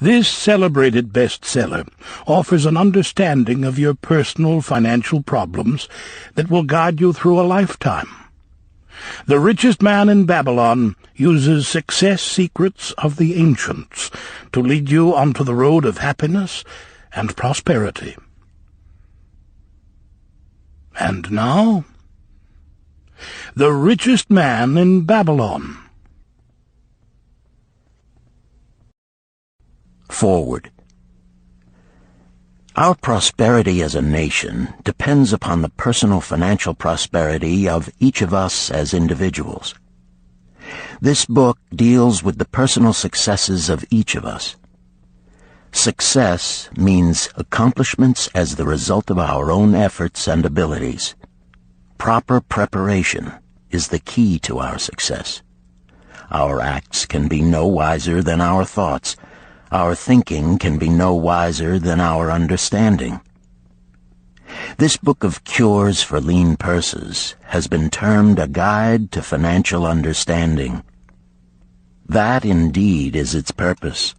This celebrated bestseller offers an understanding of your personal financial problems that will guide you through a lifetime. The Richest Man in Babylon uses success secrets of the ancients to lead you onto the road of happiness and prosperity. And now, The Richest Man in Babylon. Forward. Our prosperity as a nation depends upon the personal financial prosperity of each of us as individuals. This book deals with the personal successes of each of us. Success means accomplishments as the result of our own efforts and abilities. Proper preparation is the key to our success. Our acts can be no wiser than our thoughts. Our thinking can be no wiser than our understanding. This book of cures for lean purses has been termed a guide to financial understanding. That indeed is its purpose,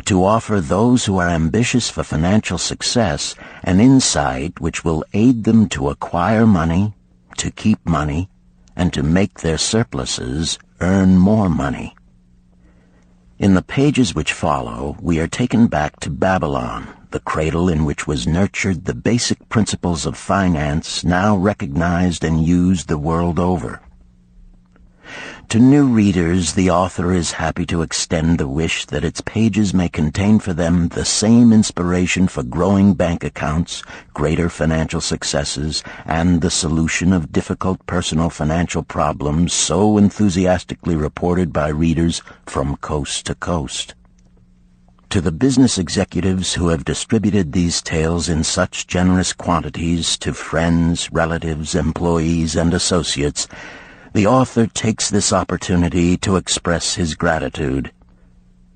to offer those who are ambitious for financial success an insight which will aid them to acquire money, to keep money, and to make their surpluses earn more money. In the pages which follow, we are taken back to Babylon, the cradle in which was nurtured the basic principles of finance now recognized and used the world over. To new readers, the author is happy to extend the wish that its pages may contain for them the same inspiration for growing bank accounts, greater financial successes, and the solution of difficult personal financial problems so enthusiastically reported by readers from coast to coast. To the business executives who have distributed these tales in such generous quantities to friends, relatives, employees, and associates, the author takes this opportunity to express his gratitude.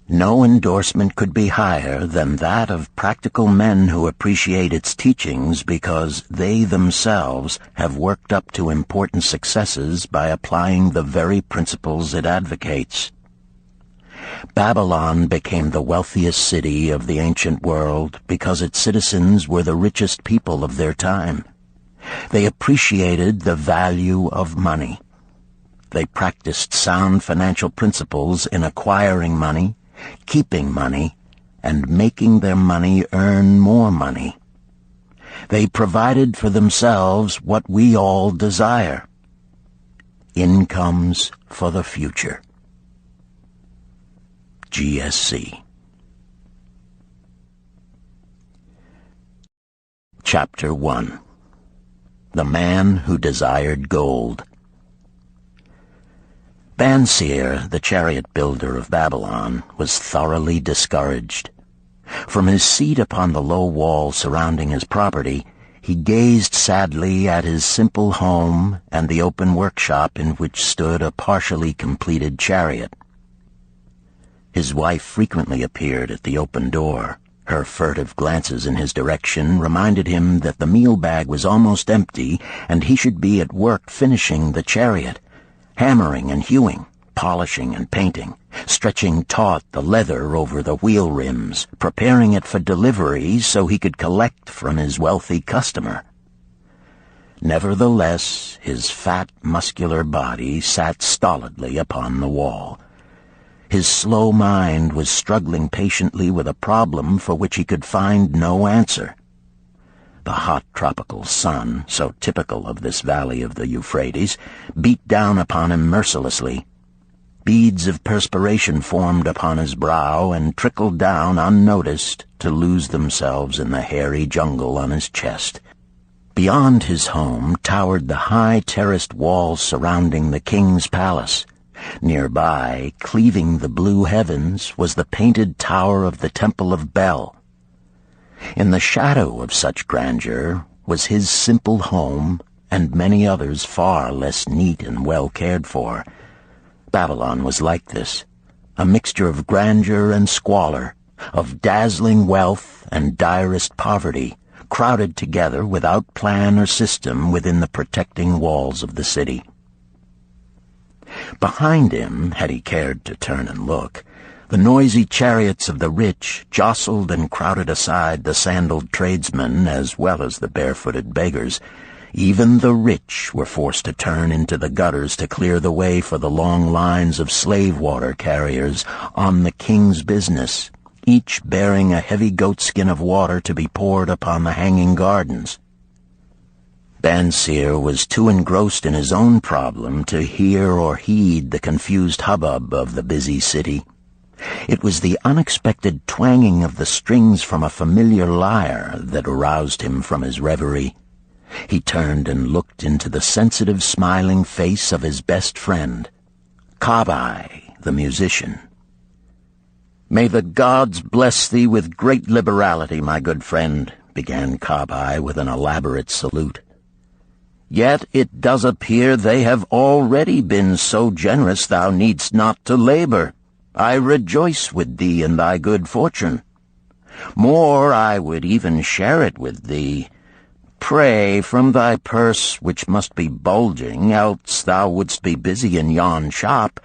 No endorsement could be higher than that of practical men who appreciate its teachings because they themselves have worked up to important successes by applying the very principles it advocates. Babylon became the wealthiest city of the ancient world because its citizens were the richest people of their time. They appreciated the value of money. They practiced sound financial principles in acquiring money, keeping money, and making their money earn more money. They provided for themselves what we all desire: incomes for the future. GSC. Chapter 1. The Man Who Desired Gold. Banseer, the chariot builder of Babylon, was thoroughly discouraged. From his seat upon the low wall surrounding his property, he gazed sadly at his simple home and the open workshop in which stood a partially completed chariot. His wife frequently appeared at the open door. Her furtive glances in his direction reminded him that the meal bag was almost empty and he should be at work finishing the chariot, hammering and hewing, polishing and painting, stretching taut the leather over the wheel rims, preparing it for delivery so he could collect from his wealthy customer. Nevertheless, his fat, muscular body sat stolidly upon the wall. His slow mind was struggling patiently with a problem for which he could find no answer. The hot tropical sun, so typical of this valley of the Euphrates, beat down upon him mercilessly. Beads of perspiration formed upon his brow and trickled down unnoticed to lose themselves in the hairy jungle on his chest. Beyond his home towered the high terraced walls surrounding the king's palace. Nearby, cleaving the blue heavens, was the painted tower of the Temple of Bel. In the shadow of such grandeur was his simple home and many others far less neat and well cared for. Babylon was like this, a mixture of grandeur and squalor, of dazzling wealth and direst poverty, crowded together without plan or system within the protecting walls of the city. Behind him, had he cared to turn and look, The noisy chariots of the rich jostled and crowded aside the sandaled tradesmen as well as the barefooted beggars. Even the rich were forced to turn into the gutters to clear the way for the long lines of slave water carriers on the king's business, each bearing a heavy goatskin of water to be poured upon the hanging gardens. Bansir was too engrossed in his own problem to hear or heed the confused hubbub of the busy city. It was the unexpected twanging of the strings from a familiar lyre that aroused him from his reverie. He turned and looked into the sensitive, smiling face of his best friend, Kabai, the musician. "May the gods bless thee with great liberality, my good friend," began Kabai with an elaborate salute. "Yet it does appear they have already been so generous thou needst not to labor. I rejoice with thee in thy good fortune. More, I would even share it with thee. Pray, from thy purse, which must be bulging, else thou wouldst be busy in yon shop,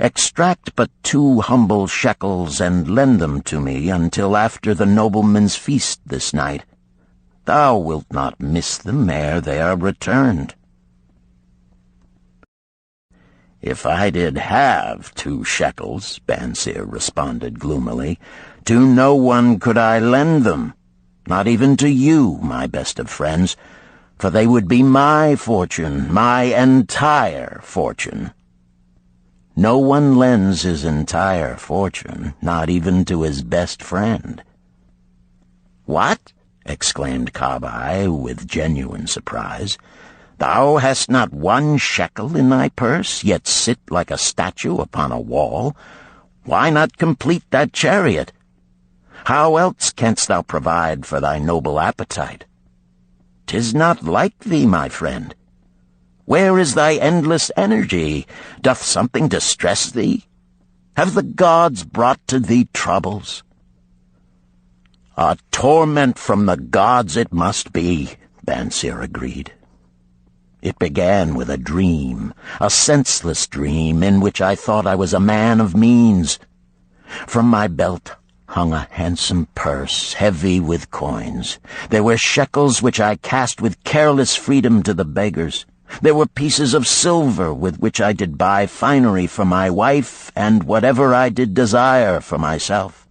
extract but 2 humble shekels and lend them to me until after the nobleman's feast this night. Thou wilt not miss them ere they are returned." "If I did have 2 shekels," Bansir responded gloomily, "to no one could I lend them. Not even to you, my best of friends, for they would be my fortune, my entire fortune." No one lends his entire fortune, not even to his best friend. "What?" exclaimed Kabai with genuine surprise. "Thou hast not 1 shekel in thy purse, yet sit like a statue upon a wall? Why not complete that chariot? How else canst thou provide for thy noble appetite? 'Tis not like thee, my friend. Where is thy endless energy? Doth something distress thee? Have the gods brought to thee troubles?" "A torment from the gods it must be," Bansir agreed. "It began with a dream, a senseless dream in which I thought I was a man of means. From my belt hung a handsome purse, heavy with coins. There were shekels which I cast with careless freedom to the beggars. There were pieces of silver with which I did buy finery for my wife and whatever I did desire for myself.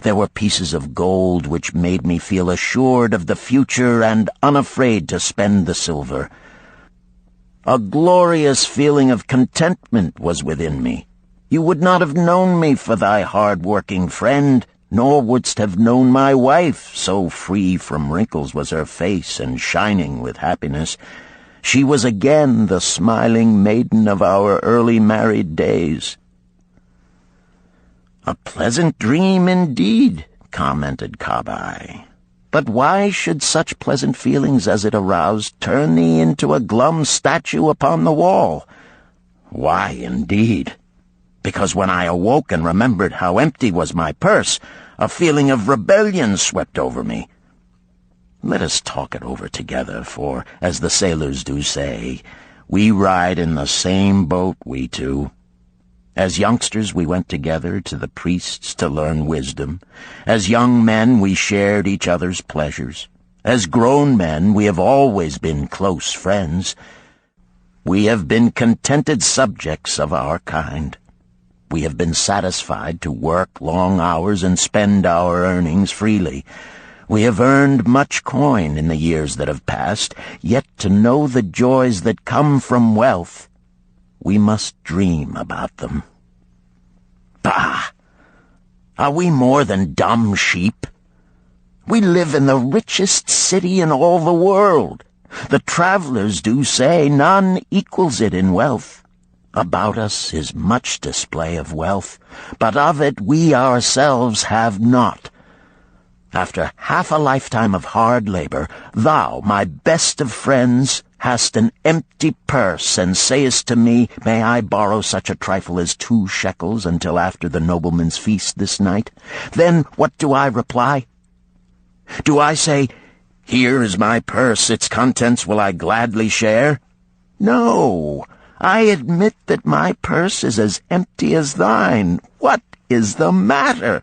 There were pieces of gold which made me feel assured of the future and unafraid to spend the silver. A glorious feeling of contentment was within me. You would not have known me for thy hard-working friend, nor wouldst have known my wife, so free from wrinkles was her face and shining with happiness. She was again the smiling maiden of our early married days." "A pleasant dream indeed," commented Kabai. "But why should such pleasant feelings as it aroused turn thee into a glum statue upon the wall?" "Why, indeed? Because when I awoke and remembered how empty was my purse, a feeling of rebellion swept over me. Let us talk it over together, for, as the sailors do say, we ride in the same boat, we two. As youngsters we went together to the priests to learn wisdom. As young men we shared each other's pleasures. As grown men we have always been close friends. We have been contented subjects of our kind. We have been satisfied to work long hours and spend our earnings freely. We have earned much coin in the years that have passed, yet to know the joys that come from wealth, we must dream about them. Bah! Are we more than dumb sheep? We live in the richest city in all the world. The travelers do say none equals it in wealth. About us is much display of wealth, but of it we ourselves have not. After half a lifetime of hard labor, thou, my best of friends, hast an empty purse, and sayest to me, "May I borrow such a trifle as 2 shekels until after the nobleman's feast this night?" Then what do I reply? Do I say, "Here is my purse, its contents will I gladly share"? No, I admit that my purse is as empty as thine. What is the matter?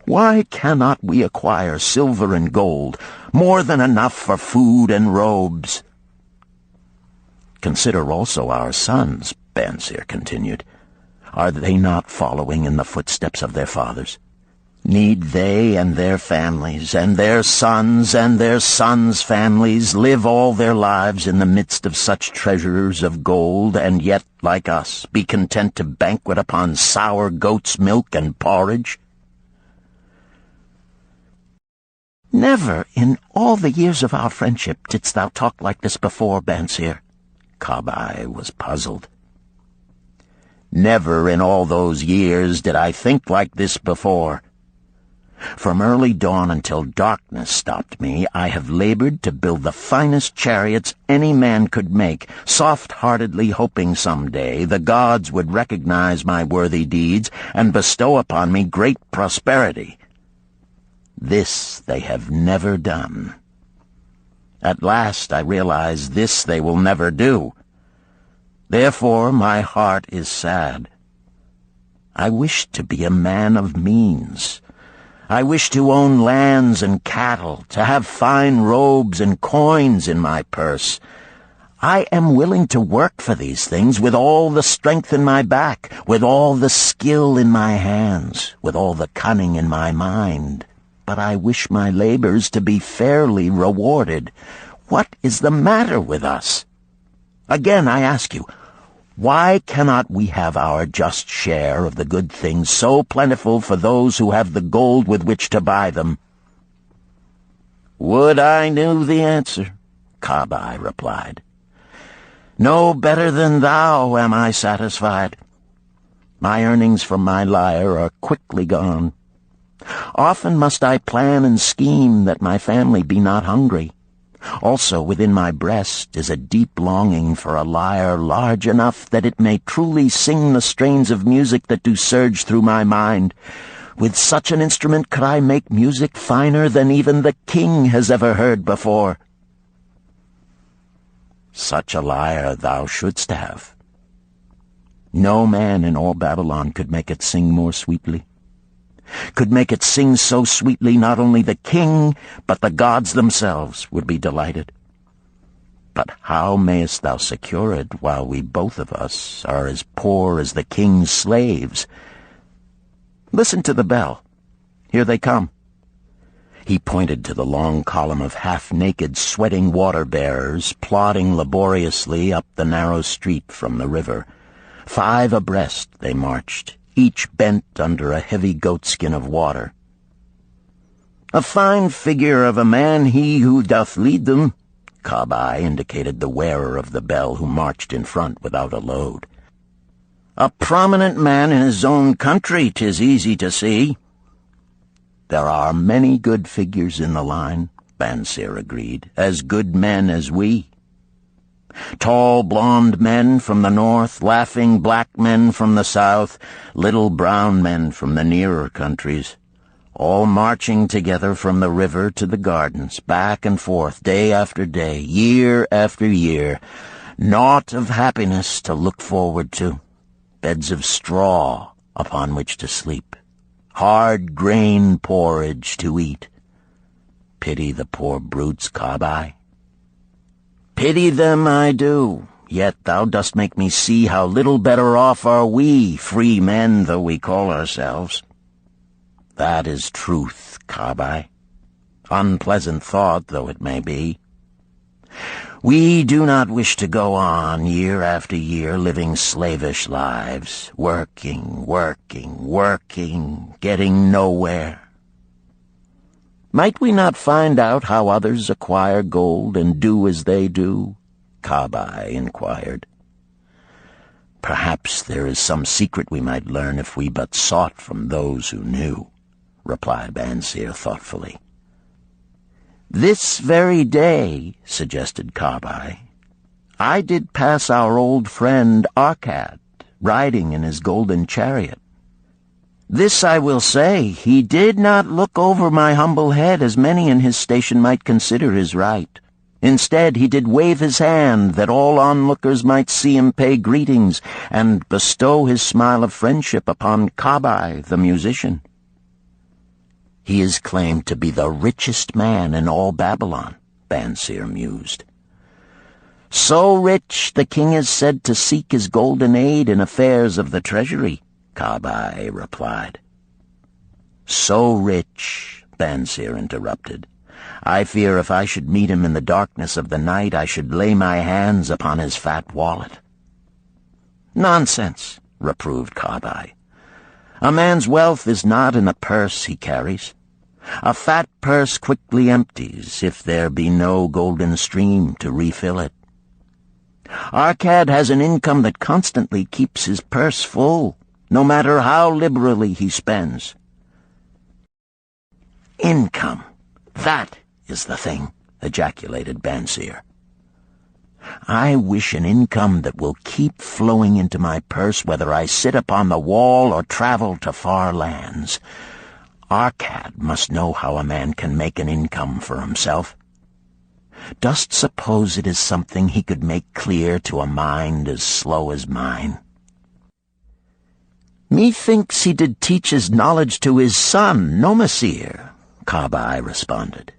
Why cannot we acquire silver and gold, more than enough for food and robes? Consider also our sons, Bansir continued. Are they not following in the footsteps of their fathers? Need they and their families, and their sons' families, live all their lives in the midst of such treasures of gold, and yet, like us, be content to banquet upon sour goat's milk and porridge? Never in all the years of our friendship didst thou talk like this before, Bansir. Kabai was puzzled. Never in all those years did I think like this before. From early dawn until darkness stopped me, I have labored to build the finest chariots any man could make, soft-heartedly hoping some day the gods would recognize my worthy deeds and bestow upon me great prosperity. This they have never done. At last I realize this they will never do. Therefore my heart is sad. I wish to be a man of means. I wish to own lands and cattle, to have fine robes and coins in my purse. I am willing to work for these things with all the strength in my back, with all the skill in my hands, with all the cunning in my mind. But I wish my labors to be fairly rewarded. What is the matter with us? Again, I ask you, why cannot we have our just share of the good things so plentiful for those who have the gold with which to buy them? Would I knew the answer, Kabai replied. No better than thou am I satisfied. My earnings from my lyre are quickly gone. Often must I plan and scheme that my family be not hungry. Also within my breast is a deep longing for a lyre large enough that it may truly sing the strains of music that do surge through my mind. With such an instrument could I make music finer than even the king has ever heard before. Such a lyre thou shouldst have. No man in all Babylon could make it sing more sweetly. Could make it sing so sweetly not only the king, but the gods themselves would be delighted. But how mayest thou secure it while we both of us are as poor as the king's slaves? Listen to the bell. Here they come. He pointed to the long column of half-naked, sweating water-bearers plodding laboriously up the narrow street from the river. 5 abreast they marched, each bent under a heavy goatskin of water. A fine figure of a man he who doth lead them, Kabai indicated the wearer of the bell who marched in front without a load. A prominent man in his own country, 'tis easy to see. There are many good figures in the line, Bansir agreed, as good men as we. Tall blond men from the north, laughing black men from the south, little brown men from the nearer countries, all marching together from the river to the gardens, back and forth, day after day, year after year, naught of happiness to look forward to, beds of straw upon which to sleep, hard grain porridge to eat. Pity the poor brutes, Kabai. Pity them I do, yet thou dost make me see how little better off are we, free men though we call ourselves. That is truth, Kabai, unpleasant thought though it may be. We do not wish to go on year after year living slavish lives, working, getting nowhere. Might we not find out how others acquire gold and do as they do? Kabai inquired. Perhaps there is some secret we might learn if we but sought from those who knew, replied Bansir thoughtfully. This very day, suggested Kabai, I did pass our old friend Arkad, riding in his golden chariot. This I will say, he did not look over my humble head as many in his station might consider his right. Instead, he did wave his hand that all onlookers might see him pay greetings and bestow his smile of friendship upon Kabai, the musician. He is claimed to be the richest man in all Babylon, Bansir mused. So rich, the king is said to seek his golden aid in affairs of the treasury, Kabai replied. So rich, Bansir interrupted. I fear if I should meet him in the darkness of the night, I should lay my hands upon his fat wallet. Nonsense, reproved Kabai. A man's wealth is not in the purse he carries. A fat purse quickly empties if there be no golden stream to refill it. Arkad has an income that constantly keeps his purse full, no matter how liberally he spends. Income, that is the thing, ejaculated Bansir. I wish an income that will keep flowing into my purse whether I sit upon the wall or travel to far lands. Arkad must know how a man can make an income for himself. Dost suppose it is something he could make clear to a mind as slow as mine? Methinks he did teach his knowledge to his son, Nomasir, Kabai responded.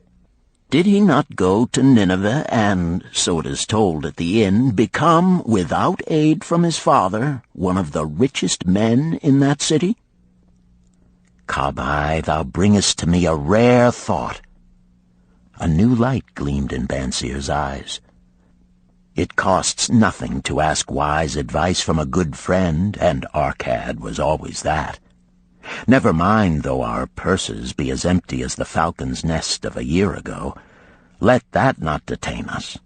Did he not go to Nineveh and, so it is told at the inn, become, without aid from his father, one of the richest men in that city? Kabai, thou bringest to me a rare thought. A new light gleamed in Bansir's eyes. It costs nothing to ask wise advice from a good friend, and Arkad was always that. Never mind though our purses be as empty as the falcon's nest of a year ago. Let that not detain us.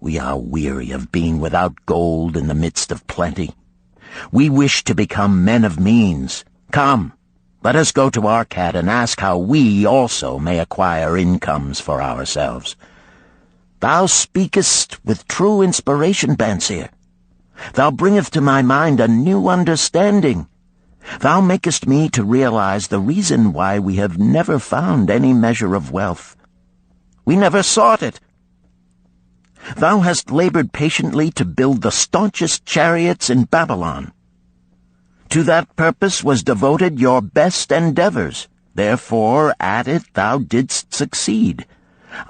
We are weary of being without gold in the midst of plenty. We wish to become men of means. Come, let us go to Arkad and ask how we also may acquire incomes for ourselves. Thou speakest with true inspiration, Bansir. Thou bringest to my mind a new understanding. Thou makest me to realize the reason why we have never found any measure of wealth. We never sought it. Thou hast labored patiently to build the staunchest chariots in Babylon. To that purpose was devoted your best endeavors. Therefore, at it thou didst succeed.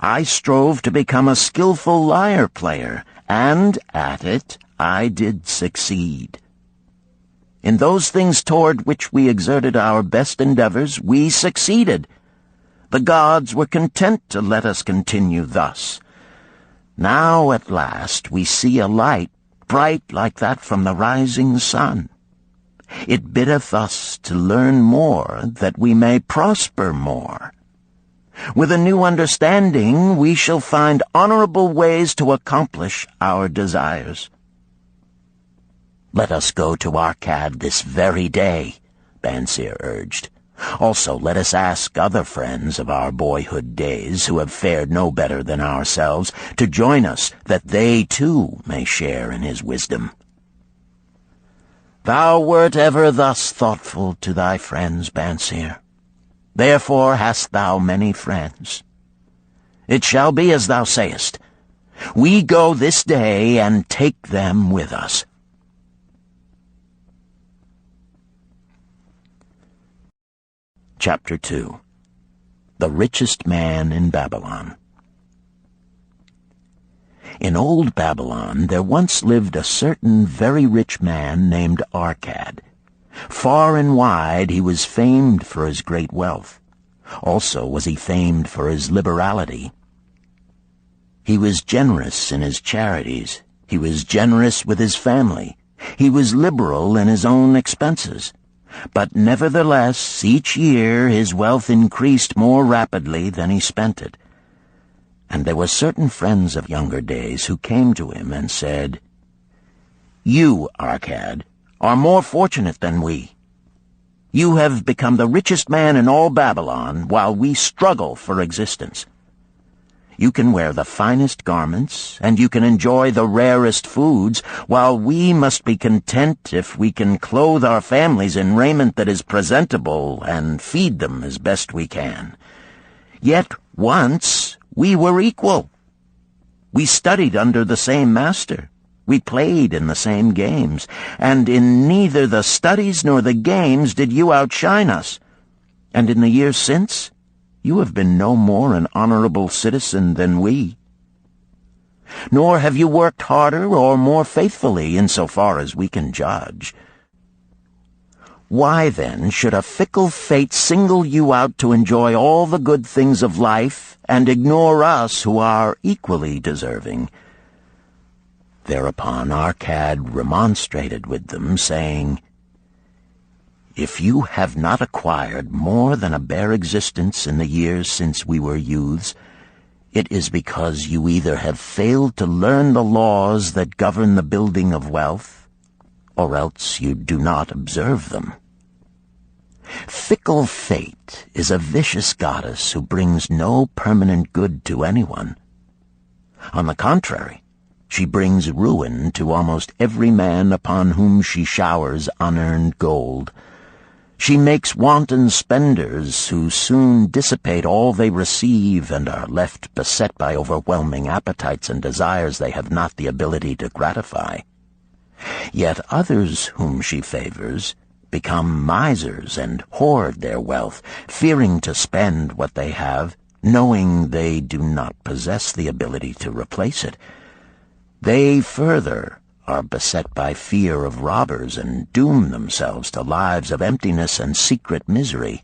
I strove to become a skillful lyre player, and at it I did succeed. In those things toward which we exerted our best endeavors, we succeeded. The gods were content to let us continue thus. Now at last we see a light, bright like that from the rising sun. It biddeth us to learn more, that we may prosper more. With a new understanding, we shall find honorable ways to accomplish our desires. Let us go to Arkad this very day, Bansir urged. Also, let us ask other friends of our boyhood days who have fared no better than ourselves to join us, that they too may share in his wisdom. Thou wert ever thus thoughtful to thy friends, Bansir. Therefore hast thou many friends. It shall be as thou sayest. We go this day and take them with us. Chapter 2. The Richest Man in Babylon. In old Babylon there once lived a certain very rich man named Arkad. Far and wide he was famed for his great wealth. Also was he famed for his liberality. He was generous in his charities. He was generous with his family. He was liberal in his own expenses. But nevertheless, each year his wealth increased more rapidly than he spent it. And there were certain friends of younger days who came to him and said, You, Arkad, are more fortunate than we. You have become the richest man in all Babylon, while we struggle for existence. You can wear the finest garments, and you can enjoy the rarest foods, while we must be content if we can clothe our families in raiment that is presentable and feed them as best we can. Yet once we were equal. We studied under the same master. We played in the same games, and in neither the studies nor the games did you outshine us. And in the years since, you have been no more an honorable citizen than we. Nor have you worked harder or more faithfully in so far as we can judge. Why, then, should a fickle fate single you out to enjoy all the good things of life and ignore us who are equally deserving? Thereupon Arcad remonstrated with them, saying, If you have not acquired more than a bare existence in the years since we were youths, it is because you either have failed to learn the laws that govern the building of wealth, or else you do not observe them. Fickle fate is a vicious goddess who brings no permanent good to anyone. On the contrary, she brings ruin to almost every man upon whom she showers unearned gold. She makes wanton spenders who soon dissipate all they receive and are left beset by overwhelming appetites and desires they have not the ability to gratify. Yet others whom she favors become misers and hoard their wealth, fearing to spend what they have, knowing they do not possess the ability to replace it. They further are beset by fear of robbers and doom themselves to lives of emptiness and secret misery.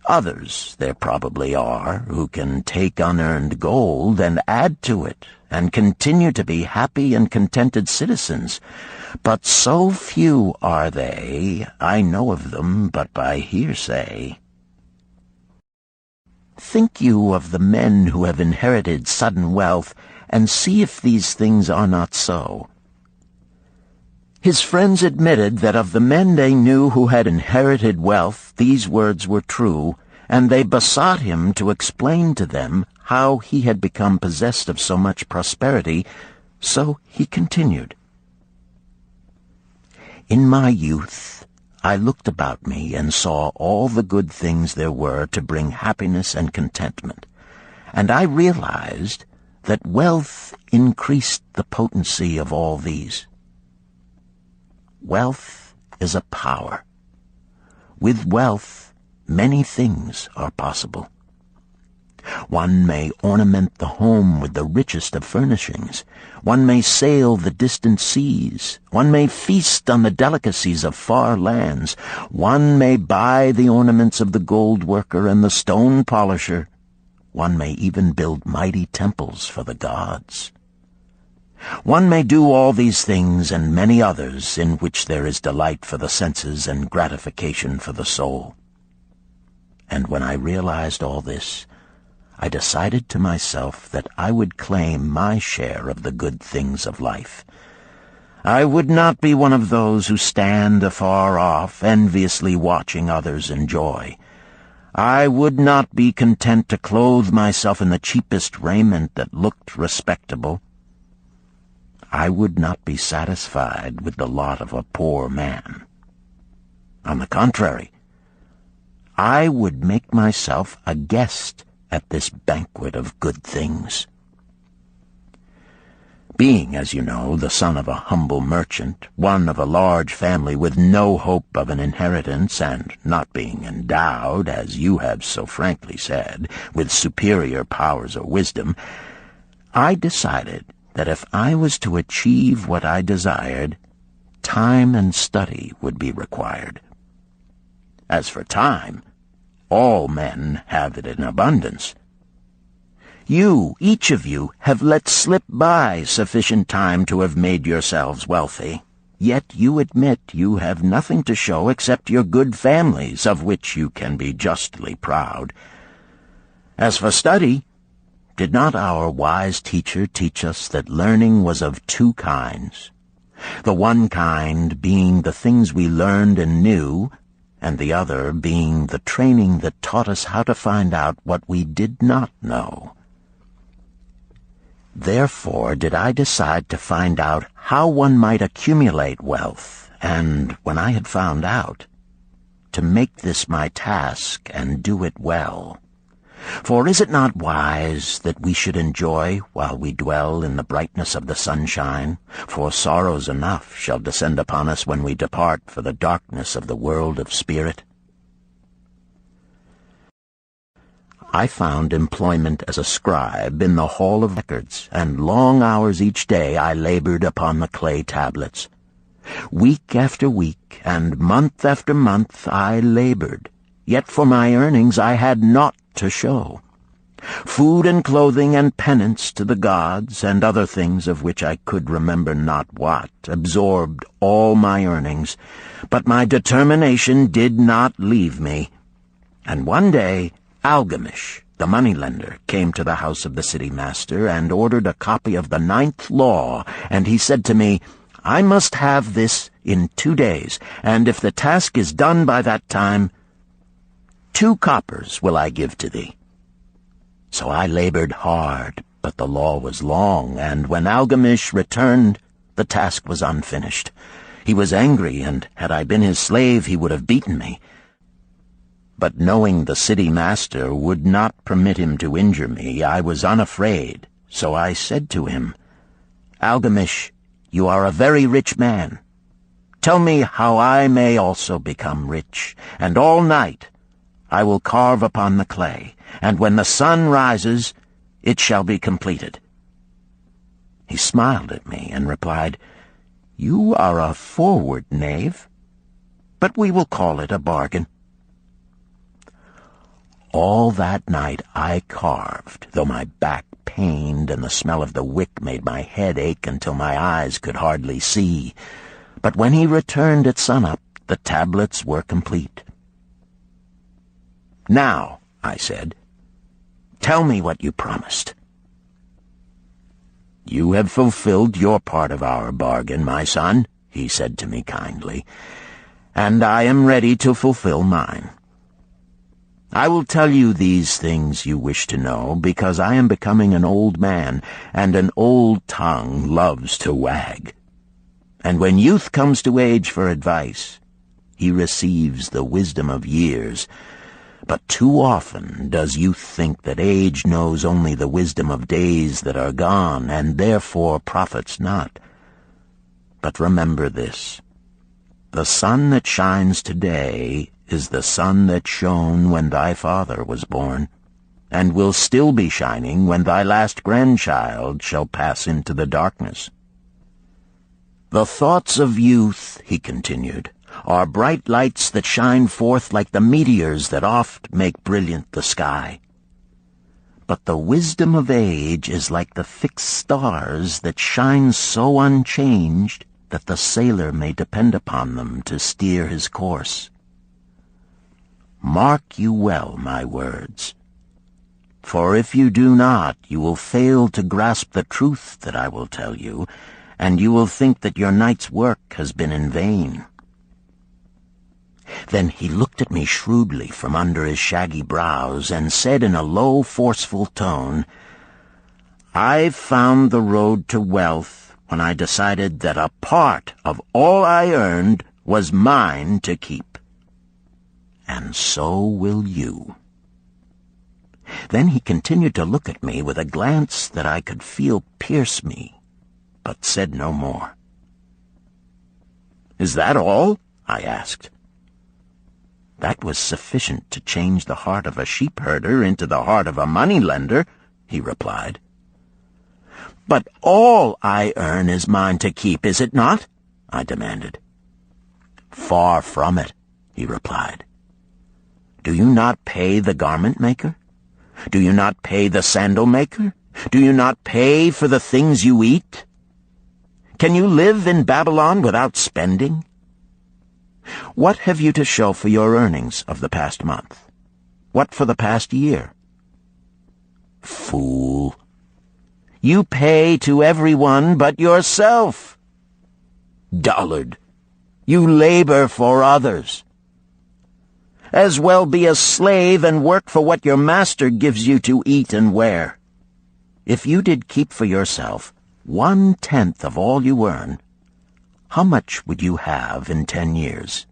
Others there probably are who can take unearned gold and add to it and continue to be happy and contented citizens, but so few are they, I know of them but by hearsay. Think you of the men who have inherited sudden wealth, and see if these things are not so. His friends admitted that of the men they knew who had inherited wealth, these words were true, and they besought him to explain to them how he had become possessed of so much prosperity, so he continued. In my youth, I looked about me and saw all the good things there were to bring happiness and contentment, and I realized that wealth increased the potency of all these. Wealth is a power. With wealth, many things are possible. One may ornament the home with the richest of furnishings. One may sail the distant seas. One may feast on the delicacies of far lands. One may buy the ornaments of the gold worker and the stone polisher. One may even build mighty temples for the gods. One may do all these things and many others in which there is delight for the senses and gratification for the soul. And when I realized all this, I decided to myself that I would claim my share of the good things of life. I would not be one of those who stand afar off, enviously watching others enjoy. I would not be content to clothe myself in the cheapest raiment that looked respectable. I would not be satisfied with the lot of a poor man. On the contrary, I would make myself a guest at this banquet of good things. Being, as you know, the son of a humble merchant, one of a large family with no hope of an inheritance, and not being endowed, as you have so frankly said, with superior powers or wisdom, I decided that if I was to achieve what I desired, time and study would be required. As for time, all men have it in abundance. You, each of you, have let slip by sufficient time to have made yourselves wealthy. Yet you admit you have nothing to show except your good families, of which you can be justly proud. As for study, did not our wise teacher teach us that learning was of two kinds, the one kind being the things we learned and knew, and the other being the training that taught us how to find out what we did not know? Therefore did I decide to find out how one might accumulate wealth, and, when I had found out, to make this my task and do it well. For is it not wise that we should enjoy while we dwell in the brightness of the sunshine? For sorrows enough shall descend upon us when we depart for the darkness of the world of spirit. I found employment as a scribe in the hall of records, and long hours each day I labored upon the clay tablets. Week after week, and month after month I labored, yet for my earnings I had naught to show. Food and clothing and penance to the gods, and other things of which I could remember not what, absorbed all my earnings, but my determination did not leave me. And one day Algamish, the moneylender, came to the house of the city master and ordered a copy of the 9th law, and he said to me, I must have this in 2 days, and if the task is done by that time, 2 coppers will I give to thee. So I labored hard, but the law was long, and when Algamish returned, the task was unfinished. He was angry, and had I been his slave, he would have beaten me. But knowing the city master would not permit him to injure me, I was unafraid, so I said to him, Algamish, you are a very rich man. Tell me how I may also become rich, and all night I will carve upon the clay, and when the sun rises, it shall be completed. He smiled at me and replied, You are a forward knave, but we will call it a bargain. All that night I carved, though my back pained and the smell of the wick made my head ache until my eyes could hardly see. But when he returned at sunup, the tablets were complete. Now, I said, tell me what you promised. You have fulfilled your part of our bargain, my son, he said to me kindly, and I am ready to fulfill mine. I will tell you these things you wish to know, because I am becoming an old man, and an old tongue loves to wag. And when youth comes to age for advice, he receives the wisdom of years. But too often does youth think that age knows only the wisdom of days that are gone, and therefore profits not. But remember this, the sun that shines today is the sun that shone when thy father was born, and will still be shining when thy last grandchild shall pass into the darkness. The thoughts of youth, he continued, are bright lights that shine forth like the meteors that oft make brilliant the sky. But the wisdom of age is like the fixed stars that shine so unchanged that the sailor may depend upon them to steer his course. Mark you well my words, for if you do not, you will fail to grasp the truth that I will tell you, and you will think that your night's work has been in vain. Then he looked at me shrewdly from under his shaggy brows and said in a low, forceful tone, I've found the road to wealth when I decided that a part of all I earned was mine to keep. And so will you. Then he continued to look at me with a glance that I could feel pierce me, but said no more. Is that all? I asked. That was sufficient to change the heart of a sheep-herder into the heart of a money-lender, he replied. But all I earn is mine to keep, is it not? I demanded. Far from it, he replied. Do you not pay the garment maker? Do you not pay the sandal maker? Do you not pay for the things you eat? Can you live in Babylon without spending? What have you to show for your earnings of the past month? What for the past year? Fool! You pay to everyone but yourself. Dullard! You labor for others. As well be a slave and work for what your master gives you to eat and wear. If you did keep for yourself 1/10 of all you earn, how much would you have in 10 years?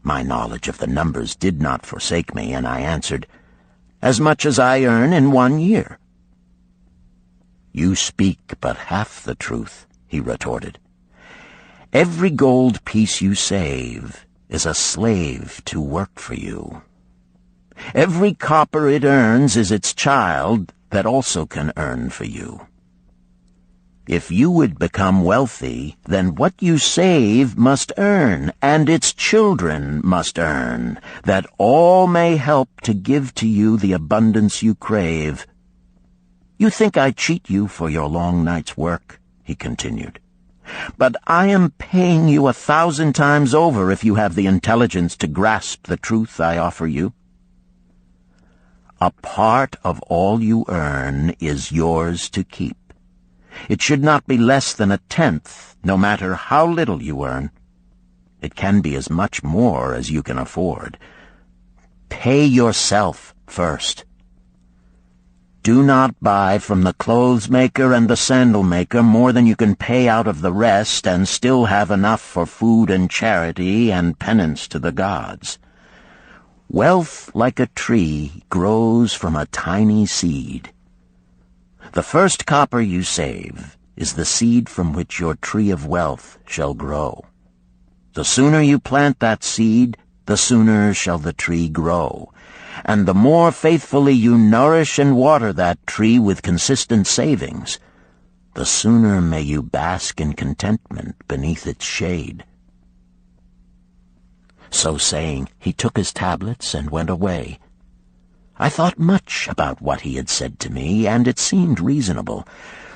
My knowledge of the numbers did not forsake me, and I answered, "As much as I earn in 1 year." "You speak but half the truth," he retorted. "Every gold piece you save is a slave to work for you. Every copper it earns is its child that also can earn for you. If you would become wealthy, then what you save must earn, and its children must earn, that all may help to give to you the abundance you crave. You think I cheat you for your long night's work," he continued, "but I am paying you 1,000 times over if you have the intelligence to grasp the truth I offer you. A part of all you earn is yours to keep. It should not be less than 1/10, no matter how little you earn. It can be as much more as you can afford. Pay yourself first. Do not buy from the clothes maker and the sandal maker more than you can pay out of the rest and still have enough for food and charity and penance to the gods. Wealth, like a tree, grows from a tiny seed. The first copper you save is the seed from which your tree of wealth shall grow. The sooner you plant that seed, the sooner shall the tree grow. And the more faithfully you nourish and water that tree with consistent savings, the sooner may you bask in contentment beneath its shade." So saying, he took his tablets and went away. I thought much about what he had said to me, and it seemed reasonable,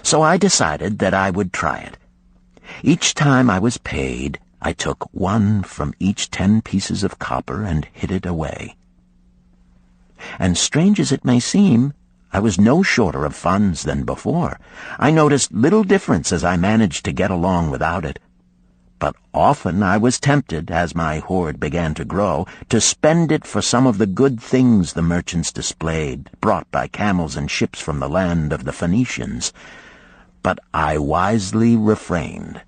so I decided that I would try it. Each time I was paid, I took 1 from each 10 pieces of copper and hid it away. And strange as it may seem, I was no shorter of funds than before. I noticed little difference as I managed to get along without it. But often I was tempted, as my hoard began to grow, to spend it for some of the good things the merchants displayed, brought by camels and ships from the land of the Phoenicians. But I wisely refrained.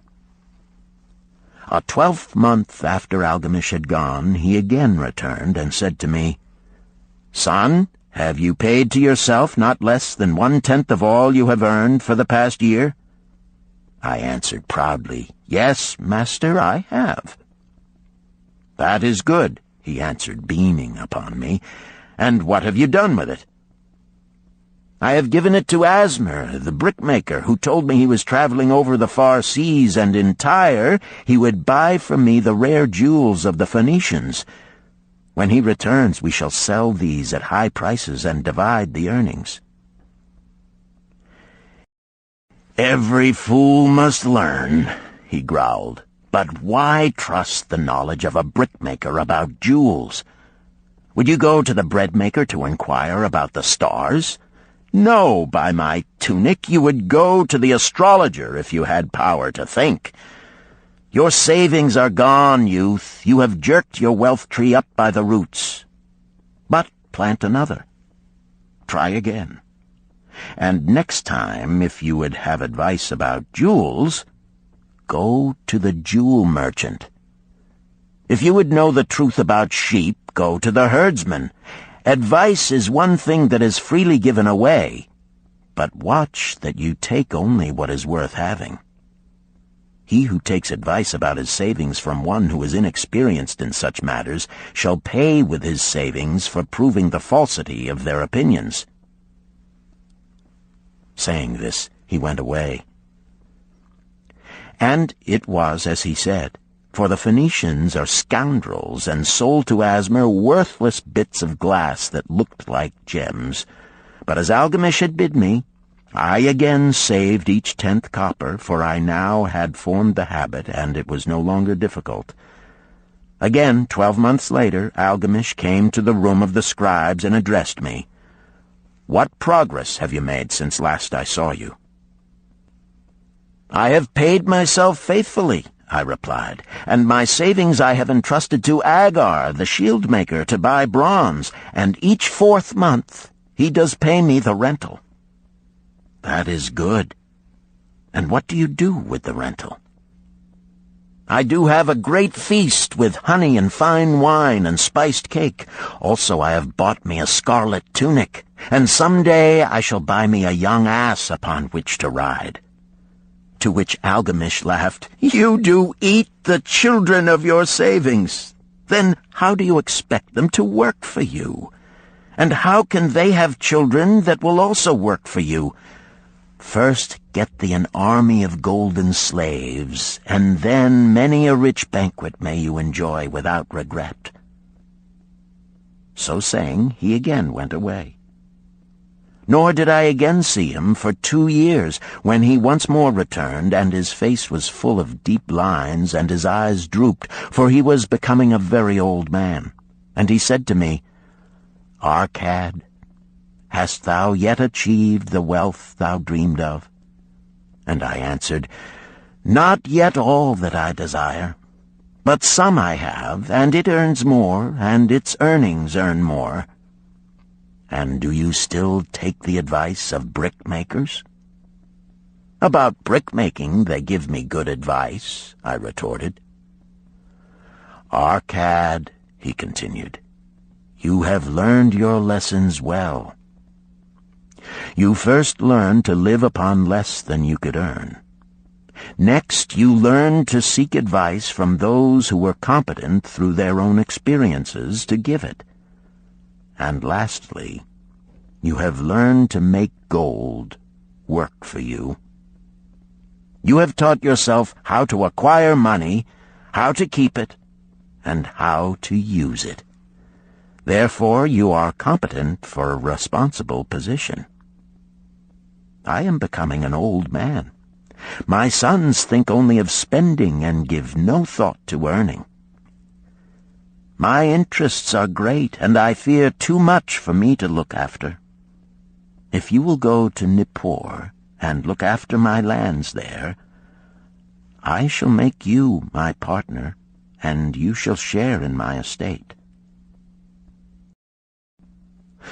A 12th month after Algamish had gone, he again returned and said to me, "Son, have you paid to yourself not less than 1/10 of all you have earned for the past year?" I answered proudly, "Yes, master, I have." "That is good," he answered, beaming upon me. "And what have you done with it?" "I have given it to Asmer, the brickmaker, who told me he was traveling over the far seas, and in Tyre he would buy from me the rare jewels of the Phoenicians. When he returns, we shall sell these at high prices and divide the earnings." "Every fool must learn," he growled. "But why trust the knowledge of a brickmaker about jewels? Would you go to the breadmaker to inquire about the stars? No, by my tunic, you would go to the astrologer if you had power to think. Your savings are gone, youth. You have jerked your wealth tree up by the roots. But plant another. Try again. And next time, if you would have advice about jewels, go to the jewel merchant. If you would know the truth about sheep, go to the herdsman. Advice is one thing that is freely given away, but watch that you take only what is worth having. He who takes advice about his savings from one who is inexperienced in such matters shall pay with his savings for proving the falsity of their opinions." Saying this, he went away. And it was as he said, for the Phoenicians are scoundrels and sold to Asmer worthless bits of glass that looked like gems. But as Algamish had bid me, I again saved each 10th copper, for I now had formed the habit, and it was no longer difficult. Again, 12 months later, Algamish came to the room of the scribes and addressed me. "What progress have you made since last I saw you?" "I have paid myself faithfully," I replied, "and my savings I have entrusted to Agar, the shield-maker, to buy bronze, and each 4th month he does pay me the rental." "That is good. And what do you do with the rental?" I do have a great feast with honey and fine wine and spiced cake. Also I have bought me a scarlet tunic, and some day I shall buy me a young ass upon which to ride." To which Algamish laughed, "You do eat the children of your savings. Then how do you expect them to work for you? And how can they have children that will also work for you? First get thee an army of golden slaves, and then many a rich banquet may you enjoy without regret." So saying, he again went away. Nor did I again see him for 2 years, when he once more returned, and his face was full of deep lines, and his eyes drooped, for he was becoming a very old man. And he said to me, "Arcad, hast thou yet achieved the wealth thou dreamed of?" And I answered, "Not yet all that I desire, but some I have, and it earns more, and its earnings earn more." "And do you still take the advice of brickmakers?" "About brickmaking they give me good advice," I retorted. "Arcad," he continued, "you have learned your lessons well. You first learned to live upon less than you could earn. Next, you learned to seek advice from those who were competent through their own experiences to give it. And lastly, you have learned to make gold work for you. You have taught yourself how to acquire money, how to keep it, and how to use it. Therefore, you are competent for a responsible position. I am becoming an old man. My sons think only of spending and give no thought to earning. My interests are great, and I fear too much for me to look after. If you will go to Nippur and look after my lands there, I shall make you my partner, and you shall share in my estate."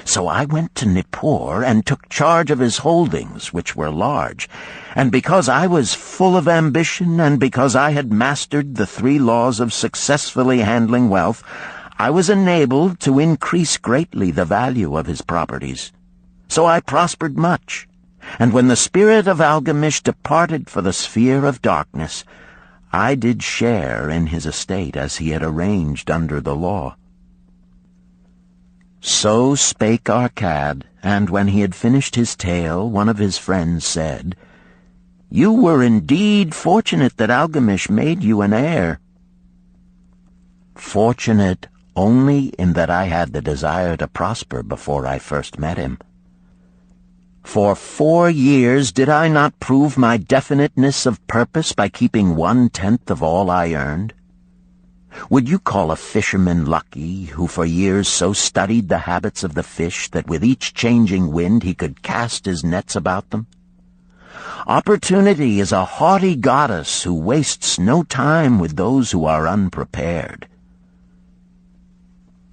So I went to Nippur and took charge of his holdings, which were large, and because I was full of ambition and because I had mastered the 3 laws of successfully handling wealth, I was enabled to increase greatly the value of his properties. So I prospered much, and when the spirit of Algamish departed for the sphere of darkness, I did share in his estate as he had arranged under the law. So spake Arcad, and when he had finished his tale, one of his friends said, "You were indeed fortunate that Algamish made you an heir." "Fortunate only in that I had the desire to prosper before I first met him. For 4 years did I not prove my definiteness of purpose by keeping 1/10 of all I earned? Would you call a fisherman lucky who for years so studied the habits of the fish that with each changing wind he could cast his nets about them? Opportunity is a haughty goddess who wastes no time with those who are unprepared.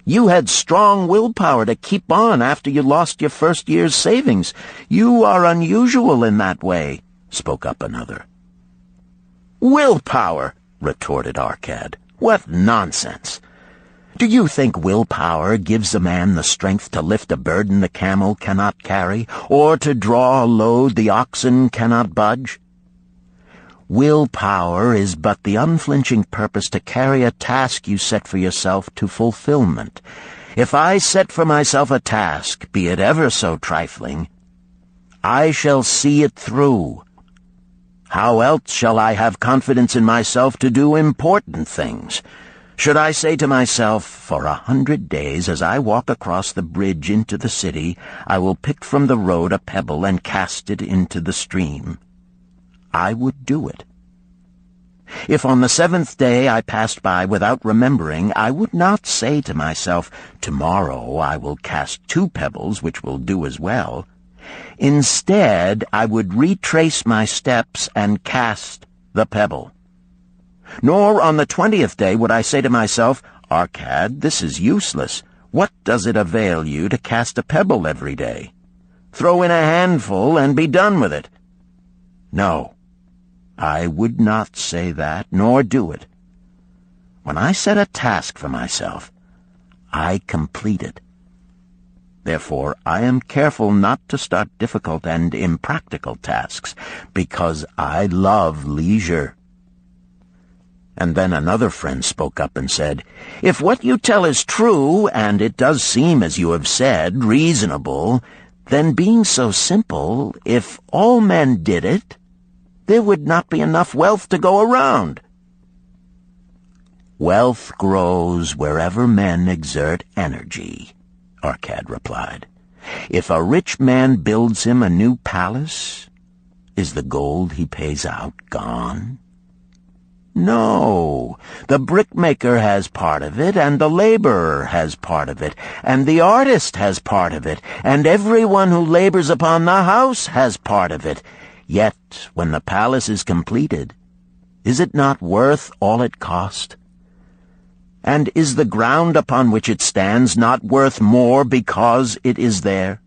You had strong willpower to keep on after you lost your first year's savings. You are unusual in that way," spoke up another. "Willpower," retorted Arcad. "What nonsense! Do you think willpower gives a man the strength to lift a burden the camel cannot carry, or to draw a load the oxen cannot budge? Willpower is but the unflinching purpose to carry a task you set for yourself to fulfillment. If I set for myself a task, be it ever so trifling, I shall see it through. How else shall I have confidence in myself to do important things? Should I say to myself, for 100 days as I walk across the bridge into the city, I will pick from the road a pebble and cast it into the stream? I would do it. If on the 7th day I passed by without remembering, I would not say to myself, tomorrow I will cast 2 pebbles which will do as well. Instead, I would retrace my steps and cast the pebble. Nor on the 20th day would I say to myself, Arcad, this is useless. What does it avail you to cast a pebble every day? Throw in a handful and be done with it. No, I would not say that, nor do it, When I set a task for myself, I complete it. Therefore, I am careful not to start difficult and impractical tasks, because I love leisure." And then another friend spoke up and said, "If what you tell is true, and it does seem, as you have said, reasonable, then being so simple, if all men did it, there would not be enough wealth to go around." "Wealth grows wherever men exert energy," Arcad replied. "If a rich man builds him a new palace, is the gold he pays out gone? No, the brickmaker has part of it, and the laborer has part of it, and the artist has part of it, and everyone who labors upon the house has part of it. Yet, when the palace is completed, is it not worth all it cost? And is the ground upon which it stands not worth more because it is there?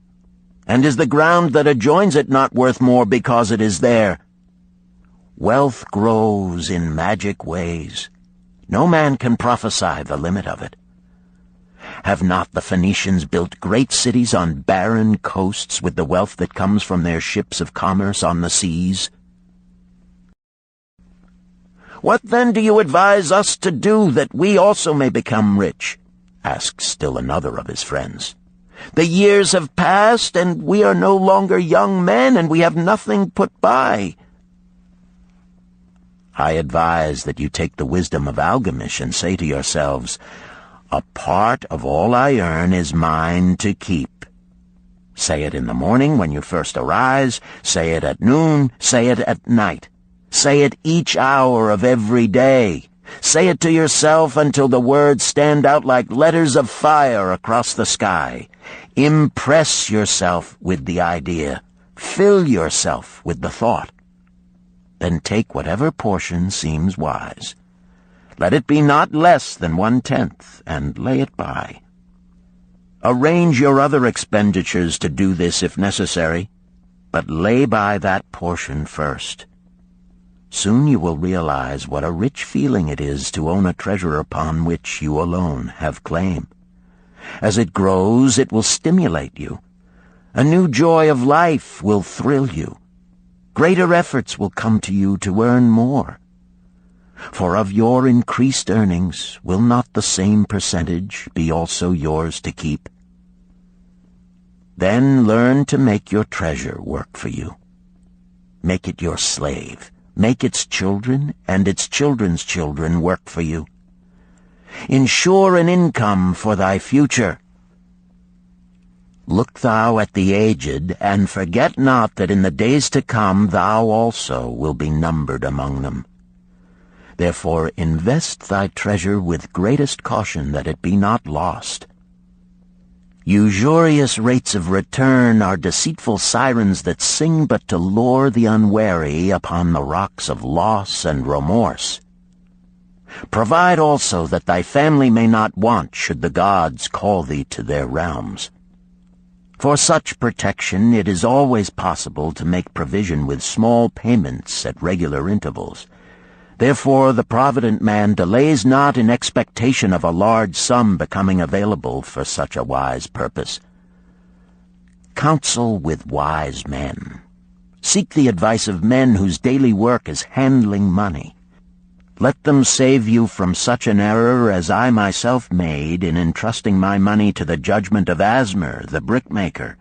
And is the ground that adjoins it not worth more because it is there? Wealth grows in magic ways. No man can prophesy the limit of it. Have not the Phoenicians built great cities on barren coasts with the wealth that comes from their ships of commerce on the seas? "What then do you advise us to do that we also may become rich?" asked still another of his friends. "The years have passed, and we are no longer young men, and we have nothing put by." "I advise that you take the wisdom of Algamish and say to yourselves, 'A part of all I earn is mine to keep.' Say it in the morning when you first arise, say it at noon, say it at night. Say it each hour of every day. Say it to yourself until the words stand out like letters of fire across the sky. Impress yourself with the idea. Fill yourself with the thought. Then take whatever portion seems wise. Let it be not less than 1/10, and lay it by. Arrange your other expenditures to do this if necessary, but lay by that portion first. Soon you will realize what a rich feeling it is to own a treasure upon which you alone have claim. As it grows, it will stimulate you. A new joy of life will thrill you. Greater efforts will come to you to earn more. For of your increased earnings, will not the same percentage be also yours to keep? Then learn to make your treasure work for you. Make it your slave. Make its children and its children's children work for you. Ensure an income for thy future. Look thou at the aged, and forget not that in the days to come thou also will be numbered among them. Therefore invest thy treasure with greatest caution that it be not lost. Usurious rates of return are deceitful sirens that sing but to lure the unwary upon the rocks of loss and remorse. Provide also that thy family may not want should the gods call thee to their realms. For such protection it is always possible to make provision with small payments at regular intervals. Therefore the provident man delays not in expectation of a large sum becoming available for such a wise purpose. Counsel with wise men. Seek the advice of men whose daily work is handling money. Let them save you from such an error as I myself made in entrusting my money to the judgment of Asmer, the brickmaker.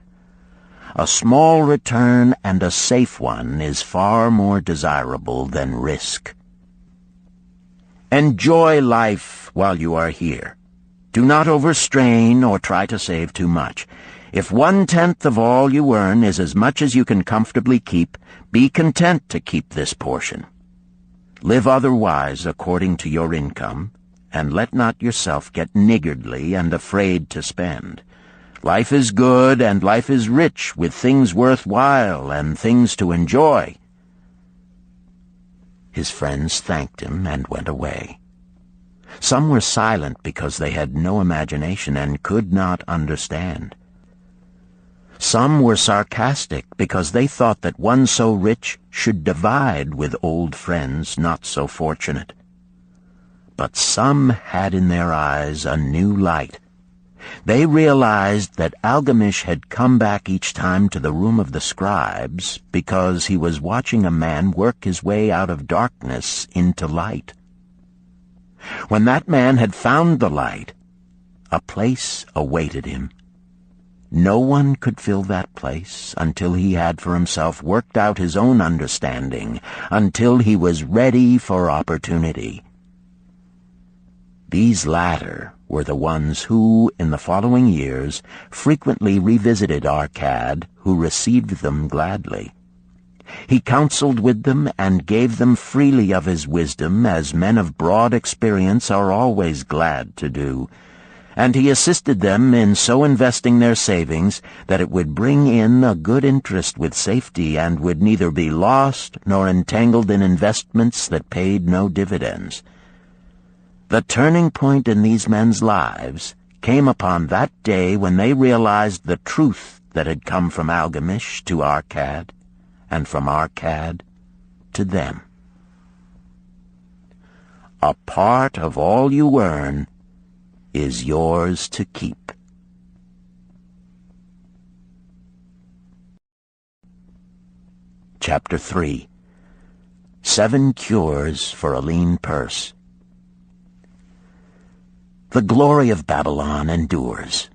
A small return and a safe one is far more desirable than risk. Enjoy life while you are here. Do not overstrain or try to save too much. If 1/10 of all you earn is as much as you can comfortably keep, be content to keep this portion. Live otherwise according to your income, and let not yourself get niggardly and afraid to spend. Life is good and life is rich with things worth while and things to enjoy. His friends thanked him and went away. Some were silent because they had no imagination and could not understand. Some were sarcastic because they thought that one so rich should divide with old friends not so fortunate. But some had in their eyes a new light. They realized that Algamish had come back each time to the room of the scribes because he was watching a man work his way out of darkness into light. When that man had found the light, a place awaited him. No one could fill that place until he had for himself worked out his own understanding, until he was ready for opportunity. These latter were the ones who, in the following years, frequently revisited Arcad, who received them gladly. He counseled with them and gave them freely of his wisdom, as men of broad experience are always glad to do, and he assisted them in so investing their savings that it would bring in a good interest with safety and would neither be lost nor entangled in investments that paid no dividends. The turning point in these men's lives came upon that day when they realized the truth that had come from Algamish to Arcad, and from Arcad to them. A part of all you earn is yours to keep. Chapter 3. 7 Cures for a Lean Purse. The glory of Babylon endures.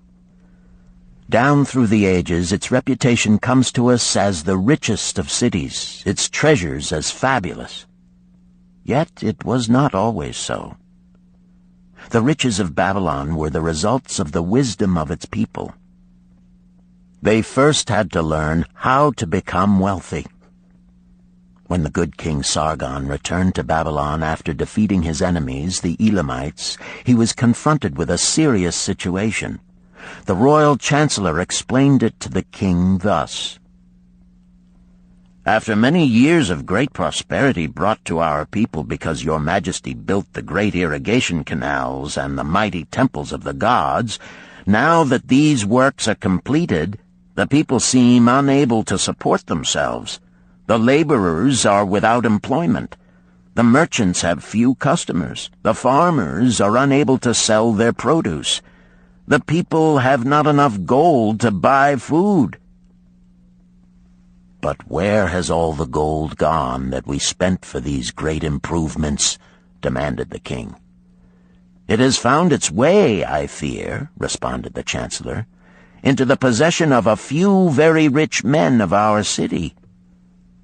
Down through the ages, its reputation comes to us as the richest of cities, its treasures as fabulous. Yet it was not always so. The riches of Babylon were the results of the wisdom of its people. They first had to learn how to become wealthy. When the good King Sargon returned to Babylon after defeating his enemies, the Elamites, he was confronted with a serious situation. The royal chancellor explained it to the king thus: "After many years of great prosperity brought to our people because your majesty built the great irrigation canals and the mighty temples of the gods, now that these works are completed, the people seem unable to support themselves. The laborers are without employment. The merchants have few customers. The farmers are unable to sell their produce. The people have not enough gold to buy food." "But where has all the gold gone that we spent for these great improvements?" demanded the king. "It has found its way, I fear," responded the chancellor, "into the possession of a few very rich men of our city.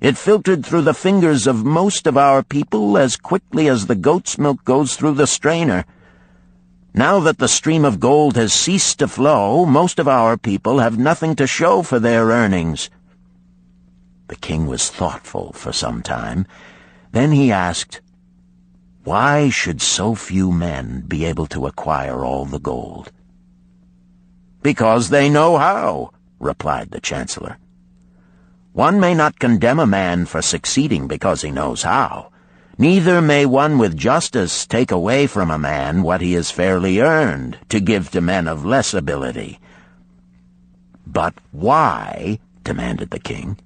It filtered through the fingers of most of our people as quickly as the goat's milk goes through the strainer. Now that the stream of gold has ceased to flow, most of our people have nothing to show for their earnings." The king was thoughtful for some time. Then he asked, "Why should so few men be able to acquire all the gold?" "Because they know how," replied the chancellor. "One may not condemn a man for succeeding because he knows how. Neither may one with justice take away from a man what he has fairly earned to give to men of less ability." "But why," demanded the king,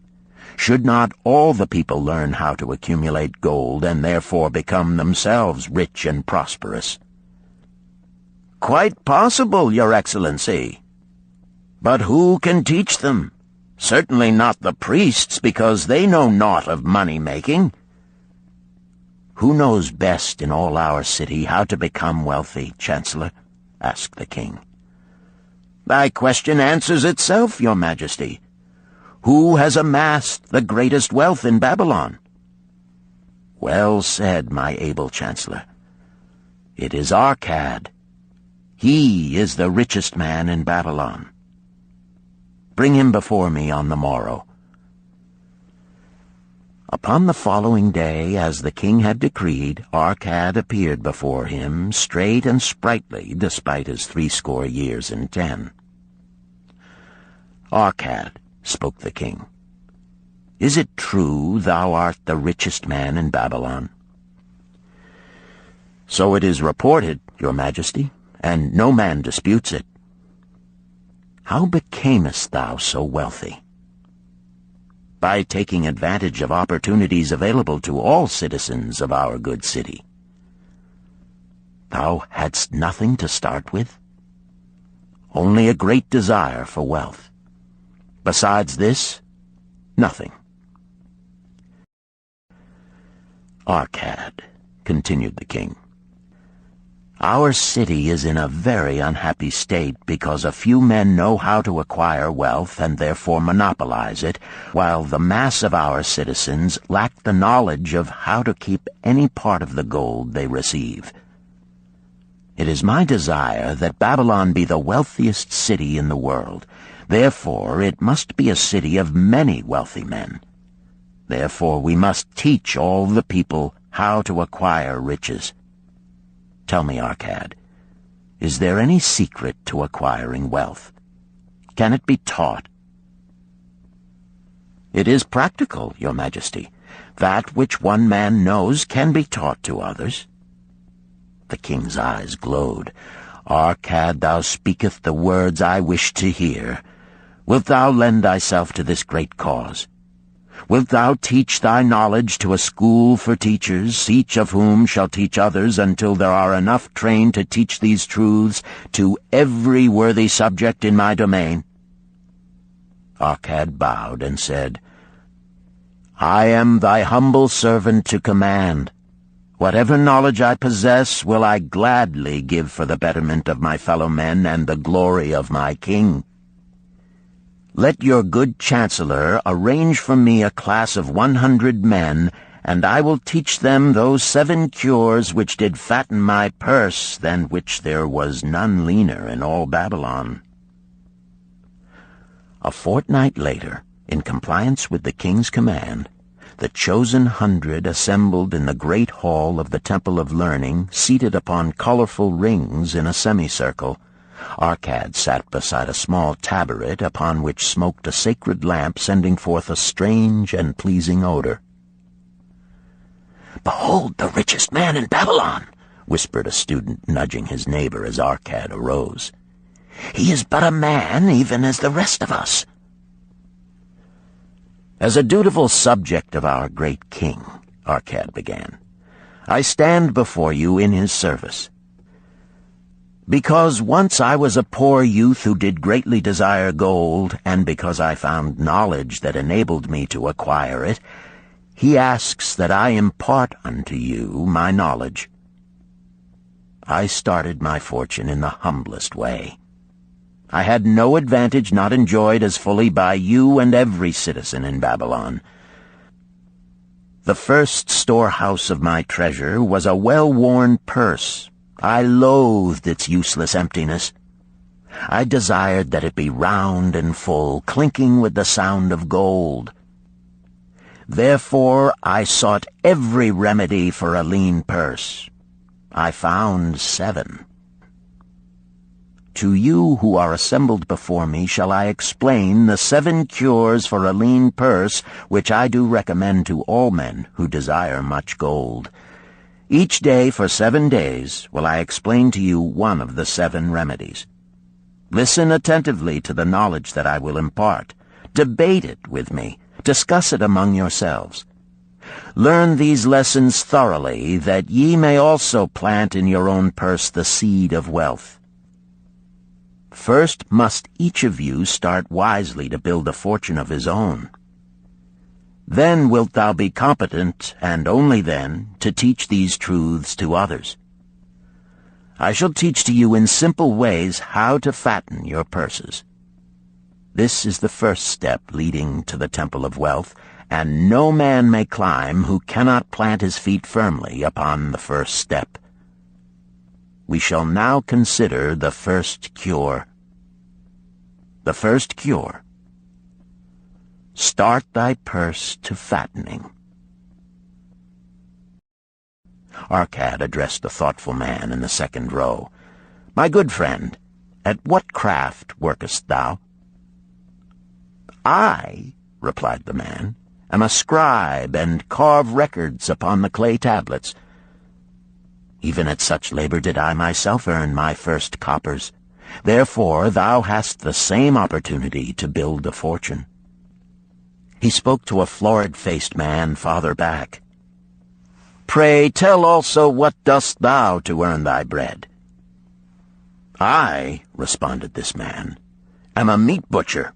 "should not all the people learn how to accumulate gold and therefore become themselves rich and prosperous?" "Quite possible, Your Excellency. But who can teach them? Certainly not the priests, because they know naught of money-making." "Who knows best in all our city how to become wealthy, Chancellor?" asked the king. "Thy question answers itself, Your Majesty. Who has amassed the greatest wealth in Babylon?" "Well said, my able Chancellor. It is Arcad. He is the richest man in Babylon. Bring him before me on the morrow." Upon the following day, as the king had decreed, Arcad appeared before him, straight and sprightly, despite his 80 years and 10. "Arcad," spoke the king, "is it true thou art the richest man in Babylon?" "So it is reported, Your Majesty, and no man disputes it." "How becamest thou so wealthy?" "By taking advantage of opportunities available to all citizens of our good city." Thou hadst nothing to start with? Only a great desire for wealth. Besides this, nothing. Arcad, continued the king, our city is in a very unhappy state because a few men know how to acquire wealth and therefore monopolize it, while the mass of our citizens lack the knowledge of how to keep any part of the gold they receive. It is my desire that Babylon be the wealthiest city in the world. Therefore, it must be a city of many wealthy men. Therefore, we must teach all the people how to acquire riches. Tell me, Arcad, is there any secret to acquiring wealth? Can it be taught? It is practical, Your Majesty. That which one man knows can be taught to others. The king's eyes glowed. Arcad, thou speakest the words I wish to hear. Wilt thou lend thyself to this great cause? Wilt thou teach thy knowledge to a school for teachers, each of whom shall teach others until there are enough trained to teach these truths to every worthy subject in my domain? Arcad bowed and said, I am thy humble servant to command. Whatever knowledge I possess will I gladly give for the betterment of my fellow men and the glory of my king. Let your good chancellor arrange for me a class of 100 men, and I will teach them those 7 cures which did fatten my purse, than which there was none leaner in all Babylon. A fortnight later, in compliance with the king's command, the chosen 100 assembled in the great hall of the Temple of Learning, seated upon colorful rings in a semicircle. Arcad sat beside a small tabaret upon which smoked a sacred lamp sending forth a strange and pleasing odor. "Behold the richest man in Babylon," whispered a student, nudging his neighbor as Arcad arose. "He is but a man, even as the rest of us." "As a dutiful subject of our great king," Arcad began, "I stand before you in his service. Because once I was a poor youth who did greatly desire gold, and because I found knowledge that enabled me to acquire it, he asks that I impart unto you my knowledge. I started my fortune in the humblest way. I had no advantage not enjoyed as fully by you and every citizen in Babylon. The first storehouse of my treasure was a well-worn purse. I loathed its useless emptiness. I desired that it be round and full, clinking with the sound of gold. Therefore I sought every remedy for a lean purse. I found 7. To you who are assembled before me shall I explain the 7 cures for a lean purse which I do recommend to all men who desire much gold. Each day for 7 days will I explain to you one of the 7 remedies. Listen attentively to the knowledge that I will impart. Debate it with me. Discuss it among yourselves. Learn these lessons thoroughly, that ye may also plant in your own purse the seed of wealth. First must each of you start wisely to build a fortune of his own. Then wilt thou be competent, and only then, to teach these truths to others. I shall teach to you in simple ways how to fatten your purses. This is the first step leading to the Temple of Wealth, and no man may climb who cannot plant his feet firmly upon the first step. We shall now consider the first cure. The first cure. Start thy purse to fattening. Arcad addressed the thoughtful man in the second row. My good friend, at what craft workest thou? I, replied the man, am a scribe and carve records upon the clay tablets. Even at such labor did I myself earn my first coppers. Therefore thou hast the same opportunity to build a fortune. He spoke to a florid-faced man farther back. Pray tell also what dost thou to earn thy bread? I, responded this man, am a meat butcher.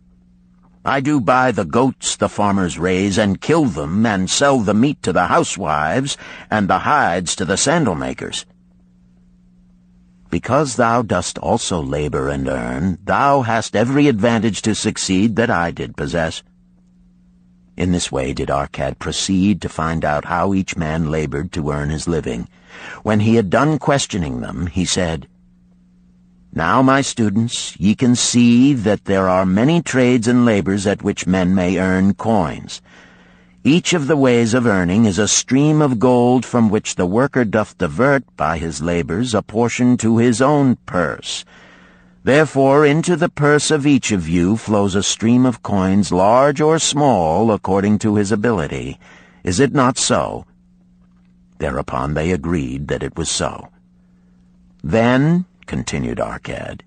I do buy the goats the farmers raise, and kill them, and sell the meat to the housewives, and the hides to the sandal-makers. Because thou dost also labor and earn, thou hast every advantage to succeed that I did possess. In this way did Arcad proceed to find out how each man labored to earn his living. When he had done questioning them, he said, Now, my students, ye can see that there are many trades and labors at which men may earn coins. Each of the ways of earning is a stream of gold from which the worker doth divert by his labors a portion to his own purse. Therefore into the purse of each of you flows a stream of coins, large or small, according to his ability. Is it not so? Thereupon they agreed that it was so. Then, continued Arcad,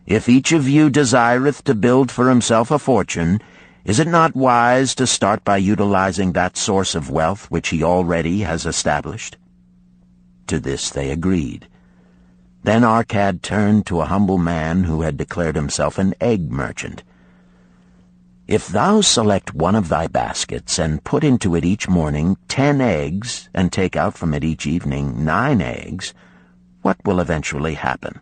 if each of you desireth to build for himself a fortune, is it not wise to start by utilizing that source of wealth which he already has established? To this they agreed. Then Arcad turned to a humble man who had declared himself an egg merchant. If thou select one of thy baskets, and put into it each morning 10 eggs, and take out from it each evening 9 eggs, what will eventually happen?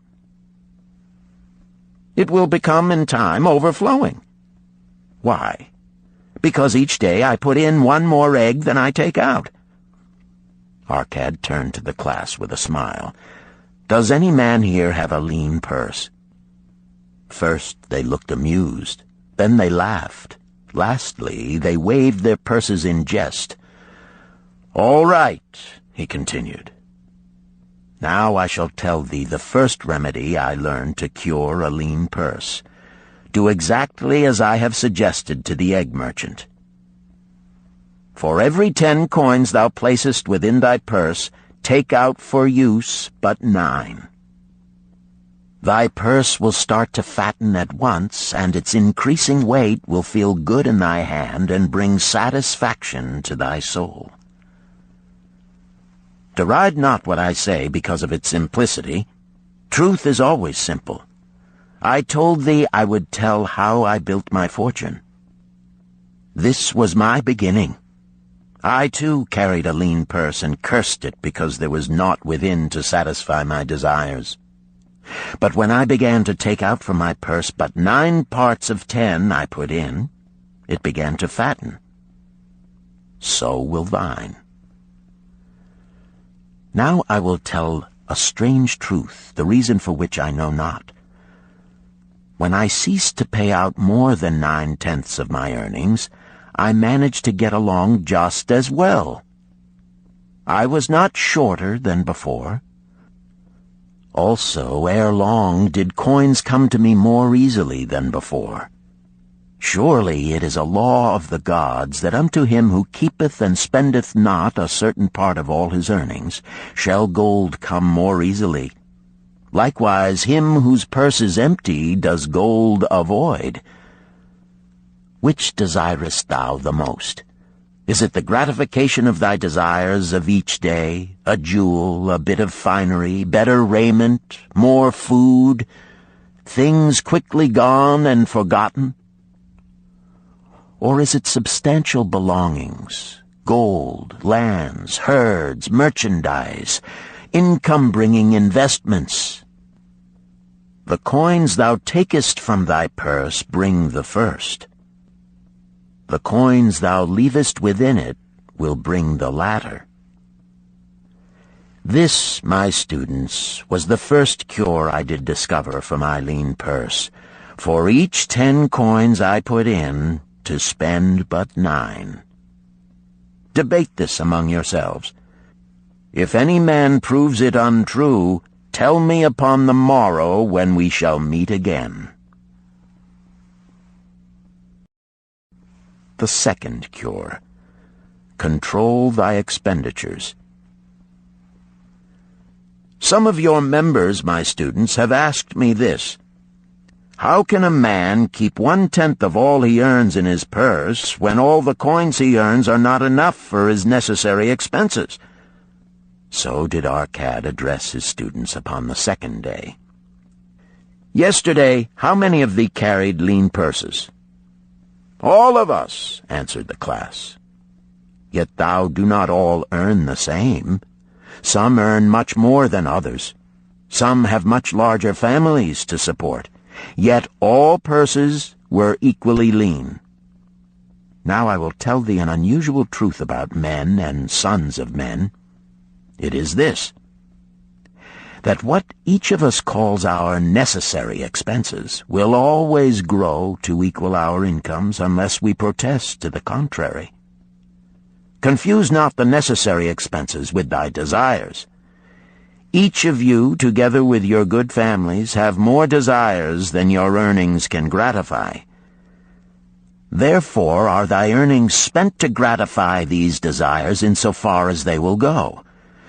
It will become in time overflowing. Why? Because each day I put in 1 more egg than I take out. Arcad turned to the class with a smile. Does any man here have a lean purse? First they looked amused, then they laughed. Lastly, they waved their purses in jest. All right, he continued. Now I shall tell thee the first remedy I learned to cure a lean purse. Do exactly as I have suggested to the egg merchant. For every 10 coins thou placest within thy purse, take out for use but 9. Thy purse will start to fatten at once, and its increasing weight will feel good in thy hand and bring satisfaction to thy soul. Deride not what I say because of its simplicity. Truth is always simple. I told thee I would tell how I built my fortune. This was my beginning. I, too, carried a lean purse and cursed it because there was naught within to satisfy my desires. But when I began to take out from my purse but 9 parts of 10 I put in, it began to fatten. So will thine. Now I will tell a strange truth, the reason for which I know not. When I ceased to pay out more than 9/10 of my earnings, I managed to get along just as well. I was not shorter than before. Also, ere long did coins come to me more easily than before. Surely it is a law of the gods that unto him who keepeth and spendeth not a certain part of all his earnings shall gold come more easily. Likewise him whose purse is empty does gold avoid. Which desirest thou the most? Is it the gratification of thy desires of each day, a jewel, a bit of finery, better raiment, more food, things quickly gone and forgotten? Or is it substantial belongings, gold, lands, herds, merchandise, income-bringing investments? The coins thou takest from thy purse bring the first. The coins thou leavest within it will bring the latter. This, my students, was the first cure I did discover for my lean purse. For each 10 coins I put in, to spend but 9. Debate this among yourselves. If any man proves it untrue, tell me upon the morrow when we shall meet again. The second cure. Control thy expenditures. Some of your members, my students, have asked me this. How can a man keep 1/10 of all he earns in his purse when all the coins he earns are not enough for his necessary expenses? So did Arcad address his students upon the second day. "Yesterday, how many of thee carried lean purses?" "All of us," answered the class. "Yet thou do not all earn the same. Some earn much more than others. Some have much larger families to support. Yet all purses were equally lean. Now I will tell thee an unusual truth about men and sons of men. It is this, that what each of us calls our necessary expenses will always grow to equal our incomes unless we protest to the contrary. Confuse not the necessary expenses with thy desires. Each of you, together with your good families, have more desires than your earnings can gratify. Therefore are thy earnings spent to gratify these desires in so far as they will go.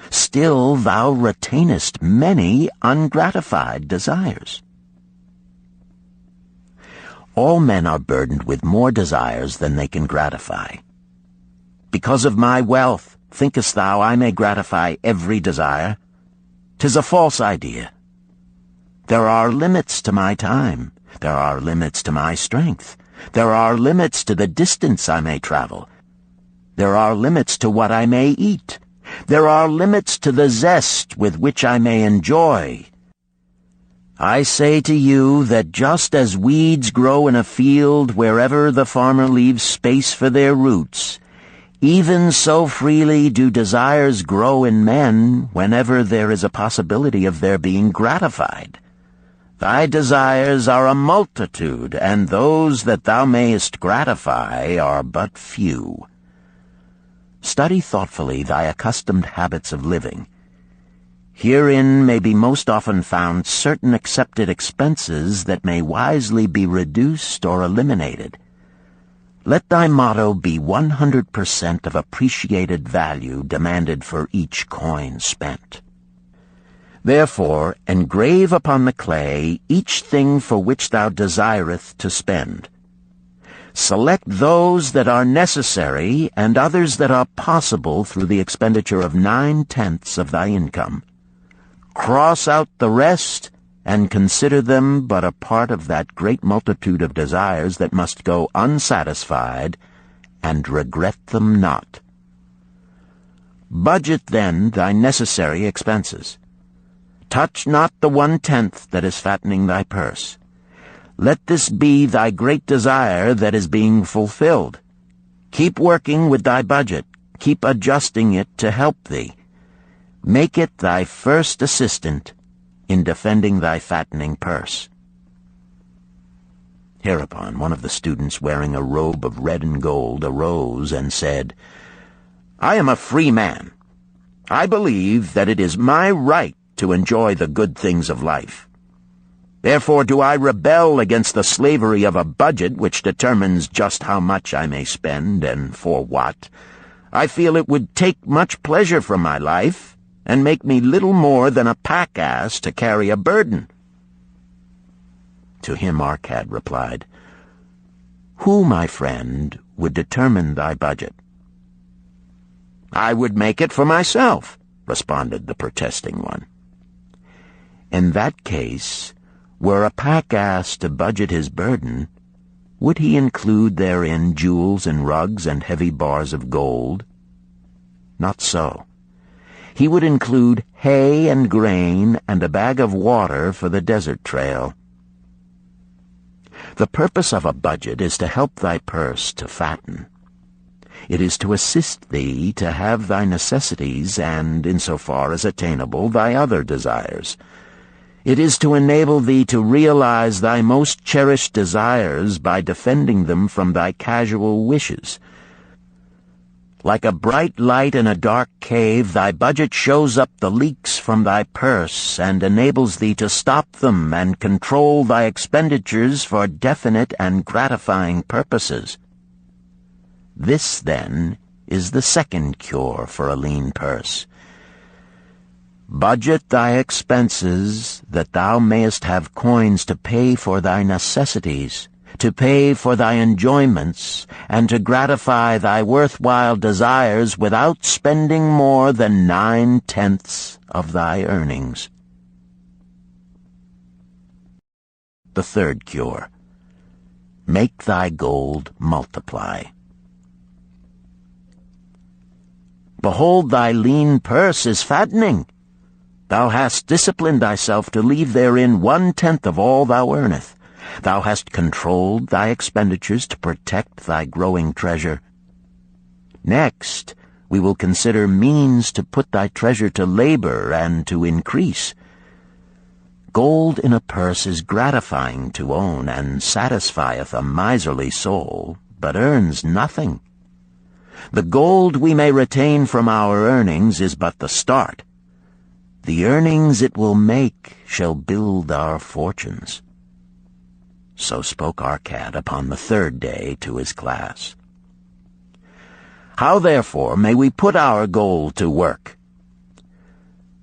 Still thou retainest many ungratified desires. All men are burdened with more desires than they can gratify. Because of my wealth, thinkest thou I may gratify every desire? 'Tis a false idea. There are limits to my time. There are limits to my strength. There are limits to the distance I may travel. There are limits to what I may eat. There are limits to the zest with which I may enjoy. I say to you that just as weeds grow in a field wherever the farmer leaves space for their roots, even so freely do desires grow in men whenever there is a possibility of their being gratified. Thy desires are a multitude, and those that thou mayest gratify are but few. Study thoughtfully thy accustomed habits of living. Herein may be most often found certain accepted expenses that may wisely be reduced or eliminated. Let thy motto be 100% of appreciated value demanded for each coin spent. Therefore, engrave upon the clay each thing for which thou desireth to spend. Select those that are necessary and others that are possible through the expenditure of 9/10 of thy income. Cross out the rest and consider them but a part of that great multitude of desires that must go unsatisfied, and regret them not. Budget then thy necessary expenses. Touch not the 1/10 that is fattening thy purse. Let this be thy great desire that is being fulfilled. Keep working with thy budget. Keep adjusting it to help thee. Make it thy first assistant in defending thy fattening purse. Hereupon one of the students, wearing a robe of red and gold, arose and said, "I am a free man. I believe that it is my right to enjoy the good things of life. Therefore do I rebel against the slavery of a budget which determines just how much I may spend and for what. I feel it would take much pleasure from my life and make me little more than a pack-ass to carry a burden." To him Arcad replied, "Who, my friend, would determine thy budget?" "I would make it for myself," responded the protesting one. "In that case, were a pack-ass to budget his burden, would he include therein jewels and rugs and heavy bars of gold? Not so. He would include hay and grain and a bag of water for the desert trail. The purpose of a budget is to help thy purse to fatten. It is to assist thee to have thy necessities and, insofar as attainable, thy other desires. It is to enable thee to realize thy most cherished desires by defending them from thy casual wishes. Like a bright light in a dark cave, thy budget shows up the leaks from thy purse and enables thee to stop them and control thy expenditures for definite and gratifying purposes. This, then, is the second cure for a lean purse. Budget thy expenses, that thou mayest have coins to pay for thy necessities, to pay for thy enjoyments, and to gratify thy worthwhile desires without spending more than 9/10 of thy earnings. The third cure. Make thy gold multiply. Behold, thy lean purse is fattening. Thou hast disciplined thyself to leave therein 1/10 of all thou earnest. Thou hast controlled thy expenditures to protect thy growing treasure. Next, we will consider means to put thy treasure to labor and to increase. Gold in a purse is gratifying to own, and satisfieth a miserly soul, but earns nothing. The gold we may retain from our earnings is but the start. The earnings it will make shall build our fortunes. So spoke our cat upon the third day to his class. How, therefore, may we put our gold to work?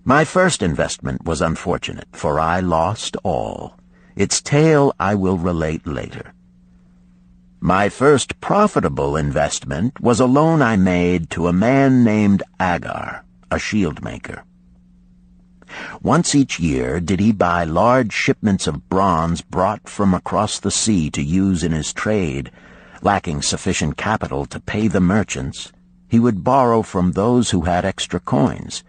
My first investment was unfortunate, for I lost all. Its tale I will relate later. My first profitable investment was a loan I made to a man named Agar, a shield maker. Once each year did he buy large shipments of bronze brought from across the sea to use in his trade. Lacking sufficient capital to pay the merchants, he would borrow from those who had extra coins.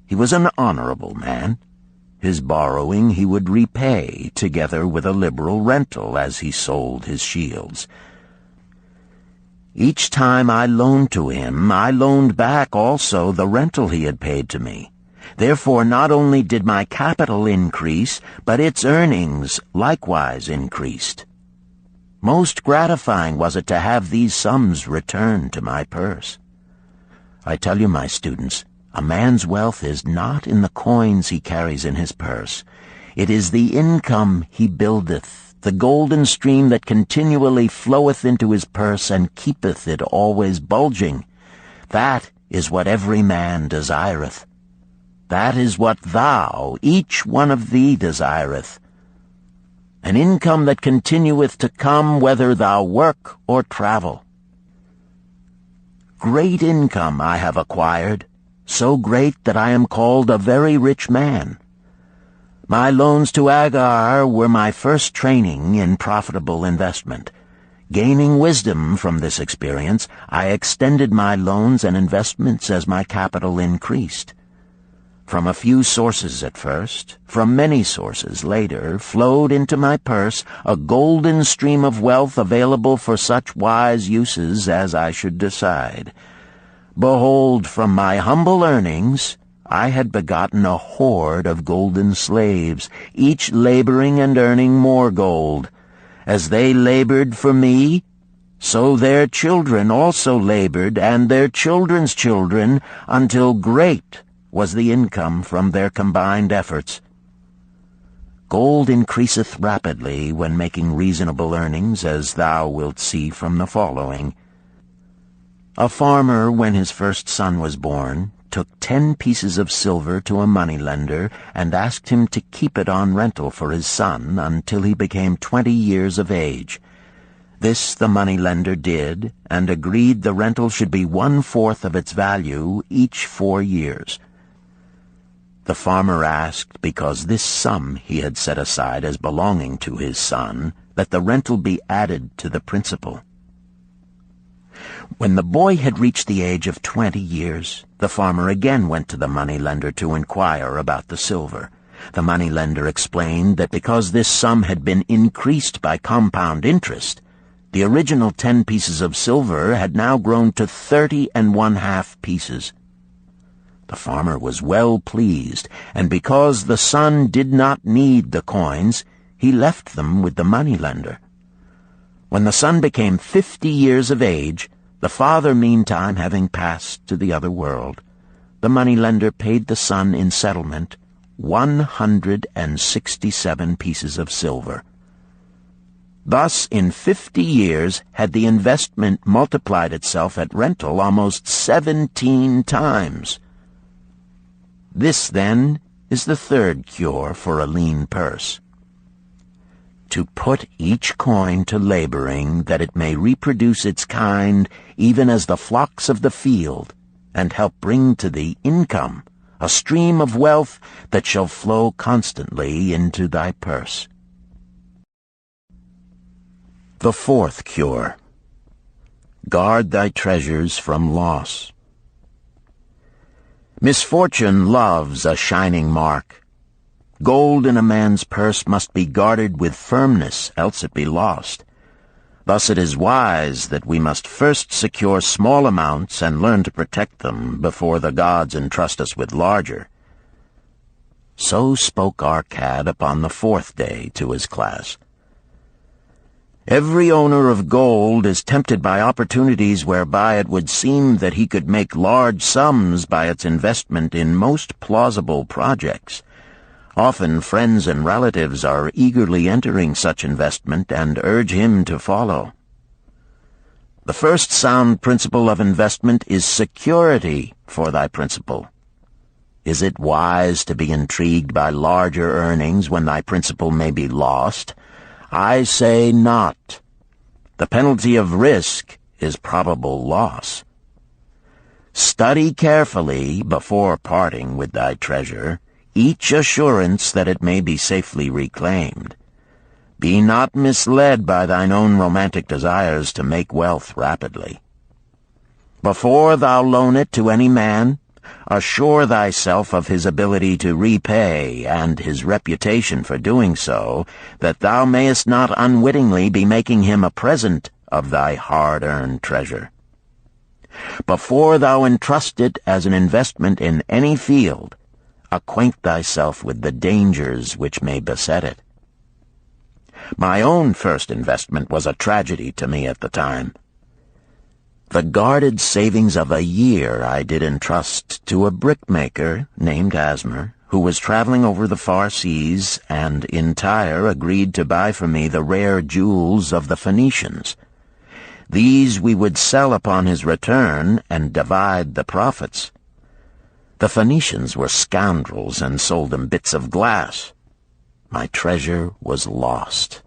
He was an honorable man. His borrowing he would repay, together with a liberal rental as he sold his shields. Each time I loaned to him, I loaned back also the rental he had paid to me. Therefore not only did my capital increase, but its earnings likewise increased. Most gratifying was it to have these sums returned to my purse. I tell you, my students, a man's wealth is not in the coins he carries in his purse. It is the income he buildeth, the golden stream that continually floweth into his purse and keepeth it always bulging. That is what every man desireth. That is what thou, each one of thee, desireth. An income that continueth to come whether thou work or travel. Great income I have acquired, so great that I am called a very rich man. My loans to Agar were my first training in profitable investment. Gaining wisdom from this experience, I extended my loans and investments as my capital increased. From a few sources at first, from many sources later, flowed into my purse a golden stream of wealth available for such wise uses as I should decide. Behold, from my humble earnings, I had begotten a horde of golden slaves, each laboring and earning more gold. As they labored for me, so their children also labored, and their children's children, until great was the income from their combined efforts. Gold increaseth rapidly when making reasonable earnings, as thou wilt see from the following. A farmer, when his first son was born, took 10 pieces of silver to a moneylender and asked him to keep it on rental for his son until he became 20 years of age. This the moneylender did, and agreed the rental should be 1/4 of its value each 4 years. The farmer asked, because this sum he had set aside as belonging to his son, that the rental be added to the principal. When the boy had reached the age of 20 years, the farmer again went to the moneylender to inquire about the silver. The moneylender explained that because this sum had been increased by compound interest, the original 10 pieces of silver had now grown to 30 1/2 pieces. The farmer was well pleased, and because the son did not need the coins, he left them with the moneylender. When the son became 50 years of age, the father meantime having passed to the other world, the moneylender paid the son in settlement 167 pieces of silver. Thus, in 50 years had the investment multiplied itself at rental almost 17 times. This, then, is the third cure for a lean purse. to put each coin to laboring, that it may reproduce its kind, even as the flocks of the field, and help bring to thee income, a stream of wealth that shall flow constantly into thy purse. The fourth cure. Guard thy treasures from loss. Misfortune loves a shining mark. Gold in a man's purse must be guarded with firmness, else it be lost. Thus it is wise that we must first secure small amounts and learn to protect them before the gods entrust us with larger. So spoke our cad upon the fourth day to his class. Every owner of gold is tempted by opportunities whereby it would seem that he could make large sums by its investment in most plausible projects. Often friends and relatives are eagerly entering such investment and urge him to follow. The first sound principle of investment is security for thy principal. Is it wise to be intrigued by larger earnings when thy principal may be lost? I say not. The penalty of risk is probable loss. Study carefully, before parting with thy treasure, each assurance that it may be safely reclaimed. Be not misled by thine own romantic desires to make wealth rapidly. Before thou loan it to any man, assure thyself of his ability to repay and his reputation for doing so, that thou mayest not unwittingly be making him a present of thy hard-earned treasure. Before thou entrust it as an investment in any field, acquaint thyself with the dangers which may beset it. My own first investment was a tragedy to me at the time. The guarded savings of a year I did entrust to a brickmaker named Asmer, who was traveling over the far seas, and in Tyre agreed to buy for me the rare jewels of the Phoenicians. These we would sell upon his return and divide the profits. The Phoenicians were scoundrels and sold him bits of glass. My treasure was lost.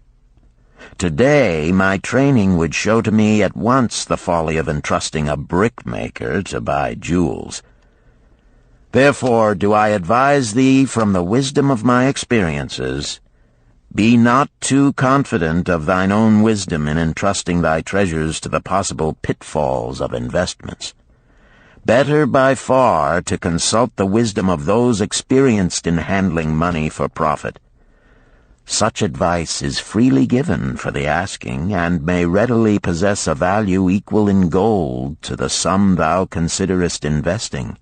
Today, my training would show to me at once the folly of entrusting a brickmaker to buy jewels. Therefore do I advise thee from the wisdom of my experiences, be not too confident of thine own wisdom in entrusting thy treasures to the possible pitfalls of investments. Better by far to consult the wisdom of those experienced in handling money for profit. Such advice is freely given for the asking, and may readily possess a value equal in gold to the sum thou considerest investing.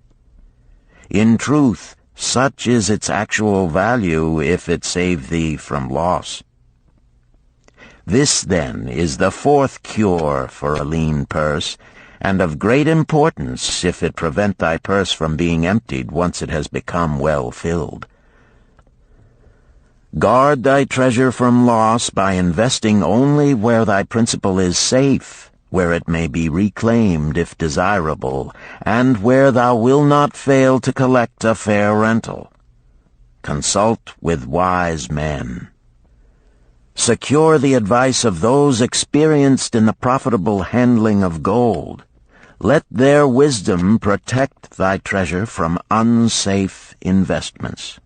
In truth, such is its actual value if it save thee from loss. This, then, is the fourth cure for a lean purse, and of great importance if it prevent thy purse from being emptied once it has become well filled. Guard thy treasure from loss by investing only where thy principal is safe, where it may be reclaimed if desirable, and where thou wilt not fail to collect a fair rental. Consult with wise men. Secure the advice of those experienced in the profitable handling of gold. Let their wisdom protect thy treasure from unsafe investments.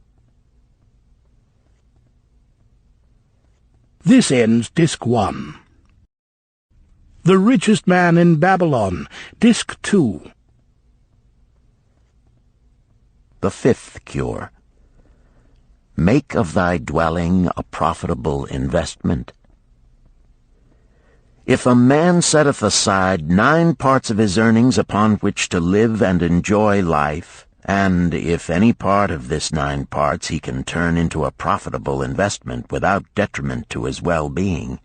This ends Disc 1. The Richest Man in Babylon, Disc 2. The fifth cure. Make of thy dwelling a profitable investment. If a man setteth aside 9 parts of his earnings upon which to live and enjoy life, and if any part of this 9 parts he can turn into a profitable investment without detriment to his well-being,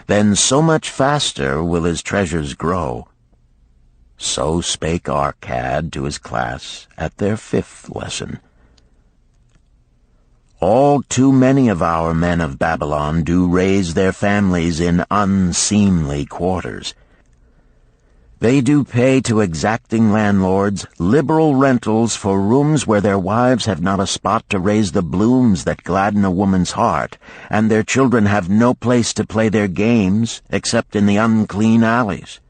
then so much faster will his treasures grow. So spake our cad to his class at their 5th lesson. All too many of our men of Babylon do raise their families in unseemly quarters. They do pay to exacting landlords liberal rentals for rooms where their wives have not a spot to raise the blooms that gladden a woman's heart, and their children have no place to play their games except in the unclean alleys.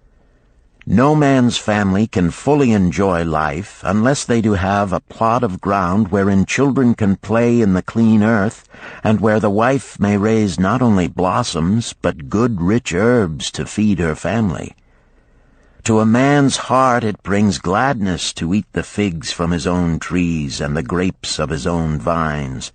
No man's family can fully enjoy life unless they do have a plot of ground wherein children can play in the clean earth, and where the wife may raise not only blossoms but good rich herbs to feed her family. To a man's heart it brings gladness to eat the figs from his own trees and the grapes of his own vines,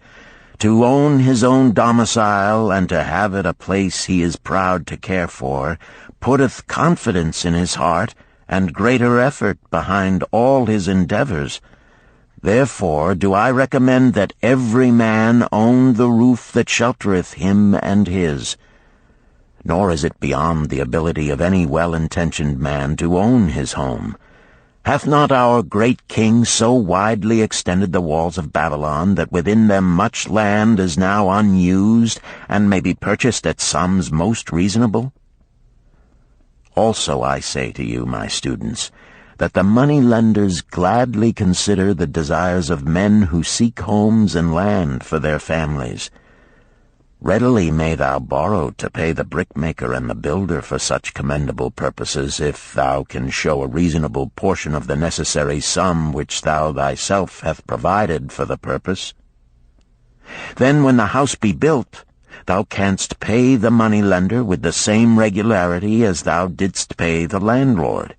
to own his own domicile and to have it a place he is proud to care for, putteth confidence in his heart and greater effort behind all his endeavors. Therefore do I recommend that every man own the roof that sheltereth him and his. Nor is it beyond the ability of any well-intentioned man to own his home. Hath not our great king so widely extended the walls of Babylon that within them much land is now unused, and may be purchased at sums most reasonable? Also I say to you, my students, that the money-lenders gladly consider the desires of men who seek homes and land for their families. Readily may thou borrow to pay the brickmaker and the builder for such commendable purposes, if thou can show a reasonable portion of the necessary sum which thou thyself hast provided for the purpose. Then when the house be built, thou canst pay the money-lender with the same regularity as thou didst pay the landlord,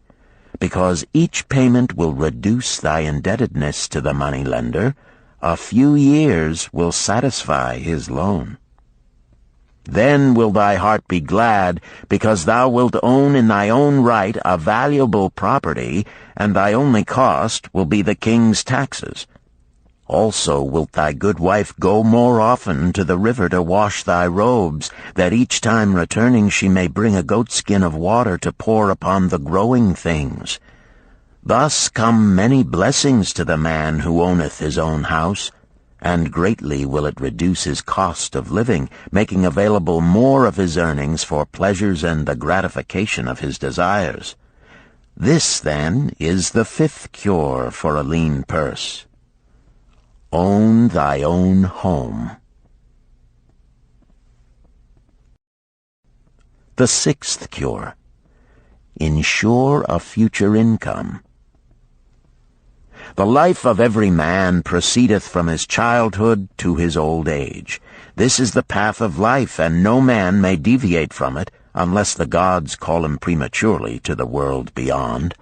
because each payment will reduce thy indebtedness to the money-lender. A few years will satisfy his loan. Then will thy heart be glad, because thou wilt own in thy own right a valuable property, and thy only cost will be the king's taxes. Also wilt thy good wife go more often to the river to wash thy robes, that each time returning she may bring a goatskin of water to pour upon the growing things. Thus come many blessings to the man who owneth his own house, and greatly will it reduce his cost of living, making available more of his earnings for pleasures and the gratification of his desires. This, then, is the fifth cure for a lean purse. Own thy own home. The sixth cure. Ensure a future income. The life of every man proceedeth from his childhood to his old age. This is the path of life, and no man may deviate from it, unless the gods call him prematurely to the world beyond.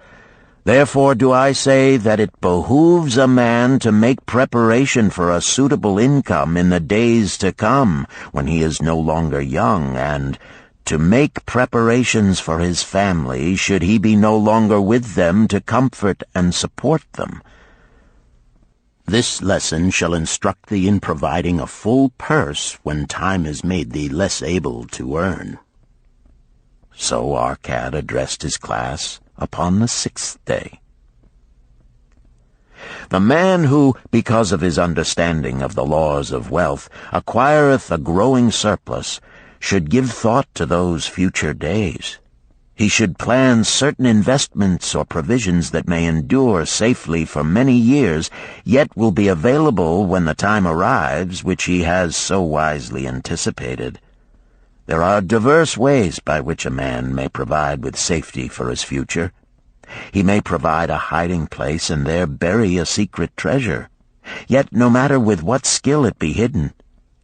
Therefore do I say that it behooves a man to make preparation for a suitable income in the days to come, when he is no longer young, and to make preparations for his family, should he be no longer with them to comfort and support them. This lesson shall instruct thee in providing a full purse when time has made thee less able to earn. So Arcad addressed his class upon the sixth day. The man who, because of his understanding of the laws of wealth, acquireth a growing surplus, should give thought to those future days. He should plan certain investments or provisions that may endure safely for many years, yet will be available when the time arrives which he has so wisely anticipated. There are diverse ways by which a man may provide with safety for his future. He may provide a hiding place and there bury a secret treasure. Yet no matter with what skill it be hidden,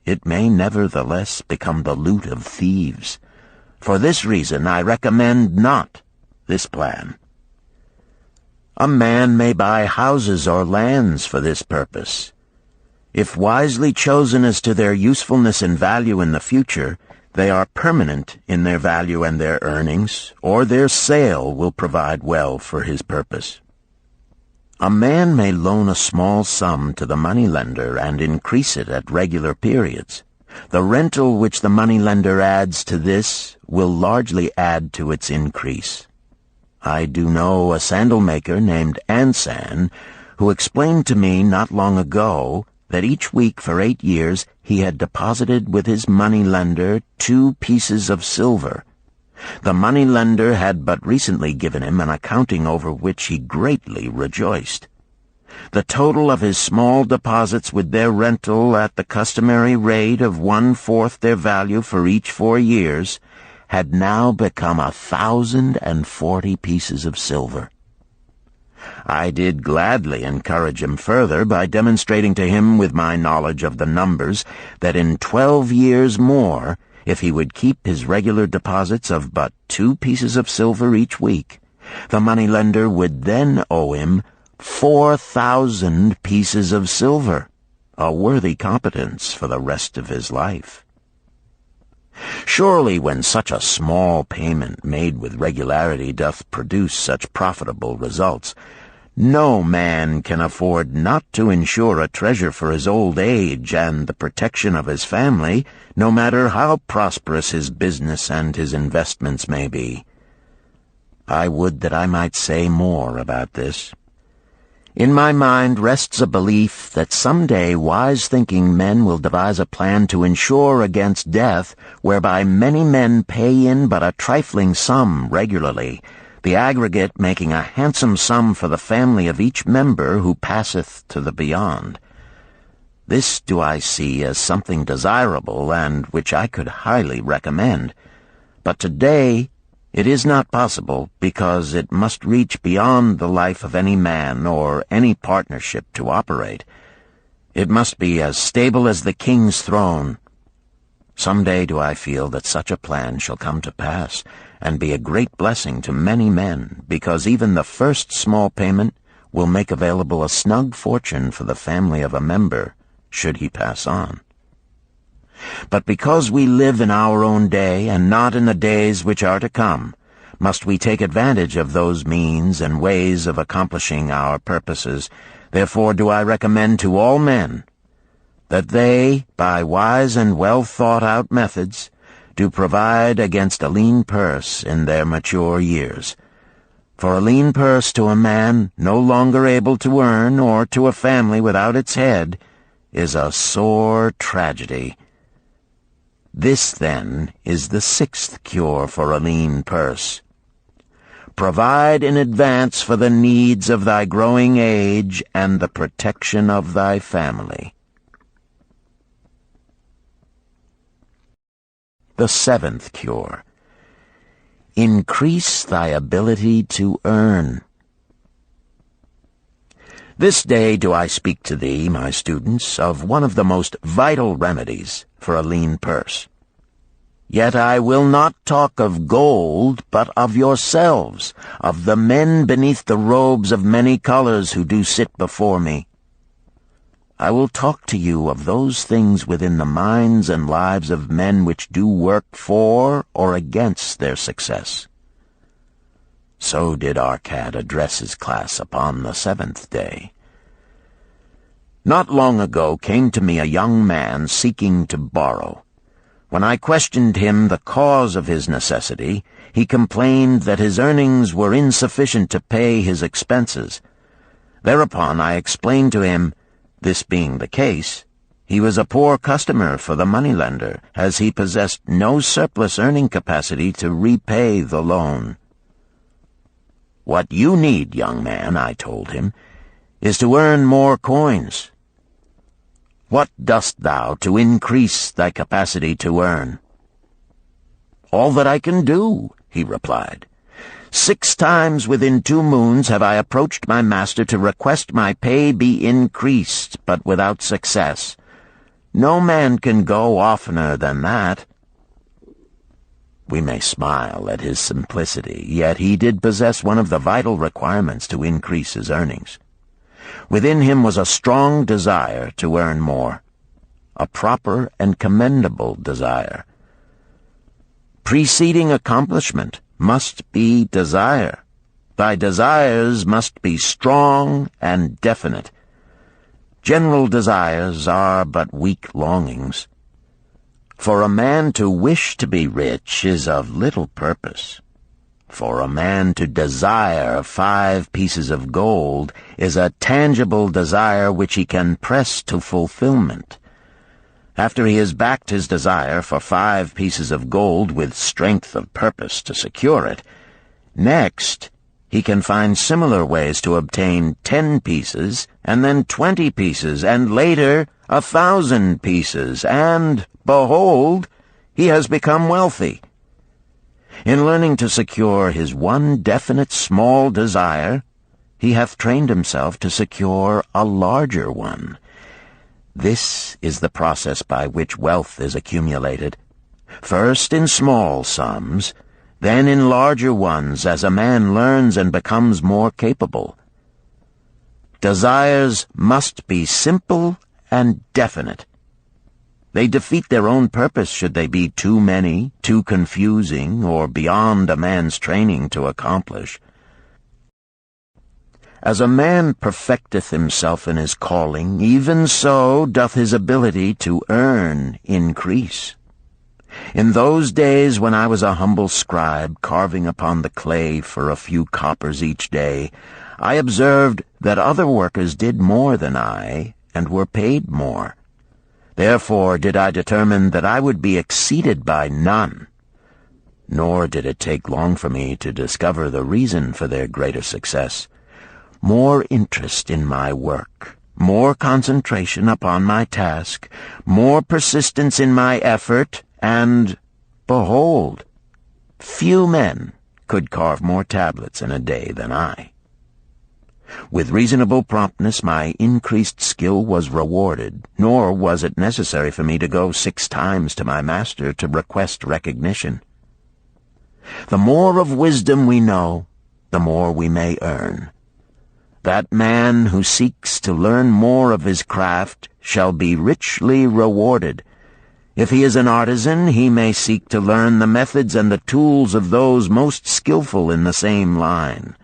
it may nevertheless become the loot of thieves. For this reason I recommend not this plan. A man may buy houses or lands for this purpose. If wisely chosen as to their usefulness and value in the future, they are permanent in their value and their earnings, or their sale will provide well for his purpose. A man may loan a small sum to the moneylender and increase it at regular periods. The rental which the moneylender adds to this will largely add to its increase. I do know a sandal-maker named Ansan, who explained to me not long ago that each week for 8 years he had deposited with his moneylender 2 pieces of silver. The moneylender had but recently given him an accounting over which he greatly rejoiced. The total of his small deposits with their rental at the customary rate of 1/4 their value for each 4 years had now become 1,040 pieces of silver. I did gladly encourage him further by demonstrating to him with my knowledge of the numbers that in 12 years more, if he would keep his regular deposits of but 2 pieces of silver each week, the moneylender would then owe him 4,000 pieces of silver, a worthy competence for the rest of his life. Surely when such a small payment made with regularity doth produce such profitable results, no man can afford not to insure a treasure for his old age and the protection of his family, no matter how prosperous his business and his investments may be. I would that I might say more about this. In my mind rests a belief that someday wise-thinking men will devise a plan to insure against death, whereby many men pay in but a trifling sum regularly, the aggregate making a handsome sum for the family of each member who passeth to the beyond. This do I see as something desirable and which I could highly recommend. But today it is not possible, because it must reach beyond the life of any man or any partnership to operate. It must be as stable as the king's throne. Some day do I feel that such a plan shall come to pass, and be a great blessing to many men, because even the first small payment will make available a snug fortune for the family of a member, should he pass on. But because we live in our own day, and not in the days which are to come, must we take advantage of those means and ways of accomplishing our purposes. Therefore do I recommend to all men that they, by wise and well-thought-out methods, do provide against a lean purse in their mature years. For a lean purse to a man no longer able to earn, or to a family without its head, is a sore tragedy. This, then, is the 6th cure for a lean purse. Provide in advance for the needs of thy growing age and the protection of thy family. The 7th cure. Increase thy ability to earn. This day do I speak to thee, my students, of one of the most vital remedies for a lean purse. Yet I will not talk of gold, but of yourselves, of the men beneath the robes of many colors who do sit before me. I will talk to you of those things within the minds and lives of men which do work for or against their success. So did Arcad address his class upon the 7th day. Not long ago came to me a young man seeking to borrow. When I questioned him the cause of his necessity, he complained that his earnings were insufficient to pay his expenses. Thereupon I explained to him, this being the case, he was a poor customer for the moneylender, as he possessed no surplus earning capacity to repay the loan. What you need, young man, I told him, is to earn more coins. What dost thou to increase thy capacity to earn? All that I can do, he replied. 6 times within 2 moons have I approached my master to request my pay be increased, but without success. No man can go oftener than that. We may smile at his simplicity, yet he did possess one of the vital requirements to increase his earnings. Within him was a strong desire to earn more, a proper and commendable desire. Preceding accomplishment must be desire. Thy desires must be strong and definite. General desires are but weak longings. For a man to wish to be rich is of little purpose. For a man to desire 5 pieces of gold is a tangible desire which he can press to fulfillment. After he has backed his desire for 5 pieces of gold with strength of purpose to secure it, next he can find similar ways to obtain 10 pieces, and then 20 pieces, and later 1,000 pieces, and, behold, he has become wealthy. In learning to secure his one definite small desire, he hath trained himself to secure a larger one. This is the process by which wealth is accumulated, first in small sums, then in larger ones as a man learns and becomes more capable. Desires must be simple and definite. They defeat their own purpose should they be too many, too confusing, or beyond a man's training to accomplish. As a man perfecteth himself in his calling, even so doth his ability to earn increase. In those days when I was a humble scribe carving upon the clay for a few coppers each day, I observed that other workers did more than I, and were paid more. Therefore did I determine that I would be exceeded by none. Nor did it take long for me to discover the reason for their greater success. More interest in my work, more concentration upon my task, more persistence in my effort, and, behold, few men could carve more tablets in a day than I. With reasonable promptness my increased skill was rewarded, nor was it necessary for me to go 6 times to my master to request recognition. The more of wisdom we know, the more we may earn. That man who seeks to learn more of his craft shall be richly rewarded. If he is an artisan, he may seek to learn the methods and the tools of those most skillful in the same line.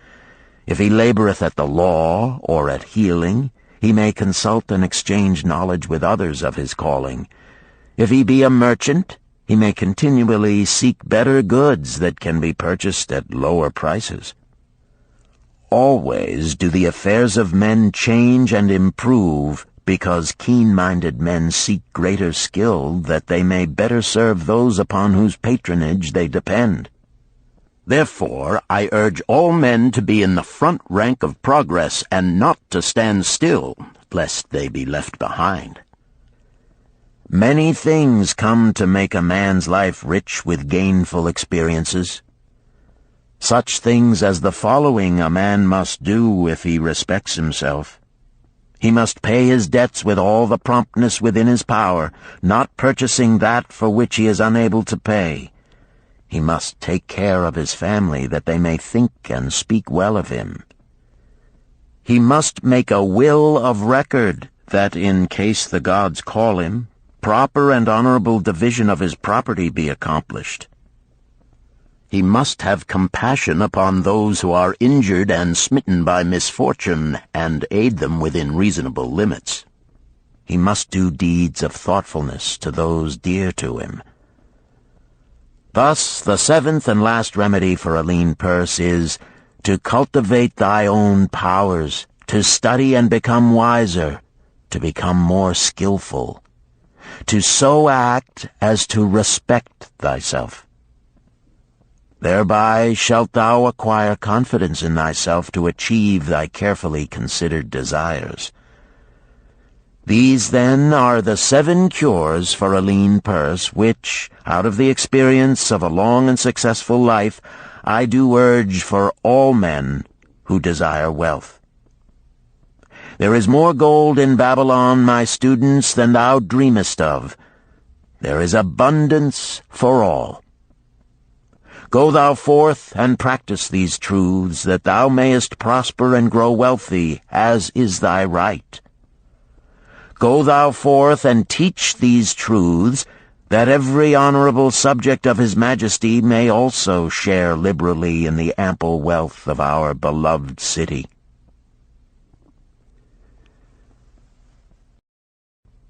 If he laboreth at the law or at healing, he may consult and exchange knowledge with others of his calling. If he be a merchant, he may continually seek better goods that can be purchased at lower prices. Always do the affairs of men change and improve, because keen-minded men seek greater skill that they may better serve those upon whose patronage they depend. Therefore I urge all men to be in the front rank of progress, and not to stand still, lest they be left behind. Many things come to make a man's life rich with gainful experiences. Such things as the following a man must do if he respects himself. He must pay his debts with all the promptness within his power, not purchasing that for which he is unable to pay. He must take care of his family, that they may think and speak well of him. He must make a will of record, that in case the gods call him, proper and honorable division of his property be accomplished. He must have compassion upon those who are injured and smitten by misfortune, and aid them within reasonable limits. He must do deeds of thoughtfulness to those dear to him. Thus, the 7th and last remedy for a lean purse is to cultivate thy own powers, to study and become wiser, to become more skillful, to so act as to respect thyself. Thereby shalt thou acquire confidence in thyself to achieve thy carefully considered desires. These, then, are the 7 cures for a lean purse, which, out of the experience of a long and successful life, I do urge for all men who desire wealth. There is more gold in Babylon, my students, than thou dreamest of. There is abundance for all. Go thou forth and practice these truths, that thou mayest prosper and grow wealthy, as is thy right. Go thou forth and teach these truths, that every honorable subject of his majesty may also share liberally in the ample wealth of our beloved city.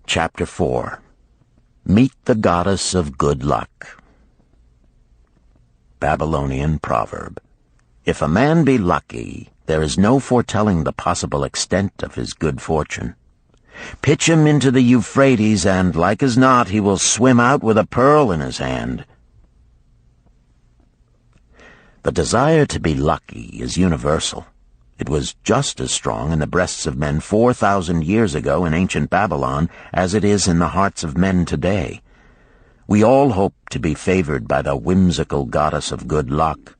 Chapter 4. Meet the Goddess of Good Luck. Babylonian proverb. If a man be lucky, there is no foretelling the possible extent of his good fortune. Pitch him into the Euphrates, and like as not he will swim out with a pearl in his hand. The desire to be lucky is universal. It was just as strong in the breasts of men 4,000 years ago in ancient Babylon as it is in the hearts of men today. We all hope to be favored by the whimsical goddess of good luck.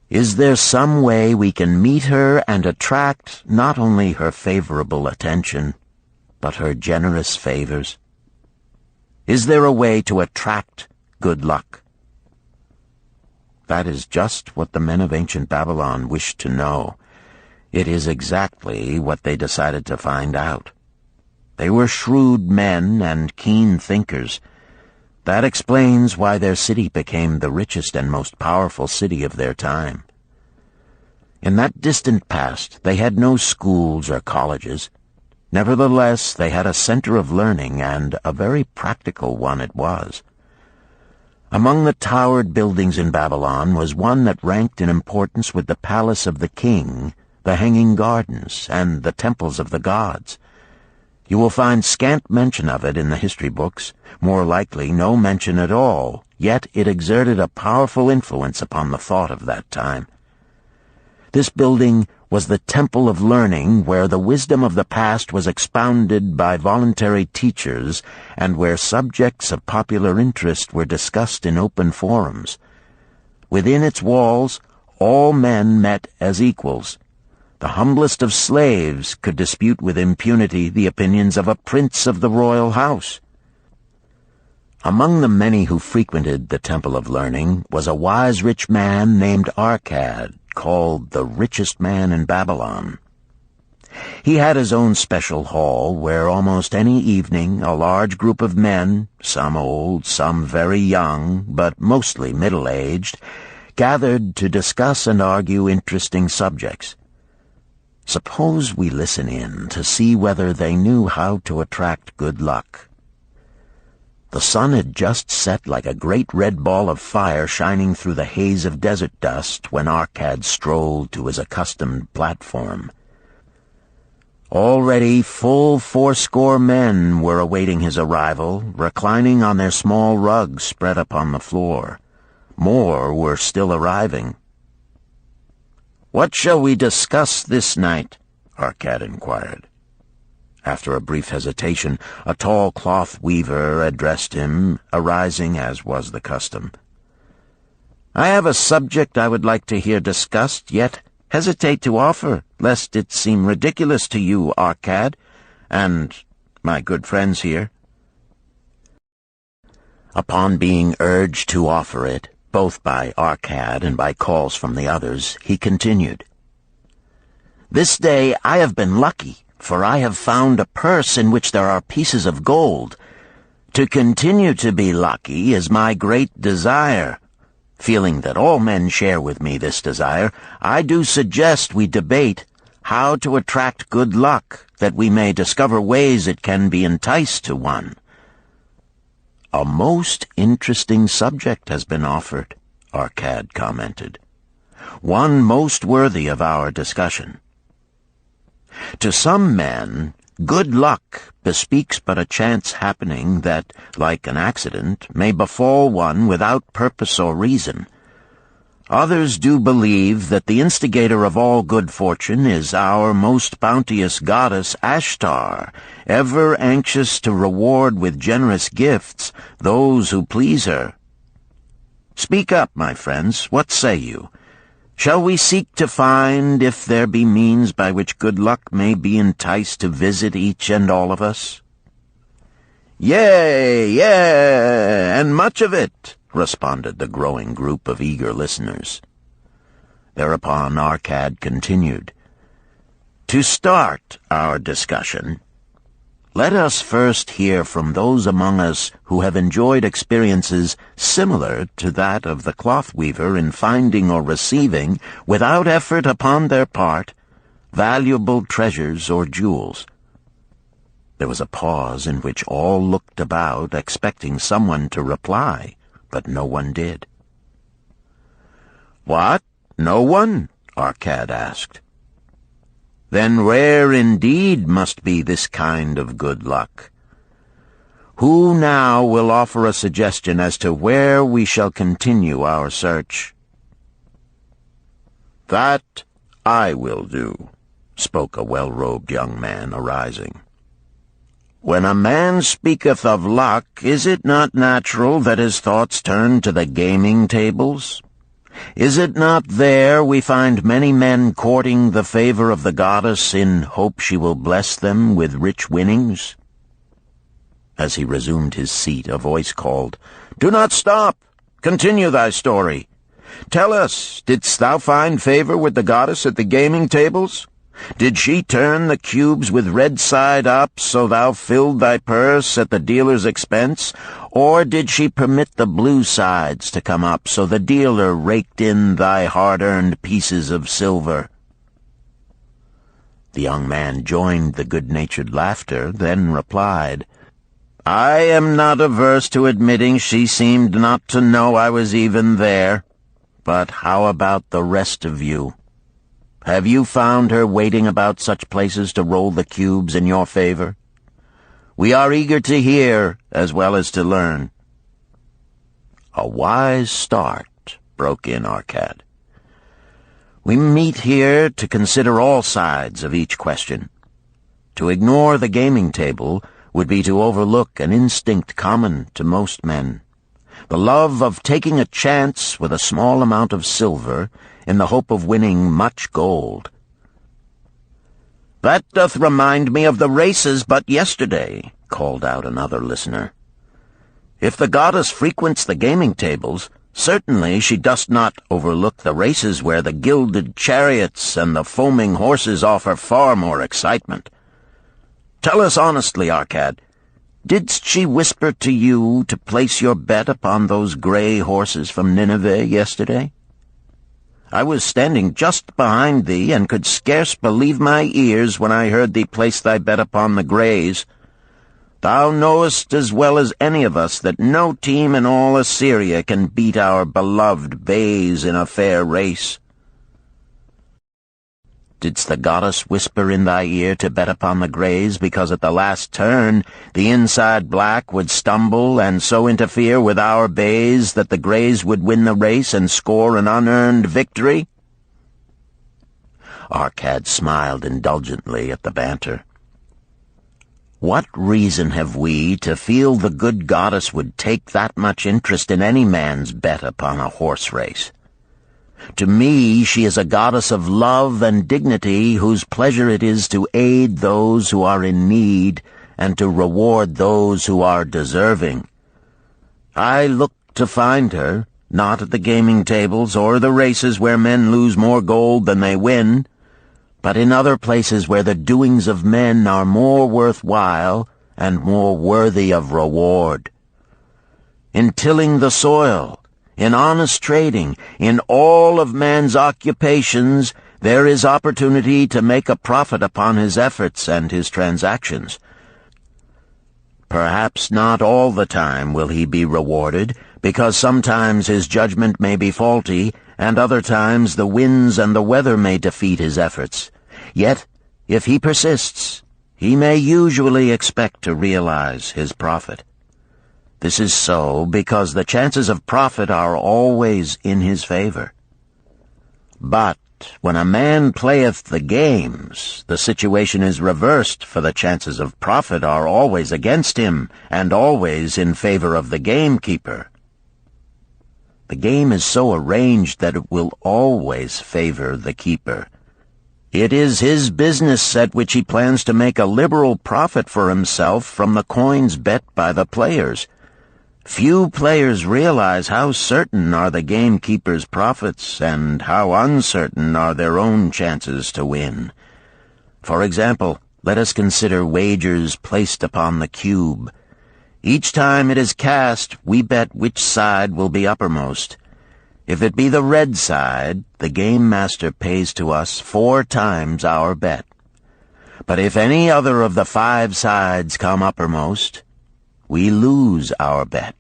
Is there some way we can meet her and attract not only her favorable attention, but her generous favors? Is there a way to attract good luck? That is just what the men of ancient Babylon wished to know. It is exactly what they decided to find out. They were shrewd men and keen thinkers. That explains why their city became the richest and most powerful city of their time. In that distant past, they had no schools or colleges. Nevertheless, they had a center of learning, and a very practical one it was. Among the towered buildings in Babylon was one that ranked in importance with the palace of the king, the hanging gardens, and the temples of the gods. You will find scant mention of it in the history books, more likely no mention at all, yet it exerted a powerful influence upon the thought of that time. This building was the temple of learning, where the wisdom of the past was expounded by voluntary teachers, and where subjects of popular interest were discussed in open forums. Within its walls, all men met as equals. The humblest of slaves could dispute with impunity the opinions of a prince of the royal house. Among the many who frequented the Temple of Learning was a wise rich man named Arcad, called the Richest Man in Babylon. He had his own special hall where almost any evening a large group of men, some old, some very young, but mostly middle-aged, gathered to discuss and argue interesting subjects. Suppose we listen in to see whether they knew how to attract good luck. The sun had just set like a great red ball of fire shining through the haze of desert dust when Arcad strolled to his accustomed platform. Already full 80 men were awaiting his arrival, reclining on their small rugs spread upon the floor. More were still arriving. "What shall we discuss this night?" Arcad inquired. After a brief hesitation, a tall cloth weaver addressed him, arising as was the custom. "I have a subject I would like to hear discussed, yet hesitate to offer, lest it seem ridiculous to you, Arcad, and my good friends here." Upon being urged to offer it, both by Arcad and by calls from the others, he continued, "This day I have been lucky, for I have found a purse in which there are pieces of gold. To continue to be lucky is my great desire. Feeling that all men share with me this desire, I do suggest we debate how to attract good luck, that we may discover ways it can be enticed to one." "A most interesting subject has been offered," Arcad commented. "One most worthy of our discussion. To some men, good luck bespeaks but a chance happening that, like an accident, may befall one without purpose or reason. Others do believe that the instigator of all good fortune is our most bounteous goddess Ashtar, ever anxious to reward with generous gifts those who please her. Speak up, my friends, what say you? Shall we seek to find if there be means by which good luck may be enticed to visit each and all of us?" "Yea, and much of it," responded the growing group of eager listeners. Thereupon Arcad continued, "To start our discussion, let us first hear from those among us who have enjoyed experiences similar to that of the cloth weaver in finding or receiving, without effort upon their part, valuable treasures or jewels." There was a pause in which all looked about, expecting someone to reply, but no one did. "What? No one?" Arcad asked. then rare indeed must be this kind of good luck. Who now will offer a suggestion as to where we shall continue our search?" "That I will do," spoke a well-robed young man, arising. "When a man speaketh of luck, is it not natural that his thoughts turn to the gaming tables? Is it not there we find many men courting the favor of the goddess in hope she will bless them with rich winnings?" As he resumed his seat, a voice called, "Do not stop! Continue thy story. Tell us, didst thou find favor with the goddess at the gaming tables? Did she turn the cubes with red side up, so thou filled thy purse at the dealer's expense? Or did she permit the blue sides to come up, so the dealer raked in thy hard-earned pieces of silver?" The young man joined the good-natured laughter, then replied, "I am not averse to admitting she seemed not to know I was even there. But how about the rest of you? Have you found her waiting about such places to roll the cubes in your favor? We are eager to hear as well as to learn." "A wise start," broke in Arcad. "We meet here to consider all sides of each question. To ignore the gaming table would be to overlook an instinct common to most men, the love of taking a chance with a small amount of silver in the hope of winning much gold." "That doth remind me of the races but yesterday," called out another listener. "If the goddess frequents the gaming tables, certainly she does not overlook the races where the gilded chariots and the foaming horses offer far more excitement. Tell us honestly, Arcad, didst she whisper to you to place your bet upon those gray horses from Nineveh yesterday? I was standing just behind thee, and could scarce believe my ears when I heard thee place thy bet upon the grays. Thou knowest as well as any of us that no team in all Assyria can beat our beloved bays in a fair race. Didst the goddess whisper in thy ear to bet upon the grays, because at the last turn the inside black would stumble and so interfere with our bays that the grays would win the race and score an unearned victory?" Arcad smiled indulgently at the banter. "What reason have we to feel the good goddess would take that much interest in any man's bet upon a horse race? To me she is a goddess of love and dignity, whose pleasure it is to aid those who are in need and to reward those who are deserving. I look to find her, not at the gaming tables or the races where men lose more gold than they win, but in other places where the doings of men are more worthwhile and more worthy of reward. In tilling the soil, in honest trading, in all of man's occupations, there is opportunity to make a profit upon his efforts and his transactions. Perhaps not all the time will he be rewarded, because sometimes his judgment may be faulty, and other times the winds and the weather may defeat his efforts. Yet, if he persists, he may usually expect to realize his profit. This is so because the chances of profit are always in his favor. But when a man playeth the games, the situation is reversed, for the chances of profit are always against him, and always in favor of the gamekeeper. The game is so arranged that it will always favor the keeper. It is his business at which he plans to make a liberal profit for himself from the coins bet by the players. Few players realize how certain are the gamekeeper's profits and how uncertain are their own chances to win. For example, let us consider wagers placed upon the cube. Each time it is cast, we bet which side will be uppermost. If it be the red side, the game master pays to us 4 times our bet. But if any other of the 5 sides come uppermost, we lose our bet.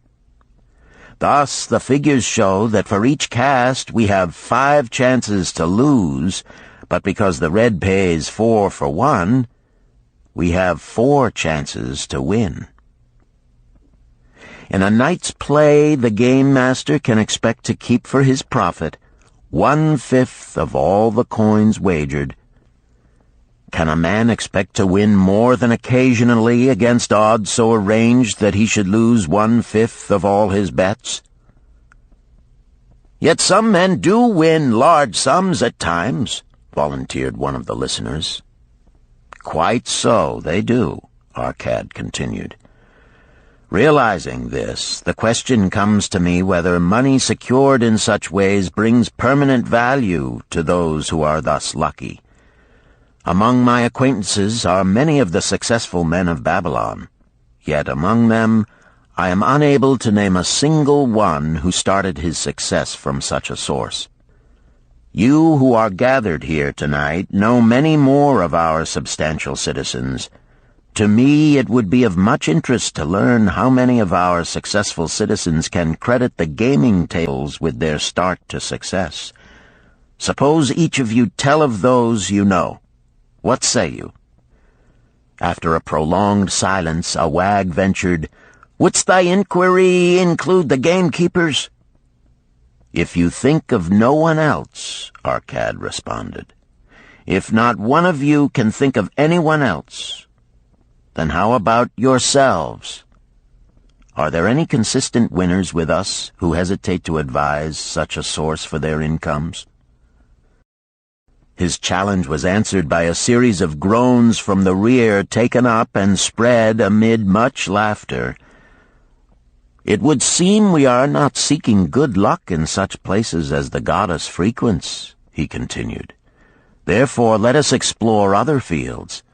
Thus, the figures show that for each cast we have 5 chances to lose, But because the red pays 4 for 1, we have 4 chances to win. In a night's play, the game master can expect to keep for his profit 1/5 of all the coins wagered. Can a man expect to win more than occasionally against odds so arranged that he should lose 1/5 of all his bets? Yet some men do win large sums at times, volunteered one of the listeners. Quite so, they do, Arcad continued. Realizing this, the question comes to me whether money secured in such ways brings permanent value to those who are thus lucky. Among my acquaintances are many of the successful men of Babylon, yet among them I am unable to name a single one who started his success from such a source. You who are gathered here tonight know many more of our substantial citizens. To me, it would be of much interest to learn how many of our successful citizens can credit the gaming tables with their start to success. Suppose each of you tell of those you know. What say you? After a prolonged silence, a wag ventured, "Wouldst thy inquiry include the gamekeepers?" "If you think of no one else," Arcad responded. "If not one of you can think of anyone else, then how about yourselves? Are there any consistent winners with us who hesitate to advise such a source for their incomes?" His challenge was answered by a series of groans from the rear, taken up and spread amid much laughter. "It would seem we are not seeking good luck in such places as the goddess frequents," he continued. "Therefore let us explore other fields.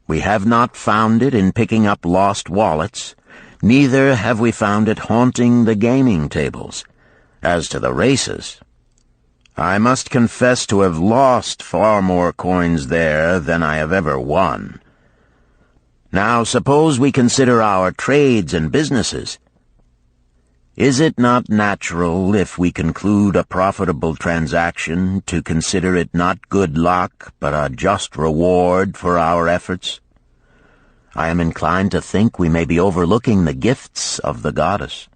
We have not found it in picking up lost wallets, neither have we found it haunting the gaming tables. As to the races, I must confess to have lost far more coins there than I have ever won. Now suppose we consider our trades and businesses. Is it not natural, if we conclude a profitable transaction, to consider it not good luck, but a just reward for our efforts? I am inclined to think we may be overlooking the gifts of the goddess.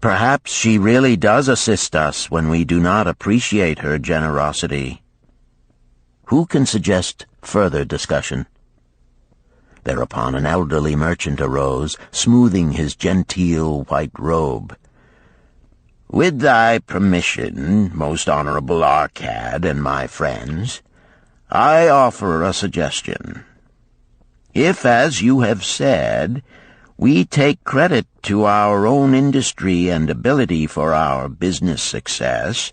Perhaps she really does assist us when we do not appreciate her generosity. Who can suggest further discussion?" Thereupon an elderly merchant arose, smoothing his genteel white robe. "With thy permission, most honorable Arcad and my friends, I offer a suggestion. If, as you have said, we take credit to our own industry and ability for our business success,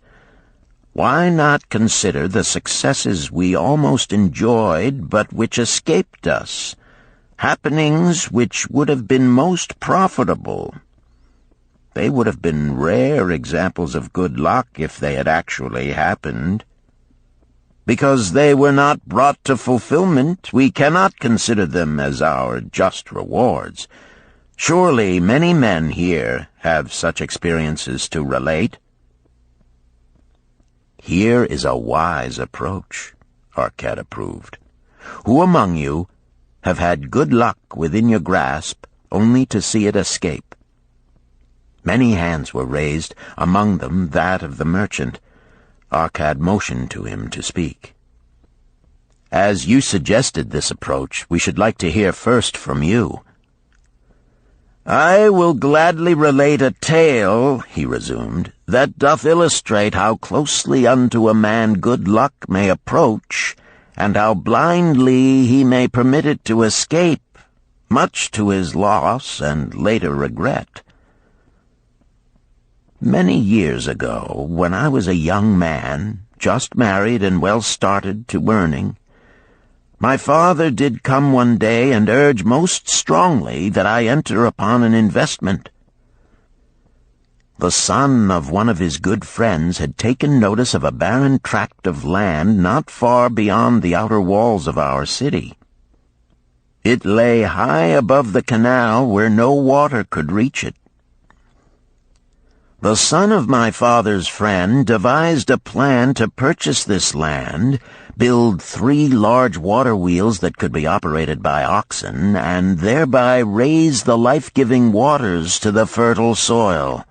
why not consider the successes we almost enjoyed but which escaped us, happenings which would have been most profitable? They would have been rare examples of good luck if they had actually happened. Because they were not brought to fulfillment, we cannot consider them as our just rewards. Surely many men here have such experiences to relate." "Here is a wise approach," Arcad approved. "Who among you have had good luck within your grasp only to see it escape?" Many hands were raised, among them that of the merchant. Arcad motioned to him to speak. "As you suggested this approach, we should like to hear first from you." "I will gladly relate a tale," he resumed, "that doth illustrate how closely unto a man good luck may approach, and how blindly he may permit it to escape, much to his loss and later regret. Many years ago, when I was a young man, just married and well started to earning, my father did come one day and urge most strongly that I enter upon an investment. The son of one of his good friends had taken notice of a barren tract of land not far beyond the outer walls of our city. It lay high above the canal where no water could reach it. The son of my father's friend devised a plan to purchase this land, build 3 large water wheels that could be operated by oxen, and thereby raise the life-giving waters to the fertile soil.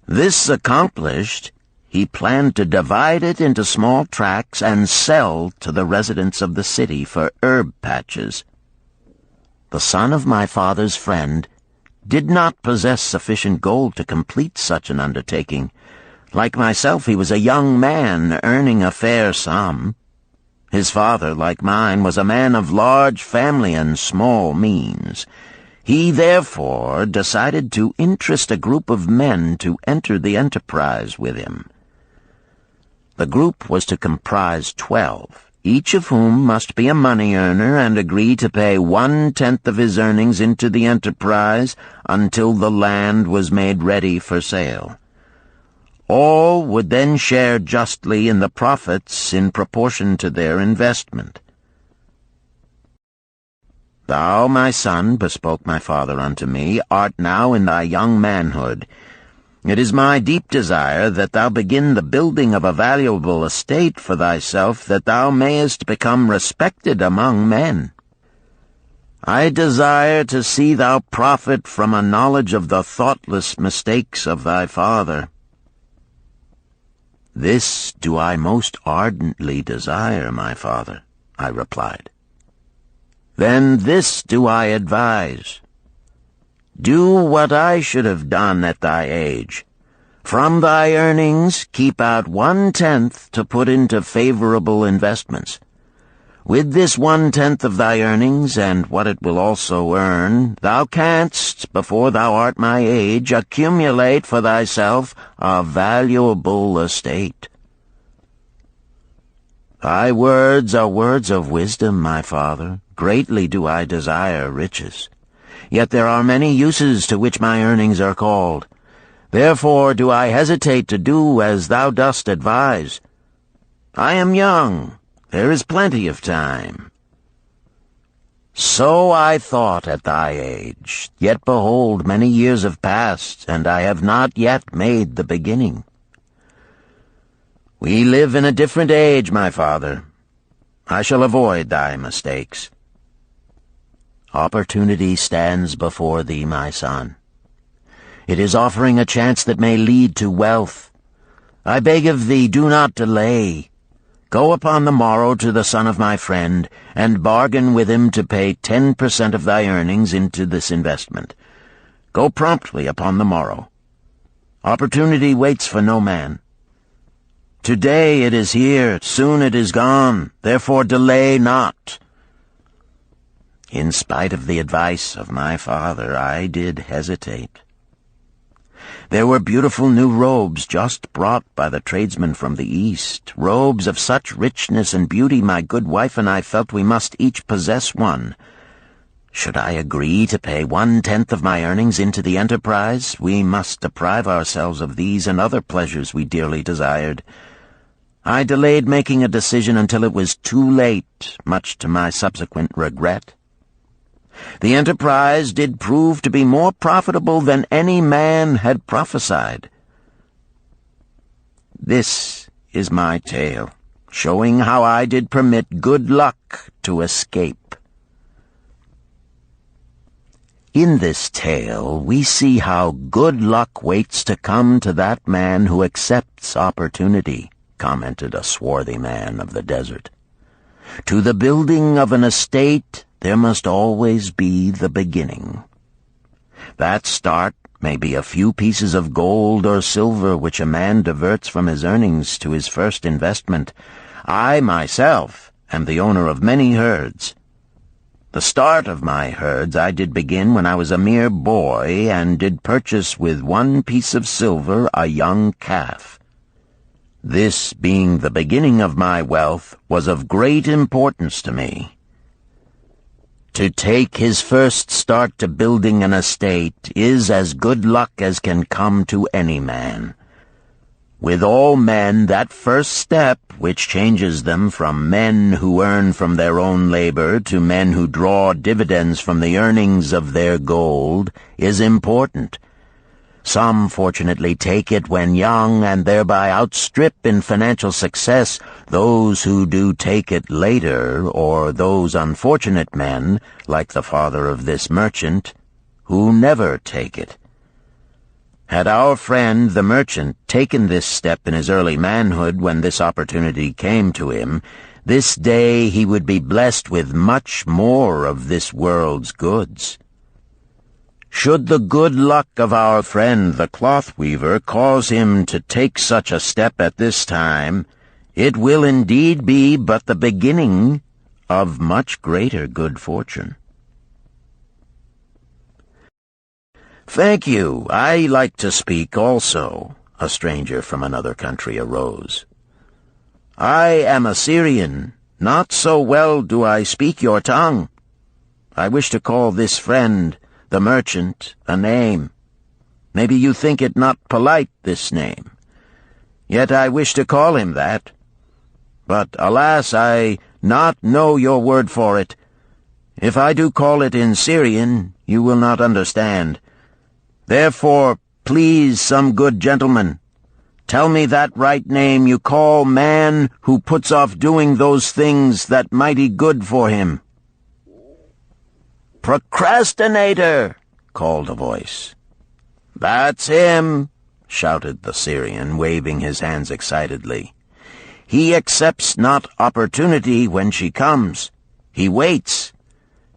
This accomplished, he planned to divide it into small tracts and sell to the residents of the city for herb patches. The son of my father's friend did not possess sufficient gold to complete such an undertaking. Like myself, he was a young man earning a fair sum. His father, like mine, was a man of large family and small means. He therefore decided to interest a group of men to enter the enterprise with him. The group was to comprise 12. Each of whom must be a money earner and agree to pay 1/10 of his earnings into the enterprise until the land was made ready for sale. All would then share justly in the profits in proportion to their investment. "Thou, my son," bespoke my father unto me, "art now in thy young manhood. It is my deep desire that thou begin the building of a valuable estate for thyself, that thou mayest become respected among men. I desire to see thou profit from a knowledge of the thoughtless mistakes of thy father." "This do I most ardently desire, my father," I replied. "Then this do I advise. Do what I should have done at thy age. From thy earnings keep out 1/10 to put into favorable investments. With this 1/10 of thy earnings, and what it will also earn, thou canst, before thou art my age, accumulate for thyself a valuable estate." "Thy words are words of wisdom, my father. Greatly do I desire riches. Yet there are many uses to which my earnings are called. Therefore do I hesitate to do as thou dost advise. I am young. There is plenty of time." "So I thought at thy age. Yet behold, many years have passed, and I have not yet made the beginning." "We live in a different age, my father. I shall avoid thy mistakes." "Opportunity stands before thee, my son. It is offering a chance that may lead to wealth. I beg of thee, do not delay. Go upon the morrow to the son of my friend, and bargain with him to pay 10% of thy earnings into this investment. Go promptly upon the morrow. Opportunity waits for no man. Today it is here, soon it is gone, therefore delay not." In spite of the advice of my father, I did hesitate. There were beautiful new robes just brought by the tradesmen from the East, robes of such richness and beauty my good wife and I felt we must each possess one. Should I agree to pay 1/10 of my earnings into the enterprise, we must deprive ourselves of these and other pleasures we dearly desired. I delayed making a decision until it was too late, much to my subsequent regret. The enterprise did prove to be more profitable than any man had prophesied. This is my tale, showing how I did permit good luck to escape. In this tale, we see how good luck waits to come to that man who accepts opportunity, commented a swarthy man of the desert. To the building of an estate, there must always be the beginning. That start may be a few pieces of gold or silver which a man diverts from his earnings to his first investment. I, myself, am the owner of many herds. The start of my herds I did begin when I was a mere boy, and did purchase with 1 piece of silver a young calf. This, being the beginning of my wealth, was of great importance to me. To take his first start to building an estate is as good luck as can come to any man. With all men, that first step, which changes them from men who earn from their own labor to men who draw dividends from the earnings of their gold, is important. Some fortunately take it when young and thereby outstrip in financial success those who do take it later, or those unfortunate men, like the father of this merchant, who never take it. Had our friend the merchant taken this step in his early manhood when this opportunity came to him, this day he would be blessed with much more of this world's goods. Should the good luck of our friend the cloth weaver cause him to take such a step at this time, it will indeed be but the beginning of much greater good fortune. "Thank you. I like to speak also," a stranger from another country arose. "I am a Syrian. Not so well do I speak your tongue. I wish to call this friend, the merchant, a name. Maybe you think it not polite, this name. Yet I wish to call him that. But, alas, I not know your word for it. If I do call it in Syrian, you will not understand. Therefore, please, some good gentleman, tell me that right name you call man who puts off doing those things that mighty good for him." "Procrastinator!" called a voice. "That's him!" shouted the Syrian, waving his hands excitedly. "He accepts not opportunity when she comes. He waits.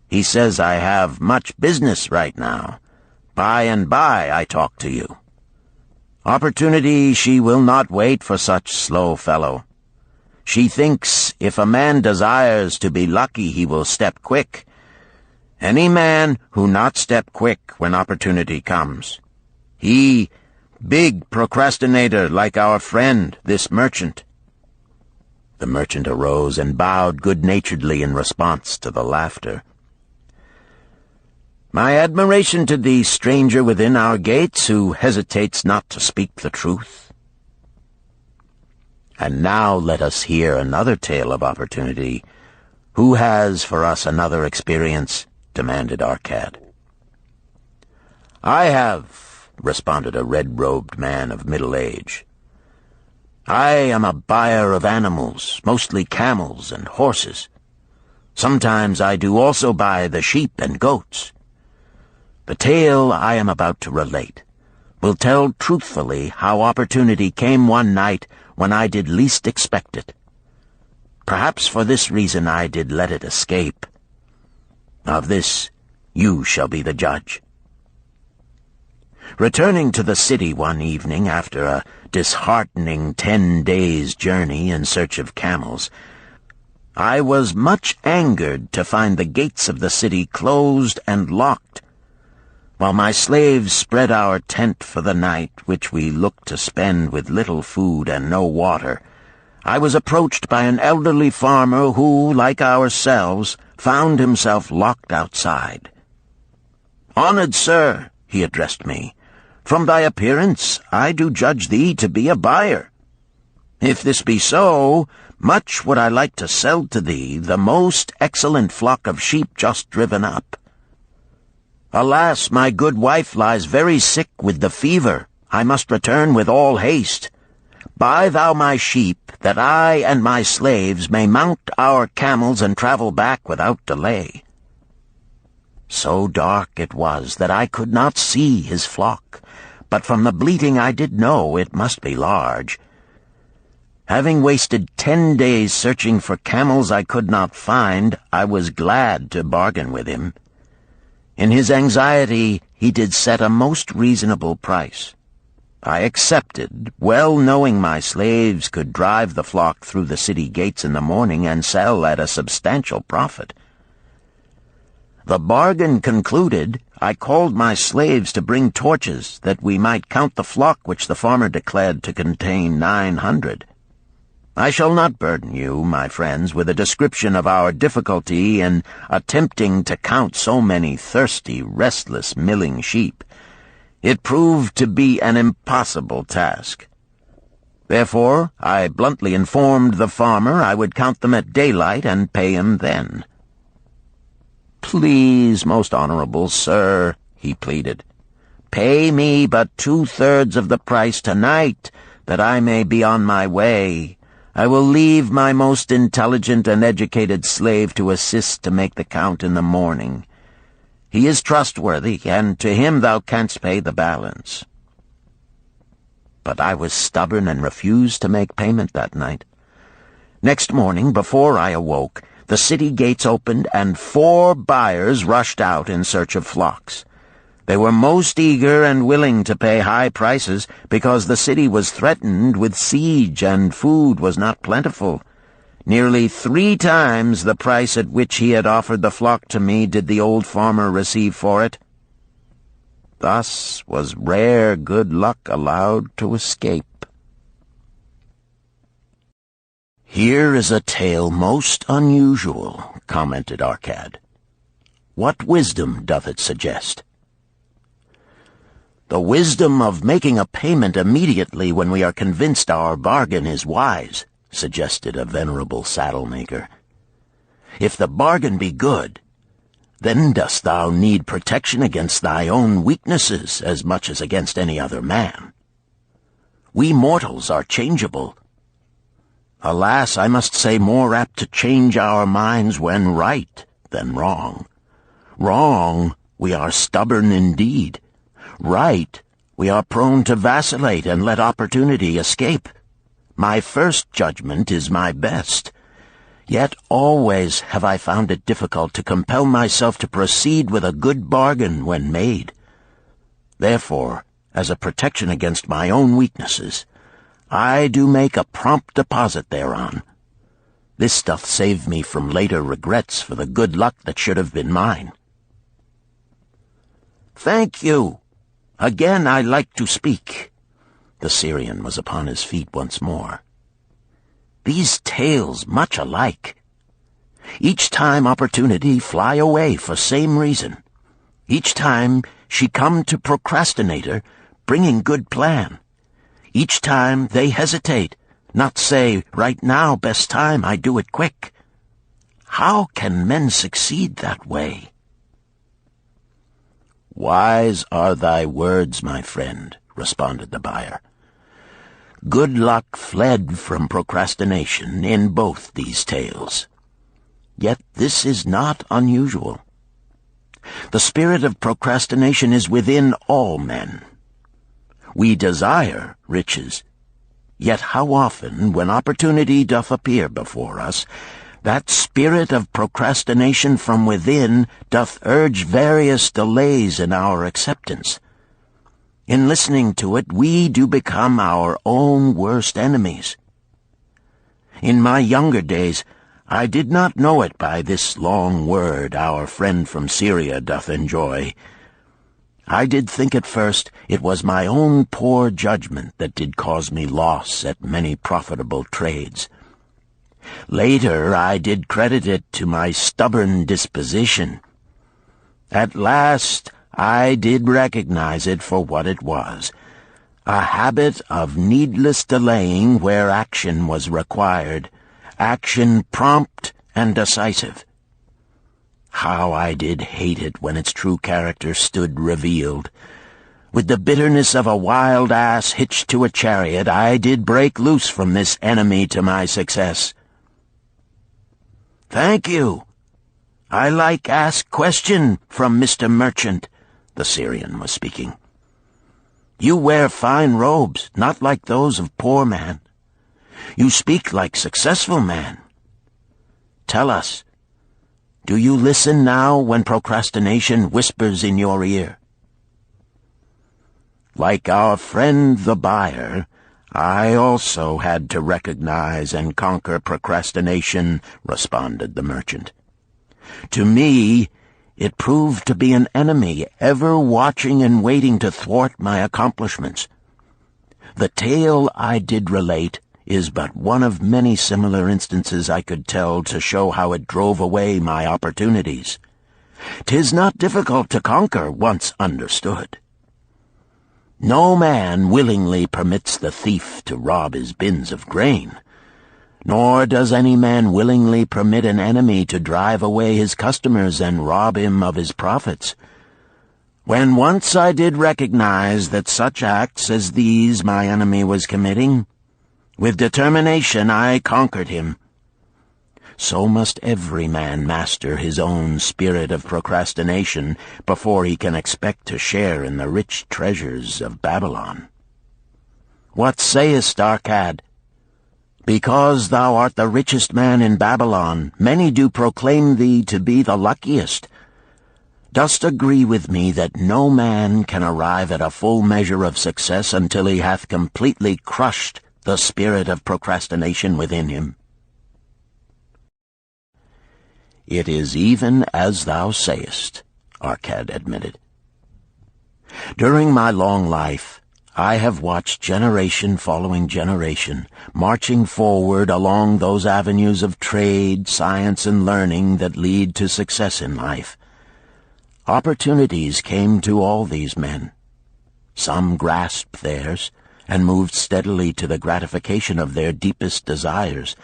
He says, I have much business right now. By and by I talk to you. Opportunity she will not wait for such slow fellow. She thinks if a man desires to be lucky he will step quick. Any man who not step quick when opportunity comes. He, big procrastinator like our friend, this merchant." The merchant arose and bowed good-naturedly in response to the laughter. "My admiration to thee, stranger within our gates, who hesitates not to speak the truth." And now let us hear another tale of opportunity. "Who has for us another experience?" demanded Arcad. "I have," responded a red-robed man of middle age. "I am a buyer of animals, mostly camels and horses. Sometimes I do also buy the sheep and goats. The tale I am about to relate will tell truthfully how opportunity came one night when I did least expect it. Perhaps for this reason I did let it escape. Of this you shall be the judge. Returning to the city one evening after a disheartening 10 days' journey in search of camels, I was much angered to find the gates of the city closed and locked. While my slaves spread our tent for the night, which we looked to spend with little food and no water, I was approached by an elderly farmer who, like ourselves, found himself locked outside. "Honored sir," he addressed me, "from thy appearance I do judge thee to be a buyer. If this be so, much would I like to sell to thee the most excellent flock of sheep just driven up. Alas, my good wife lies very sick with the fever. I must return with all haste. Buy thou my sheep, that I and my slaves may mount our camels and travel back without delay." So dark it was that I could not see his flock, but from the bleating I did know it must be large. Having wasted 10 days searching for camels I could not find, I was glad to bargain with him. In his anxiety, he did set a most reasonable price. I accepted, well knowing my slaves could drive the flock through the city gates in the morning and sell at a substantial profit. The bargain concluded, I called my slaves to bring torches that we might count the flock which the farmer declared to contain 900. I shall not burden you, my friends, with a description of our difficulty in attempting to count so many thirsty, restless, milling sheep. It proved to be an impossible task. Therefore, I bluntly informed the farmer I would count them at daylight and pay him then. "Please, most honorable sir," he pleaded, Pay me but 2/3 of the price tonight, that I may be on my way. I will leave my most intelligent and educated slave to assist to make the count in the morning. He is trustworthy, and to him thou canst pay the balance." But I was stubborn and refused to make payment that night. Next morning, before I awoke, the city gates opened, and 4 buyers rushed out in search of flocks. They were most eager and willing to pay high prices because the city was threatened with siege and food was not plentiful. Nearly 3 times the price at which he had offered the flock to me did the old farmer receive for it. Thus was rare good luck allowed to escape. "Here is a tale most unusual," commented Arcad. "What wisdom doth it suggest?" "The wisdom of making a payment immediately when we are convinced our bargain is wise," suggested a venerable saddle-maker. "If the bargain be good, then dost thou need protection against thy own weaknesses as much as against any other man. We mortals are changeable. Alas, I must say more apt to change our minds when right than wrong. Wrong, we are stubborn indeed. Right, we are prone to vacillate and let opportunity escape. My first judgment is my best. Yet always have I found it difficult to compel myself to proceed with a good bargain when made. Therefore, as a protection against my own weaknesses, I do make a prompt deposit thereon. This doth save me from later regrets for the good luck that should have been mine." "Thank you. Again I like to speak." The Syrian was upon his feet once more. "These tales much alike. Each time opportunity fly away for same reason. Each time she come to procrastinator, bringing good plan. Each time they hesitate, not say, right now, best time, I do it quick. How can men succeed that way?" "Wise are thy words, my friend," responded the buyer. "Good luck fled from procrastination in both these tales. Yet this is not unusual. The spirit of procrastination is within all men. We desire riches, yet how often, when opportunity doth appear before us, that spirit of procrastination from within doth urge various delays in our acceptance. In listening to it, we do become our own worst enemies. In my younger days, I did not know it by this long word our friend from Syria doth enjoy. I did think at first it was my own poor judgment that did cause me loss at many profitable trades. Later I did credit it to my stubborn disposition. At last I did recognize it for what it was, a habit of needless delaying where action was required, action prompt and decisive. How I did hate it when its true character stood revealed. With the bitterness of a wild ass hitched to a chariot, I did break loose from this enemy to my success. "Thank you. I like ask question from Mr. Merchant," the Syrian was speaking. "You wear fine robes, not like those of poor man. You speak like successful man. Tell us, do you listen now when procrastination whispers in your ear?" "Like our friend the buyer, I also had to recognize and conquer procrastination," responded the merchant. "To me, it proved to be an enemy ever watching and waiting to thwart my accomplishments. The tale I did relate is but one of many similar instances I could tell to show how it drove away my opportunities. 'Tis not difficult to conquer once understood. No man willingly permits the thief to rob his bins of grain, nor does any man willingly permit an enemy to drive away his customers and rob him of his profits. When once I did recognize that such acts as these my enemy was committing, with determination I conquered him. So must every man master his own spirit of procrastination before he can expect to share in the rich treasures of Babylon. What sayest, Arcad? Because thou art the richest man in Babylon, many do proclaim thee to be the luckiest. Dost agree with me that no man can arrive at a full measure of success until he hath completely crushed the spirit of procrastination within him? It is even as thou sayest, Arcad admitted. During my long life, I have watched generation following generation, marching forward along those avenues of trade, science, and learning that lead to success in life. Opportunities came to all these men. Some grasped theirs and moved steadily to the gratification of their deepest desires,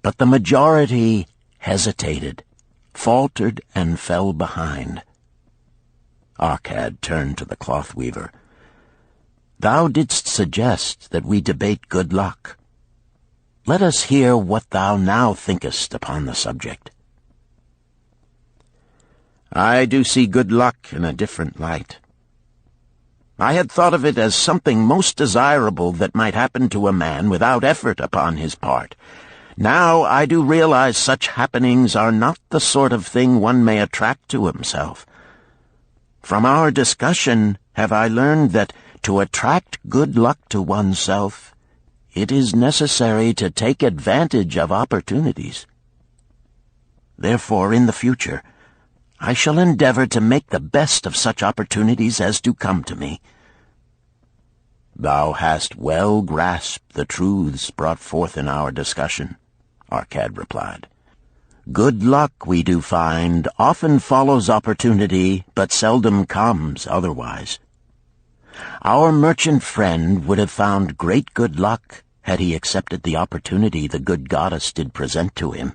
but the majority hesitated, faltered, and fell behind. Arcad turned to the cloth-weaver. Thou didst suggest that we debate good luck. Let us hear what thou now thinkest upon the subject. I do see good luck in a different light. I had thought of it as something most desirable that might happen to a man without effort upon his part. Now I do realize such happenings are not the sort of thing one may attract to himself. From our discussion have I learned that to attract good luck to oneself, it is necessary to take advantage of opportunities. Therefore, in the future, I shall endeavor to make the best of such opportunities as do come to me. Thou hast well grasped the truths brought forth in our discussion, Arcad replied. Good luck, we do find, often follows opportunity, but seldom comes otherwise. Our merchant friend would have found great good luck had he accepted the opportunity the good goddess did present to him.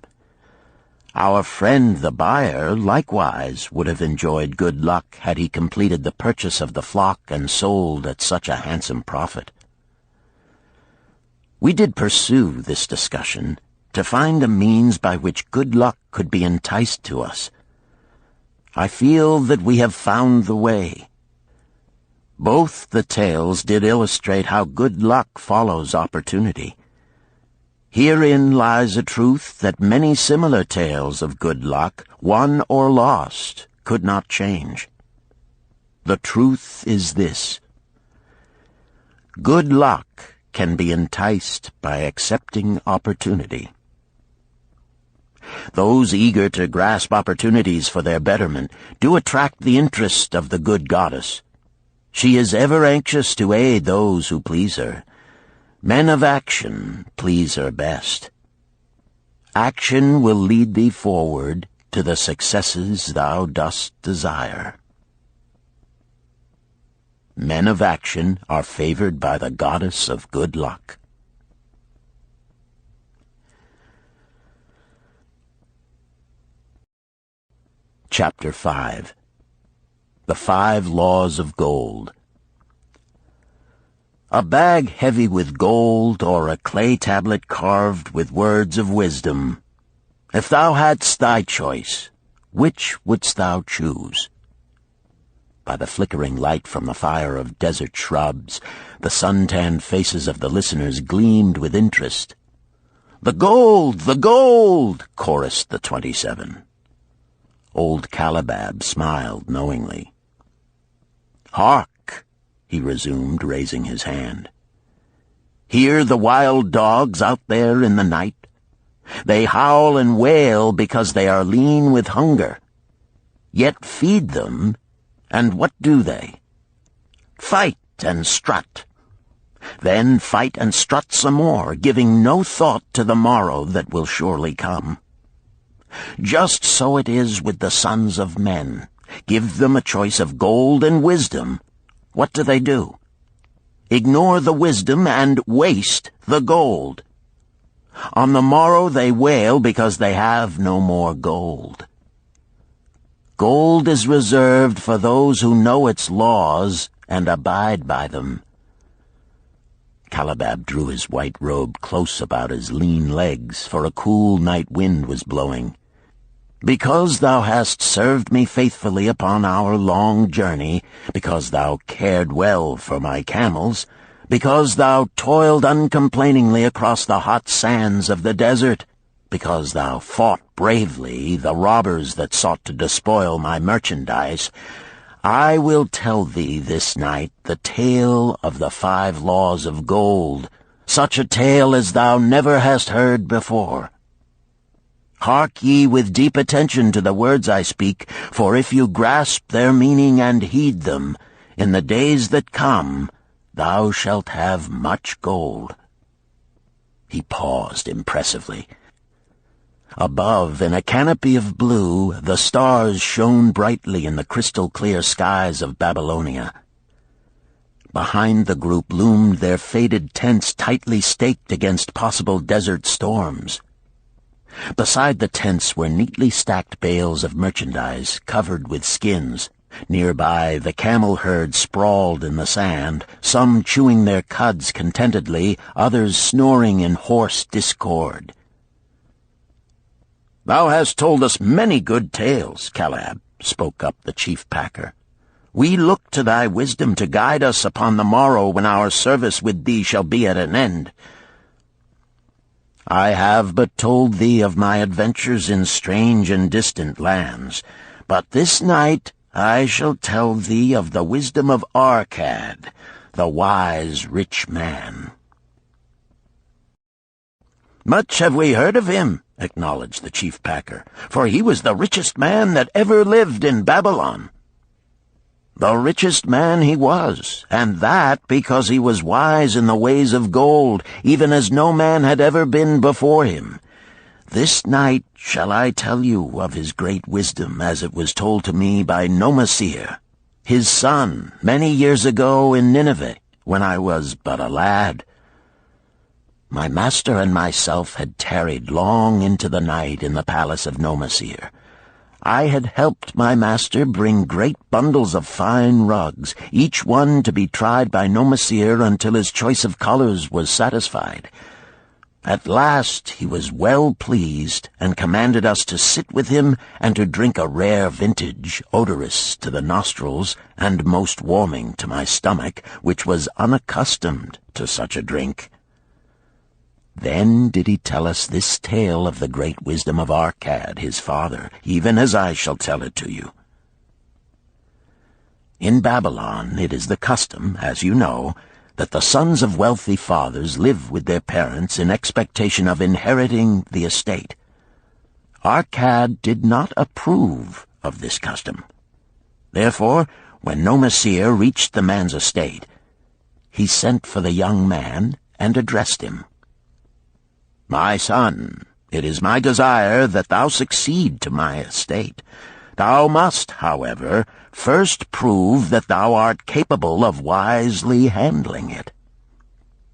Our friend the buyer likewise would have enjoyed good luck had he completed the purchase of the flock and sold at such a handsome profit. We did pursue this discussion to find a means by which good luck could be enticed to us. I feel that we have found the way. Both the tales did illustrate how good luck follows opportunity. Herein lies a truth that many similar tales of good luck, won or lost, could not change. The truth is this: good luck can be enticed by accepting opportunity. Those eager to grasp opportunities for their betterment do attract the interest of the good goddess. She is ever anxious to aid those who please her. Men of action please her best. Action will lead thee forward to the successes thou dost desire. Men of action are favored by the goddess of good luck. Chapter 5. The 5 Laws of Gold. A bag heavy with gold, or a clay tablet carved with words of wisdom. If thou hadst thy choice, which wouldst thou choose? By the flickering light from the fire of desert shrubs, the sun-tanned faces of the listeners gleamed with interest. "The gold! The gold!" chorused the 27. Old Calibab smiled knowingly. "Hark!" he resumed, raising his hand. "Hear the wild dogs out there in the night? They howl and wail because they are lean with hunger. Yet feed them, and what do they? Fight and strut. Then fight and strut some more, giving no thought to the morrow that will surely come. Just so it is with the sons of men. Give them a choice of gold and wisdom. What do? Ignore the wisdom and waste the gold. On the morrow they wail because they have no more gold. Gold is reserved for those who know its laws and abide by them." Calabab drew his white robe close about his lean legs, for a cool night wind was blowing. "Because thou hast served me faithfully upon our long journey, because thou cared well for my camels, because thou toiled uncomplainingly across the hot sands of the desert, because thou fought bravely the robbers that sought to despoil my merchandise, I will tell thee this night the tale of the 5 laws of gold, such a tale as thou never hast heard before. Hark ye with deep attention to the words I speak, for if you grasp their meaning and heed them, in the days that come thou shalt have much gold." He paused impressively. Above, in a canopy of blue, the stars shone brightly in the crystal-clear skies of Babylonia. Behind the group loomed their faded tents tightly staked against possible desert storms. Beside the tents were neatly stacked bales of merchandise covered with skins. Nearby, the camel herd sprawled in the sand, some chewing their cuds contentedly, others snoring in hoarse discord. "Thou hast told us many good tales, Calab," spoke up the chief packer. "We look to thy wisdom to guide us upon the morrow when our service with thee shall be at an end. I have but told thee of my adventures in strange and distant lands, but this night I shall tell thee of the wisdom of Arkad, the wise rich man." "Much have we heard of him," acknowledged the chief packer, "for he was the richest man that ever lived in Babylon." "The richest man he was, and that because he was wise in the ways of gold, even as no man had ever been before him. This night shall I tell you of his great wisdom as it was told to me by Nomasir, his son, many years ago in Nineveh, when I was but a lad. My master and myself had tarried long into the night in the palace of Nomasir. I had helped my master bring great bundles of fine rugs, each one to be tried by Nomasir until his choice of colors was satisfied. At last he was well pleased, and commanded us to sit with him and to drink a rare vintage, odorous to the nostrils and most warming to my stomach, which was unaccustomed to such a drink. Then did he tell us this tale of the great wisdom of Arkad, his father, even as I shall tell it to you. In Babylon it is the custom, as you know, that the sons of wealthy fathers live with their parents in expectation of inheriting the estate. Arkad did not approve of this custom. Therefore, when Nomasir reached the man's estate, he sent for the young man and addressed him. "My son, it is my desire that thou succeed to my estate. Thou must, however, first prove that thou art capable of wisely handling it.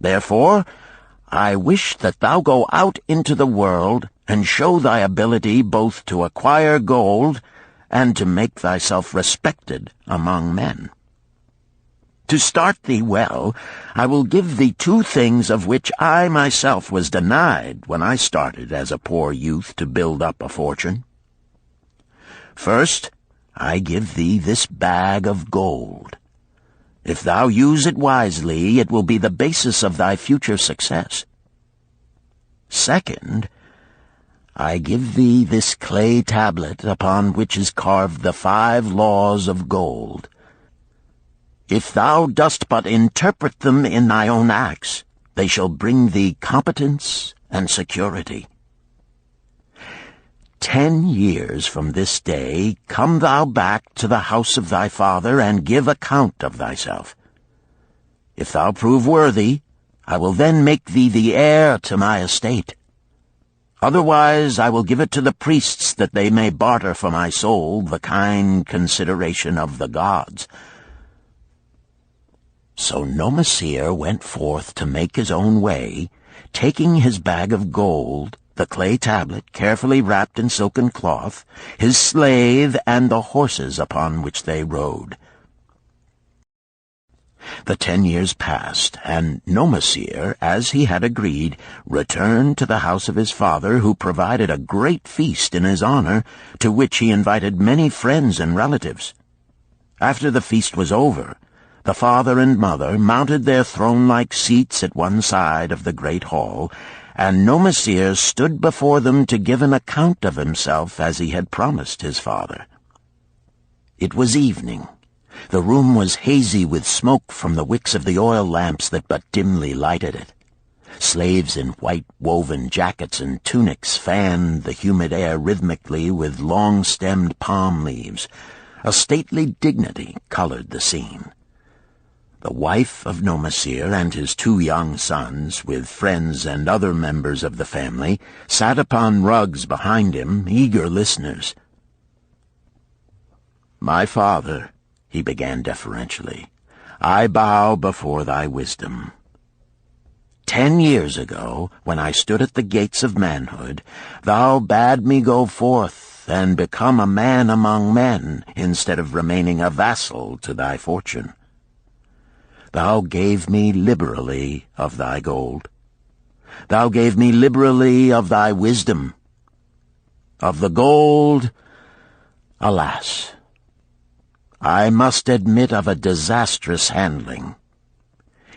Therefore, I wish that thou go out into the world and show thy ability both to acquire gold and to make thyself respected among men. To start thee well, I will give thee 2 things of which I myself was denied when I started as a poor youth to build up a fortune. First, I give thee this bag of gold. If thou use it wisely, it will be the basis of thy future success. Second, I give thee this clay tablet upon which is carved the 5 laws of gold. If thou dost but interpret them in thy own acts, they shall bring thee competence and security. 10 years from this day come thou back to the house of thy father and give account of thyself. If thou prove worthy, I will then make thee the heir to my estate. Otherwise I will give it to the priests that they may barter for my soul the kind consideration of the gods." So Nomasir went forth to make his own way, taking his bag of gold, the clay tablet carefully wrapped in silken cloth, his slave, and the horses upon which they rode. The 10 years passed, and Nomasir, as he had agreed, returned to the house of his father, who provided a great feast in his honor, to which he invited many friends and relatives. After the feast was over, the father and mother mounted their throne-like seats at one side of the great hall, and Nomasir stood before them to give an account of himself as he had promised his father. It was evening. The room was hazy with smoke from the wicks of the oil lamps that but dimly lighted it. Slaves in white woven jackets and tunics fanned the humid air rhythmically with long-stemmed palm leaves. A stately dignity colored the scene. The wife of Nomasir and his 2 young sons, with friends and other members of the family, sat upon rugs behind him, eager listeners. "My father," he began deferentially, "I bow before thy wisdom. 10 years ago, when I stood at the gates of manhood, thou bade me go forth and become a man among men, instead of remaining a vassal to thy fortune. Thou gave me liberally of thy gold. Thou gave me liberally of thy wisdom. Of the gold, alas, I must admit of a disastrous handling.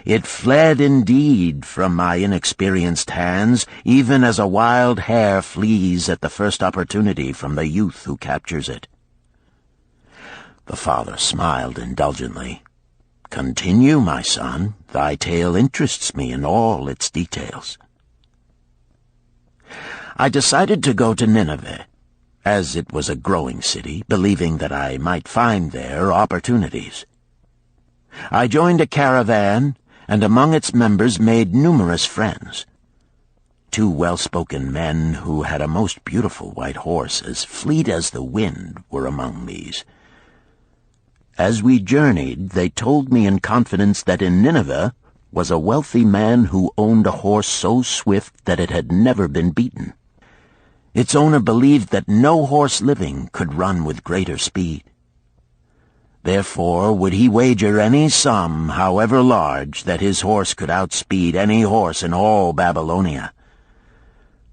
It fled indeed from my inexperienced hands, even as a wild hare flees at the first opportunity from the youth who captures it." The father smiled indulgently. "Continue, my son. Thy tale interests me in all its details." "I decided to go to Nineveh, as it was a growing city, believing that I might find there opportunities. I joined a caravan, and among its members made numerous friends. 2 well-spoken men who had a most beautiful white horse, as fleet as the wind, were among these. As we journeyed, they told me in confidence that in Nineveh was a wealthy man who owned a horse so swift that it had never been beaten. Its owner believed that no horse living could run with greater speed. Therefore would he wager any sum, however large, that his horse could outspeed any horse in all Babylonia.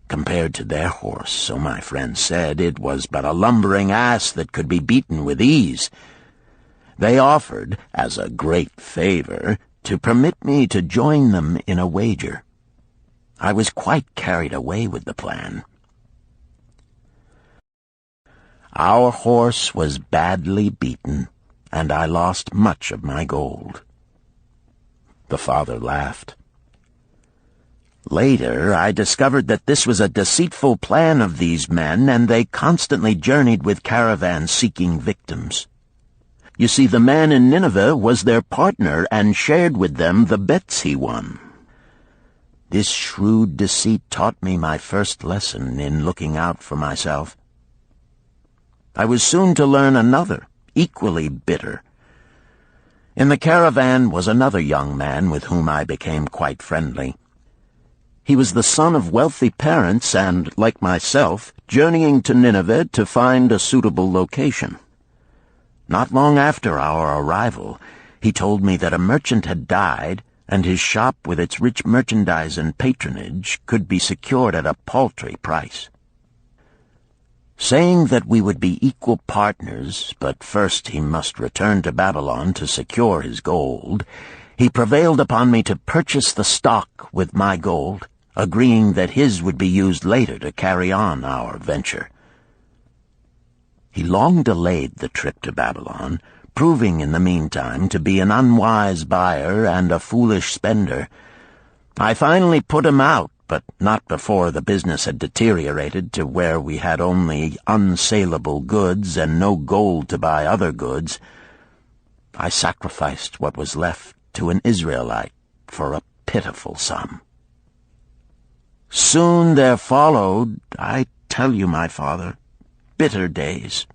Compared to their horse, so my friend said, it was but a lumbering ass that could be beaten with ease. They offered, as a great favor, to permit me to join them in a wager. I was quite carried away with the plan. Our horse was badly beaten, and I lost much of my gold." The father laughed. "Later, I discovered that this was a deceitful plan of these men, and they constantly journeyed with caravans seeking victims. You see, the man in Nineveh was their partner and shared with them the bets he won. This shrewd deceit taught me my first lesson in looking out for myself. I was soon to learn another, equally bitter. In the caravan was another young man with whom I became quite friendly. He was the son of wealthy parents and, like myself, journeying to Nineveh to find a suitable location. Not long after our arrival, he told me that a merchant had died, and his shop with its rich merchandise and patronage could be secured at a paltry price. Saying that we would be equal partners, but first he must return to Babylon to secure his gold, he prevailed upon me to purchase the stock with my gold, agreeing that his would be used later to carry on our venture. He long delayed the trip to Babylon, proving in the meantime to be an unwise buyer and a foolish spender. I finally put him out, but not before the business had deteriorated to where we had only unsaleable goods and no gold to buy other goods. I sacrificed what was left to an Israelite for a pitiful sum. Soon there followed, I tell you, my father, bitter days.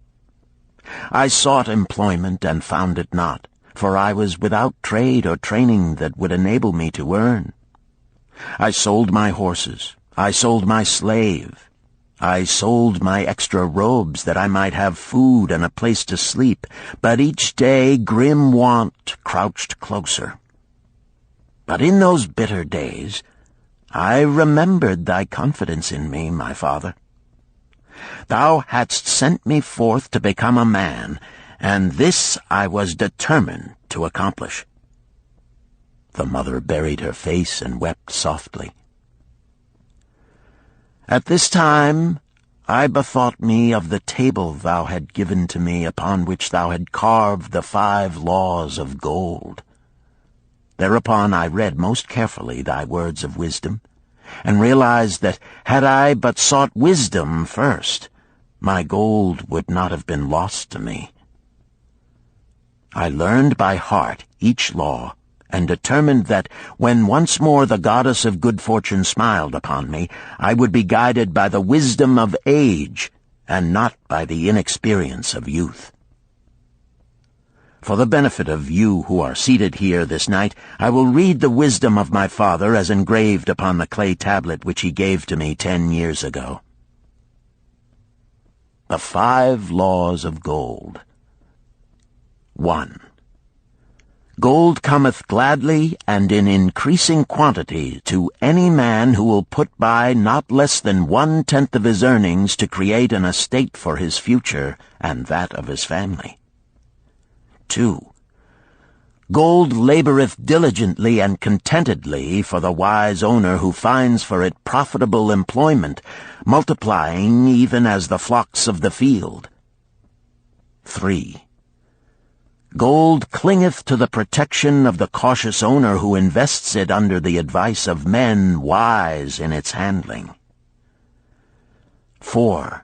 I sought employment and found it not, for I was without trade or training that would enable me to earn. I sold my horses, I sold my slave. I sold my extra robes that I might have food and a place to sleep, but each day grim want crouched closer. But in those bitter days, I remembered thy confidence in me, my father. Thou hadst sent me forth to become a man, and this I was determined to accomplish. The mother buried her face and wept softly. At this time I bethought me of the table thou had given to me, upon which thou had carved the 5 laws of gold. Thereupon I read most carefully thy words of wisdom, and realized that had I but sought wisdom first, my gold would not have been lost to me. I learned by heart each law, and determined that when once more the goddess of good fortune smiled upon me, I would be guided by the wisdom of age, and not by the inexperience of youth. For the benefit of you who are seated here this night, I will read the wisdom of my father as engraved upon the clay tablet which he gave to me 10 years ago. The 5 laws of gold. 1. Gold cometh gladly and in increasing quantity to any man who will put by not less than 1/10 of his earnings to create an estate for his future and that of his family. 2. Gold laboreth diligently and contentedly for the wise owner who finds for it profitable employment, multiplying even as the flocks of the field. 3. Gold clingeth to the protection of the cautious owner who invests it under the advice of men wise in its handling. 4.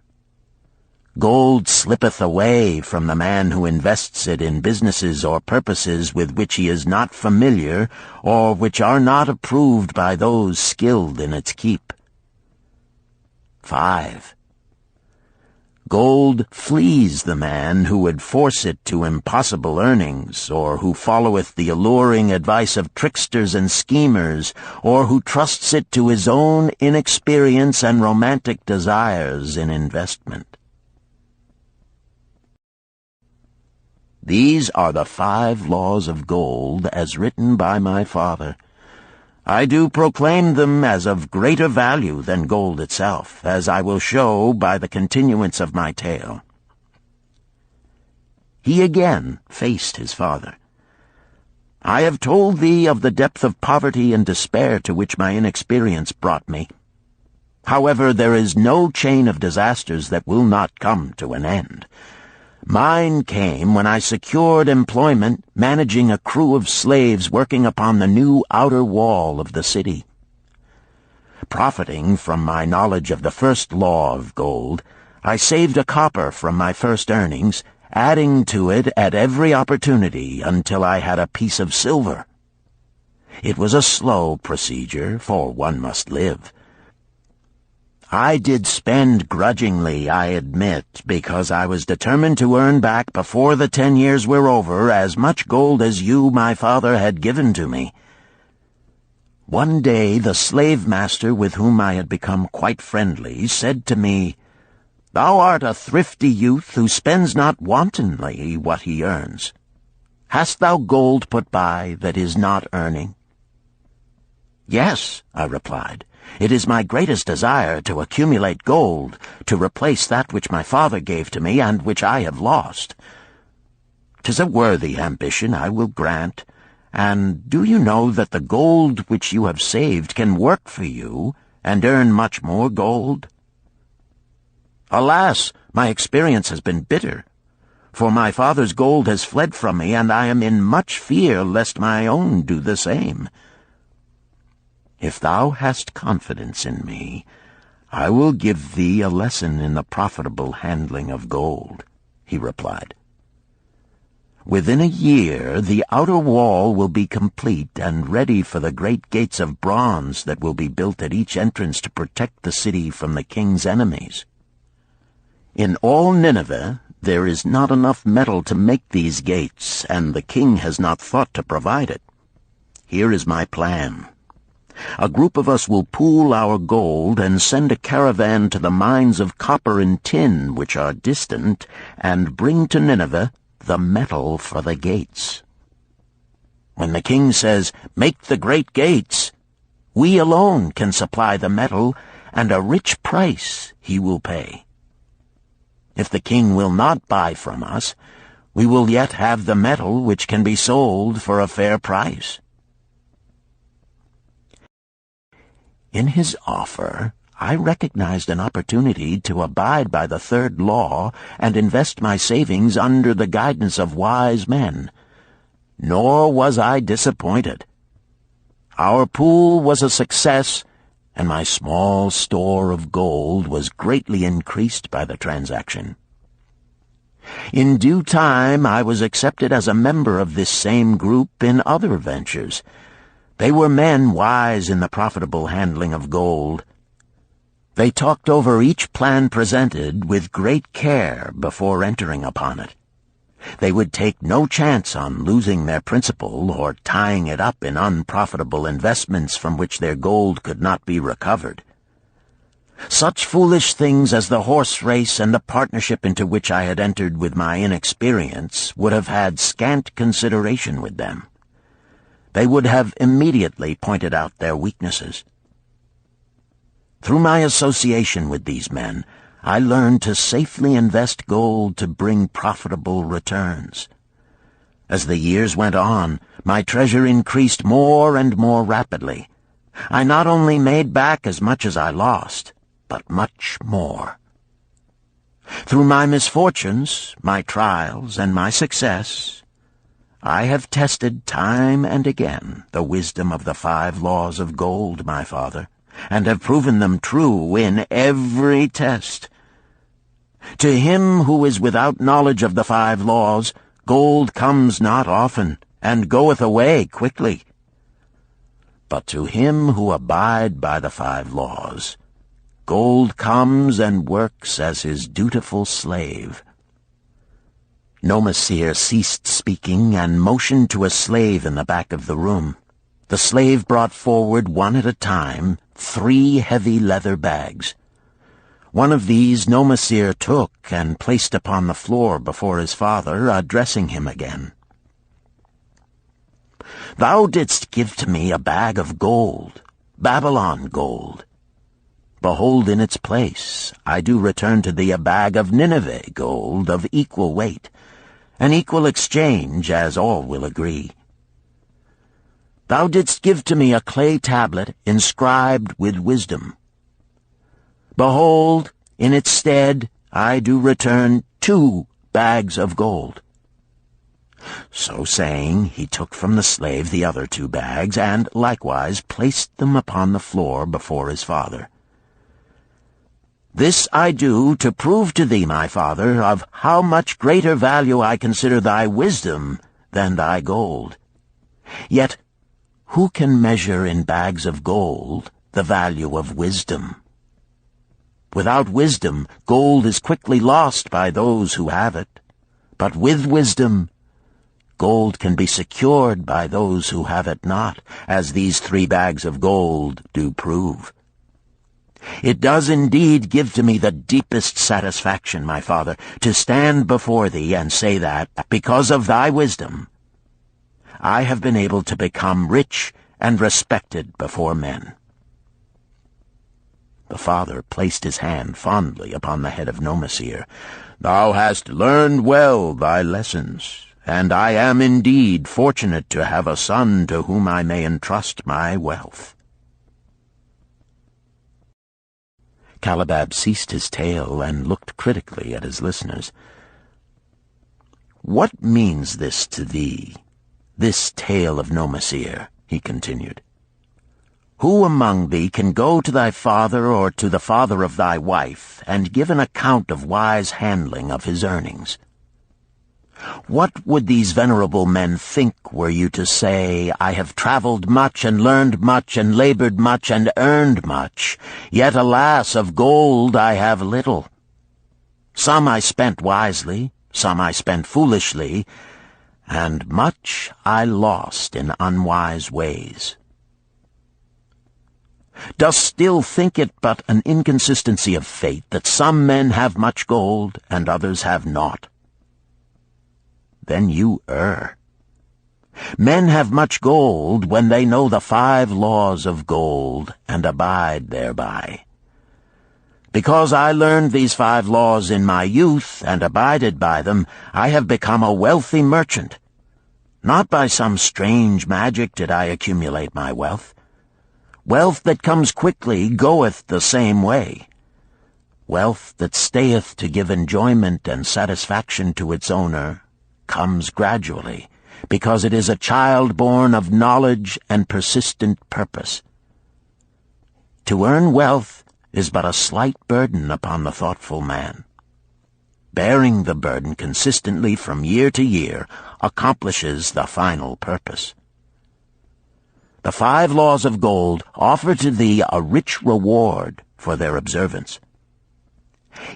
Gold slippeth away from the man who invests it in businesses or purposes with which he is not familiar, or which are not approved by those skilled in its keep. 5. Gold flees the man who would force it to impossible earnings, or who followeth the alluring advice of tricksters and schemers, or who trusts it to his own inexperience and romantic desires in investment. These are the 5 laws of gold as written by my father. I do proclaim them as of greater value than gold itself, as I will show by the continuance of my tale. He again faced his father. I have told thee of the depth of poverty and despair to which my inexperience brought me. However, there is no chain of disasters that will not come to an end. Mine came when I secured employment managing a crew of slaves working upon the new outer wall of the city. Profiting from my knowledge of the first law of gold, I saved a copper from my first earnings, adding to it at every opportunity until I had a piece of silver. It was a slow procedure, for one must live. I did spend grudgingly, I admit, because I was determined to earn back before the 10 years were over as much gold as you, my father, had given to me. One day the slave-master with whom I had become quite friendly said to me, "Thou art a thrifty youth who spends not wantonly what he earns. Hast thou gold put by that is not earning?" "Yes," I replied. "It is my greatest desire to accumulate gold, to replace that which my father gave to me and which I have lost. 'Tis a worthy ambition, I will grant, and do you know that the gold which you have saved can work for you and earn much more gold?" "Alas, my experience has been bitter, for my father's gold has fled from me, and I am in much fear lest my own do the same." "If thou hast confidence in me, I will give thee a lesson in the profitable handling of gold," he replied. "Within a year the outer wall will be complete and ready for the great gates of bronze that will be built at each entrance to protect the city from the king's enemies. In all Nineveh there is not enough metal to make these gates, and the king has not thought to provide it. Here is my plan. A group of us will pool our gold and send a caravan to the mines of copper and tin which are distant, and bring to Nineveh the metal for the gates. When the king says, 'Make the great gates,' we alone can supply the metal, and a rich price he will pay. If the king will not buy from us, we will yet have the metal which can be sold for a fair price." In his offer, I recognized an opportunity to abide by the third law and invest my savings under the guidance of wise men. Nor was I disappointed. Our pool was a success, and my small store of gold was greatly increased by the transaction. In due time I was accepted as a member of this same group in other ventures. They were men wise in the profitable handling of gold. They talked over each plan presented with great care before entering upon it. They would take no chance on losing their principal or tying it up in unprofitable investments from which their gold could not be recovered. Such foolish things as the horse race and the partnership into which I had entered with my inexperience would have had scant consideration with them. They would have immediately pointed out their weaknesses. Through my association with these men, I learned to safely invest gold to bring profitable returns. As the years went on, my treasure increased more and more rapidly. I not only made back as much as I lost, but much more. Through my misfortunes, my trials, and my success, I have tested time and again the wisdom of the 5 laws of gold, my father, and have proven them true in every test. To him who is without knowledge of the 5 laws, gold comes not often, and goeth away quickly. But to him who abide by the 5 laws, gold comes and works as his dutiful slave. Nomasir ceased speaking and motioned to a slave in the back of the room. The slave brought forward one at a time 3 heavy leather bags. One of these Nomasir took and placed upon the floor before his father, addressing him again. "Thou didst give to me a bag of gold, Babylon gold. Behold, in its place I do return to thee a bag of Nineveh gold of equal weight, an equal exchange, as all will agree. Thou didst give to me a clay tablet inscribed with wisdom. Behold, in its stead I do return 2 bags of gold." So saying, he took from the slave the other 2 bags, and likewise placed them upon the floor before his father. "This I do to prove to thee, my father, of how much greater value I consider thy wisdom than thy gold. Yet who can measure in bags of gold the value of wisdom? Without wisdom, gold is quickly lost by those who have it. But with wisdom, gold can be secured by those who have it not, as these 3 bags of gold do prove. It does indeed give to me the deepest satisfaction, my father, to stand before thee and say that, because of thy wisdom, I have been able to become rich and respected before men." The father placed his hand fondly upon the head of Nomasir. "Thou hast learned well thy lessons, and I am indeed fortunate to have a son to whom I may entrust my wealth." Calabab ceased his tale and looked critically at his listeners. "What means this to thee, this tale of Nomasir?" he continued. "Who among thee can go to thy father or to the father of thy wife and give an account of wise handling of his earnings? What would these venerable men think were you to say, 'I have traveled much and learned much and labored much and earned much, yet alas, of gold I have little. Some I spent wisely, some I spent foolishly, and much I lost in unwise ways.' Dost still think it but an inconsistency of fate that some men have much gold and others have naught? Then you err. Men have much gold when they know the 5 laws of gold and abide thereby. Because I learned these 5 laws in my youth and abided by them, I have become a wealthy merchant. Not by some strange magic did I accumulate my wealth. Wealth that comes quickly goeth the same way. Wealth that stayeth to give enjoyment and satisfaction to its owner comes gradually, because it is a child born of knowledge and persistent purpose. To earn wealth is but a slight burden upon the thoughtful man. Bearing the burden consistently from year to year accomplishes the final purpose. The 5 laws of gold offer to thee a rich reward for their observance.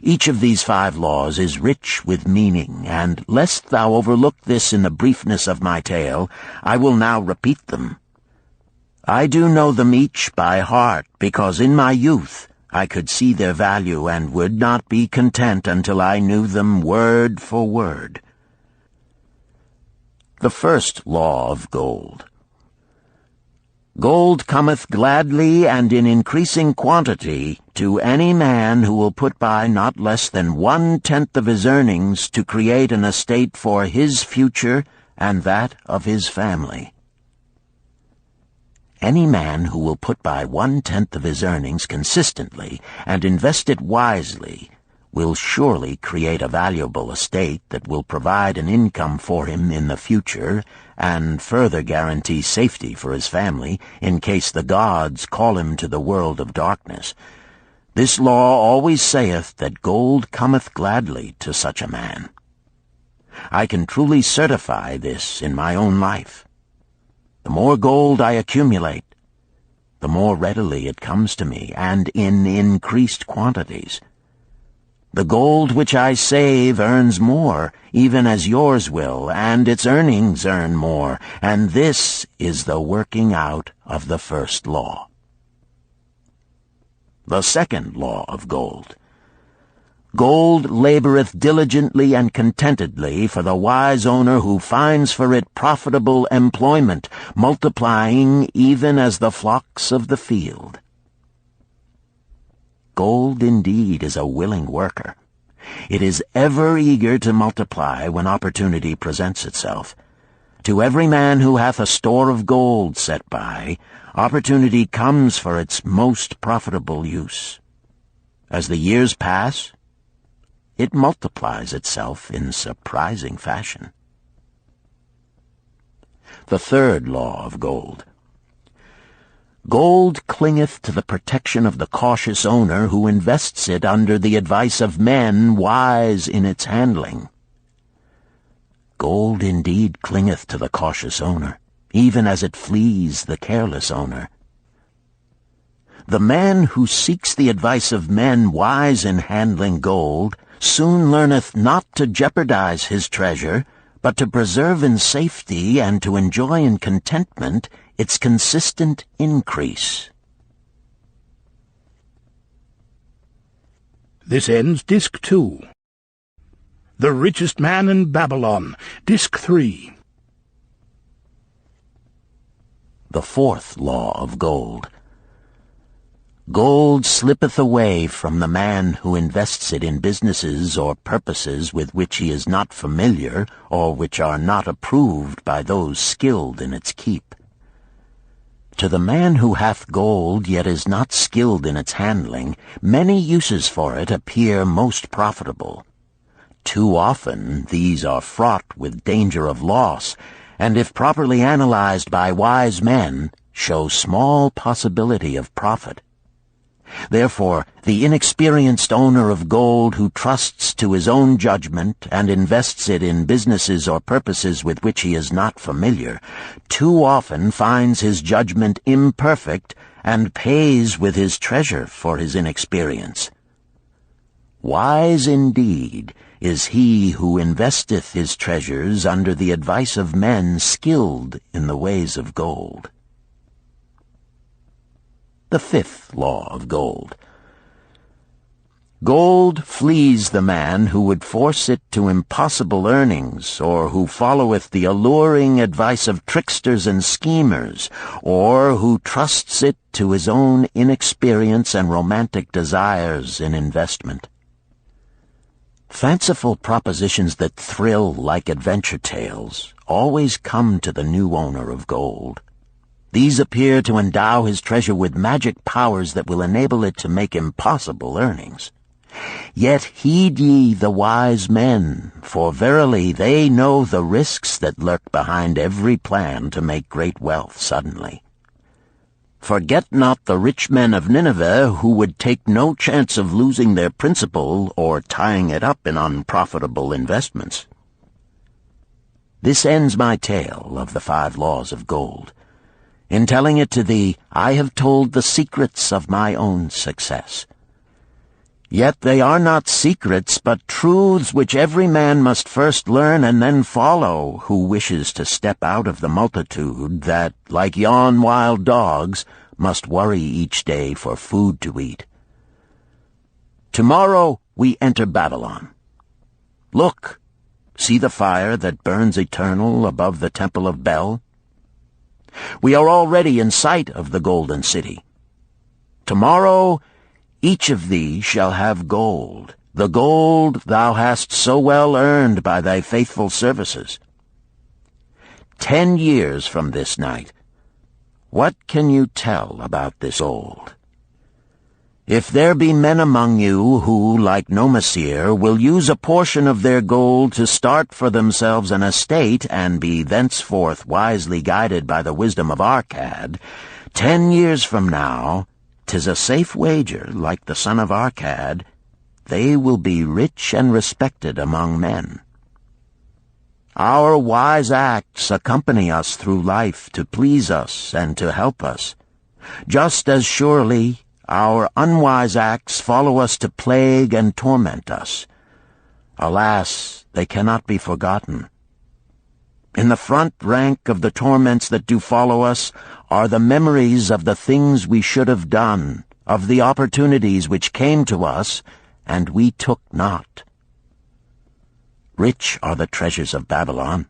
Each of these 5 laws is rich with meaning, and lest thou overlook this in the briefness of my tale, I will now repeat them. I do know them each by heart, because in my youth I could see their value and would not be content until I knew them word for word. The first law of gold. Gold cometh gladly and in increasing quantity to any man who will put by not less than 1/10 of his earnings to create an estate for his future and that of his family. Any man who will put by 1/10 of his earnings consistently and invest it wisely will surely create a valuable estate that will provide an income for him in the future and further guarantee safety for his family in case the gods call him to the world of darkness. This law always saith that gold cometh gladly to such a man. I can truly certify this in my own life. The more gold I accumulate, the more readily it comes to me, and in increased quantities. The gold which I save earns more, even as yours will, and its earnings earn more, and this is the working out of the first law. The second law of gold. Gold laboreth diligently and contentedly for the wise owner who finds for it profitable employment, multiplying even as the flocks of the field. Gold indeed is a willing worker. It is ever eager to multiply when opportunity presents itself. To every man who hath a store of gold set by, opportunity comes for its most profitable use. As the years pass, it multiplies itself in surprising fashion. The third law of gold. Gold clingeth to the protection of the cautious owner who invests it under the advice of men wise in its handling. Gold indeed clingeth to the cautious owner, even as it flees the careless owner. The man who seeks the advice of men wise in handling gold soon learneth not to jeopardize his treasure, but to preserve in safety and to enjoy in contentment its consistent increase. This ends Disc 2. The Richest Man in Babylon, Disc 3. The fourth law of gold. Gold slippeth away from the man who invests it in businesses or purposes with which he is not familiar or which are not approved by those skilled in its keep. To the man who hath gold yet is not skilled in its handling, many uses for it appear most profitable. Too often these are fraught with danger of loss, and if properly analyzed by wise men, show small possibility of profit. Therefore, the inexperienced owner of gold who trusts to his own judgment and invests it in businesses or purposes with which he is not familiar, too often finds his judgment imperfect and pays with his treasure for his inexperience. Wise indeed is he who investeth his treasures under the advice of men skilled in the ways of gold. the fifth law of gold. Gold flees the man who would force it to impossible earnings, or who followeth the alluring advice of tricksters and schemers, or who trusts it to his own inexperience and romantic desires in investment. Fanciful propositions that thrill like adventure tales always come to the new owner of gold. These appear to endow his treasure with magic powers that will enable it to make impossible earnings. Yet heed ye the wise men, for verily they know the risks that lurk behind every plan to make great wealth suddenly. Forget not the rich men of Nineveh, who would take no chance of losing their principal or tying it up in unprofitable investments. This ends my tale of the 5 laws of gold. In telling it to thee, I have told the secrets of my own success. Yet they are not secrets, but truths which every man must first learn and then follow, who wishes to step out of the multitude that, like yon wild dogs, must worry each day for food to eat. Tomorrow we enter Babylon. Look, see the fire that burns eternal above the temple of Bel? We are already in sight of the golden city. Tomorrow each of thee shall have gold, the gold thou hast so well earned by thy faithful services. 10 years from this night, what can you tell about this gold? If there be men among you who, like Nomasir, will use a portion of their gold to start for themselves an estate and be thenceforth wisely guided by the wisdom of Arcad, 10 years from now, 'tis a safe wager, like the son of Arcad, they will be rich and respected among men. Our wise acts accompany us through life to please us and to help us. Just as surely our unwise acts follow us to plague and torment us. Alas, they cannot be forgotten. In the front rank of the torments that do follow us are the memories of the things we should have done, of the opportunities which came to us, and we took not. Rich are the treasures of Babylon.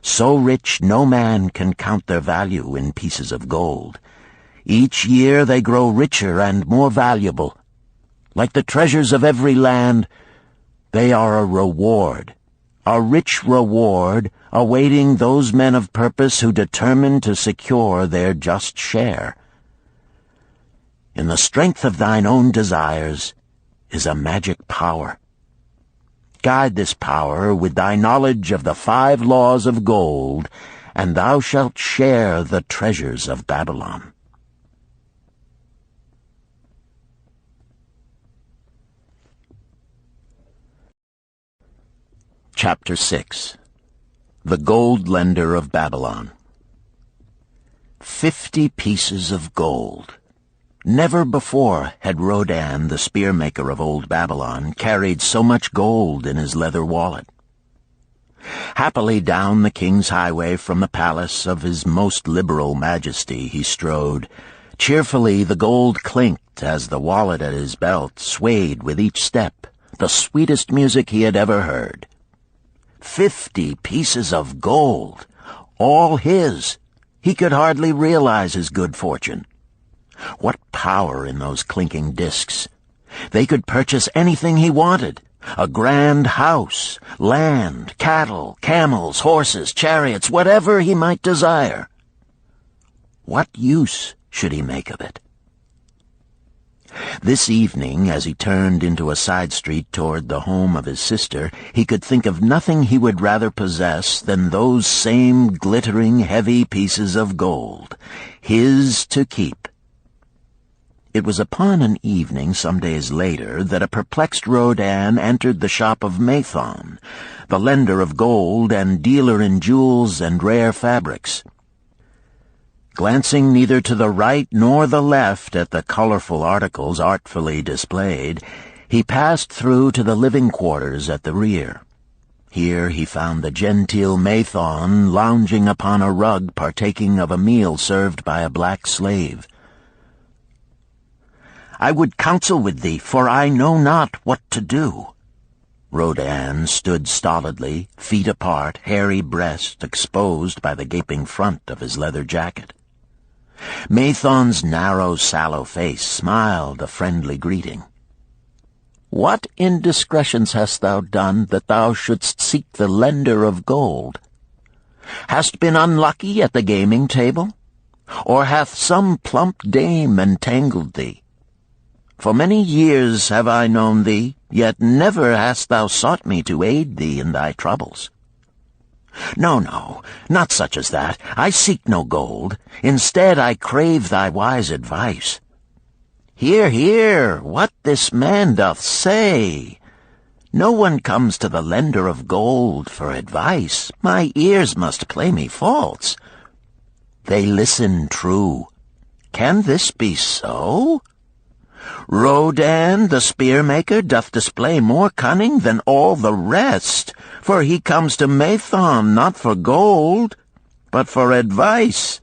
So rich no man can count their value in pieces of gold. Each year they grow richer and more valuable. Like the treasures of every land, they are a reward, a rich reward awaiting those men of purpose who determine to secure their just share. In the strength of thine own desires is a magic power. Guide this power with thy knowledge of the 5 laws of gold, and thou shalt share the treasures of Babylon. Chapter 6. The Gold Lender of Babylon. 50 pieces of gold. Never before had Rodan, the spear-maker of old Babylon, carried so much gold in his leather wallet. Happily down the king's highway from the palace of his most liberal majesty he strode. Cheerfully the gold clinked as the wallet at his belt swayed with each step, the sweetest music he had ever heard. 50 pieces of gold, all his. He could hardly realize his good fortune. What power in those clinking discs! They could purchase anything he wanted. A grand house, land, cattle, camels, horses, chariots, whatever he might desire. What use should he make of it? This evening, as he turned into a side street toward the home of his sister, he could think of nothing he would rather possess than those same glittering, heavy pieces of gold, his to keep. It was upon an evening some days later that a perplexed Rodan entered the shop of Mathon, the lender of gold and dealer in jewels and rare fabrics. Glancing neither to the right nor the left at the colorful articles artfully displayed, he passed through to the living quarters at the rear. Here he found the genteel Mathon lounging upon a rug partaking of a meal served by a black slave. I would counsel with thee, for I know not what to do." Rodan stood stolidly, feet apart, hairy breast exposed by the gaping front of his leather jacket. Mathon's narrow, sallow face smiled a friendly greeting. "What indiscretions hast thou done that thou shouldst seek the lender of gold? Hast been unlucky at the gaming table? Or hath some plump dame entangled thee? For many years have I known thee, yet never hast thou sought me to aid thee in thy troubles. No, not such as that. I seek no gold. Instead I crave thy wise advice. Hear, what this man doth say. No one comes to the lender of gold for advice. My ears must play me false. They listen true. Can this be so? Rodan, the spear-maker, doth display more cunning than all the rest, for he comes to Mathon not for gold, but for advice.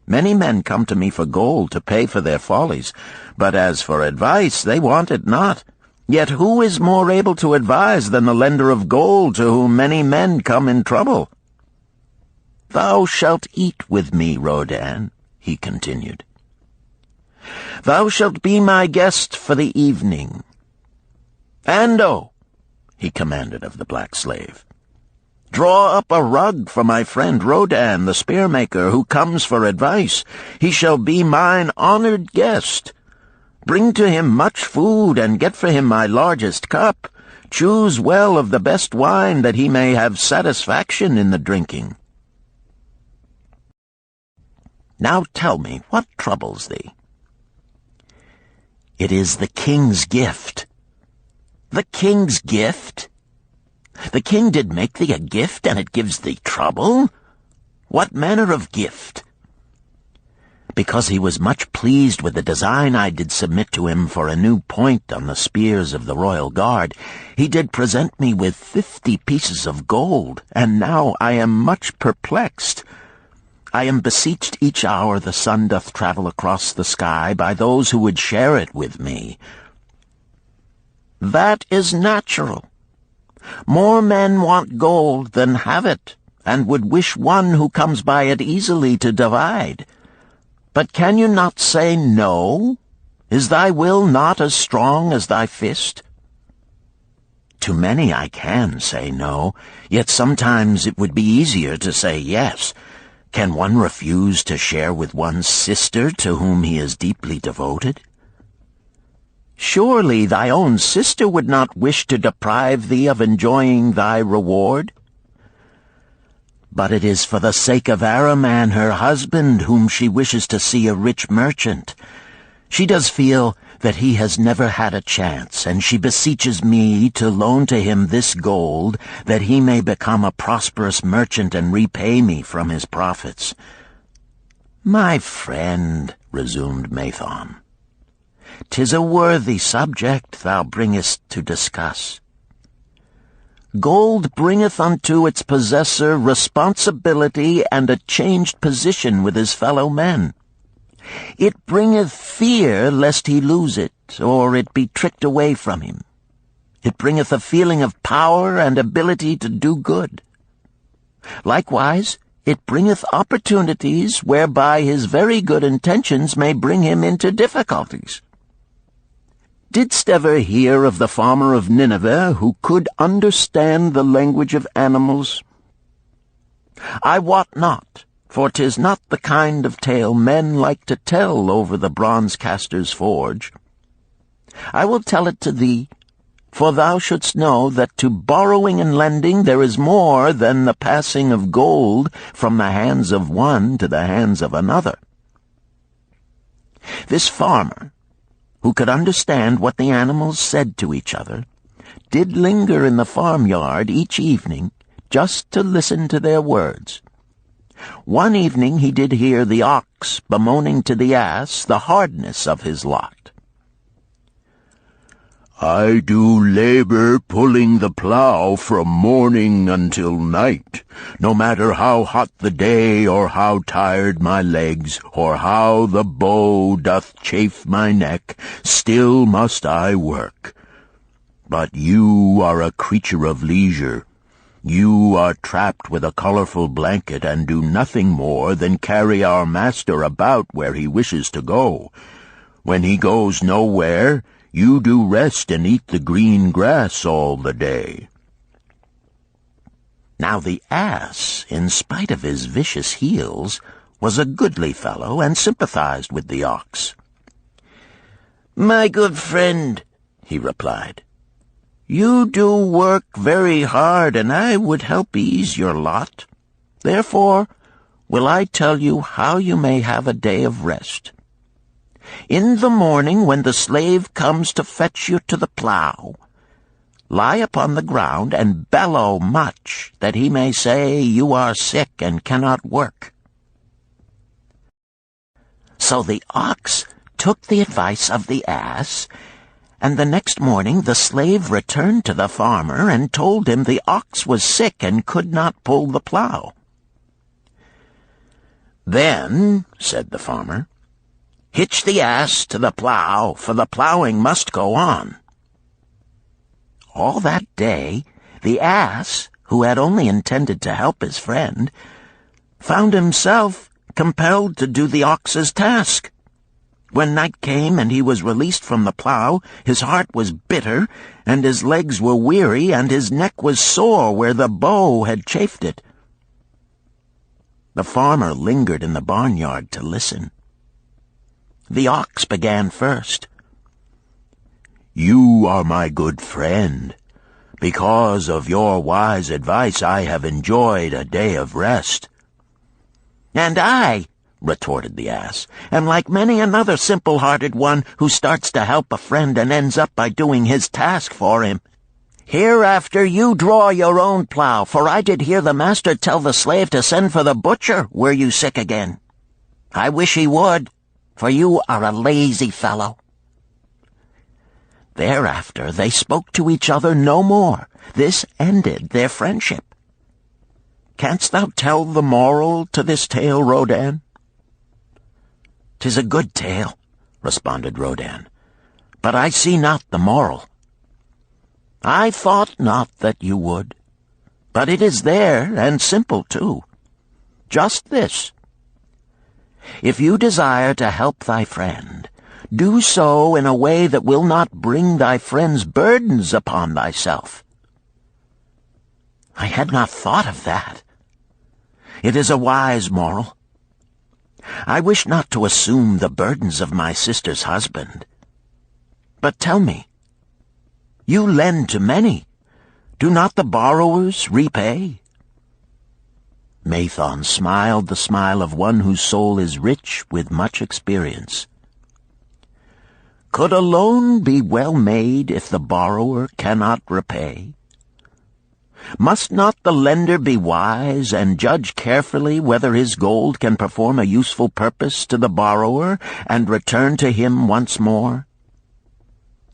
Many men come to me for gold to pay for their follies, but as for advice, they want it not. Yet who is more able to advise than the lender of gold to whom many men come in trouble? Thou shalt eat with me, Rodan," he continued. "Thou shalt be my guest for the evening. Ando," he commanded of the black slave, "draw up a rug for my friend Rodan, the spear-maker, who comes for advice. He shall be mine honored guest. Bring to him much food, and get for him my largest cup. Choose well of the best wine, that he may have satisfaction in the drinking. Now tell me, what troubles thee?" "It is the king's gift." "The king's gift? The king did make thee a gift, and it gives thee trouble? What manner of gift?" "Because he was much pleased with the design I did submit to him for a new point on the spears of the royal guard, he did present me with 50 pieces of gold, and now I am much perplexed. I am beseeched each hour the sun doth travel across the sky by those who would share it with me." "That is natural. More men want gold than have it, and would wish one who comes by it easily to divide. But can you not say no? Is thy will not as strong as thy fist?" "To many I can say no, yet sometimes it would be easier to say yes. Can one refuse to share with one's sister to whom he is deeply devoted?" "Surely thy own sister would not wish to deprive thee of enjoying thy reward?" "But it is for the sake of Araman, her husband, whom she wishes to see a rich merchant. She does feel that he has never had a chance, and she beseeches me to loan to him this gold, that he may become a prosperous merchant and repay me from his profits." "My friend," resumed Mathon, "'tis a worthy subject thou bringest to discuss. Gold bringeth unto its possessor responsibility and a changed position with his fellow men. It bringeth fear lest he lose it, or it be tricked away from him. It bringeth a feeling of power and ability to do good. Likewise, it bringeth opportunities whereby his very good intentions may bring him into difficulties. Didst ever hear of the farmer of Nineveh who could understand the language of animals? I wot not, for 'tis not the kind of tale men like to tell over the bronze-caster's forge. I will tell it to thee, for thou shouldst know that to borrowing and lending there is more than the passing of gold from the hands of one to the hands of another. This farmer, who could understand what the animals said to each other, did linger in the farmyard each evening just to listen to their words. One evening he did hear the ox bemoaning to the ass the hardness of his lot. I do labor pulling the plow from morning until night, no matter how hot the day, or how tired my legs, or how the bow doth chafe my neck, still must I work. But you are a creature of leisure. You are trapped with a colorful blanket and do nothing more than carry our master about where he wishes to go. When he goes nowhere, you do rest and eat the green grass all the day." Now the ass, in spite of his vicious heels, was a goodly fellow and sympathized with the ox. "My good friend," he replied, "you do work very hard, and I would help ease your lot. Therefore will I tell you how you may have a day of rest. In the morning, when the slave comes to fetch you to the plow, lie upon the ground and bellow much, that he may say you are sick and cannot work." So the ox took the advice of the ass, and the next morning the slave returned to the farmer and told him the ox was sick and could not pull the plow. "Then," said the farmer, "hitch the ass to the plow, for the plowing must go on." All that day, the ass, who had only intended to help his friend, found himself compelled to do the ox's task. When night came and he was released from the plow, his heart was bitter, and his legs were weary, and his neck was sore where the bow had chafed it. The farmer lingered in the barnyard to listen. The ox began first. "You are my good friend. Because of your wise advice, I have enjoyed a day of rest." "And I," retorted the ass, "am like many another simple-hearted one who starts to help a friend and ends up by doing his task for him. Hereafter you draw your own plow, for I did hear the master tell the slave to send for the butcher were you sick again. I wish he would, for you are a lazy fellow." Thereafter they spoke to each other no more. This ended their friendship. Canst thou tell the moral to this tale, Rodan? "'Tis a good tale," responded Rodan, "but I see not the moral." "I thought not that you would, but it is there, and simple too. Just this: if you desire to help thy friend, do so in a way that will not bring thy friend's burdens upon thyself." "I had not thought of that. It is a wise moral. I wish not to assume the burdens of my sister's husband. But tell me, you lend to many. Do not the borrowers repay?" Mathon smiled the smile of one whose soul is rich with much experience. "Could a loan be well made if the borrower cannot repay? Must not the lender be wise and judge carefully whether his gold can perform a useful purpose to the borrower and return to him once more?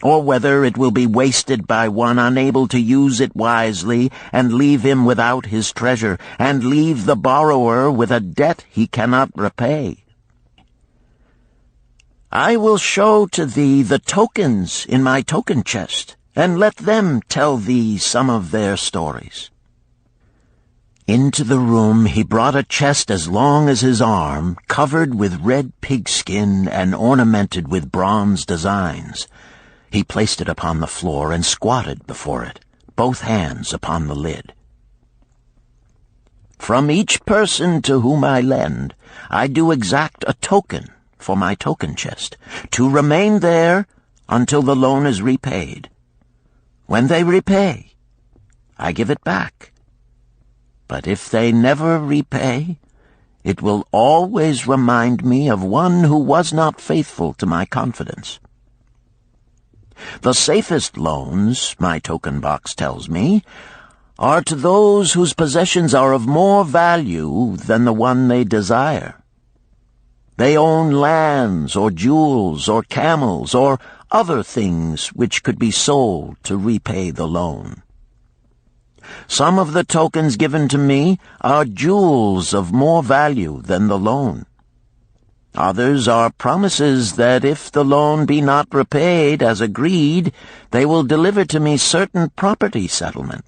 Or whether it will be wasted by one unable to use it wisely and leave him without his treasure, and leave the borrower with a debt he cannot repay? I will show to thee the tokens in my token chest, and let them tell thee some of their stories." Into the room he brought a chest as long as his arm, covered with red pigskin and ornamented with bronze designs. He placed it upon the floor and squatted before it, both hands upon the lid. "From each person to whom I lend, I do exact a token for my token chest, to remain there until the loan is repaid. When they repay, I give it back. But if they never repay, it will always remind me of one who was not faithful to my confidence. The safest loans, my token box tells me, are to those whose possessions are of more value than the one they desire. They own lands or jewels or camels or other things which could be sold to repay the loan. Some of the tokens given to me are jewels of more value than the loan. Others are promises that if the loan be not repaid as agreed, they will deliver to me certain property settlement.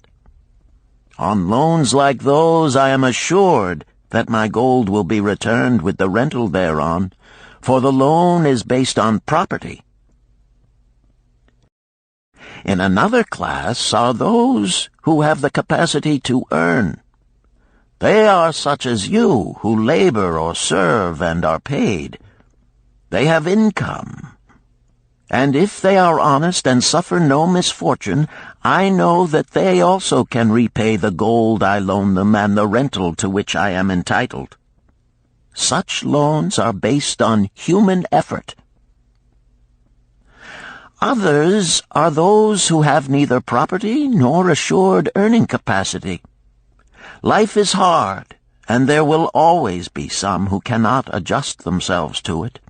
On loans like those I am assured that my gold will be returned with the rental thereon, for the loan is based on property. In another class are those who have the capacity to earn. They are such as you, who labor or serve and are paid. They have income. And if they are honest and suffer no misfortune, I know that they also can repay the gold I loan them and the rental to which I am entitled. Such loans are based on human effort. Others are those who have neither property nor assured earning capacity. Life is hard, and there will always be some who cannot adjust themselves to it.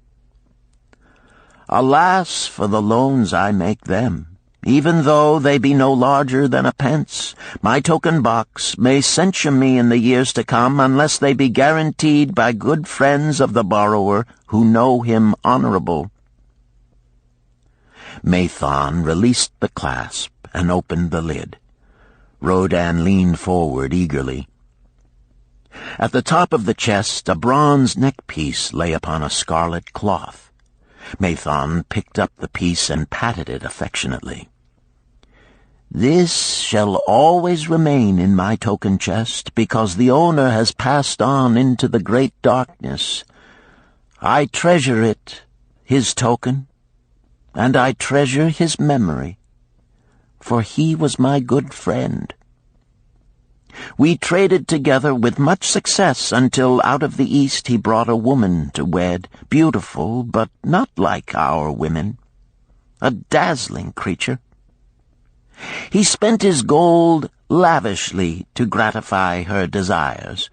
Alas for the loans I make them! Even though they be no larger than a pence, my token box may censure me in the years to come unless they be guaranteed by good friends of the borrower who know him honorable. Mathon released the clasp and opened the lid. Rodan leaned forward eagerly. At the top of the chest a bronze neckpiece lay upon a scarlet cloth. Mathon picked up the piece and patted it affectionately. "This shall always remain in my token chest, because the owner has passed on into the great darkness. I treasure it, his token, and I treasure his memory, for he was my good friend. We traded together with much success until out of the East he brought a woman to wed, beautiful, but not like our women, a dazzling creature. He spent his gold lavishly to gratify her desires.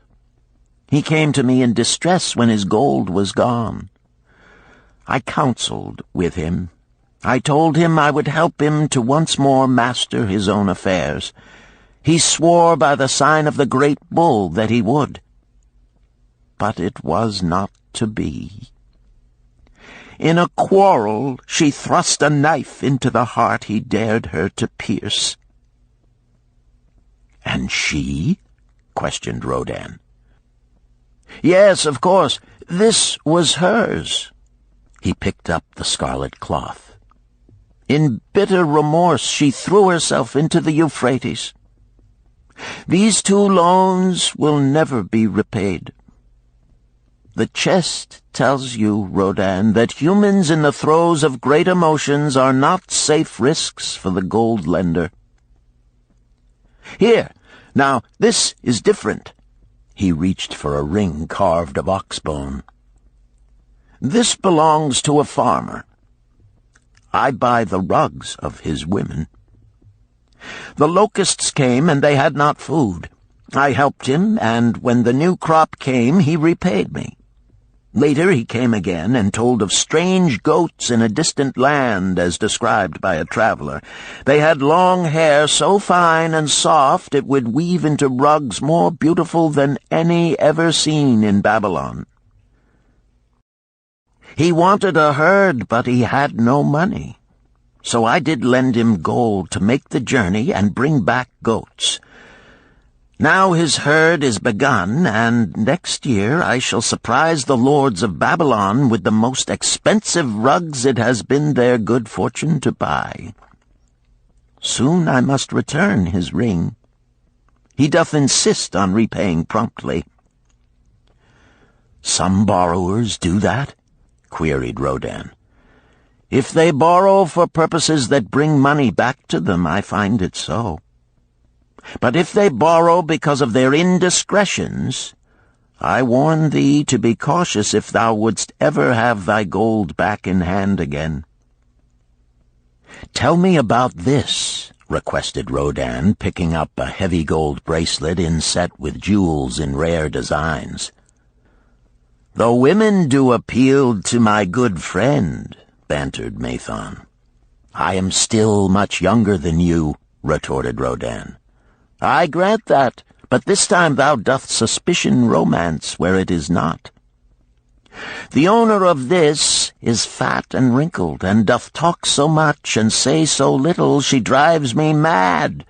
He came to me in distress when his gold was gone. I counseled with him. I told him I would help him to once more master his own affairs. He swore by the sign of the great bull that he would. But it was not to be. In a quarrel she thrust a knife into the heart he dared her to pierce." "And she?" questioned Rodan. "Yes, of course. This was hers." He picked up the scarlet cloth. "In bitter remorse she threw herself into the Euphrates. These 2 loans will never be repaid. The chest tells you, Rodan, that humans in the throes of great emotions are not safe risks for the gold lender. Here, now, this is different." He reached for a ring carved of ox-bone. "This belongs to a farmer. I buy the rugs of his women. The locusts came, and they had not food. I helped him, and when the new crop came, he repaid me. Later he came again and told of strange goats in a distant land, as described by a traveler. They had long hair so fine and soft it would weave into rugs more beautiful than any ever seen in Babylon. He wanted a herd, but he had no money. So I did lend him gold to make the journey and bring back goats. Now his herd is begun, and next year I shall surprise the lords of Babylon with the most expensive rugs it has been their good fortune to buy. Soon I must return his ring. He doth insist on repaying promptly." "Some borrowers do that?" queried Rodan. "If they borrow for purposes that bring money back to them, I find it so. But if they borrow because of their indiscretions, I warn thee to be cautious if thou wouldst ever have thy gold back in hand again." "Tell me about this," requested Rodan, picking up a heavy gold bracelet inset with jewels in rare designs. "The women do appeal to my good friend," bantered Mathon. "I am still much younger than you," retorted Rodin. "I grant that, but this time thou doth suspicion romance where it is not. The owner of this is fat and wrinkled, and doth talk so much and say so little, she drives me mad.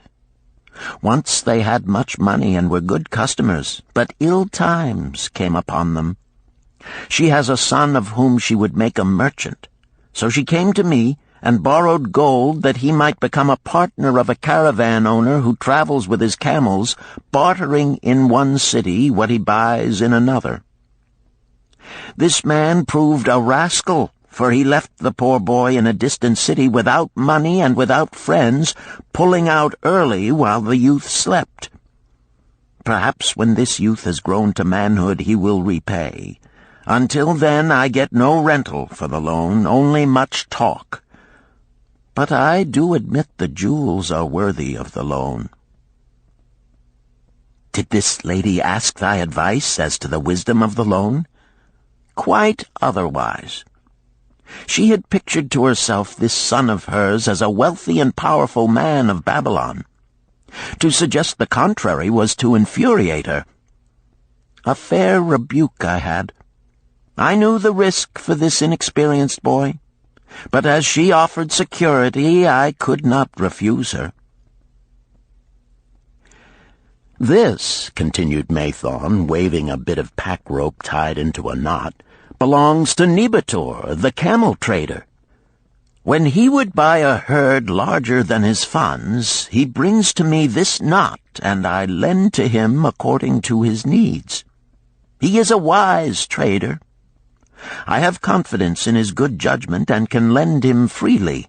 Once they had much money and were good customers, but ill times came upon them. She has a son of whom she would make a merchant. So she came to me and borrowed gold that he might become a partner of a caravan owner who travels with his camels, bartering in one city what he buys in another. This man proved a rascal, for he left the poor boy in a distant city without money and without friends, pulling out early while the youth slept. Perhaps when this youth has grown to manhood he will repay. Until then I get no rental for the loan, only much talk. But I do admit the jewels are worthy of the loan." "Did this lady ask thy advice as to the wisdom of the loan?" "Quite otherwise. She had pictured to herself this son of hers as a wealthy and powerful man of Babylon. To suggest the contrary was to infuriate her. A fair rebuke I had. I knew the risk for this inexperienced boy, but as she offered security, I could not refuse her." "This," continued Mathon, waving a bit of pack rope tied into a knot, "belongs to Nebator, the camel trader. When he would buy a herd larger than his funds, he brings to me this knot, and I lend to him according to his needs. He is a wise trader. I have confidence in his good judgment and can lend him freely.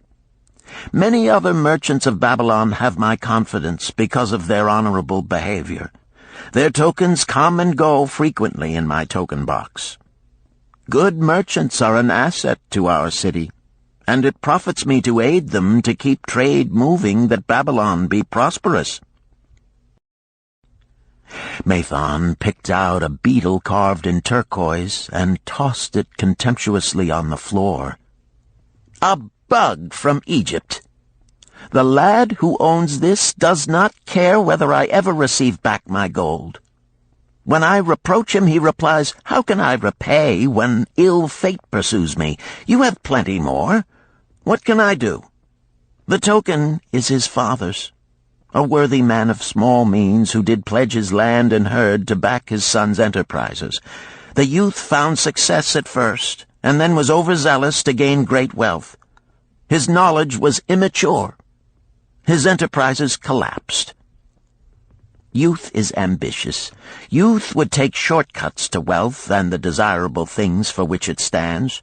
Many other merchants of Babylon have my confidence because of their honorable behavior. Their tokens come and go frequently in my token box. Good merchants are an asset to our city, and it profits me to aid them to keep trade moving that Babylon be prosperous." Mathon picked out a beetle carved in turquoise and tossed it contemptuously on the floor. "A bug from Egypt. The lad who owns this does not care whether I ever receive back my gold. When I reproach him, he replies, 'How can I repay when ill fate pursues me? You have plenty more. What can I do?' The token is his father's, a worthy man of small means who did pledge his land and herd to back his son's enterprises. The youth found success at first, and then was overzealous to gain great wealth. His knowledge was immature. His enterprises collapsed. Youth is ambitious. Youth would take shortcuts to wealth and the desirable things for which it stands.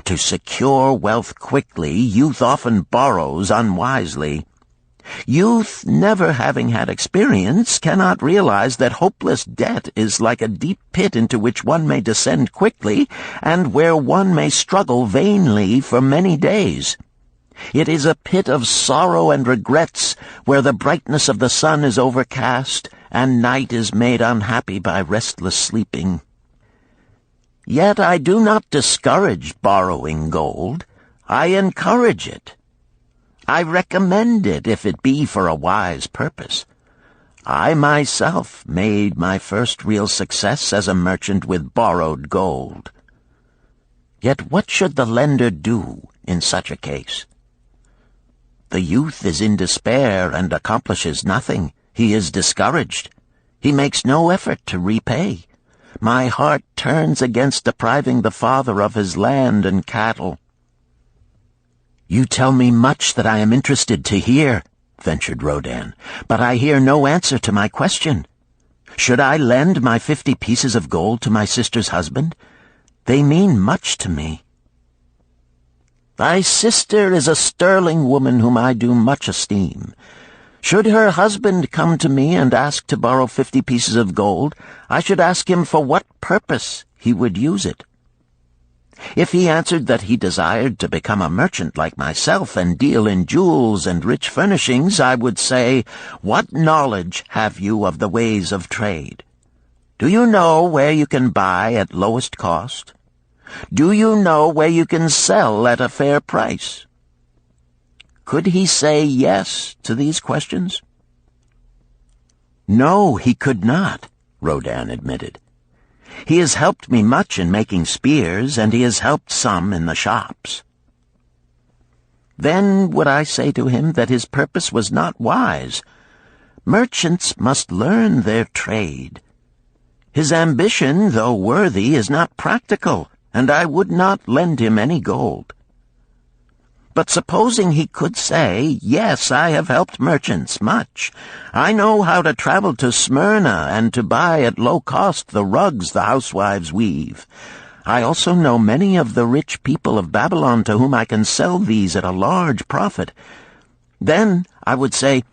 To secure wealth quickly, youth often borrows unwisely. Youth, never having had experience, cannot realize that hopeless debt is like a deep pit into which one may descend quickly, and where one may struggle vainly for many days. It is a pit of sorrow and regrets, where the brightness of the sun is overcast, and night is made unhappy by restless sleeping. Yet I do not discourage borrowing gold. I encourage it. I recommend it if it be for a wise purpose. I myself made my first real success as a merchant with borrowed gold. Yet what should the lender do in such a case? The youth is in despair and accomplishes nothing. He is discouraged. He makes no effort to repay. My heart turns against depriving the father of his land and cattle." "You tell me much that I am interested to hear," ventured Rodin, "but I hear no answer to my question. Should I lend my 50 pieces of gold to my sister's husband? They mean much to me." "Thy sister is a sterling woman whom I do much esteem. Should her husband come to me and ask to borrow 50 pieces of gold, I should ask him for what purpose he would use it. If he answered that he desired to become a merchant like myself and deal in jewels and rich furnishings, I would say, 'What knowledge have you of the ways of trade? Do you know where you can buy at lowest cost? Do you know where you can sell at a fair price? Could he say yes to these questions? No, he could not, Rodin admitted. He has helped me much in making spears, and he has helped some in the shops. Then would I say to him that his purpose was not wise. Merchants must learn their trade. His ambition, though worthy, is not practical, and I would not lend him any gold. But supposing he could say, yes, I have helped merchants much. I know how to travel to Smyrna and to buy at low cost the rugs the housewives weave. I also know many of the rich people of Babylon to whom I can sell these at a large profit. Then I would say,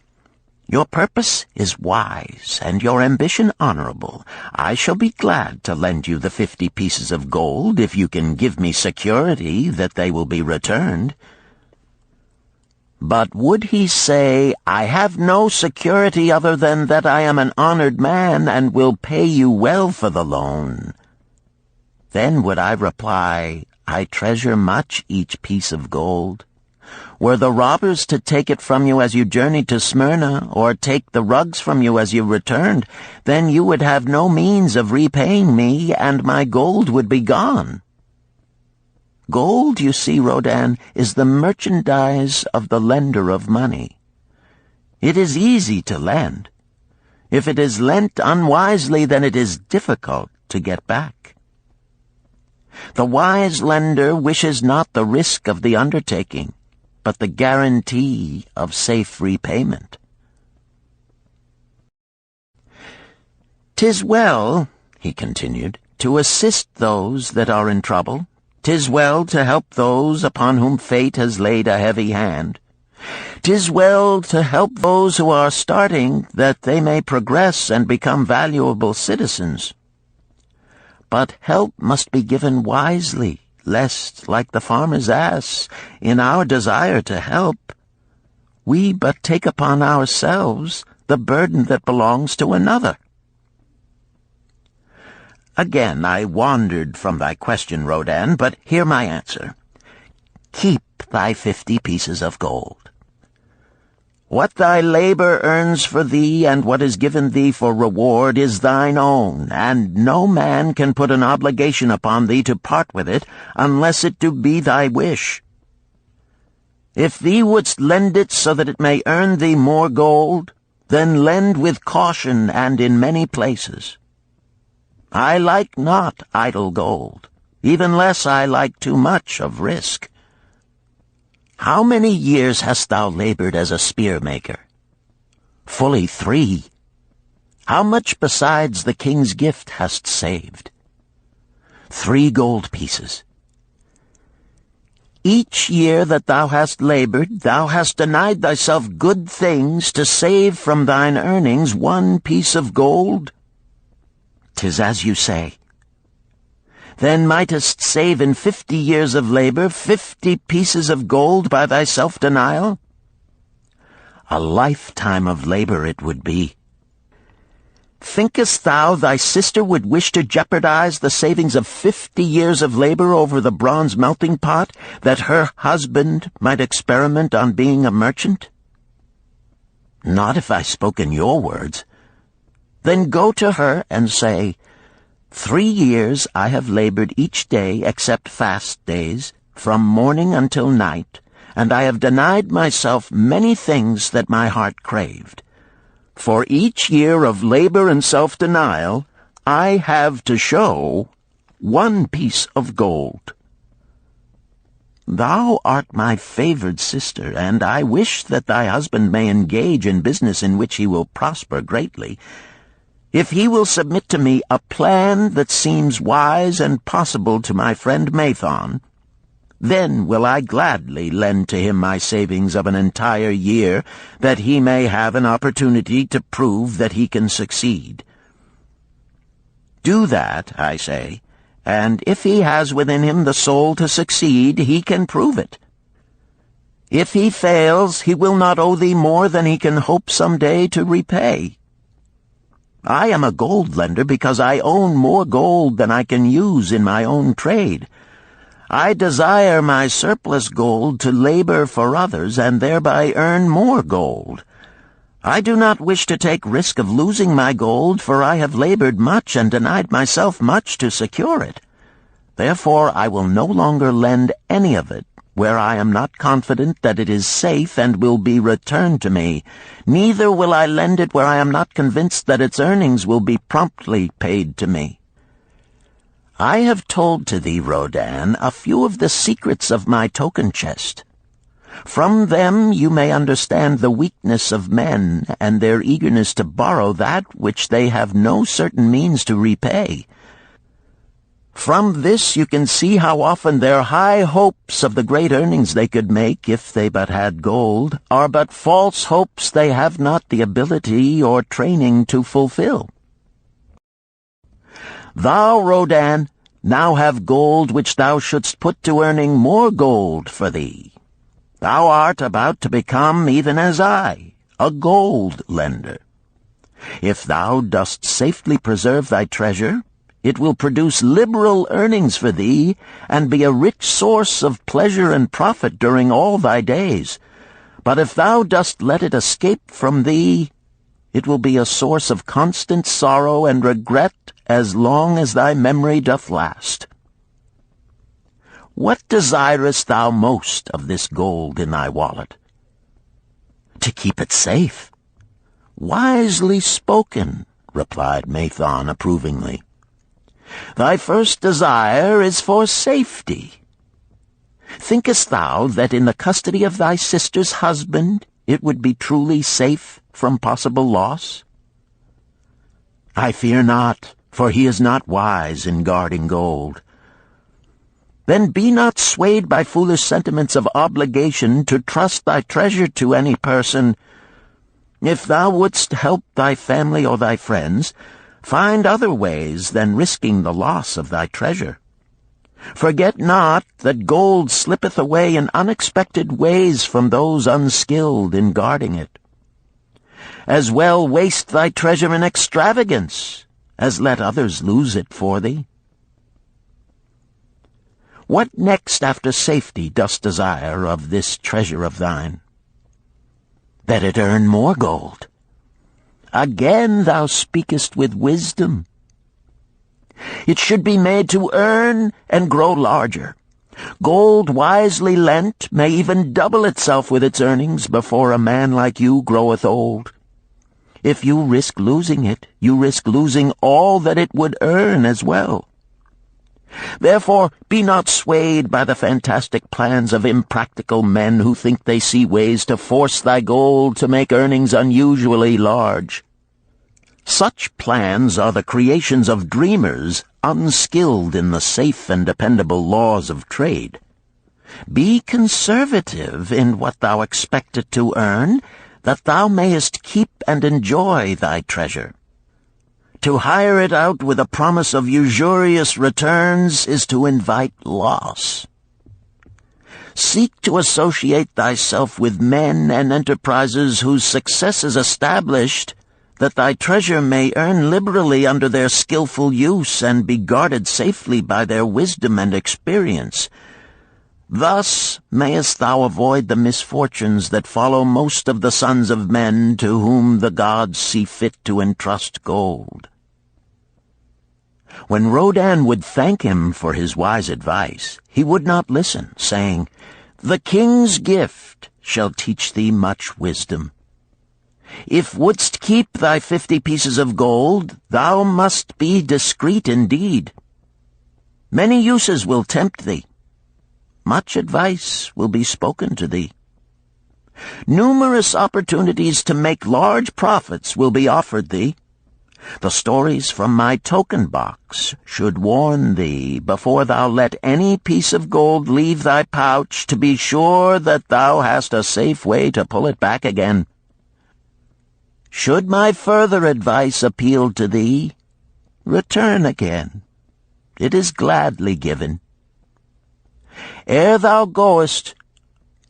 your purpose is wise and your ambition honorable. I shall be glad to lend you the 50 pieces of gold if you can give me security that they will be returned. But would he say, I have no security other than that I am an honored man and will pay you well for the loan? Then would I reply, I treasure much each piece of gold. Were the robbers to take it from you as you journeyed to Smyrna, or take the rugs from you as you returned, then you would have no means of repaying me, and my gold would be gone. Gold, you see, Rodin, is the merchandise of the lender of money. It is easy to lend. If it is lent unwisely, then it is difficult to get back. The wise lender wishes not the risk of the undertaking, but the guarantee of safe repayment. "'Tis well," he continued, "to assist those that are in trouble. 'Tis well to help those upon whom fate has laid a heavy hand. 'Tis well to help those who are starting, that they may progress and become valuable citizens. But help must be given wisely, lest, like the farmer's ass, in our desire to help, we but take upon ourselves the burden that belongs to another." Again I wandered from thy question, Rodin, but hear my answer. Keep thy 50 pieces of gold. What thy labor earns for thee and what is given thee for reward is thine own, and no man can put an obligation upon thee to part with it unless it do be thy wish. If thee wouldst lend it so that it may earn thee more gold, then lend with caution and in many places. I like not idle gold, even less I like too much of risk. How many years hast thou labored as a spear-maker? Fully 3. How much besides the king's gift hast saved? 3 gold pieces. Each year that thou hast labored, thou hast denied thyself good things to save from thine earnings 1 piece of gold? 'Tis as you say. Then mightest save in 50 years of labor 50 pieces of gold by thy self-denial? A lifetime of labor it would be. Thinkest thou thy sister would wish to jeopardize the savings of 50 years of labor over the bronze melting pot, that her husband might experiment on being a merchant? Not if I spoke in your words. Then go to her and say, 3 years I have labored each day except fast days, from morning until night, and I have denied myself many things that my heart craved. For each year of labor and self-denial, I have to show 1 piece of gold. Thou art my favored sister, and I wish that thy husband may engage in business in which he will prosper greatly. If he will submit to me a plan that seems wise and possible to my friend Mathon, then will I gladly lend to him my savings of an entire year, that he may have an opportunity to prove that he can succeed. Do that, I say, and if he has within him the soul to succeed, he can prove it. If he fails, he will not owe thee more than he can hope some day to repay. I am a gold lender because I own more gold than I can use in my own trade. I desire my surplus gold to labor for others and thereby earn more gold. I do not wish to take risk of losing my gold, for I have labored much and denied myself much to secure it. Therefore I will no longer lend any of it where I am not confident that it is safe and will be returned to me. Neither will I lend it where I am not convinced that its earnings will be promptly paid to me. I have told to thee, Rodan, a few of the secrets of my token chest. From them you may understand the weakness of men and their eagerness to borrow that which they have no certain means to repay. From this you can see how often their high hopes of the great earnings they could make if they but had gold are but false hopes they have not the ability or training to fulfill. Thou, Rodan, now have gold which thou shouldst put to earning more gold for thee. Thou art about to become, even as I, a gold lender. If thou dost safely preserve thy treasure, it will produce liberal earnings for thee, and be a rich source of pleasure and profit during all thy days. But if thou dost let it escape from thee, it will be a source of constant sorrow and regret as long as thy memory doth last. What desirest thou most of this gold in thy wallet? To keep it safe. Wisely spoken, replied Mathon approvingly. Thy first desire is for safety. Thinkest thou that in the custody of thy sister's husband it would be truly safe from possible loss? I fear not, for he is not wise in guarding gold. Then be not swayed by foolish sentiments of obligation to trust thy treasure to any person. If thou wouldst help thy family or thy friends, find other ways than risking the loss of thy treasure. Forget not that gold slippeth away in unexpected ways from those unskilled in guarding it. As well waste thy treasure in extravagance as let others lose it for thee. What next after safety dost desire of this treasure of thine? That it earn more gold. Again thou speakest with wisdom. It should be made to earn and grow larger. Gold wisely lent may even double itself with its earnings before a man like you groweth old. If you risk losing it, you risk losing all that it would earn as well. Therefore, be not swayed by the fantastic plans of impractical men who think they see ways to force thy gold to make earnings unusually large. Such plans are the creations of dreamers unskilled in the safe and dependable laws of trade. Be conservative in what thou expectest to earn, that thou mayest keep and enjoy thy treasure. To hire it out with a promise of usurious returns is to invite loss. Seek to associate thyself with men and enterprises whose success is established, that thy treasure may earn liberally under their skillful use and be guarded safely by their wisdom and experience. Thus mayest thou avoid the misfortunes that follow most of the sons of men to whom the gods see fit to entrust gold. When Rodan would thank him for his wise advice, he would not listen, saying, "The king's gift shall teach thee much wisdom. If wouldst keep thy 50 pieces of gold, thou must be discreet indeed. Many uses will tempt thee. Much advice will be spoken to thee. Numerous opportunities to make large profits will be offered thee. The stories from my token box should warn thee, before thou let any piece of gold leave thy pouch, to be sure that thou hast a safe way to pull it back again. Should my further advice appeal to thee, return again. It is gladly given. Ere thou goest,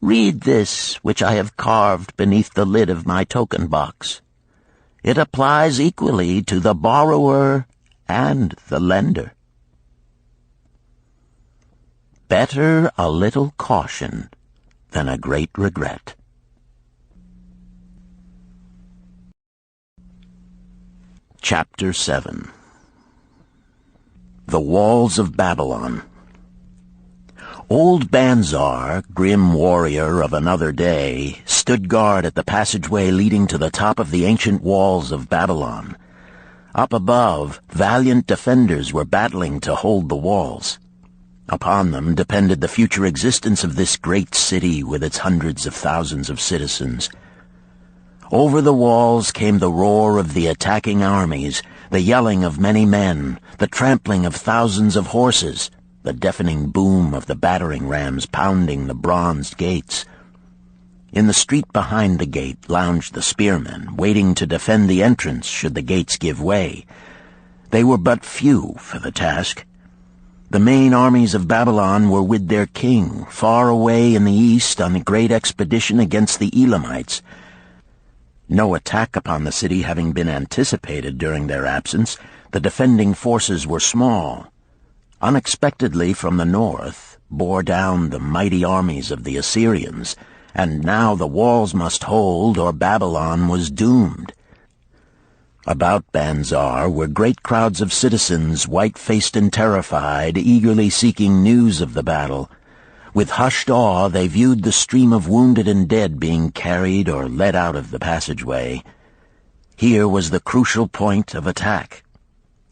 read this which I have carved beneath the lid of my token box. It applies equally to the borrower and the lender." Better a little caution than a great regret. Chapter 7. The Walls of Babylon. Old Banzar, grim warrior of another day, stood guard at the passageway leading to the top of the ancient walls of Babylon. Up above, valiant defenders were battling to hold the walls. Upon them depended the future existence of this great city with its hundreds of thousands of citizens. Over the walls came the roar of the attacking armies, the yelling of many men, the trampling of thousands of horses, the deafening boom of the battering rams pounding the bronzed gates. In the street behind the gate lounged the spearmen, waiting to defend the entrance should the gates give way. They were but few for the task. The main armies of Babylon were with their king, far away in the east on a great expedition against the Elamites. No attack upon the city having been anticipated during their absence, the defending forces were small. Unexpectedly from the north bore down the mighty armies of the Assyrians, and now the walls must hold or Babylon was doomed. About Banzar were great crowds of citizens, white-faced and terrified, eagerly seeking news of the battle. With hushed awe they viewed the stream of wounded and dead being carried or led out of the passageway. Here was the crucial point of attack.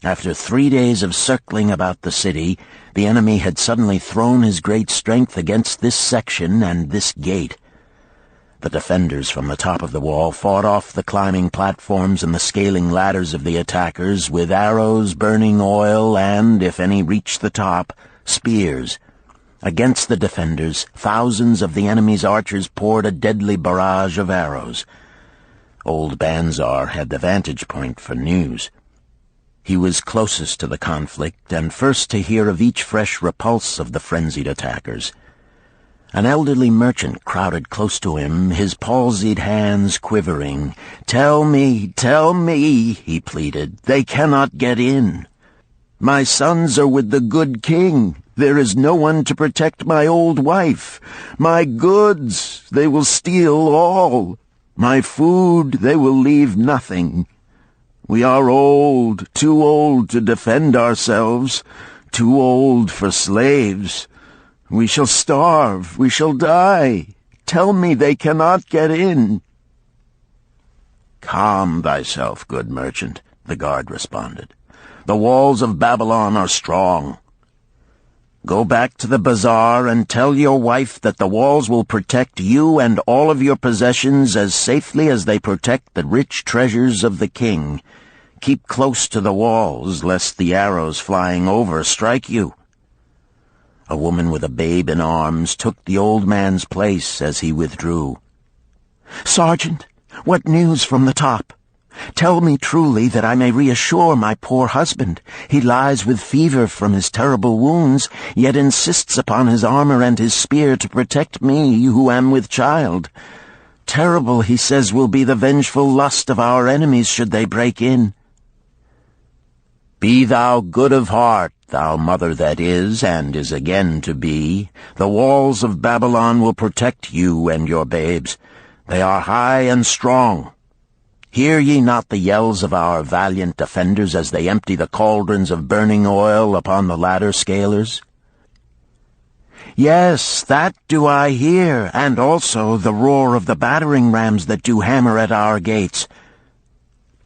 After 3 days of circling about the city, the enemy had suddenly thrown his great strength against this section and this gate. The defenders from the top of the wall fought off the climbing platforms and the scaling ladders of the attackers with arrows, burning oil, and, if any reached the top, spears. Against the defenders, thousands of the enemy's archers poured a deadly barrage of arrows. Old Banzar had the vantage point for news. He was closest to the conflict and first to hear of each fresh repulse of the frenzied attackers. An elderly merchant crowded close to him, his palsied hands quivering. tell me," he pleaded. "They cannot get in. My sons are with the good king. There is no one to protect my old wife. My goods, they will steal all. My food, they will leave nothing. We are old, too old to defend ourselves, too old for slaves. We shall starve, we shall die. Tell me they cannot get in." "Calm thyself, good merchant," the guard responded. "The walls of Babylon are strong. Go back to the bazaar and tell your wife that the walls will protect you and all of your possessions as safely as they protect the rich treasures of the king. Keep close to the walls, lest the arrows flying over strike you." A woman with a babe in arms took the old man's place as he withdrew. "Sergeant, what news from the top? Tell me truly that I may reassure my poor husband. He lies with fever from his terrible wounds, yet insists upon his armor and his spear to protect me, who am with child. Terrible, he says, will be the vengeful lust of our enemies should they break in." "Be thou good of heart, thou mother that is and is again to be. The walls of Babylon will protect you and your babes. They are high and strong. Hear ye not the yells of our valiant defenders as they empty the cauldrons of burning oil upon the ladder scalers?" "Yes, that do I hear, and also the roar of the battering rams that do hammer at our gates."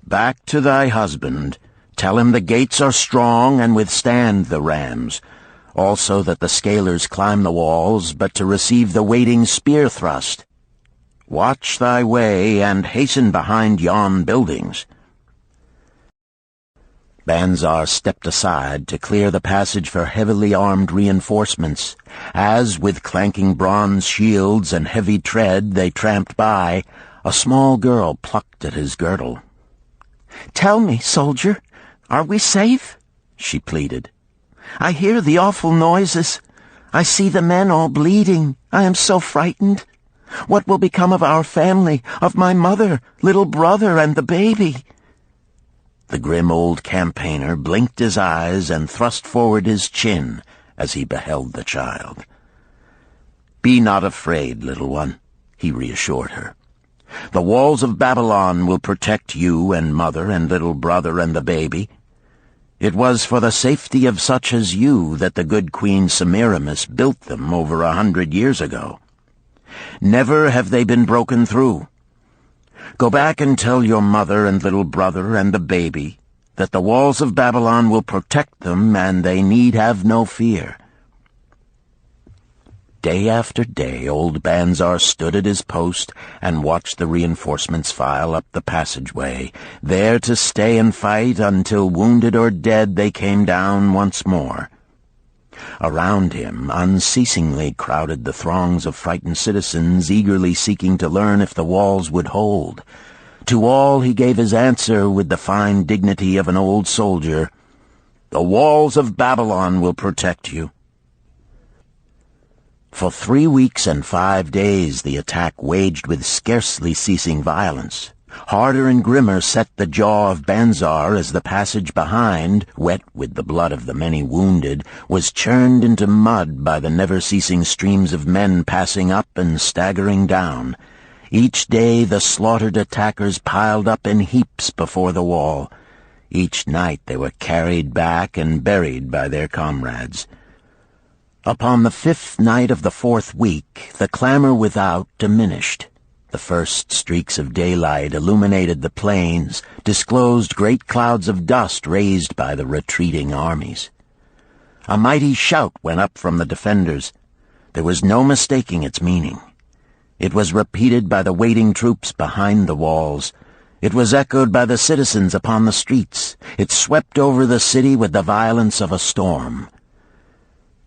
"Back to thy husband. Tell him the gates are strong and withstand the rams. Also that the scalers climb the walls, but to receive the waiting spear thrust. Watch thy way, and hasten behind yon buildings." Banzar stepped aside to clear the passage for heavily armed reinforcements, as, with clanking bronze shields and heavy tread they tramped by, a small girl plucked at his girdle. "Tell me, soldier, are we safe?" she pleaded. "I hear the awful noises. I see the men all bleeding. I am so frightened. What will become of our family, of my mother, little brother, and the baby?" The grim old campaigner blinked his eyes and thrust forward his chin as he beheld the child. "Be not afraid, little one," he reassured her. "The walls of Babylon will protect you and mother and little brother and the baby. It was for the safety of such as you that the good Queen Semiramis built them over 100 years ago. Never have they been broken through. Go back and tell your mother and little brother and the baby that the walls of Babylon will protect them, and they need have no fear." Day after day old Banzar stood at his post and watched the reinforcements file up the passageway, there to stay and fight until, wounded or dead, they came down once more. Around him unceasingly crowded the throngs of frightened citizens, eagerly seeking to learn if the walls would hold. To all he gave his answer with the fine dignity of an old soldier: "The walls of Babylon will protect you." For 3 weeks and 5 days the attack waged with scarcely ceasing violence. Harder and grimmer set the jaw of Banzar as the passage behind, wet with the blood of the many wounded, was churned into mud by the never-ceasing streams of men passing up and staggering down. Each day the slaughtered attackers piled up in heaps before the wall. Each night they were carried back and buried by their comrades. Upon the 5th night of the 4th week, the clamor without diminished. The first streaks of daylight illuminated the plains, disclosed great clouds of dust raised by the retreating armies. A mighty shout went up from the defenders. There was no mistaking its meaning. It was repeated by the waiting troops behind the walls. It was echoed by the citizens upon the streets. It swept over the city with the violence of a storm.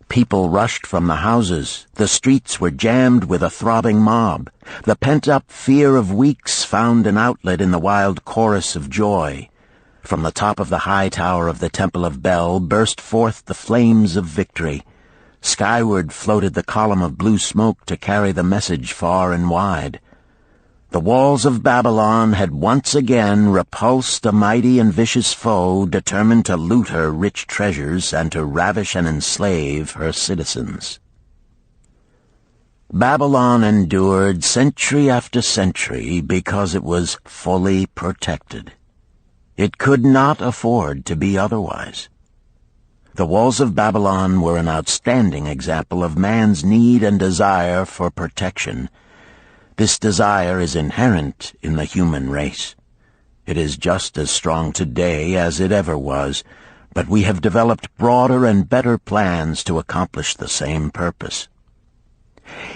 People rushed from the houses. The streets were jammed with a throbbing mob. The pent-up fear of weeks found an outlet in the wild chorus of joy. From the top of the high tower of the Temple of Bel burst forth the flames of victory. Skyward floated the column of blue smoke to carry the message far and wide. The walls of Babylon had once again repulsed a mighty and vicious foe determined to loot her rich treasures and to ravish and enslave her citizens. Babylon endured century after century because it was fully protected. It could not afford to be otherwise. The walls of Babylon were an outstanding example of man's need and desire for protection. This desire is inherent in the human race. It is just as strong today as it ever was, but we have developed broader and better plans to accomplish the same purpose.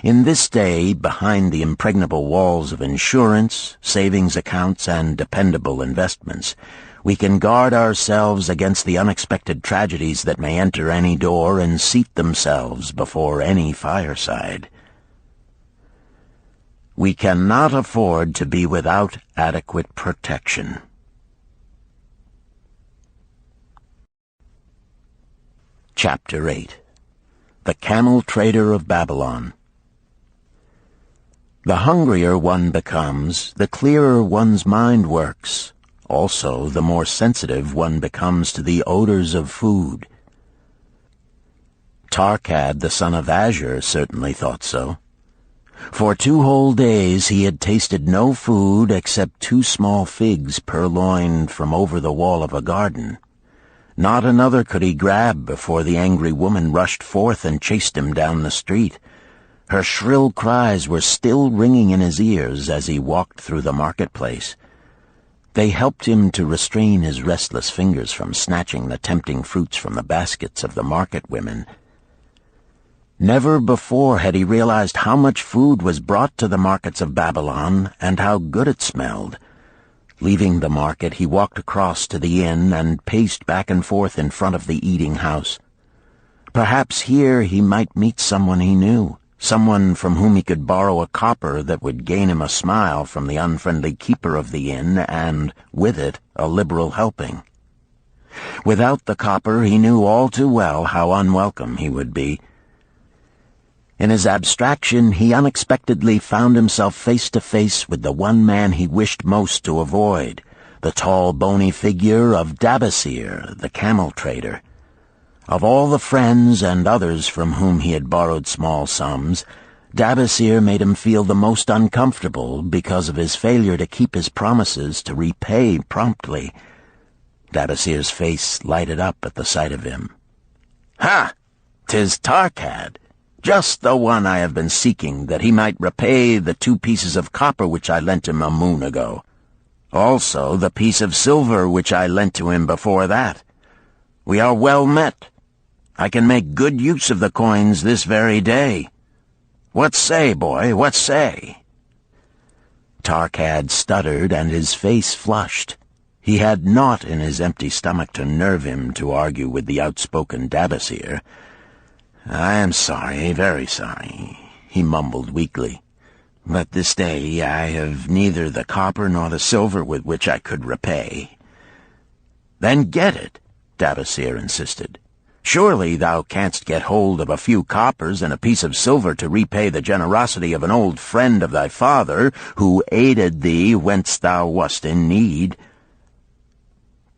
In this day, behind the impregnable walls of insurance, savings accounts, and dependable investments, we can guard ourselves against the unexpected tragedies that may enter any door and seat themselves before any fireside. We cannot afford to be without adequate protection. Chapter 8. The Camel Trader of Babylon. The hungrier one becomes, the clearer one's mind works. Also, the more sensitive one becomes to the odors of food. Tarkad, the son of Azure, certainly thought so. For 2 whole days he had tasted no food except 2 small figs purloined from over the wall of a garden. Not another could he grab before the angry woman rushed forth and chased him down the street. Her shrill cries were still ringing in his ears as he walked through the marketplace. They helped him to restrain his restless fingers from snatching the tempting fruits from the baskets of the market women. Never before had he realized how much food was brought to the markets of Babylon and how good it smelled. Leaving the market, he walked across to the inn and paced back and forth in front of the eating house. Perhaps here he might meet someone he knew, someone from whom he could borrow a copper that would gain him a smile from the unfriendly keeper of the inn and, with it, a liberal helping. Without the copper, he knew all too well how unwelcome he would be. In his abstraction, he unexpectedly found himself face to face with the one man he wished most to avoid, the tall, bony figure of Dabasir, the camel trader. Of all the friends and others from whom he had borrowed small sums, Dabasir made him feel the most uncomfortable because of his failure to keep his promises to repay promptly. Dabasir's face lighted up at the sight of him. "Ha! 'Tis Tarkad, just the one I have been seeking, that he might repay the 2 pieces of copper which I lent him a moon ago. Also the piece of silver which I lent to him before that. We are well met. I can make good use of the coins this very day. What say, boy, what say?" Tarkad stuttered, and his face flushed. He had naught in his empty stomach to nerve him to argue with the outspoken Dabasir. "I am sorry, very sorry," he mumbled weakly. "But this day I have neither the copper nor the silver with which I could repay." "Then get it," Dabasir insisted. "Surely thou canst get hold of a few coppers and a piece of silver to repay the generosity of an old friend of thy father, who aided thee whence thou wast in need."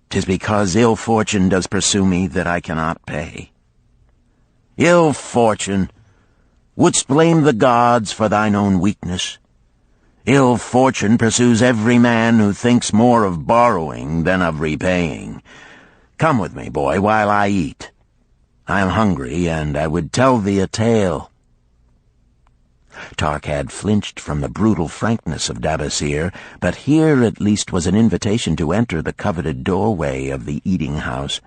"'Tis because ill fortune does pursue me that I cannot pay." "Ill fortune? Wouldst blame the gods for thine own weakness? Ill fortune pursues every man who thinks more of borrowing than of repaying. Come with me, boy, while I eat. I am hungry, and I would tell thee a tale." Tarkad flinched from the brutal frankness of Dabasir, but here at least was an invitation to enter the coveted doorway of the eating-house.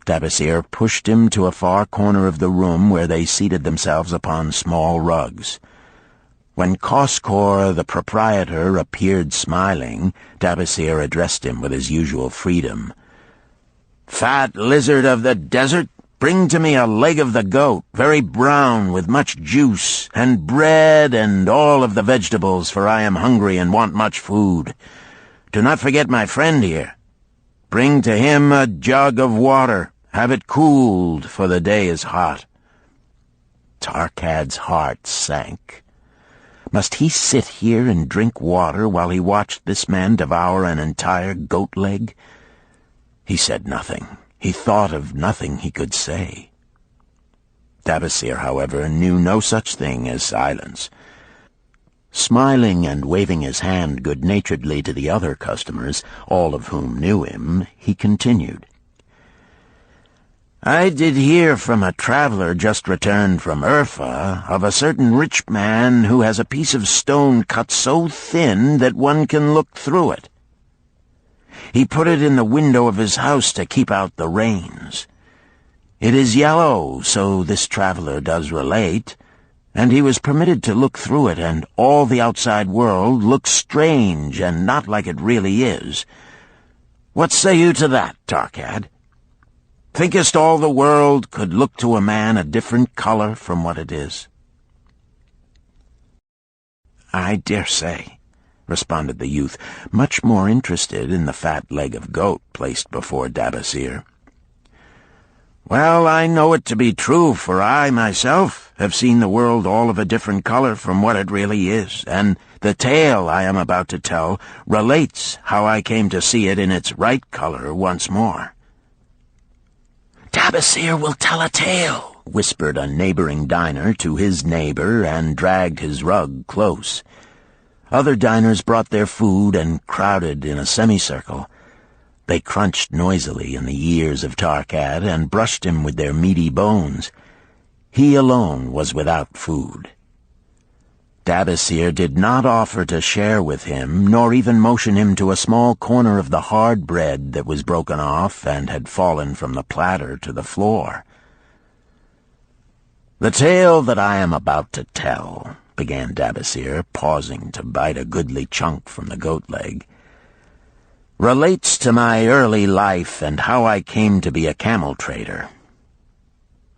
Dabasir pushed him to a far corner of the room where they seated themselves upon small rugs. When Koskor, the proprietor, appeared smiling, Dabasir addressed him with his usual freedom. "Fat lizard of the desert, bring to me a leg of the goat, very brown, with much juice, and bread and all of the vegetables, for I am hungry and want much food. Do not forget my friend here. Bring to him a jug of water. Have it cooled, for the day is hot." Tarkad's heart sank. Must he sit here and drink water while he watched this man devour an entire goat leg? He said nothing. He thought of nothing he could say. Dabasir, however, knew no such thing as silence. Smiling and waving his hand good-naturedly to the other customers, all of whom knew him, he continued. "I did hear from a traveler just returned from Urfa of a certain rich man who has a piece of stone cut so thin that one can look through it. He put it in the window of his house to keep out the rains. It is yellow, so this traveler does relate, and he was permitted to look through it, and all the outside world looks strange and not like it really is. What say you to that, Tarkad? Thinkest all the world could look to a man a different color from what it is?" "I dare say," responded the youth, much more interested in the fat leg of goat placed before Dabasir. "Well, I know it to be true, for I, myself, have seen the world all of a different color from what it really is, and the tale I am about to tell relates how I came to see it in its right color once more." "Dabasir will tell a tale," whispered a neighboring diner to his neighbor, and dragged his rug close. Other diners brought their food and crowded in a semicircle. They crunched noisily in the ears of Tarkad and brushed him with their meaty bones. He alone was without food. Dabasir did not offer to share with him, nor even motion him to a small corner of the hard bread that was broken off and had fallen from the platter to the floor. "The tale that I am about to tell," began Dabasir, pausing to bite a goodly chunk from the goat leg, "relates to my early life and how I came to be a camel trader.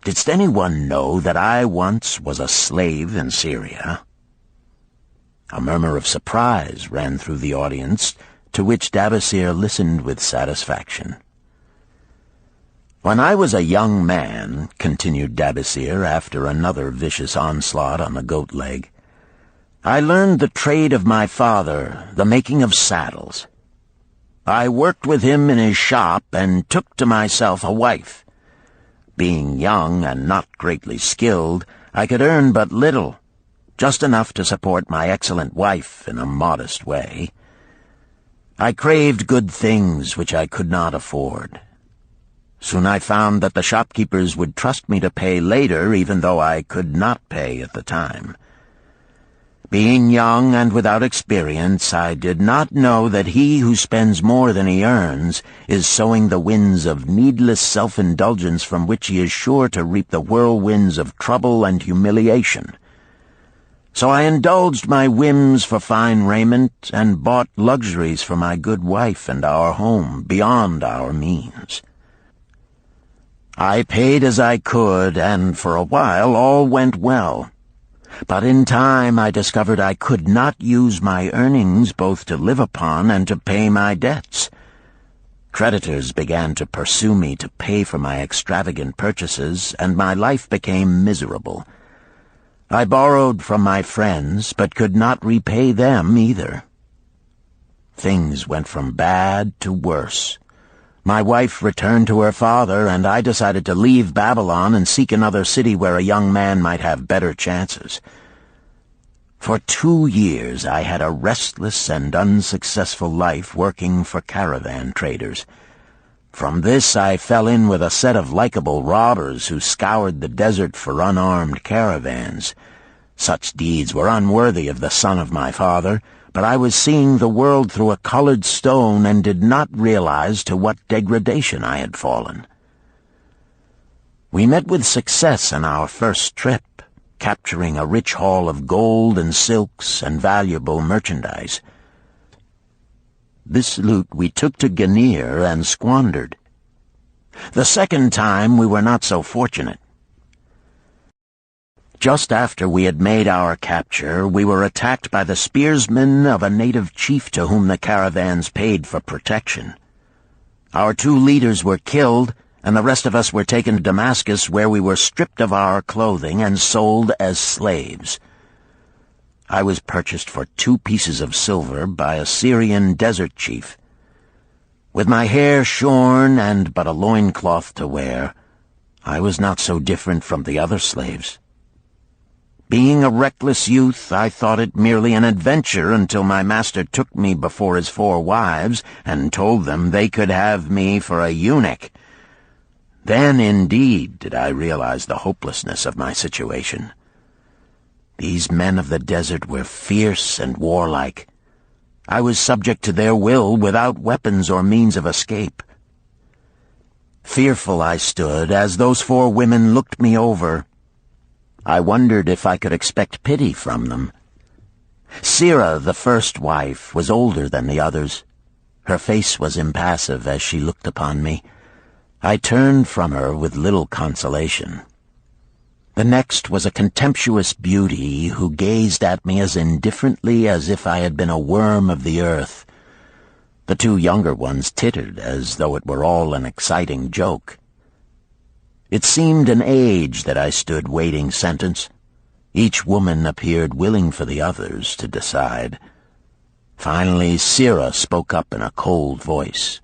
Didst anyone know that I once was a slave in Syria?" A murmur of surprise ran through the audience, to which Dabasir listened with satisfaction. "When I was a young man," continued Dabasir after another vicious onslaught on the goat leg, "I learned the trade of my father, the making of saddles. I worked with him in his shop and took to myself a wife. Being young and not greatly skilled, I could earn but little, just enough to support my excellent wife in a modest way. I craved good things which I could not afford. Soon I found that the shopkeepers would trust me to pay later, even though I could not pay at the time. Being young and without experience, I did not know that he who spends more than he earns is sowing the winds of needless self-indulgence from which he is sure to reap the whirlwinds of trouble and humiliation. So I indulged my whims for fine raiment and bought luxuries for my good wife and our home beyond our means. I paid as I could, and for a while all went well. But in time I discovered I could not use my earnings both to live upon and to pay my debts. Creditors began to pursue me to pay for my extravagant purchases, and my life became miserable. I borrowed from my friends, but could not repay them either. Things went from bad to worse. My wife returned to her father, and I decided to leave Babylon and seek another city where a young man might have better chances. For 2 years I had a restless and unsuccessful life working for caravan traders. From this I fell in with a set of likable robbers who scoured the desert for unarmed caravans. Such deeds were unworthy of the son of my father, but I was seeing the world through a colored stone and did not realize to what degradation I had fallen. We met with success on our first trip, capturing a rich haul of gold and silks and valuable merchandise. This loot we took to Ganir and squandered. The second time we were not so fortunate. Just after we had made our capture, we were attacked by the spearsmen of a native chief to whom the caravans paid for protection. Our 2 leaders were killed, and the rest of us were taken to Damascus, where we were stripped of our clothing and sold as slaves. I was purchased for 2 pieces of silver by a Syrian desert chief. With my hair shorn and but a loincloth to wear, I was not so different from the other slaves. Being a reckless youth, I thought it merely an adventure until my master took me before his 4 wives and told them they could have me for a eunuch. Then, indeed, did I realize the hopelessness of my situation. These men of the desert were fierce and warlike. I was subject to their will without weapons or means of escape. Fearful I stood as those 4 women looked me over. I wondered if I could expect pity from them. Sirah, the first wife, was older than the others. Her face was impassive as she looked upon me. I turned from her with little consolation. The next was a contemptuous beauty who gazed at me as indifferently as if I had been a worm of the earth. The 2 younger ones tittered as though it were all an exciting joke. It seemed an age that I stood waiting sentence. Each woman appeared willing for the others to decide. Finally, Sirah spoke up in a cold voice.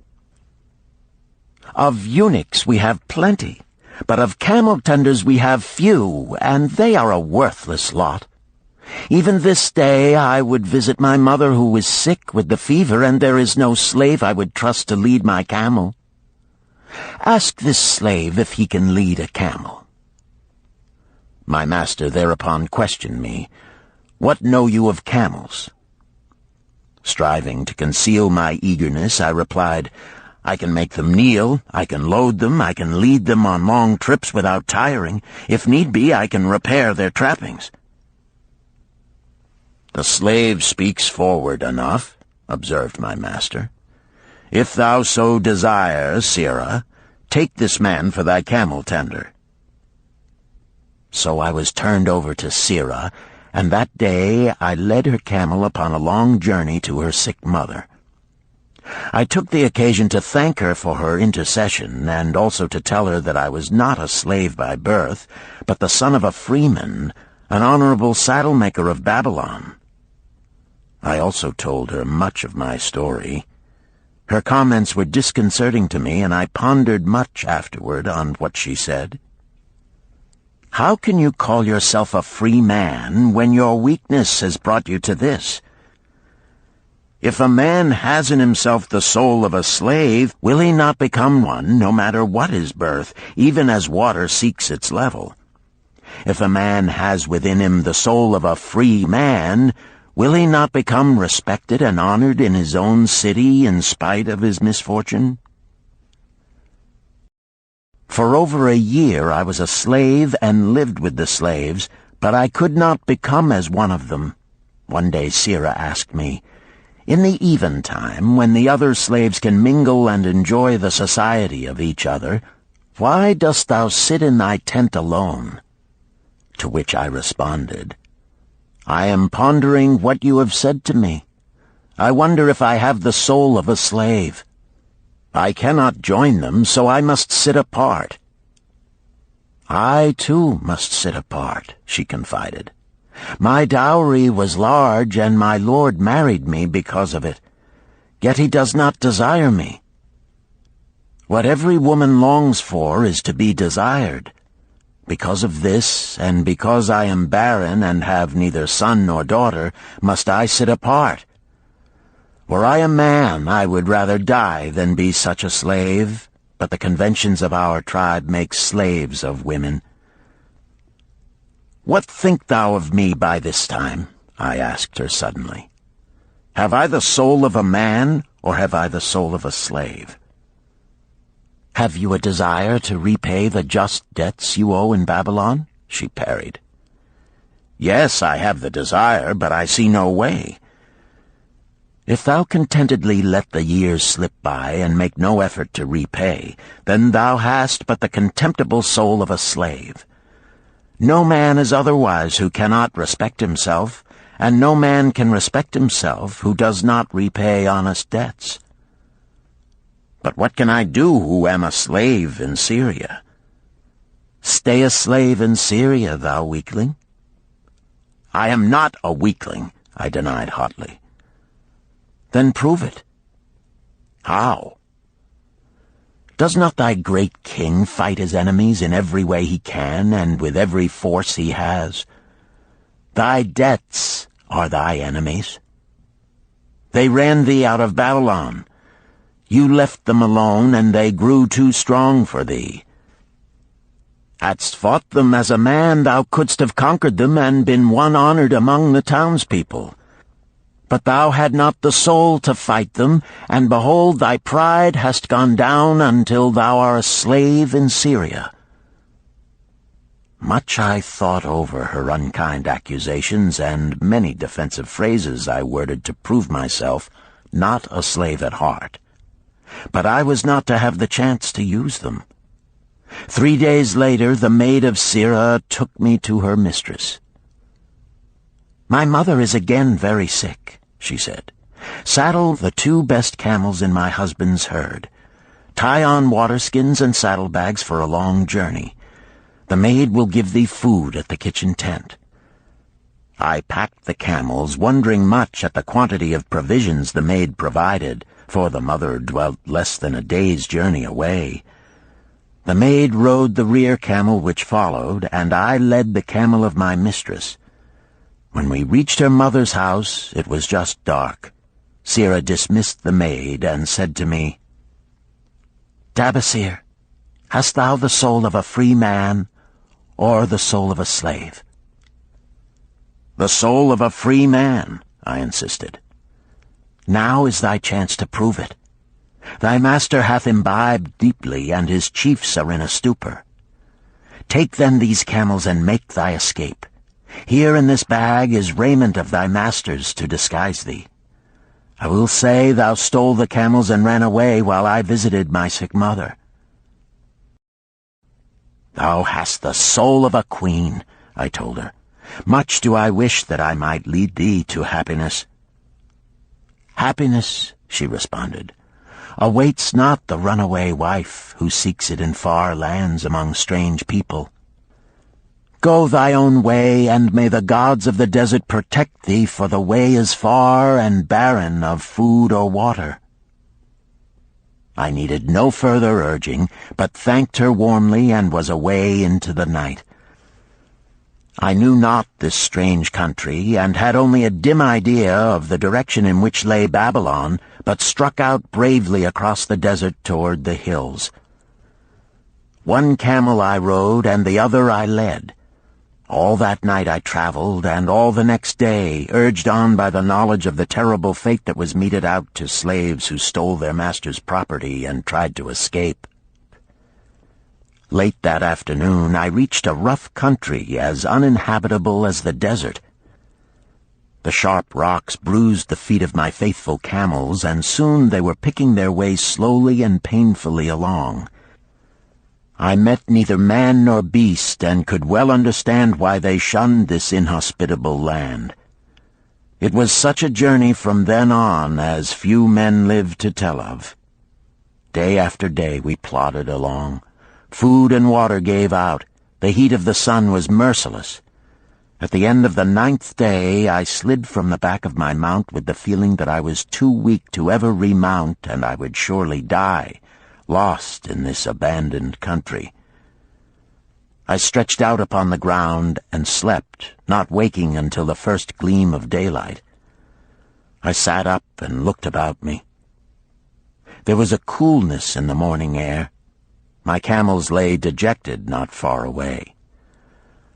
"Of eunuchs we have plenty, but of camel-tenders we have few, and they are a worthless lot. Even this day I would visit my mother who is sick with the fever, and there is no slave I would trust to lead my camel. Ask this slave if he can lead a camel." My master thereupon questioned me, "What know you of camels?" Striving to conceal my eagerness, I replied, "I can make them kneel, I can load them, I can lead them on long trips without tiring. If need be, I can repair their trappings." "The slave speaks forward enough," observed my master. "If thou so desire, Sirah, take this man for thy camel-tender." So I was turned over to Sirah, and that day I led her camel upon a long journey to her sick mother. I took the occasion to thank her for her intercession, and also to tell her that I was not a slave by birth, but the son of a freeman, an honorable saddle-maker of Babylon. I also told her much of my story. Her comments were disconcerting to me, and I pondered much afterward on what she said. How can you call yourself a free man when your weakness has brought you to this? If a man has in himself the soul of a slave, will he not become one, no matter what his birth, even as water seeks its level? If a man has within him the soul of a free man, will he not become respected and honored in his own city in spite of his misfortune? For over a year I was a slave and lived with the slaves, but I could not become as one of them. One day Sirrah asked me, "In the eventime, when the other slaves can mingle and enjoy the society of each other, why dost thou sit in thy tent alone?" To which I responded, "I am pondering what you have said to me. I wonder if I have the soul of a slave. I cannot join them, so I must sit apart." "I, too, must sit apart," she confided. "My dowry was large, and my lord married me because of it. Yet he does not desire me. What every woman longs for is to be desired. Because of this, and because I am barren and have neither son nor daughter, must I sit apart. Were I a man, I would rather die than be such a slave, but the conventions of our tribe make slaves of women." "What think thou of me by this time?" I asked her suddenly. "Have I the soul of a man, or have I the soul of a slave?" "Have you a desire to repay the just debts you owe in Babylon?" she parried. "Yes, I have the desire, but I see no way." "If thou contentedly let the years slip by and make no effort to repay, then thou hast but the contemptible soul of a slave. No man is otherwise who cannot respect himself, and no man can respect himself who does not repay honest debts." "But what can I do who am a slave in Syria?" "Stay a slave in Syria, thou weakling." "I am not a weakling," I denied hotly. "Then prove it." "How?" "Does not thy great king fight his enemies in every way he can and with every force he has? Thy debts are thy enemies. They ran thee out of Babylon. You left them alone, and they grew too strong for thee. Hadst fought them as a man, thou couldst have conquered them and been one honored among the townspeople. But thou had not the soul to fight them, and behold, thy pride hast gone down until thou art a slave in Syria." Much I thought over her unkind accusations, and many defensive phrases I worded to prove myself not a slave at heart. But I was not to have the chance to use them. 3 days later, the maid of Sirrah took me to her mistress. "My mother is again very sick," she said. "Saddle the 2 best camels in my husband's herd. Tie on waterskins and saddlebags for a long journey. The maid will give thee food at the kitchen tent." I packed the camels, wondering much at the quantity of provisions the maid provided, for the mother dwelt less than a day's journey away. The maid rode the rear camel which followed, and I led the camel of my mistress. When we reached her mother's house, it was just dark. Sirrah dismissed the maid and said to me, "Tabasir, hast thou the soul of a free man, or the soul of a slave?" "The soul of a free man," I insisted. "Now is thy chance to prove it. Thy master hath imbibed deeply, and his chiefs are in a stupor. Take then these camels and make thy escape. Here in this bag is raiment of thy master's to disguise thee. I will say thou stole the camels and ran away while I visited my sick mother." "Thou hast the soul of a queen," I told her. "Much do I wish that I might lead thee to happiness." "Happiness," she responded, "awaits not the runaway wife who seeks it in far lands among strange people. Go thy own way, and may the gods of the desert protect thee, for the way is far and barren of food or water." I needed no further urging, but thanked her warmly and was away into the night. I knew not this strange country, and had only a dim idea of the direction in which lay Babylon, but struck out bravely across the desert toward the hills. One camel I rode, and the other I led. All that night I traveled, and all the next day, urged on by the knowledge of the terrible fate that was meted out to slaves who stole their master's property and tried to escape. Late that afternoon I reached a rough country as uninhabitable as the desert. The sharp rocks bruised the feet of my faithful camels, and soon they were picking their way slowly and painfully along. I met neither man nor beast, and could well understand why they shunned this inhospitable land. It was such a journey from then on as few men lived to tell of. Day after day we plodded along. Food and water gave out. The heat of the sun was merciless. At the end of the 9th day I slid from the back of my mount with the feeling that I was too weak to ever remount, and I would surely die, lost in this abandoned country. I stretched out upon the ground and slept, not waking until the first gleam of daylight. I sat up and looked about me. There was a coolness in the morning air. My camels lay dejected not far away.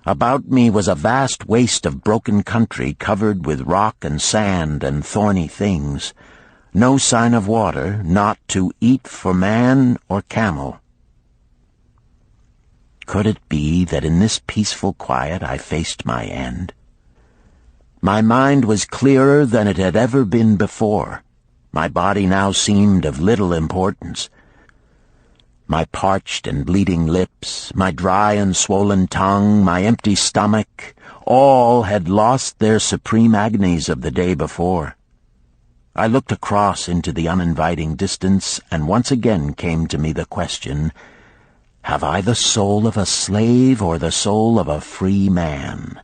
About me was a vast waste of broken country covered with rock and sand and thorny things. No sign of water, not to eat for man or camel. Could it be that in this peaceful quiet I faced my end? My mind was clearer than it had ever been before. My body now seemed of little importance. My parched and bleeding lips, my dry and swollen tongue, my empty stomach, all had lost their supreme agonies of the day before. I looked across into the uninviting distance, and once again came to me the question, have I the soul of a slave or the soul of a free man?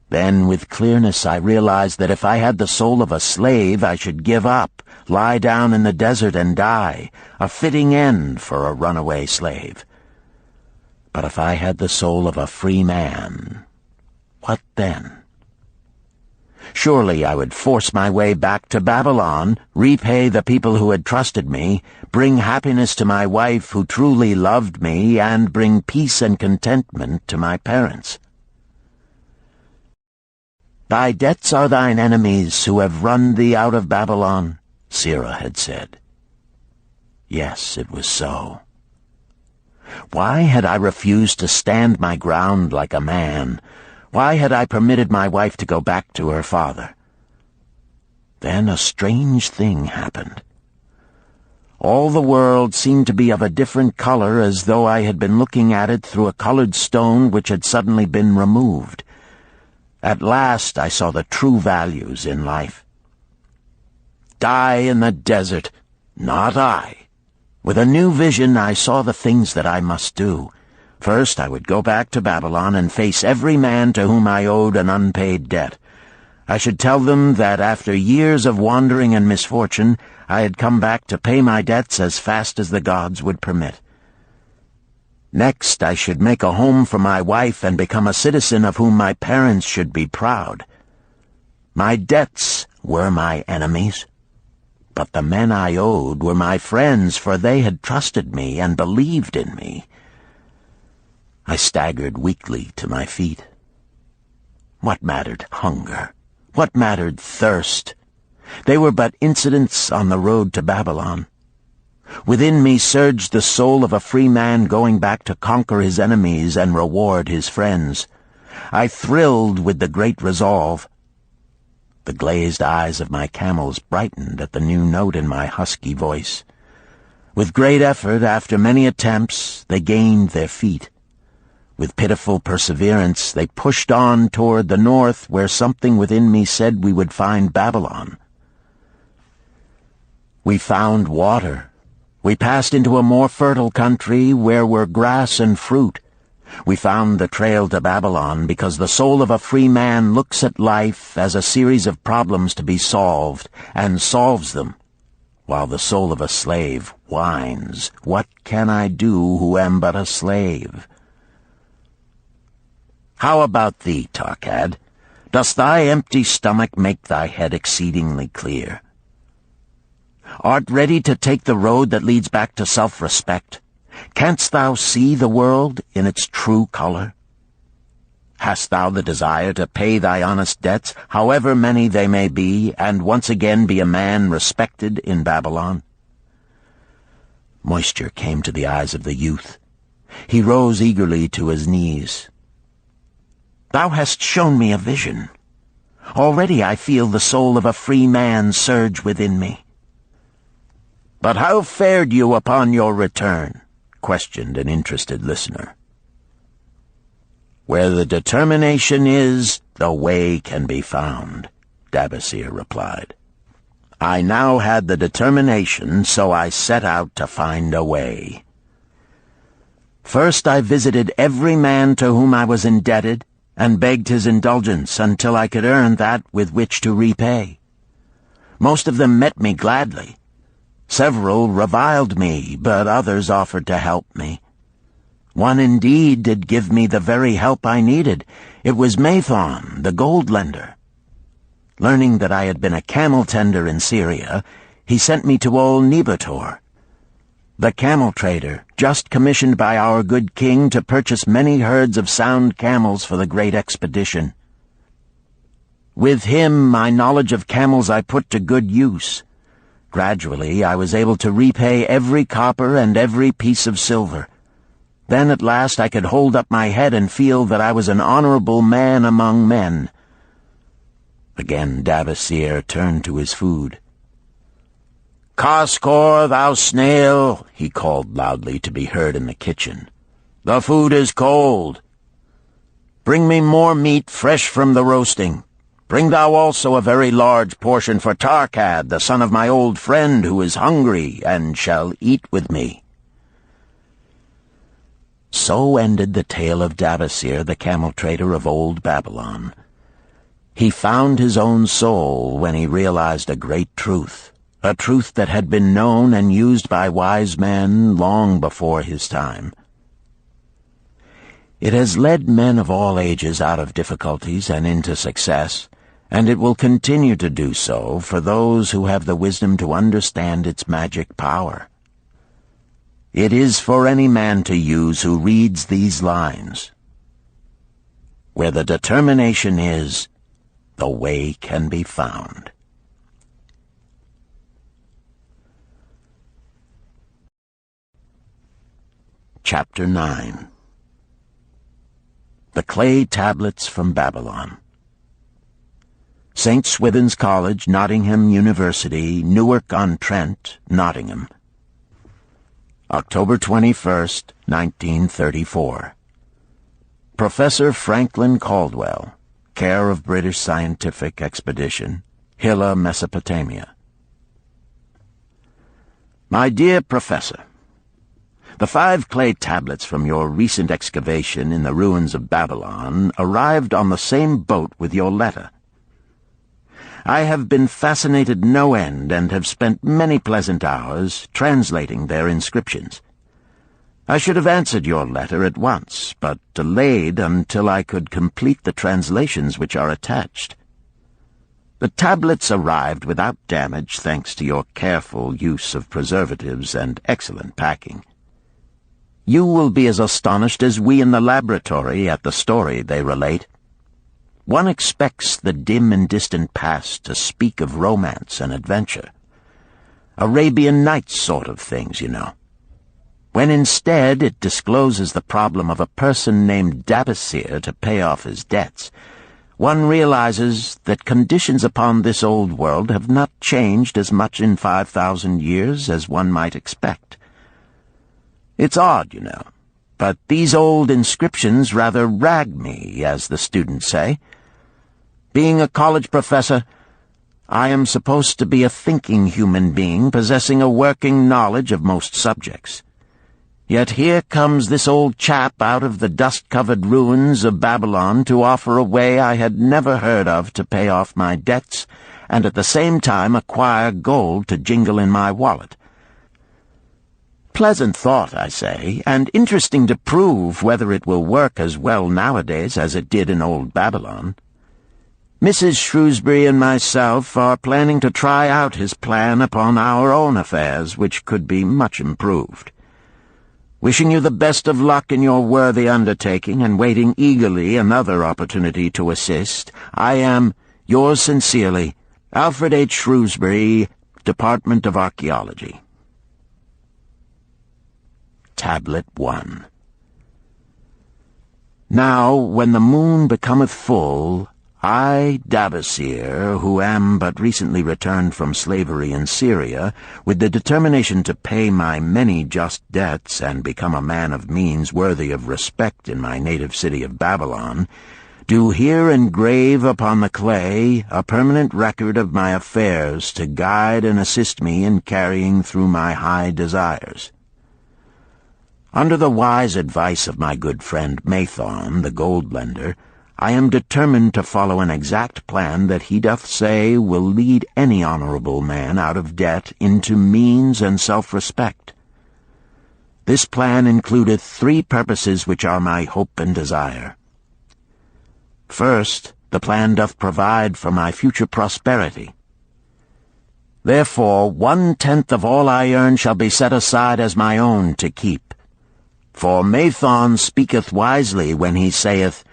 Then, with clearness, I realized that if I had the soul of a slave, I should give up, lie down in the desert and die, a fitting end for a runaway slave. But if I had the soul of a free man, what then? Surely I would force my way back to Babylon, repay the people who had trusted me, bring happiness to my wife who truly loved me, and bring peace and contentment to my parents. Thy debts are thine enemies who have run thee out of Babylon, Sirrah had said. Yes, it was so. Why had I refused to stand my ground like a man? Why had I permitted my wife to go back to her father? Then a strange thing happened. All the world seemed to be of a different color, as though I had been looking at it through a colored stone which had suddenly been removed. At last I saw the true values in life. Die in the desert, not I. With a new vision I saw the things that I must do. First, I would go back to Babylon and face every man to whom I owed an unpaid debt. I should tell them that after years of wandering and misfortune, I had come back to pay my debts as fast as the gods would permit. Next, I should make a home for my wife and become a citizen of whom my parents should be proud. My debts were my enemies, but the men I owed were my friends, for they had trusted me and believed in me. I staggered weakly to my feet. What mattered hunger? What mattered thirst? They were but incidents on the road to Babylon. Within me surged the soul of a free man going back to conquer his enemies and reward his friends. I thrilled with the great resolve. The glazed eyes of my camels brightened at the new note in my husky voice. With great effort, after many attempts, they gained their feet. With pitiful perseverance, they pushed on toward the north, where something within me said we would find Babylon. We found water. We passed into a more fertile country where were grass and fruit. We found the trail to Babylon because the soul of a free man looks at life as a series of problems to be solved, and solves them, while the soul of a slave whines, "What can I do who am but a slave?" How about thee, Tarkad? Dost thy empty stomach make thy head exceedingly clear? Art ready to take the road that leads back to self-respect? Canst thou see the world in its true color? Hast thou the desire to pay thy honest debts, however many they may be, and once again be a man respected in Babylon? Moisture came to the eyes of the youth. He rose eagerly to his knees. "Thou hast shown me a vision. Already I feel the soul of a free man surge within me." "But how fared you upon your return?" questioned an interested listener. "Where the determination is, the way can be found," Baseando-se replied. "I now had the determination, so I set out to find a way. First I visited every man to whom I was indebted, and begged his indulgence until I could earn that with which to repay. Most of them met me gladly. Several reviled me, but others offered to help me. One indeed did give me the very help I needed. It was Mathon, the gold lender. Learning that I had been a camel tender in Syria, he sent me to old Nebator, the camel trader, just commissioned by our good king to purchase many herds of sound camels for the great expedition. With him, my knowledge of camels I put to good use. Gradually, I was able to repay every copper and every piece of silver. Then at last I could hold up my head and feel that I was an honorable man among men." Again Baseando turned to his food. "Koskor, thou snail," he called loudly to be heard in the kitchen. "The food is cold. Bring me more meat fresh from the roasting. Bring thou also a very large portion for Tarkad, the son of my old friend, who is hungry and shall eat with me." So ended the tale of Baseando, the camel trader of old Babylon. He found his own soul when he realized a great truth, a truth that had been known and used by wise men long before his time. It has led men of all ages out of difficulties and into success, and it will continue to do so for those who have the wisdom to understand its magic power. It is for any man to use who reads these lines. Where the determination is, the way can be found. Chapter 9. The Clay Tablets from Babylon. St. Swithin's College, Nottingham University, Newark-on-Trent, Nottingham. October 21st, 1934. Professor Franklin Caldwell, care of British Scientific Expedition, Hilla, Mesopotamia. My dear Professor, the 5 clay tablets from your recent excavation in the ruins of Babylon arrived on the same boat with your letter. I have been fascinated no end and have spent many pleasant hours translating their inscriptions. I should have answered your letter at once, but delayed until I could complete the translations which are attached. The tablets arrived without damage thanks to your careful use of preservatives and excellent packing. You will be as astonished as we in the laboratory at the story they relate. One expects the dim and distant past to speak of romance and adventure. Arabian Nights sort of things, you know. When instead it discloses the problem of a person named Baseando to pay off his debts, one realizes that conditions upon this old world have not changed as much in 5,000 years as one might expect. It's odd, you know, but these old inscriptions rather rag me, as the students say. Being a college professor, I am supposed to be a thinking human being possessing a working knowledge of most subjects. Yet here comes this old chap out of the dust-covered ruins of Babylon to offer a way I had never heard of to pay off my debts and at the same time acquire gold to jingle in my wallet. Pleasant thought, I say, and interesting to prove whether it will work as well nowadays as it did in old Babylon. Mrs. Shrewsbury and myself are planning to try out his plan upon our own affairs, which could be much improved. Wishing you the best of luck in your worthy undertaking, and waiting eagerly another opportunity to assist, I am, yours sincerely, Alfred H. Shrewsbury, Department of Archaeology. Tablet 1. Now, when the moon becometh full, I, Baseando-se, who am but recently returned from slavery in Syria, with the determination to pay my many just debts and become a man of means worthy of respect in my native city of Babylon, do here engrave upon the clay a permanent record of my affairs to guide and assist me in carrying through my high desires. Under the wise advice of my good friend Mathon, the gold lender, I am determined to follow an exact plan that he doth say will lead any honorable man out of debt into means and self-respect. This plan includeth 3 purposes which are my hope and desire. First, the plan doth provide for my future prosperity. Therefore 1/10 of all I earn shall be set aside as my own to keep. For Mathon speaketh wisely when he saith,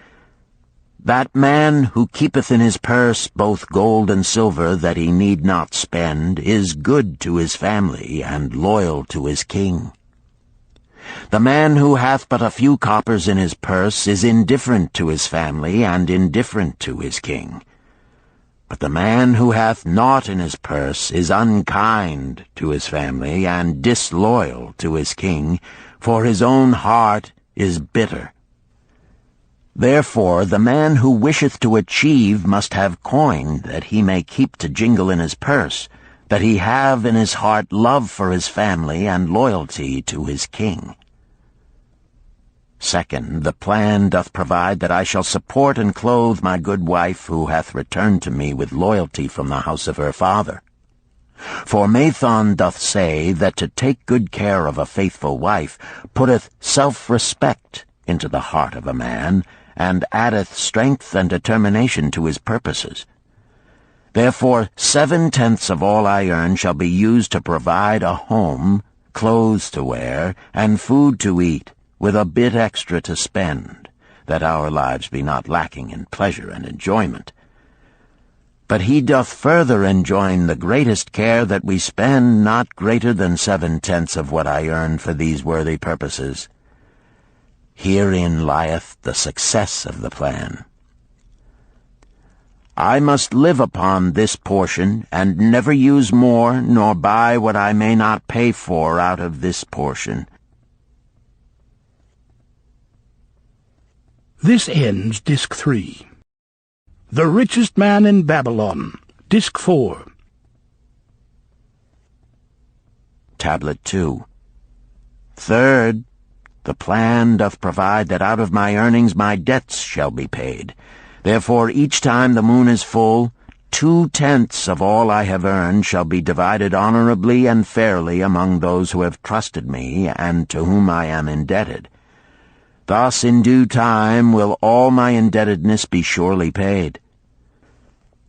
"That man who keepeth in his purse both gold and silver that he need not spend is good to his family and loyal to his king. The man who hath but a few coppers in his purse is indifferent to his family and indifferent to his king. But the man who hath naught in his purse is unkind to his family and disloyal to his king, for his own heart is bitter. Therefore the man who wisheth to achieve must have coin that he may keep to jingle in his purse, that he have in his heart love for his family and loyalty to his king. Second, the plan doth provide that I shall support and clothe my good wife who hath returned to me with loyalty from the house of her father. For Mathon doth say that to take good care of a faithful wife putteth self-respect into the heart of a man, and addeth strength and determination to his purposes. Therefore 7/10 of all I earn shall be used to provide a home, clothes to wear, and food to eat, with a bit extra to spend, that our lives be not lacking in pleasure and enjoyment. But he doth further enjoin the greatest care that we spend not greater than 7/10 of what I earn for these worthy purposes. Herein lieth the success of the plan. I must live upon this portion, and never use more, nor buy what I may not pay for out of this portion. This ends Disc 3. The Richest Man in Babylon, Disc 4. Tablet 2. Third, the plan doth provide that out of my earnings my debts shall be paid. Therefore each time the moon is full, 2/10 of all I have earned shall be divided honorably and fairly among those who have trusted me and to whom I am indebted. Thus in due time will all my indebtedness be surely paid.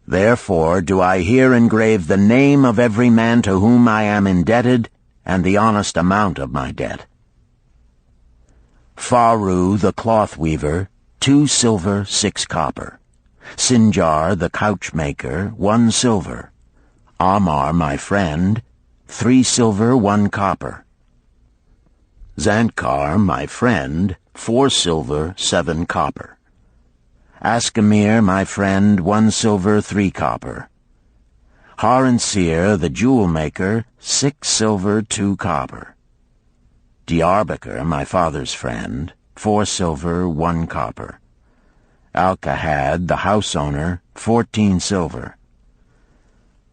Therefore do I here engrave the name of every man to whom I am indebted, and the honest amount of my debt. Faru the cloth weaver, 2 silver, 6 copper. Sinjar the couch maker, 1 silver. Amar my friend, 3 silver, 1 copper. Zantkar my friend, 4 silver, 7 copper. Askamir my friend, 1 silver, 3 copper. Haransir the jewel maker, 6 silver, 2 copper. Diarbakir, my father's friend, 4 silver, 1 copper. Alkahad, the house owner, 14 silver.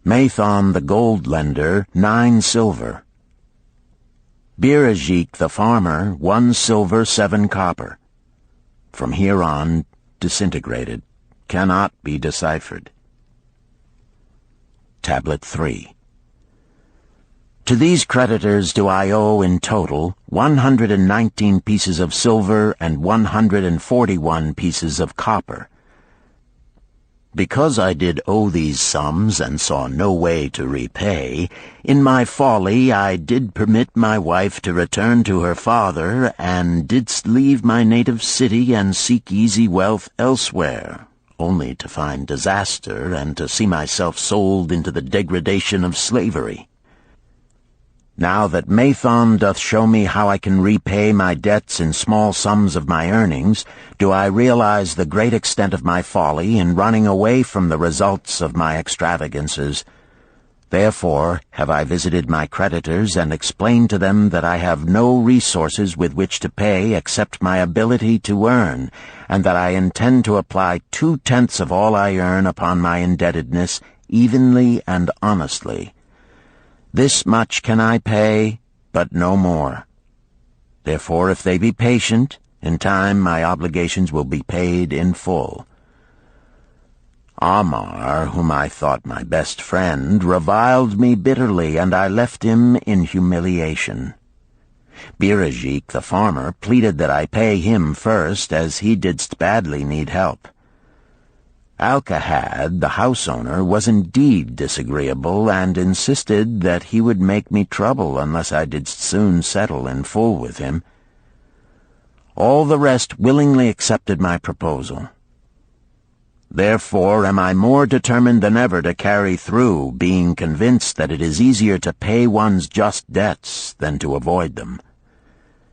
Mathon, the gold lender, 9 silver. Birajik, the farmer, 1 silver, 7 copper. From here on, disintegrated, cannot be deciphered. Tablet 3. To these creditors do I owe in total 119 pieces of silver and 141 pieces of copper. Because I did owe these sums and saw no way to repay, in my folly I did permit my wife to return to her father, and didst leave my native city and seek easy wealth elsewhere, only to find disaster and to see myself sold into the degradation of slavery. Now that Mathon doth show me how I can repay my debts in small sums of my earnings, do I realize the great extent of my folly in running away from the results of my extravagances. Therefore have I visited my creditors and explained to them that I have no resources with which to pay except my ability to earn, and that I intend to apply 2/10 of all I earn upon my indebtedness evenly and honestly. This much can I pay, but no more. Therefore, if they be patient, in time my obligations will be paid in full. Amar, whom I thought my best friend, reviled me bitterly, and I left him in humiliation. Birajik, the farmer, pleaded that I pay him first, as he didst badly need help. Alcahad, the house owner, was indeed disagreeable, and insisted that he would make me trouble unless I did soon settle in full with him. All the rest willingly accepted my proposal. Therefore am I more determined than ever to carry through, being convinced that it is easier to pay one's just debts than to avoid them.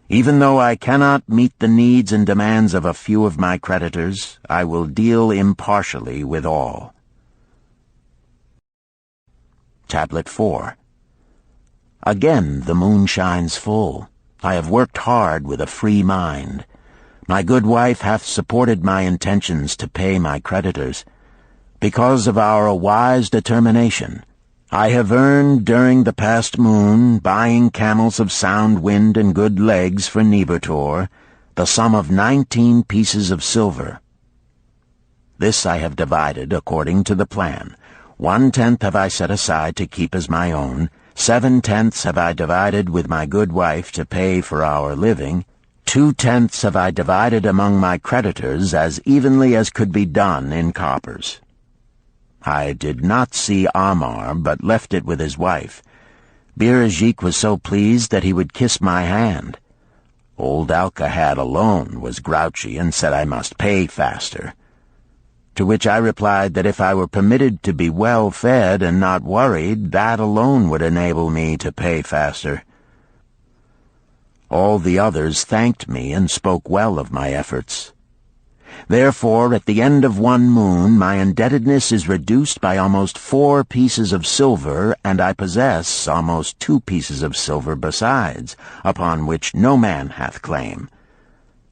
Even though I cannot meet the needs and demands of a few of my creditors, I will deal impartially with all. Tablet 4. Again the moon shines full. I have worked hard with a free mind. My good wife hath supported my intentions to pay my creditors. Because of our wise determination, I have earned during the past moon, buying camels of sound wind and good legs for Nebertor, the sum of 19 pieces of silver. This I have divided according to the plan. 1/10 have I set aside to keep as my own, 7/10 have I divided with my good wife to pay for our living, 2/10 have I divided among my creditors as evenly as could be done in coppers. I did not see Amar, but left it with his wife. Birajik was so pleased that he would kiss my hand. Old Alcahad alone was grouchy and said I must pay faster. To which I replied that if I were permitted to be well fed and not worried, that alone would enable me to pay faster. All the others thanked me and spoke well of my efforts. Therefore, at the end of one moon, my indebtedness is reduced by almost 4 pieces of silver, and I possess almost 2 pieces of silver besides, upon which no man hath claim.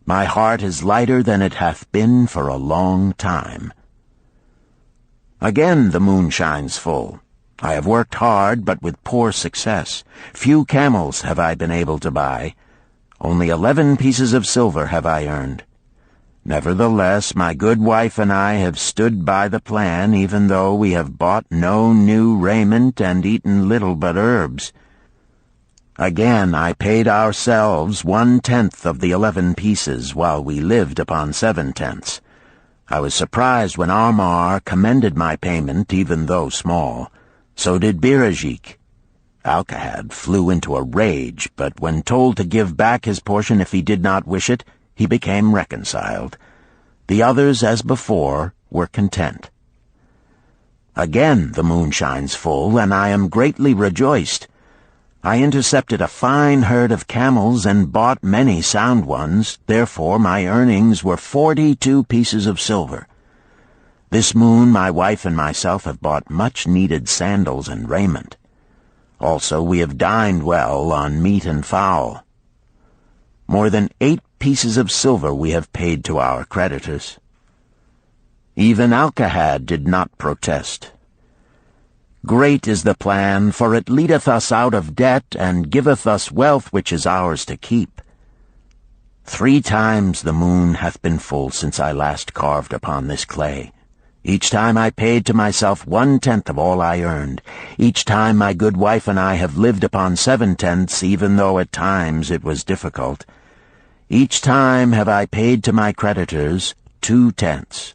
My heart is lighter than it hath been for a long time. Again the moon shines full. I have worked hard, but with poor success. Few camels have I been able to buy. Only 11 pieces of silver have I earned. Nevertheless, my good wife and I have stood by the plan, even though we have bought no new raiment and eaten little but herbs. Again I paid ourselves 1/10 of the 11 pieces, while we lived upon 7/10. I was surprised when Amar commended my payment, even though small. So did Birajik. Alcahad flew into a rage, but when told to give back his portion if he did not wish it, he became reconciled. The others, as before, were content. Again the moon shines full, and I am greatly rejoiced. I intercepted a fine herd of camels and bought many sound ones, therefore my earnings were 42 pieces of silver. This moon my wife and myself have bought much-needed sandals and raiment. Also we have dined well on meat and fowl. More than 8 pieces of silver we have paid to our creditors. Even Alcahad did not protest. Great is the plan, for it leadeth us out of debt, and giveth us wealth which is ours to keep. 3 times the moon hath been full since I last carved upon this clay. Each time I paid to myself 1/10 of all I earned. Each time my good wife and I have lived upon 7/10, even though at times it was difficult. Each time have I paid to my creditors 2/10.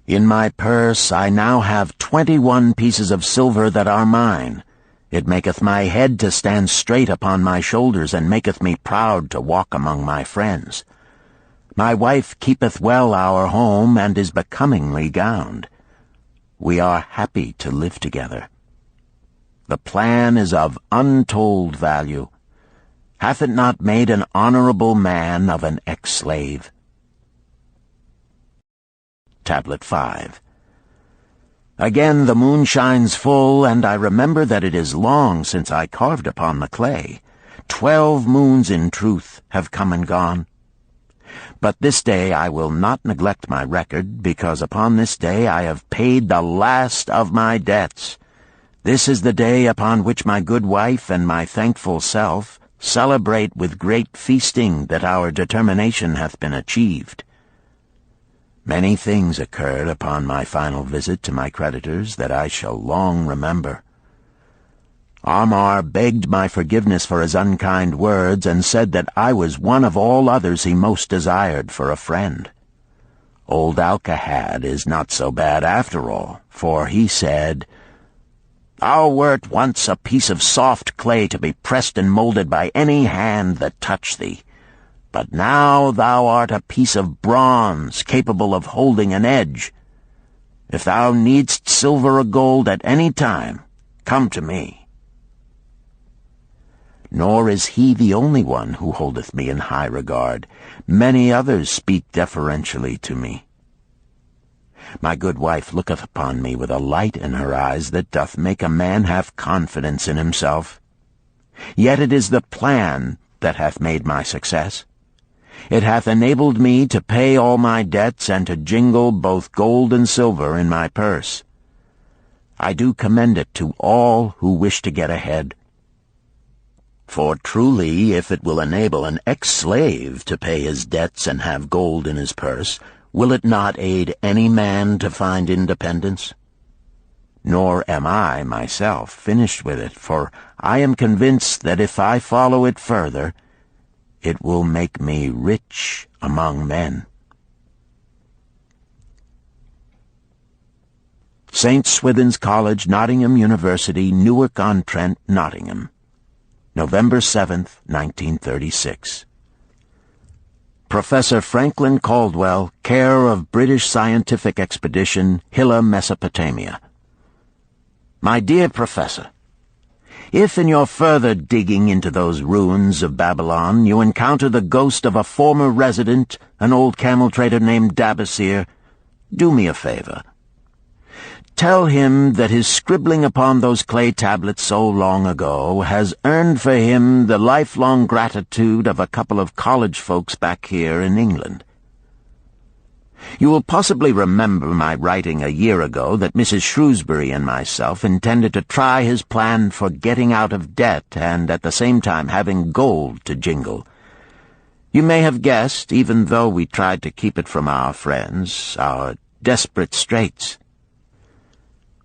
In my purse I now have 21 pieces of silver that are mine. It maketh my head to stand straight upon my shoulders, and maketh me proud to walk among my friends. My wife keepeth well our home, and is becomingly gowned. We are happy to live together. The plan is of untold value. Hath it not made an honorable man of an ex-slave? Tablet 5. Again the moon shines full, and I remember that it is long since I carved upon the clay. 12 moons in truth have come and gone. But this day I will not neglect my record, because upon this day I have paid the last of my debts. This is the day upon which my good wife and my thankful self celebrate with great feasting that our determination hath been achieved. Many things occurred upon my final visit to my creditors that I shall long remember. Amar begged my forgiveness for his unkind words, and said that I was one of all others he most desired for a friend. Old Alcahad is not so bad after all, for he said, "Thou wert once a piece of soft clay to be pressed and molded by any hand that touched thee. But now thou art a piece of bronze capable of holding an edge. If thou needst silver or gold at any time, come to me." Nor is he the only one who holdeth me in high regard. Many others speak deferentially to me. My good wife looketh upon me with a light in her eyes that doth make a man have confidence in himself. Yet it is the plan that hath made my success. It hath enabled me to pay all my debts and to jingle both gold and silver in my purse. I do commend it to all who wish to get ahead. For truly, if it will enable an ex-slave to pay his debts and have gold in his purse, will it not aid any man to find independence? Nor am I, myself, finished with it, for I am convinced that if I follow it further, it will make me rich among men. St. Swithin's College, Nottingham University, Newark-on-Trent, Nottingham. November 7th, 1936. Professor Franklin Caldwell, care of British Scientific Expedition, Hilla, Mesopotamia. My dear Professor, if in your further digging into those ruins of Babylon you encounter the ghost of a former resident, an old camel trader named Dabasir, do me a favor. Tell him that his scribbling upon those clay tablets so long ago has earned for him the lifelong gratitude of a couple of college folks back here in England. You will possibly remember my writing a year ago that Mrs. Shrewsbury and myself intended to try his plan for getting out of debt and at the same time having gold to jingle. You may have guessed, even though we tried to keep it from our friends, our desperate straits.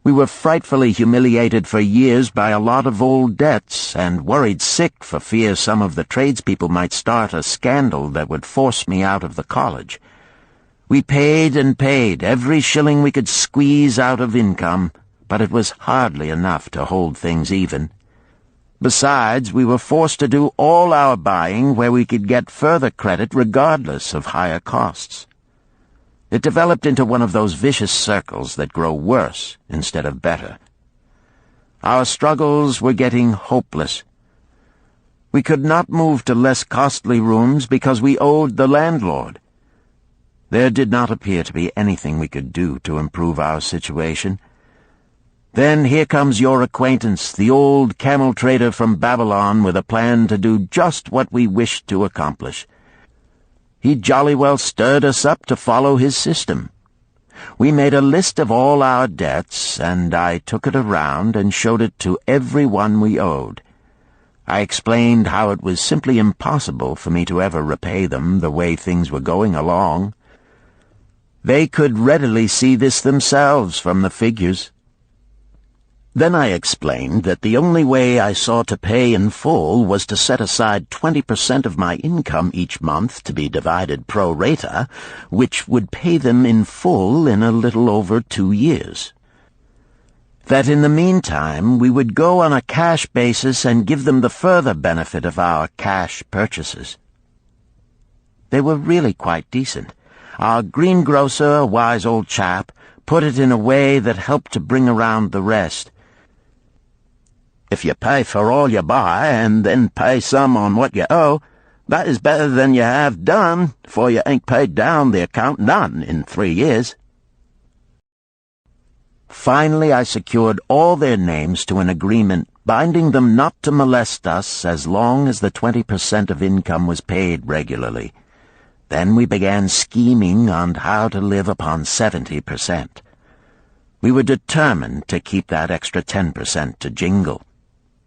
We were frightfully humiliated for years by a lot of old debts, and worried sick for fear some of the tradespeople might start a scandal that would force me out of the college. We paid and paid, every shilling we could squeeze out of income, but it was hardly enough to hold things even. Besides, we were forced to do all our buying where we could get further credit regardless of higher costs. It developed into one of those vicious circles that grow worse instead of better. Our struggles were getting hopeless. We could not move to less costly rooms because we owed the landlord. There did not appear to be anything we could do to improve our situation. Then here comes your acquaintance, the old camel trader from Babylon, with a plan to do just what we wished to accomplish. He jolly well stirred us up to follow his system. We made a list of all our debts, and I took it around and showed it to every one we owed. I explained how it was simply impossible for me to ever repay them the way things were going along. They could readily see this themselves from the figures. Then I explained that the only way I saw to pay in full was to set aside 20% of my income each month to be divided pro rata, which would pay them in full in a little over 2 years. That in the meantime we would go on a cash basis and give them the further benefit of our cash purchases. They were really quite decent. Our greengrocer, a wise old chap, put it in a way that helped to bring around the rest. If you pay for all you buy and then pay some on what you owe, that is better than you have done, for you ain't paid down the account none in 3 years. Finally, I secured all their names to an agreement binding them not to molest us as long as the 20% of income was paid regularly. Then we began scheming on how to live upon 70%. We were determined to keep that extra 10% to jingle.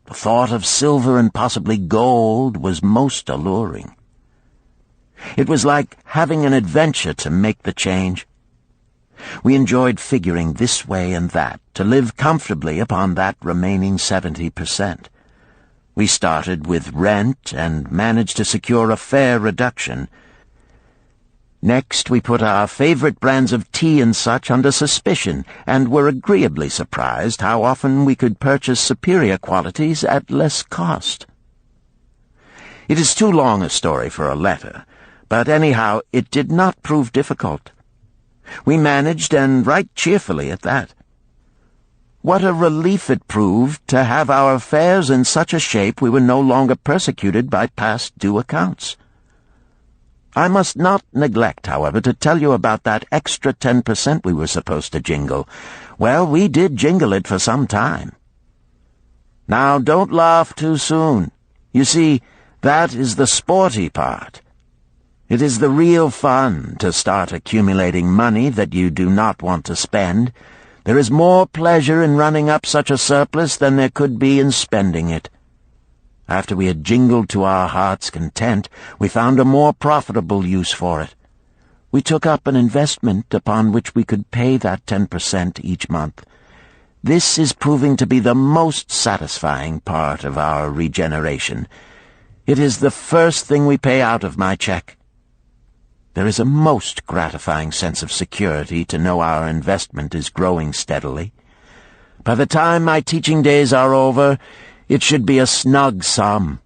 The thought of silver and possibly gold was most alluring. It was like having an adventure to make the change. We enjoyed figuring this way and that to live comfortably upon that remaining 70%. We started with rent and managed to secure a fair reduction. Next, we put our favorite brands of tea and such under suspicion, and were agreeably surprised how often we could purchase superior qualities at less cost. It is too long a story for a letter, but anyhow it did not prove difficult. We managed, and right cheerfully at that. What a relief it proved to have our affairs in such a shape we were no longer persecuted by past due accounts. I must not neglect, however, to tell you about that extra 10% we were supposed to jingle. Well, we did jingle it for some time. Now, don't laugh too soon. You see, that is the sporty part. It is the real fun to start accumulating money that you do not want to spend. There is more pleasure in running up such a surplus than there could be in spending it. After we had jingled to our heart's content, we found a more profitable use for it. We took up an investment upon which we could pay that 10% each month. This is proving to be the most satisfying part of our regeneration. It is the first thing we pay out of my check. There is a most gratifying sense of security to know our investment is growing steadily. By the time my teaching days are over, it should be a snug sum,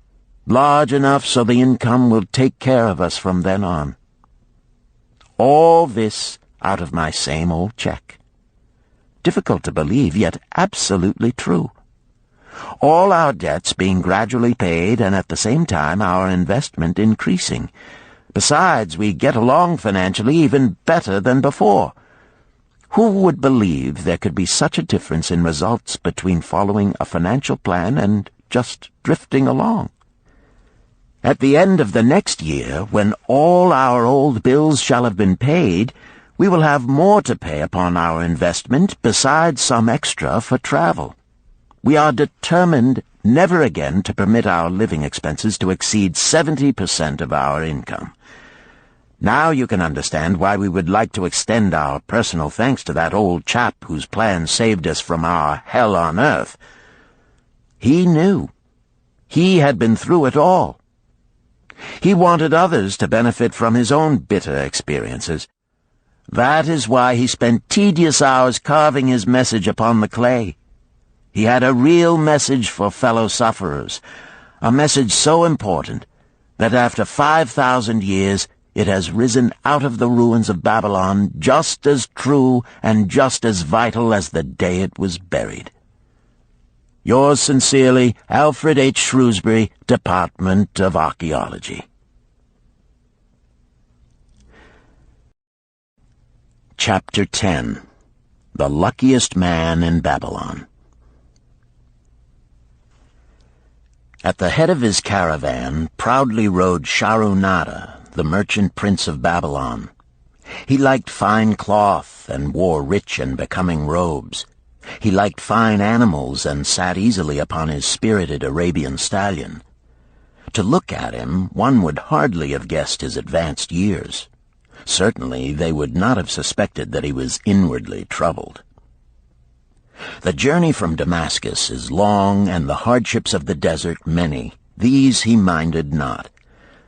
large enough so the income will take care of us from then on. All this out of my same old check. Difficult to believe, yet absolutely true. All our debts being gradually paid, and at the same time our investment increasing. Besides, we get along financially even better than before. Who would believe there could be such a difference in results between following a financial plan and just drifting along? At the end of the next year, when all our old bills shall have been paid, we will have more to pay upon our investment besides some extra for travel. We are determined never again to permit our living expenses to exceed 70% of our income. Now you can understand why we would like to extend our personal thanks to that old chap whose plan saved us from our hell on earth. He knew. He had been through it all. He wanted others to benefit from his own bitter experiences. That is why he spent tedious hours carving his message upon the clay. He had a real message for fellow sufferers, a message so important that after 5,000 years it has risen out of the ruins of Babylon just as true and just as vital as the day it was buried. Yours sincerely, Alfred H. Shrewsbury, Department of Archaeology. Chapter 10. The Luckiest Man in Babylon. At the head of his caravan proudly rode Shahrunada, the merchant prince of Babylon. He liked fine cloth and wore rich and becoming robes. He liked fine animals and sat easily upon his spirited Arabian stallion. To look at him, one would hardly have guessed his advanced years. Certainly they would not have suspected that he was inwardly troubled. The journey from Damascus is long, and the hardships of the desert many. These he minded not.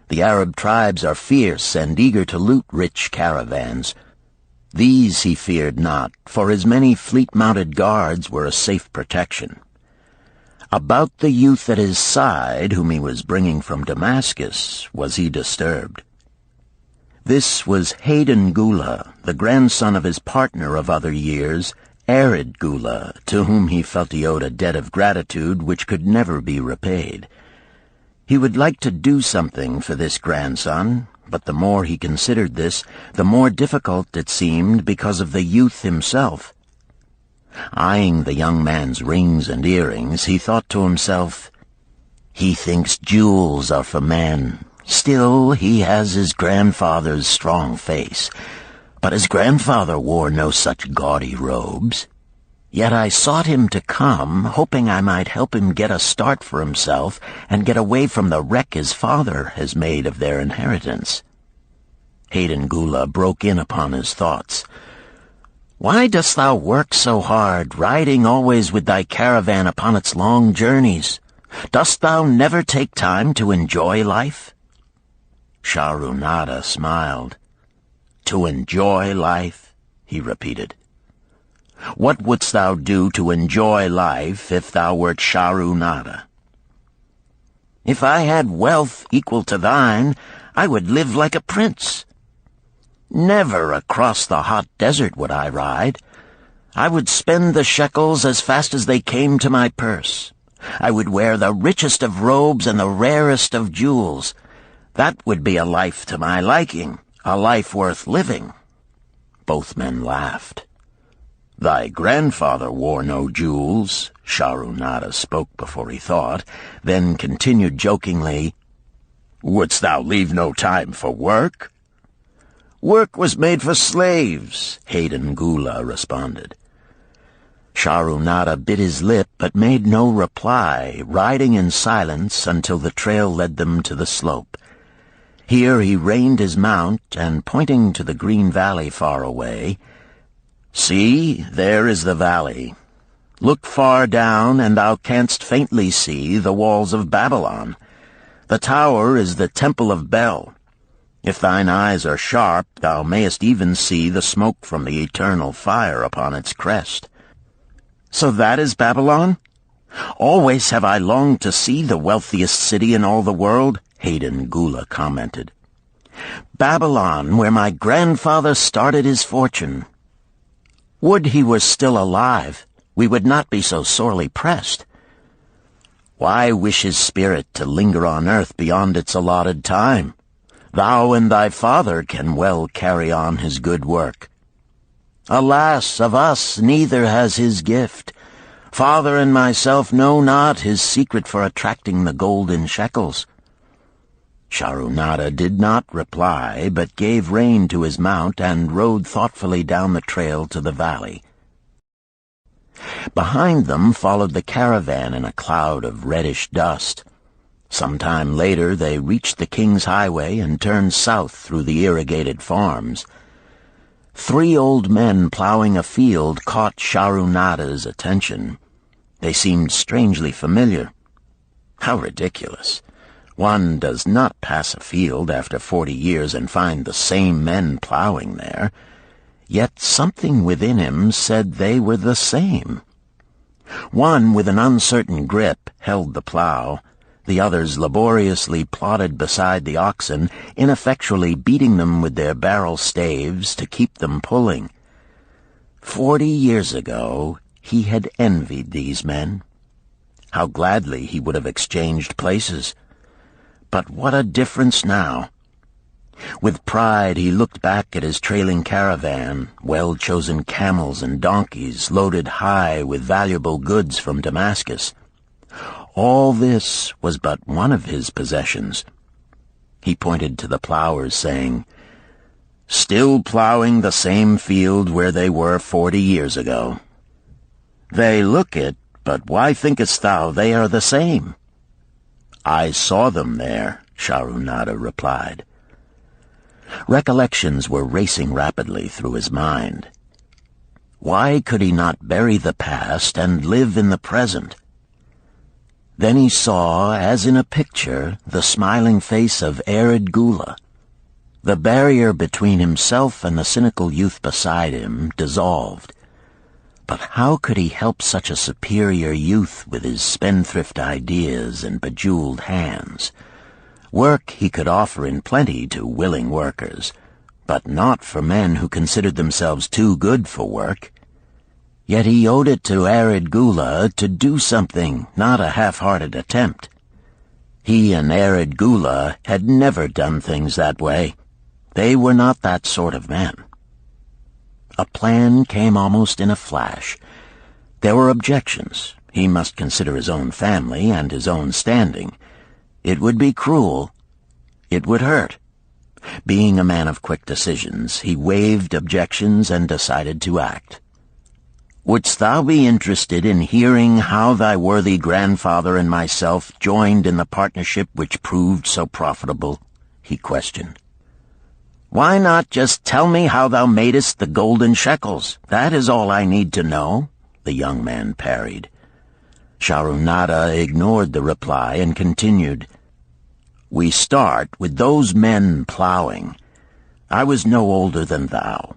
The Arab tribes are fierce and eager to loot rich caravans. These he feared not, for his many fleet-mounted guards were a safe protection. About the youth at his side, whom he was bringing from Damascus, was he disturbed. This was Hayden Gula, the grandson of his partner of other years, Arid Gula, to whom he felt he owed a debt of gratitude which could never be repaid. He would like to do something for this grandson, but the more he considered this, the more difficult it seemed because of the youth himself. Eyeing the young man's rings and earrings, he thought to himself, "He thinks jewels are for men. Still, he has his grandfather's strong face. But his grandfather wore no such gaudy robes. Yet I sought him to come, hoping I might help him get a start for himself and get away from the wreck his father has made of their inheritance." Hayden Gula broke in upon his thoughts. "Why dost thou work so hard, riding always with thy caravan upon its long journeys? Dost thou never take time to enjoy life?" Sharunada smiled. "To enjoy life?" he repeated. "What wouldst thou do to enjoy life if thou wert Sharunada?" "If I had wealth equal to thine, I would live like a prince. Never across the hot desert would I ride. I would spend the shekels as fast as they came to my purse. I would wear the richest of robes and the rarest of jewels. That would be a life to my liking, a life worth living." Both men laughed. "Thy grandfather wore no jewels," Sharunada spoke before he thought, then continued jokingly, "Wouldst thou leave no time for work?" "Work was made for slaves," Hayden Gula responded. Sharunada bit his lip but made no reply, riding in silence until the trail led them to the slope. Here he reined his mount, and pointing to the green valley far away, "See, there is the valley. Look far down, and thou canst faintly see the walls of Babylon. The tower is the temple of Bel. If thine eyes are sharp, thou mayest even see the smoke from the eternal fire upon its crest." "So that is Babylon? Always have I longed to see the wealthiest city in all the world," Hayden Gula commented. "Babylon, where my grandfather started his fortune. Would he were still alive, we would not be so sorely pressed. Why wish his spirit to linger on earth beyond its allotted time? Thou and thy father can well carry on his good work. Alas, of us neither has his gift. Father and myself know not his secret for attracting the golden shekels." Sharunada did not reply, but gave rein to his mount and rode thoughtfully down the trail to the valley. Behind them followed the caravan in a cloud of reddish dust. Some time later they reached the King's Highway and turned south through the irrigated farms. 3 old men plowing a field caught Sharunada's attention. They seemed strangely familiar. How ridiculous! One does not pass a field after 40 years and find the same men plowing there. Yet something within him said they were the same. One, with an uncertain grip, held the plow. The others laboriously plodded beside the oxen, ineffectually beating them with their barrel staves to keep them pulling. 40 years ago, he had envied these men. How gladly he would have exchanged places. But what a difference now! With pride he looked back at his trailing caravan, well-chosen camels and donkeys loaded high with valuable goods from Damascus. All this was but one of his possessions. He pointed to the plowers, saying, "Still plowing the same field where they were 40 years ago. They look it, but why thinkest thou they are the same?" "I saw them there," Sharunada replied. Recollections were racing rapidly through his mind. Why could he not bury the past and live in the present? Then he saw, as in a picture, the smiling face of arid Gula. The barrier between himself and the cynical youth beside him dissolved. But how could he help such a superior youth with his spendthrift ideas and bejeweled hands? Work he could offer in plenty to willing workers, but not for men who considered themselves too good for work. Yet he owed it to arid Gula to do something, not a half-hearted attempt. He and arid Gula had never done things that way. They were not that sort of men. A plan came almost in a flash. There were objections. He must consider his own family and his own standing. It would be cruel. It would hurt. Being a man of quick decisions, he waived objections and decided to act. "Wouldst thou be interested in hearing how thy worthy grandfather and myself joined in the partnership which proved so profitable?" he questioned. "Why not just tell me how thou madest the golden shekels? That is all I need to know," the young man parried. Sharunada ignored the reply and continued, "We start with those men plowing. I was no older than thou.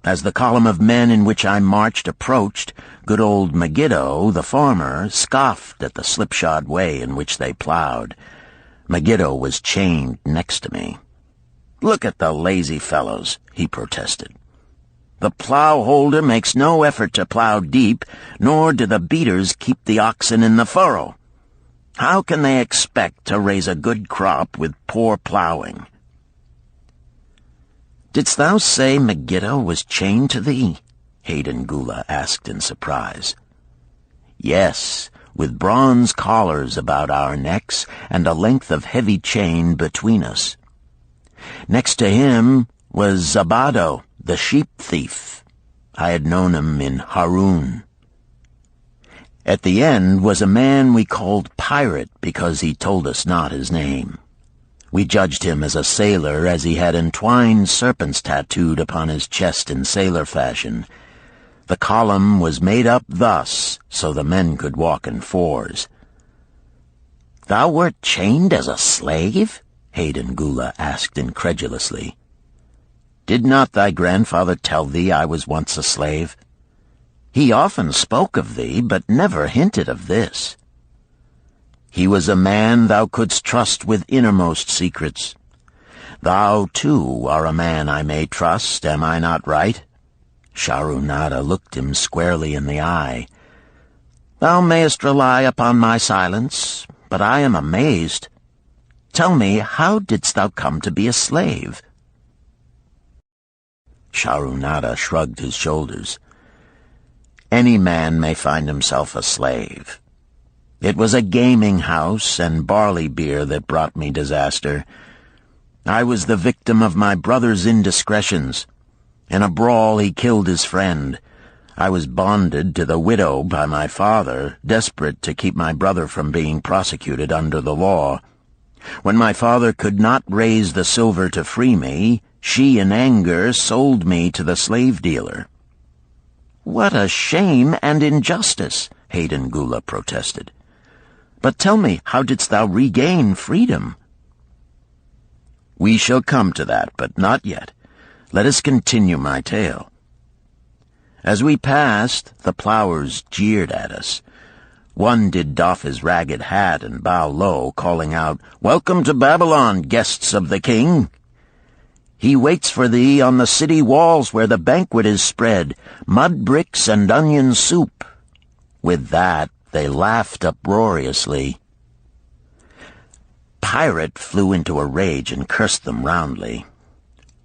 As the column of men in which I marched approached, good old Megiddo, the farmer, scoffed at the slipshod way in which they plowed. Megiddo was chained next to me. 'Look at the lazy fellows,' he protested. 'The plow holder makes no effort to plow deep, nor do the beaters keep the oxen in the furrow. How can they expect to raise a good crop with poor plowing?' "'Didst thou say Megiddo was chained to thee?' Hayden Gula asked in surprise. "'Yes, with bronze collars about our necks and a length of heavy chain between us. Next to him was Zabado, the sheep thief. I had known him in Harun. At the end was a man we called Pirate because he told us not his name. We judged him as a sailor as he had entwined serpents tattooed upon his chest in sailor fashion. The column was made up thus, so the men could walk in fours." "Thou wert chained as a slave?" Hayden Gula asked incredulously. "Did not thy grandfather tell thee I was once a slave? He often spoke of thee, but never hinted of this. He was a man thou couldst trust with innermost secrets. Thou, too, are a man I may trust, am I not right?" Sharunada looked him squarely in the eye. "Thou mayest rely upon my silence, but I am amazed. Tell me, how didst thou come to be a slave?" Sharunada shrugged his shoulders. "Any man may find himself a slave. It was a gaming house and barley beer that brought me disaster. I was the victim of my brother's indiscretions. In a brawl he killed his friend. I was bonded to the widow by my father, desperate to keep my brother from being prosecuted under the law. When my father could not raise the silver to free me, she in anger sold me to the slave dealer." "What a shame and injustice!" Hayden Gula protested. "But tell me, how didst thou regain freedom?" "We shall come to that, but not yet. Let us continue my tale. As we passed, the plowers jeered at us. One did doff his ragged hat and bow low, calling out, 'Welcome to Babylon, guests of the king! He waits for thee on the city walls where the banquet is spread, mud bricks and onion soup.' With that, they laughed uproariously. Pirate flew into a rage and cursed them roundly.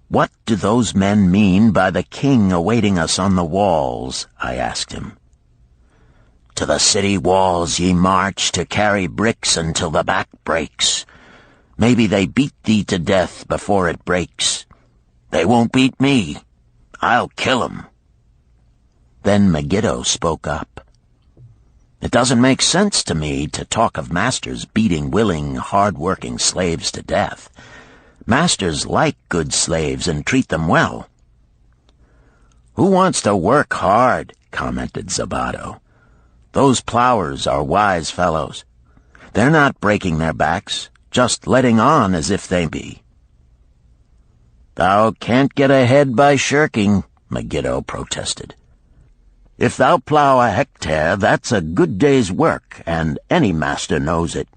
'What do those men mean by the king awaiting us on the walls?' I asked him. 'To the city walls ye march to carry bricks until the back breaks. Maybe they beat thee to death before it breaks. They won't beat me. I'll kill 'em.' Then Megiddo spoke up. 'It doesn't make sense to me to talk of masters beating willing, hard-working slaves to death. Masters like good slaves and treat them well." "Who wants to work hard?" commented Zabato. "Those plowers are wise fellows. They're not breaking their backs, just letting on as if they be." "Thou can't get ahead by shirking," Megiddo protested. "If thou plow a hectare, that's a good day's work, and any master knows it.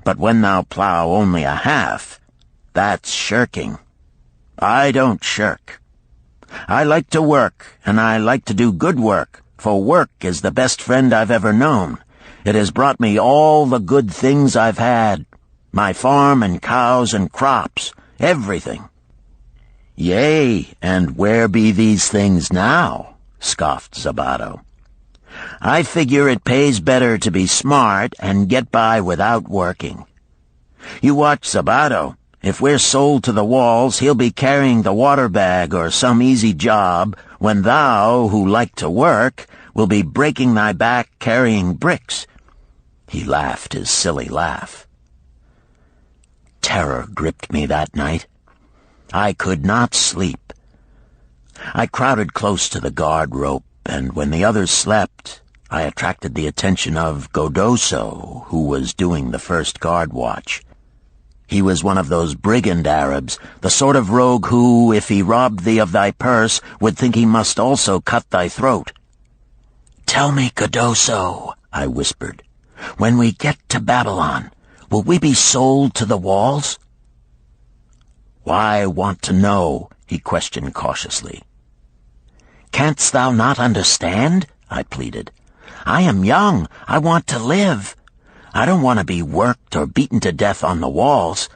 But when thou plow only a half, that's shirking. I don't shirk. I like to work, and I like to do good work, for work is the best friend I've ever known. It has brought me all the good things I've had, my farm and cows and crops, everything." "Yea, and where be these things now?" scoffed Zabato. "I figure it pays better to be smart and get by without working. You watch Zabato. If we're sold to the walls, he'll be carrying the water bag or some easy job, when thou, who like to work, will be breaking thy back carrying bricks." He laughed his silly laugh. Terror gripped me that night. I could not sleep. I crowded close to the guard rope, and when the others slept, I attracted the attention of Godoso, who was doing the first guard watch. He was one of those brigand Arabs, the sort of rogue who, if he robbed thee of thy purse, would think he must also cut thy throat. "Tell me, Godoso," I whispered, "when we get to Babylon, will we be sold to the walls?" "Why want to know?" he questioned cautiously. "Canst thou not understand?" I pleaded. "I am young. I want to live. I don't want to be worked or beaten to death on the walls.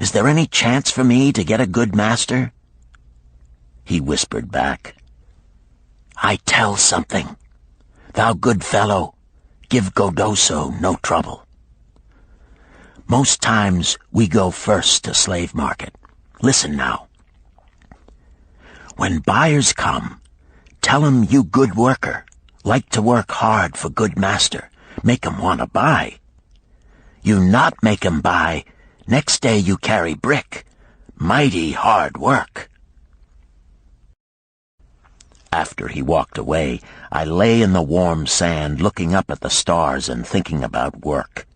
Is there any chance for me to get a good master?" He whispered back, "I tell something. Thou good fellow, give Godoso no trouble. Most times we go first to slave market. Listen now. When buyers come, tell 'em you good worker, like to work hard for good master, make 'em want to buy. You not make 'em buy, next day you carry brick, mighty hard work." After he walked away, I lay in the warm sand looking up at the stars and thinking about work.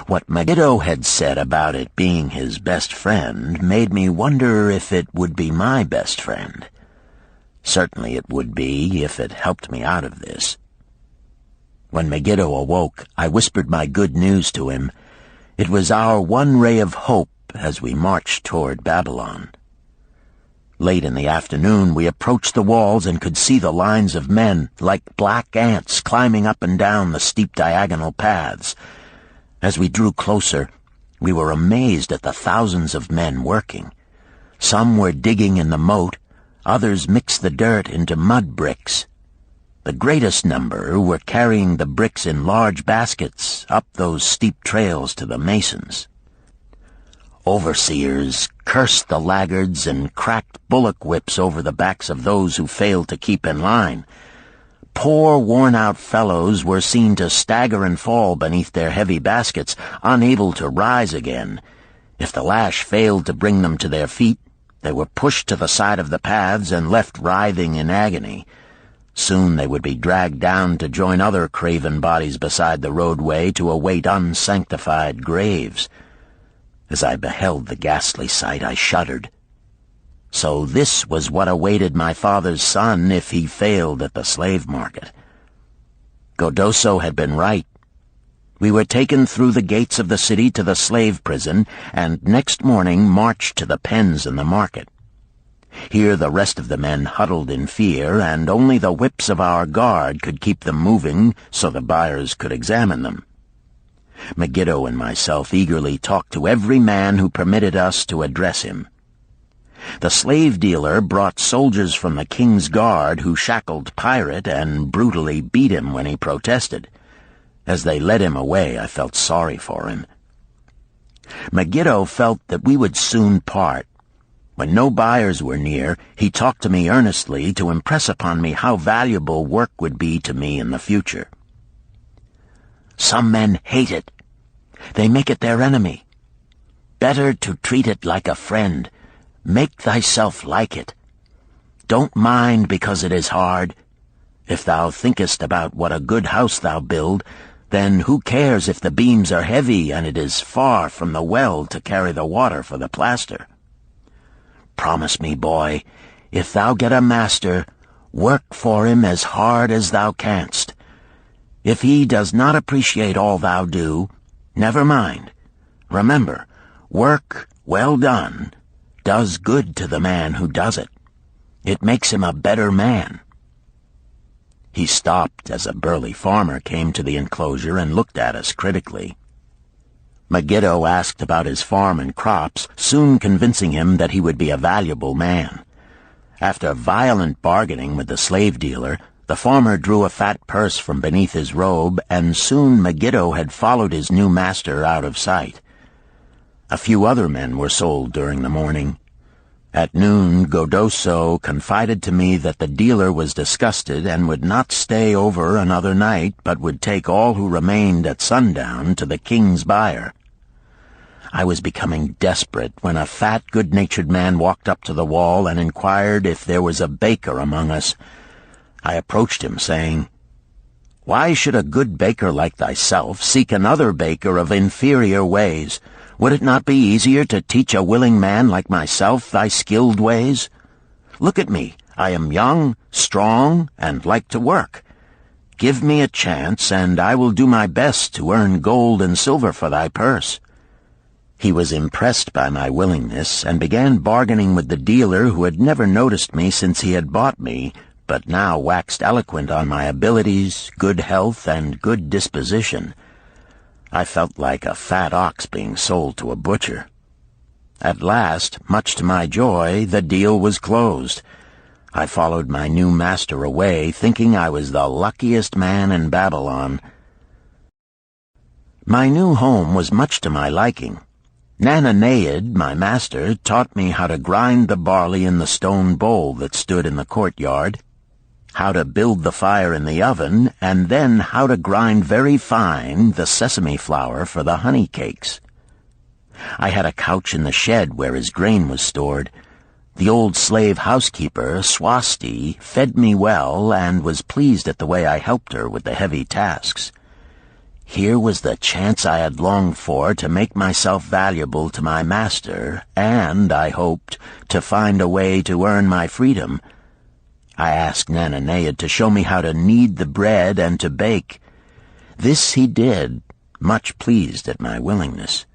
What Megiddo had said about it being his best friend made me wonder if it would be my best friend. Certainly it would be if it helped me out of this. When Megiddo awoke, I whispered my good news to him. It was our one ray of hope as we marched toward Babylon. Late in the afternoon, we approached the walls and could see the lines of men, like black ants, climbing up and down the steep diagonal paths. As we drew closer, we were amazed at the thousands of men working. Some were digging in the moat, others mixed the dirt into mud bricks. The greatest number were carrying the bricks in large baskets up those steep trails to the masons. Overseers cursed the laggards and cracked bullock whips over the backs of those who failed to keep in line. Poor, worn-out fellows were seen to stagger and fall beneath their heavy baskets, unable to rise again. If the lash failed to bring them to their feet, they were pushed to the side of the paths and left writhing in agony. Soon they would be dragged down to join other craven bodies beside the roadway to await unsanctified graves. As I beheld the ghastly sight, I shuddered. So this was what awaited my father's son if he failed at the slave market. Godoso had been right. We were taken through the gates of the city to the slave prison, and next morning marched to the pens in the market. Here the rest of the men huddled in fear, and only the whips of our guard could keep them moving so the buyers could examine them. Megiddo and myself eagerly talked to every man who permitted us to address him. The slave dealer brought soldiers from the king's guard who shackled Pirate and brutally beat him when he protested. As they led him away, I felt sorry for him. Megiddo felt that we would soon part. When no buyers were near, he talked to me earnestly to impress upon me how valuable work would be to me in the future. Some men hate it. They make it their enemy. Better to treat it like a friend. Make thyself like it. Don't mind because it is hard. If thou thinkest about what a good house thou build, then who cares if the beams are heavy and it is far from the well to carry the water for the plaster? Promise me, boy, if thou get a master, work for him as hard as thou canst. If he does not appreciate all thou do, never mind. Remember, work well done does good to the man who does it. It makes him a better man. He stopped as a burly farmer came to the enclosure and looked at us critically. Megiddo asked about his farm and crops, soon convincing him that he would be a valuable man. After violent bargaining with the slave dealer, the farmer drew a fat purse from beneath his robe, and soon Megiddo had followed his new master out of sight. A few other men were sold during the morning. At noon, Godoso confided to me that the dealer was disgusted and would not stay over another night, but would take all who remained at sundown to the king's buyer. I was becoming desperate when a fat, good-natured man walked up to the wall and inquired if there was a baker among us. I approached him, saying, "Why should a good baker like thyself seek another baker of inferior ways? Would it not be easier to teach a willing man like myself thy skilled ways? Look at me. I am young, strong, and like to work. Give me a chance, and I will do my best to earn gold and silver for thy purse." He was impressed by my willingness, and began bargaining with the dealer who had never noticed me since he had bought me, but now waxed eloquent on my abilities, good health, and good disposition. I felt like a fat ox being sold to a butcher. At last, much to my joy, the deal was closed. I followed my new master away, thinking I was the luckiest man in Babylon. My new home was much to my liking. Nananaid, my master, taught me how to grind the barley in the stone bowl that stood in the courtyard, how to build the fire in the oven, and then how to grind very fine the sesame flour for the honey cakes. I had a couch in the shed where his grain was stored. The old slave housekeeper, Swasti, fed me well and was pleased at the way I helped her with the heavy tasks. Here was the chance I had longed for to make myself valuable to my master, and, I hoped, to find a way to earn my freedom. I asked Nananaid to show me how to knead the bread and to bake. This he did, much pleased at my willingness.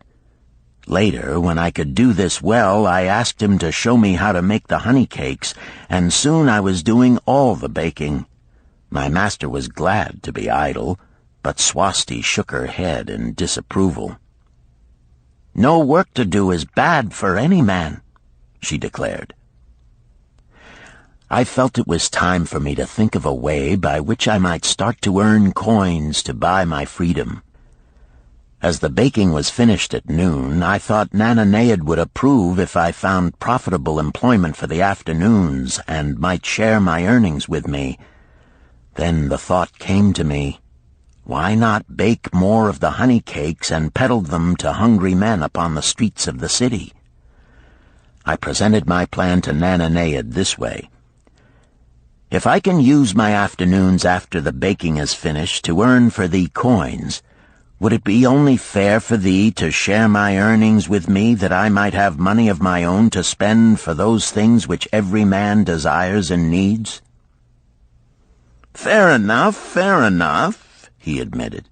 Later, when I could do this well, I asked him to show me how to make the honey cakes, and soon I was doing all the baking. My master was glad to be idle, but Swasti shook her head in disapproval. "No work to do is bad for any man," she declared. I felt it was time for me to think of a way by which I might start to earn coins to buy my freedom. As the baking was finished at noon, I thought Nananaid would approve if I found profitable employment for the afternoons and might share my earnings with me. Then the thought came to me, why not bake more of the honey cakes and peddle them to hungry men upon the streets of the city? I presented my plan to Nananaid this way. "If I can use my afternoons after the baking is finished to earn for thee coins, would it be only fair for thee to share my earnings with me that I might have money of my own to spend for those things which every man desires and needs?" Fair enough, he admitted.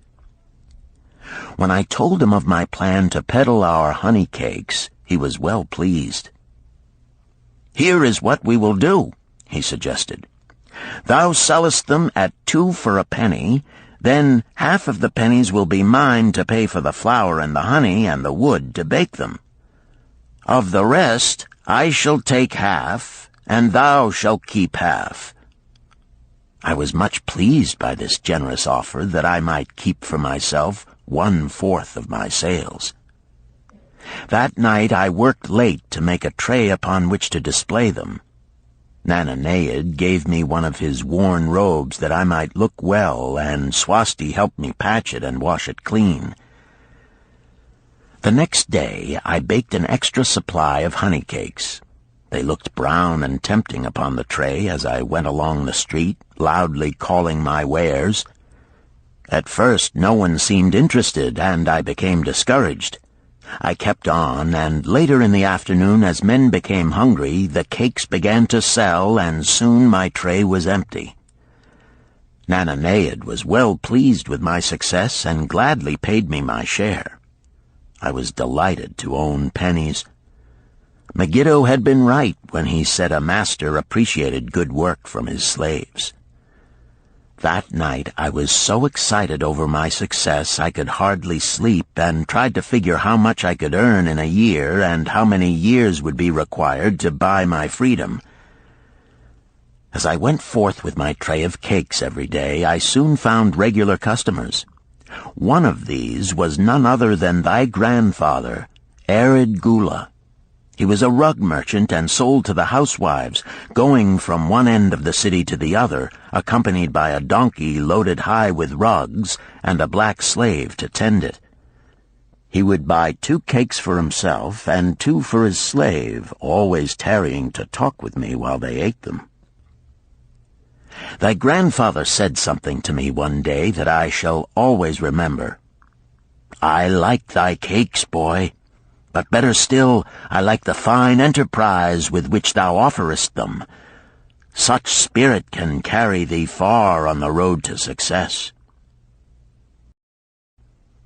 When I told him of my plan to peddle our honey cakes, he was well pleased. "Here is what we will do," he suggested. "Thou sellest them at 2 for a penny, then half of the pennies will be mine to pay for the flour and the honey and the wood to bake them. Of the rest I shall take half, and thou shalt keep half." I was much pleased by this generous offer that I might keep for myself 1/4 of my sales. That night I worked late to make a tray upon which to display them. Nananaid gave me one of his worn robes that I might look well, and Swasti helped me patch it and wash it clean. The next day I baked an extra supply of honey cakes. They looked brown and tempting upon the tray as I went along the street, loudly calling my wares. At first no one seemed interested, and I became discouraged. I kept on, and later in the afternoon, as men became hungry, the cakes began to sell, and soon my tray was empty. Nananeid was well pleased with my success and gladly paid me my share. I was delighted to own pennies. Megiddo had been right when he said a master appreciated good work from his slaves. That night I was so excited over my success I could hardly sleep, and tried to figure how much I could earn in a year and how many years would be required to buy my freedom. As I went forth with my tray of cakes every day, I soon found regular customers. One of these was none other than thy grandfather, Arid Gula. He was a rug merchant and sold to the housewives, going from one end of the city to the other, accompanied by a donkey loaded high with rugs and a black slave to tend it. He would buy 2 cakes for himself and 2 for his slave, always tarrying to talk with me while they ate them. Thy grandfather said something to me one day that I shall always remember. "I like thy cakes, boy. But better still, I like the fine enterprise with which thou offerest them. Such spirit can carry thee far on the road to success."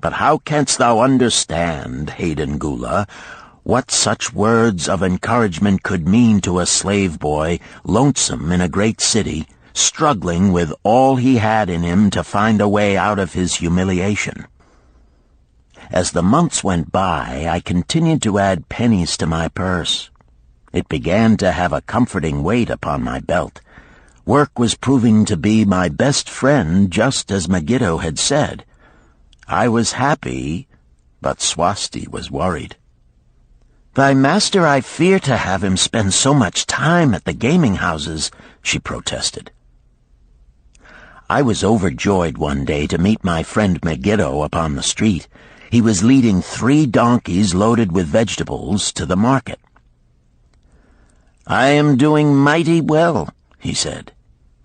But how canst thou understand, Hayden Gula, what such words of encouragement could mean to a slave boy, lonesome in a great city, struggling with all he had in him to find a way out of his humiliation? As the months went by, I continued to add pennies to my purse. It began to have a comforting weight upon my belt. Work was proving to be my best friend, just as Megiddo had said. I was happy, but Swasti was worried. "Thy master, I fear to have him spend so much time at the gaming houses," she protested. I was overjoyed one day to meet my friend Megiddo upon the street. He was leading 3 donkeys loaded with vegetables to the market. "I am doing mighty well," he said.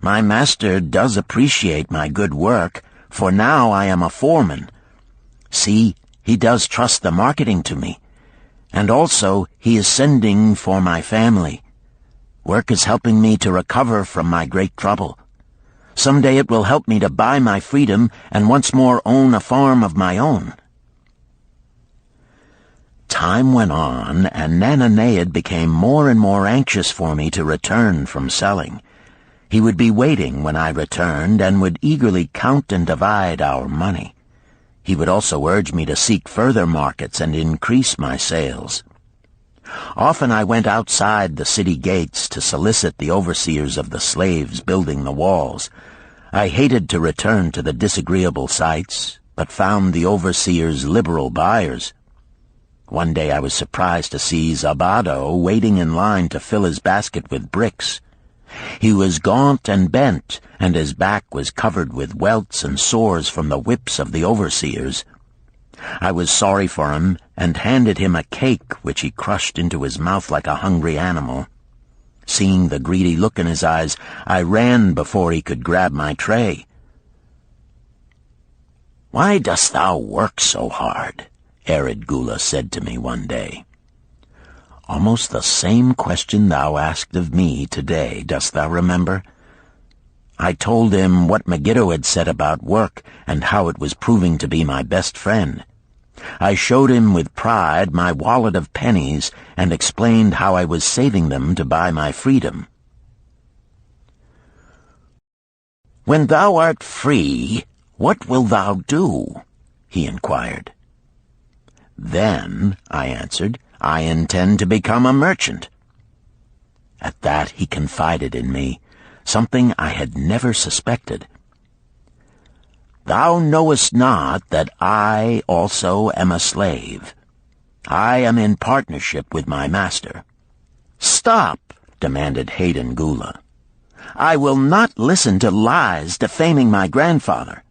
"My master does appreciate my good work, for now I am a foreman. See, he does trust the marketing to me. And also he is sending for my family. Work is helping me to recover from my great trouble. Someday it will help me to buy my freedom and once more own a farm of my own." Time went on, and Nananeid became more and more anxious for me to return from selling. He would be waiting when I returned, and would eagerly count and divide our money. He would also urge me to seek further markets and increase my sales. Often I went outside the city gates to solicit the overseers of the slaves building the walls. I hated to return to the disagreeable sights, but found the overseers liberal buyers. One day I was surprised to see Zabado waiting in line to fill his basket with bricks. He was gaunt and bent, and his back was covered with welts and sores from the whips of the overseers. I was sorry for him, and handed him a cake which he crushed into his mouth like a hungry animal. Seeing the greedy look in his eyes, I ran before he could grab my tray. "Why dost thou work so hard?" Arid Gula said to me one day. "Almost the same question thou asked of me today, dost thou remember?" I told him what Megiddo had said about work and how it was proving to be my best friend. I showed him with pride my wallet of pennies and explained how I was saving them to buy my freedom. "When thou art free, what wilt thou do?" he inquired. "Then," I answered, "I intend to become a merchant." At that he confided in me, something I had never suspected. "Thou knowest not that I also am a slave. I am in partnership with my master." "Stop," demanded Hayden Gula. "I will not listen to lies defaming my grandfather.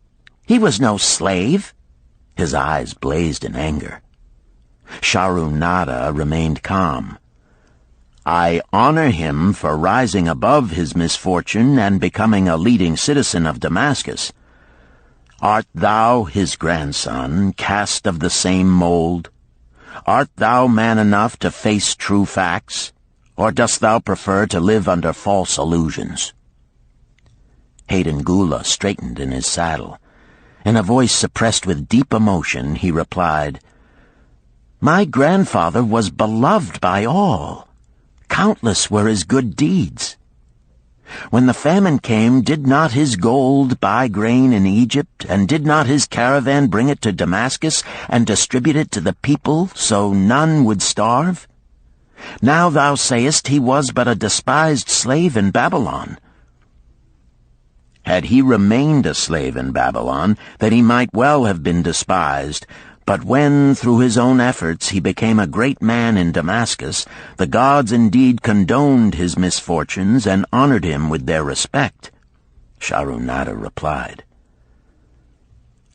He was no slave." His eyes blazed in anger. Sharunada remained calm. "I honor him for rising above his misfortune and becoming a leading citizen of Damascus. Art thou his grandson, cast of the same mold? Art thou man enough to face true facts, or dost thou prefer to live under false illusions?" Hayden Gula straightened in his saddle. In a voice suppressed with deep emotion, he replied, "My grandfather was beloved by all. Countless were his good deeds. When the famine came, did not his gold buy grain in Egypt, and did not his caravan bring it to Damascus and distribute it to the people, so none would starve? Now thou sayest he was but a despised slave in Babylon. Had he remained a slave in Babylon, then he might well have been despised. But when, through his own efforts, he became a great man in Damascus, the gods indeed condoned his misfortunes and honored him with their respect," Sharunada replied.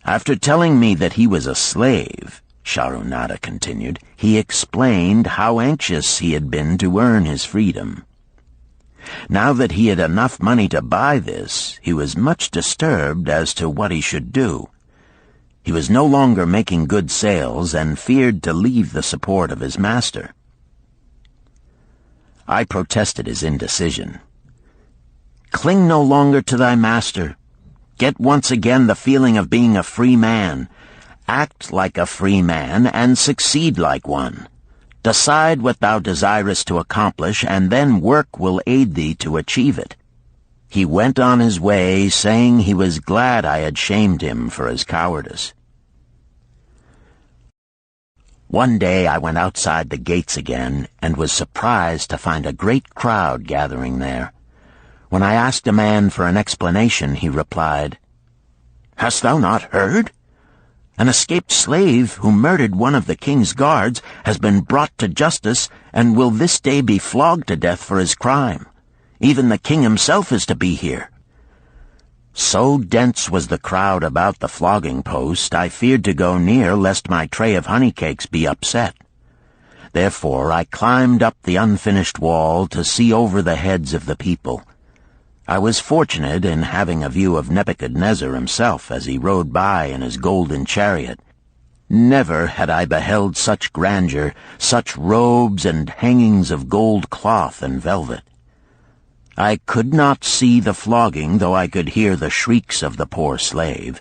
"After telling me that he was a slave," Sharunada continued, "he explained how anxious he had been to earn his freedom. Now that he had enough money to buy this, he was much disturbed as to what he should do. He was no longer making good sales and feared to leave the support of his master." I protested his indecision. "Cling no longer to thy master. Get once again the feeling of being a free man. Act like a free man and succeed like one. Decide what thou desirest to accomplish, and then work will aid thee to achieve it." He went on his way, saying he was glad I had shamed him for his cowardice. One day I went outside the gates again, and was surprised to find a great crowd gathering there. When I asked a man for an explanation, he replied, "Hast thou not heard? An escaped slave who murdered one of the king's guards has been brought to justice and will this day be flogged to death for his crime. Even the king himself is to be here." So dense was the crowd about the flogging post, I feared to go near lest my tray of honey cakes be upset. Therefore I climbed up the unfinished wall to see over the heads of the people. I was fortunate in having a view of Nebuchadnezzar himself as he rode by in his golden chariot. Never had I beheld such grandeur, such robes and hangings of gold cloth and velvet. I could not see the flogging, though I could hear the shrieks of the poor slave.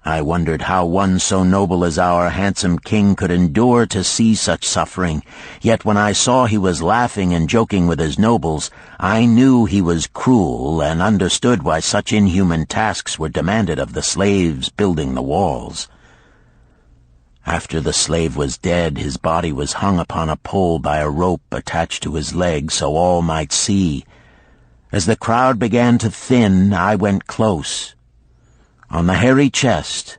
I wondered how one so noble as our handsome king could endure to see such suffering, yet when I saw he was laughing and joking with his nobles, I knew he was cruel and understood why such inhuman tasks were demanded of the slaves building the walls. After the slave was dead, his body was hung upon a pole by a rope attached to his leg so all might see. As the crowd began to thin, I went close. On the hairy chest,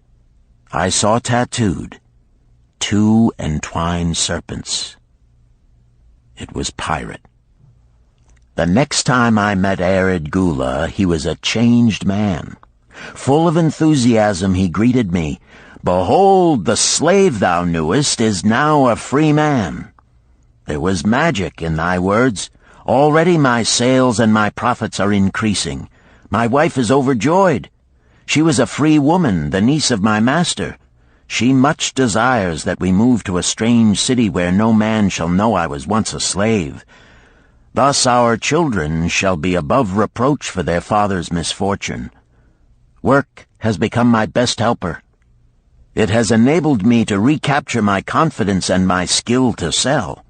I saw tattooed 2 entwined serpents. It was Pirate. The next time I met Arid Gula, he was a changed man. Full of enthusiasm, he greeted me. "Behold, the slave thou knewest is now a free man. There was magic in thy words. Already my sales and my profits are increasing. My wife is overjoyed. She was a free woman, the niece of my master. She much desires that we move to a strange city where no man shall know I was once a slave. Thus our children shall be above reproach for their father's misfortune. Work has become my best helper. It has enabled me to recapture my confidence and my skill to sell."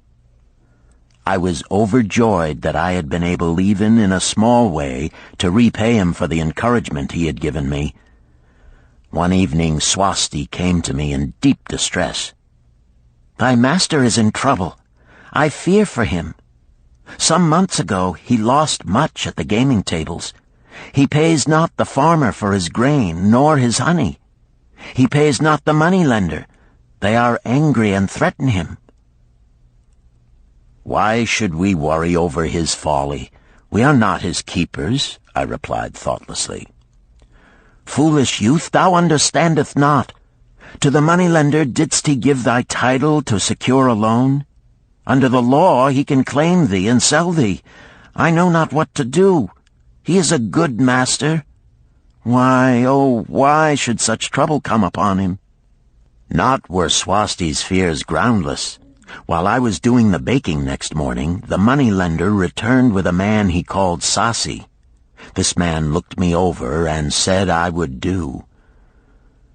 I was overjoyed that I had been able, even in a small way, to repay him for the encouragement he had given me. One evening Swasti came to me in deep distress. "Thy master is in trouble. I fear for him. Some months ago he lost much at the gaming tables. He pays not the farmer for his grain, nor his honey. He pays not the money-lender. They are angry and threaten him." "Why should we worry over his folly? We are not his keepers," I replied thoughtlessly. "Foolish youth, thou understandest not. To the moneylender didst he give thy title to secure a loan? Under the law he can claim thee and sell thee. I know not what to do. He is a good master. Why, oh, why should such trouble come upon him? Not were Swasti's fears groundless. While I was doing the baking next morning, the moneylender returned with a man he called Sasi. This man looked me over and said I would do.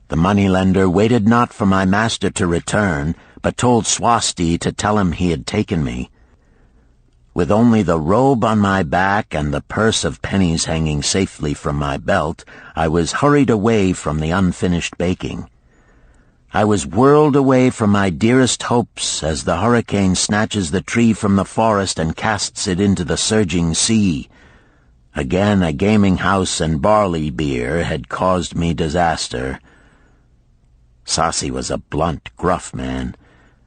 The moneylender waited not for my master to return, but told Swasti to tell him he had taken me. With only the robe on my back and the purse of pennies hanging safely from my belt, I was hurried away from the unfinished baking. I was whirled away from my dearest hopes as the hurricane snatches the tree from the forest and casts it into the surging sea. Again a gaming house and barley beer had caused me disaster. Sasi was a blunt, gruff man.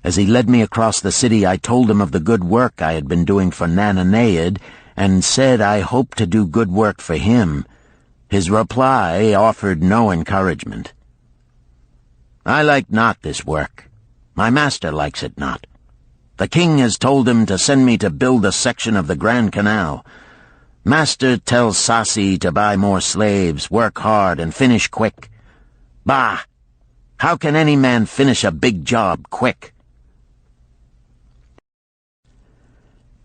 As he led me across the city, I told him of the good work I had been doing for Nananeid, and said I hoped to do good work for him. His reply offered no encouragement. I like not this work. My master likes it not. The king has told him to send me to build a section of the Grand Canal. Master tells Sasi to buy more slaves, work hard, and finish quick. Bah! How can any man finish a big job quick?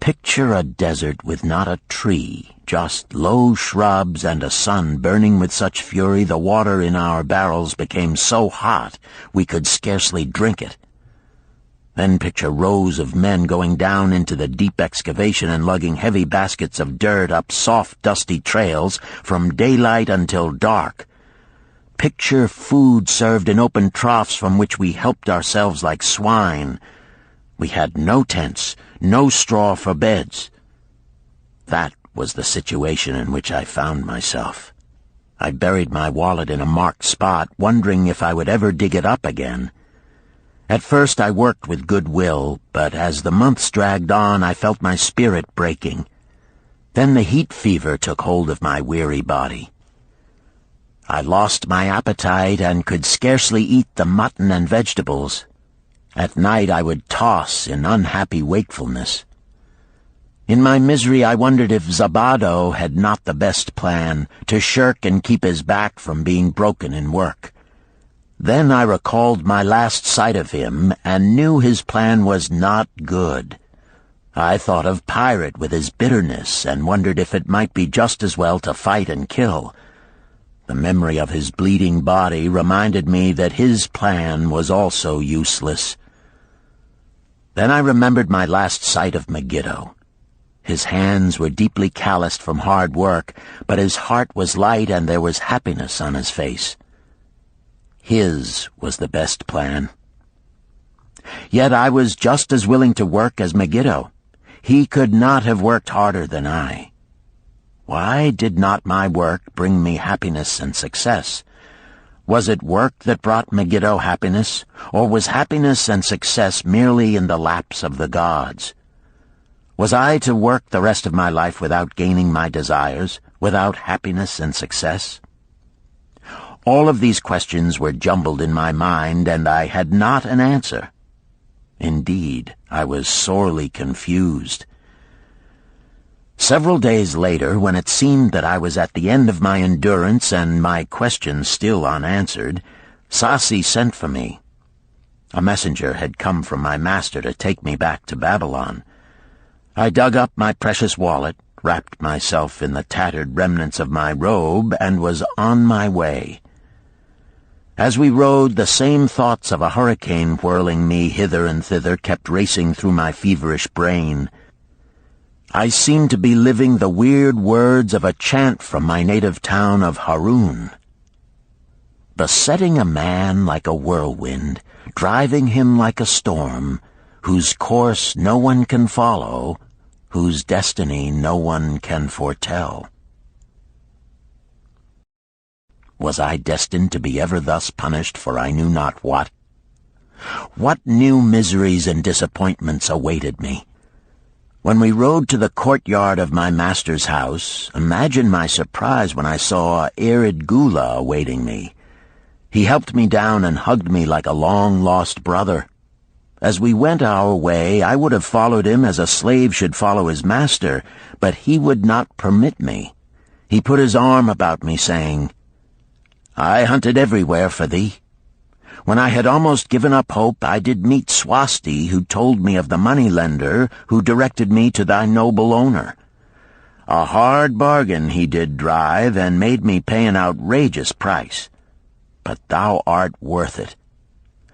Picture a desert with not a tree, just low shrubs and a sun burning with such fury the water in our barrels became so hot we could scarcely drink it. Then picture rows of men going down into the deep excavation and lugging heavy baskets of dirt up soft, dusty trails from daylight until dark. Picture food served in open troughs from which we helped ourselves like swine. We had no tents, no straw for beds. That was the situation in which I found myself. I buried my wallet in a marked spot, wondering if I would ever dig it up again. At first I worked with good will, but as the months dragged on I felt my spirit breaking. Then the heat fever took hold of my weary body. I lost my appetite and could scarcely eat the mutton and vegetables. At night I would toss in unhappy wakefulness. In my misery I wondered if Zabado had not the best plan, to shirk and keep his back from being broken in work. Then I recalled my last sight of him and knew his plan was not good. I thought of Pirate with his bitterness and wondered if it might be just as well to fight and kill. The memory of his bleeding body reminded me that his plan was also useless. Then I remembered my last sight of Megiddo. His hands were deeply calloused from hard work, but his heart was light and there was happiness on his face. His was the best plan. Yet I was just as willing to work as Megiddo. He could not have worked harder than I. Why did not my work bring me happiness and success? Was it work that brought Megiddo happiness, or was happiness and success merely in the laps of the gods? Was I to work the rest of my life without gaining my desires, without happiness and success? All of these questions were jumbled in my mind, and I had not an answer. Indeed, I was sorely confused. Several days later, when it seemed that I was at the end of my endurance and my questions still unanswered, Sasi sent for me. A messenger had come from my master to take me back to Babylon. I dug up my precious wallet, wrapped myself in the tattered remnants of my robe, and was on my way. As we rode, the same thoughts of a hurricane whirling me hither and thither kept racing through my feverish brain. I seemed to be living the weird words of a chant from my native town of Harun. Besetting a man like a whirlwind, driving him like a storm, whose course no one can follow, whose destiny no one can foretell. Was I destined to be ever thus punished for I knew not what? What new miseries and disappointments awaited me? When we rode to the courtyard of my master's house, imagine my surprise when I saw Arid Gula awaiting me. He helped me down and hugged me like a long-lost brother. As we went our way, I would have followed him as a slave should follow his master, but he would not permit me. He put his arm about me, saying, "I hunted everywhere for thee. When I had almost given up hope, I did meet Swasti, who told me of the money-lender who directed me to thy noble owner. A hard bargain he did drive, and made me pay an outrageous price. But thou art worth it.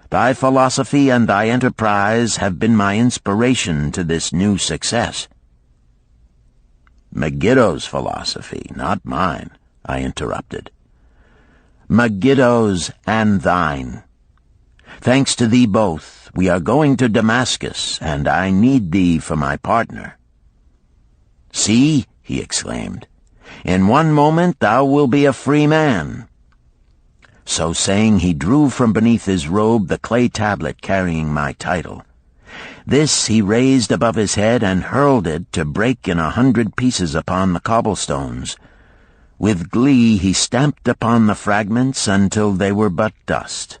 Thy philosophy and thy enterprise have been my inspiration to this new success." "Megiddo's philosophy, not mine," I interrupted. "Megiddo's and thine. Thanks to thee both, we are going to Damascus, and I need thee for my partner." "See," he exclaimed, "in one moment thou wilt be a free man." So saying, he drew from beneath his robe the clay tablet carrying my title. This he raised above his head and hurled it to break in 100 pieces upon the cobblestones. With glee he stamped upon the fragments until they were but dust.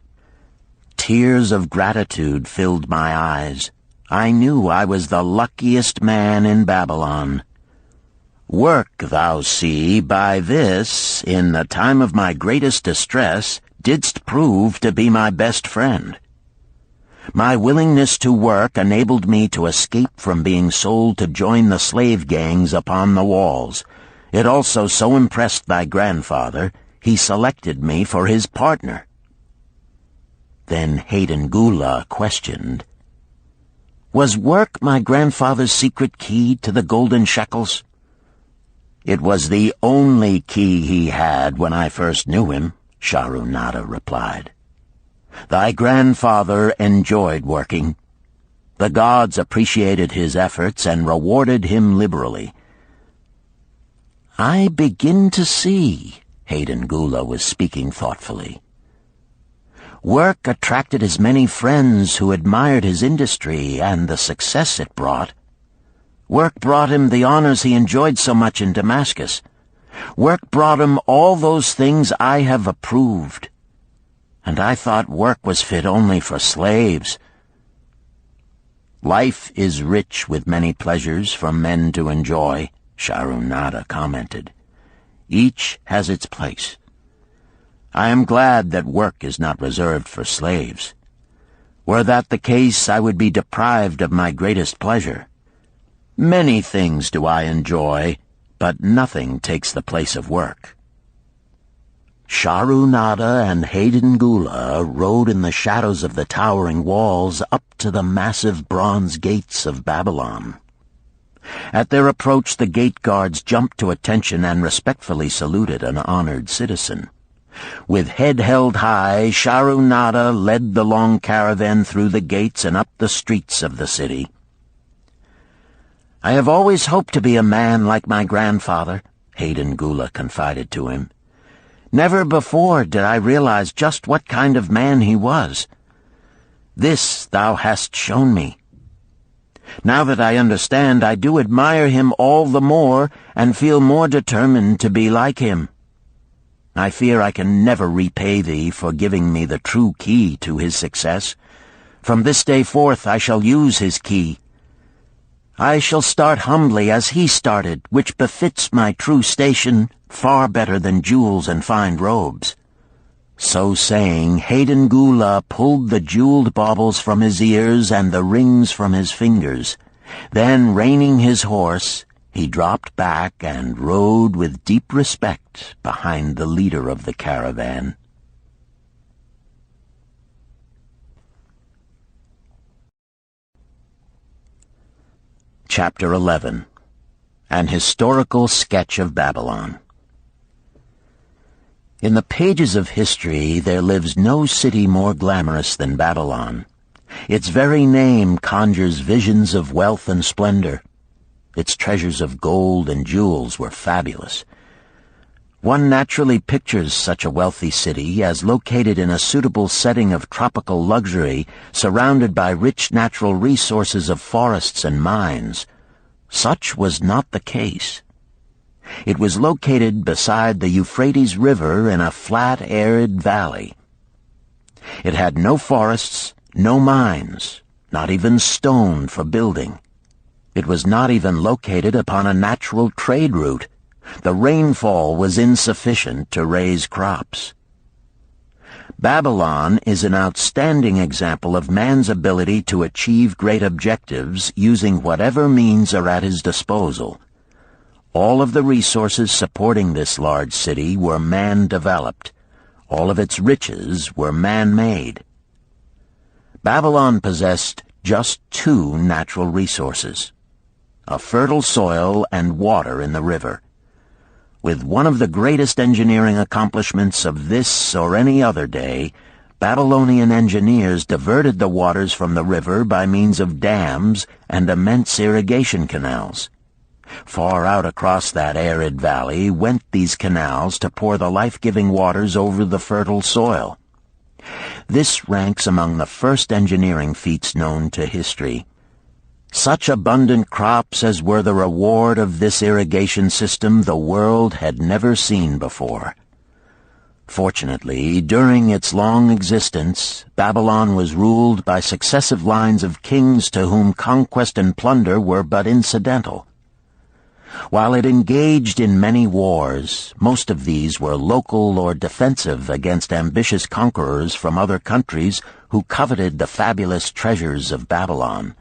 Tears of gratitude filled my eyes. I knew I was the luckiest man in Babylon. "Work, thou see, by this, in the time of my greatest distress, didst prove to be my best friend. My willingness to work enabled me to escape from being sold to join the slave gangs upon the walls. It also so impressed thy grandfather, he selected me for his partner." Then Hayden Gula questioned, "Was work my grandfather's secret key to the golden shekels?" "It was the only key he had when I first knew him," Sharunada replied. "Thy grandfather enjoyed working. The gods appreciated his efforts and rewarded him liberally." "I begin to see," Hayden Gula was speaking thoughtfully. "Work attracted his many friends who admired his industry and the success it brought. Work brought him the honors he enjoyed so much in Damascus. Work brought him all those things I have approved. And I thought work was fit only for slaves." "Life is rich with many pleasures for men to enjoy," Sharunada commented. "Each has its place. I am glad that work is not reserved for slaves. Were that the case, I would be deprived of my greatest pleasure. Many things do I enjoy, but nothing takes the place of work." Sharunada and Hayden Gula rode in the shadows of the towering walls up to the massive bronze gates of Babylon. At their approach, the gate guards jumped to attention and respectfully saluted an honored citizen. With head held high, Sharunada led the long caravan through the gates and up the streets of the city. "I have always hoped to be a man like my grandfather," Hayden Gula confided to him. "Never before did I realize just what kind of man he was. This thou hast shown me. Now that I understand, I do admire him all the more and feel more determined to be like him. I fear I can never repay thee for giving me the true key to his success. From this day forth I shall use his key. I shall start humbly as he started, which befits my true station far better than jewels and fine robes." So saying, Hayden Gula pulled the jeweled baubles from his ears and the rings from his fingers. Then, reining his horse, he dropped back and rode with deep respect behind the leader of the caravan. Chapter 11. An Historical Sketch of Babylon. In the pages of history there lives no city more glamorous than Babylon. Its very name conjures visions of wealth and splendor. Its treasures of gold and jewels were fabulous. One naturally pictures such a wealthy city as located in a suitable setting of tropical luxury, surrounded by rich natural resources of forests and mines. Such was not the case. It was located beside the Euphrates River in a flat, arid valley. It had no forests, no mines, not even stone for building. It was not even located upon a natural trade route. The rainfall was insufficient to raise crops. Babylon is an outstanding example of man's ability to achieve great objectives using whatever means are at his disposal. All of the resources supporting this large city were man-developed. All of its riches were man-made. Babylon possessed just two natural resources: a fertile soil and water in the river. With one of the greatest engineering accomplishments of this or any other day, Babylonian engineers diverted the waters from the river by means of dams and immense irrigation canals. Far out across that arid valley went these canals to pour the life-giving waters over the fertile soil. This ranks among the first engineering feats known to history. Such abundant crops as were the reward of this irrigation system the world had never seen before. Fortunately, during its long existence, Babylon was ruled by successive lines of kings to whom conquest and plunder were but incidental. While it engaged in many wars, most of these were local or defensive against ambitious conquerors from other countries who coveted the fabulous treasures of Babylon.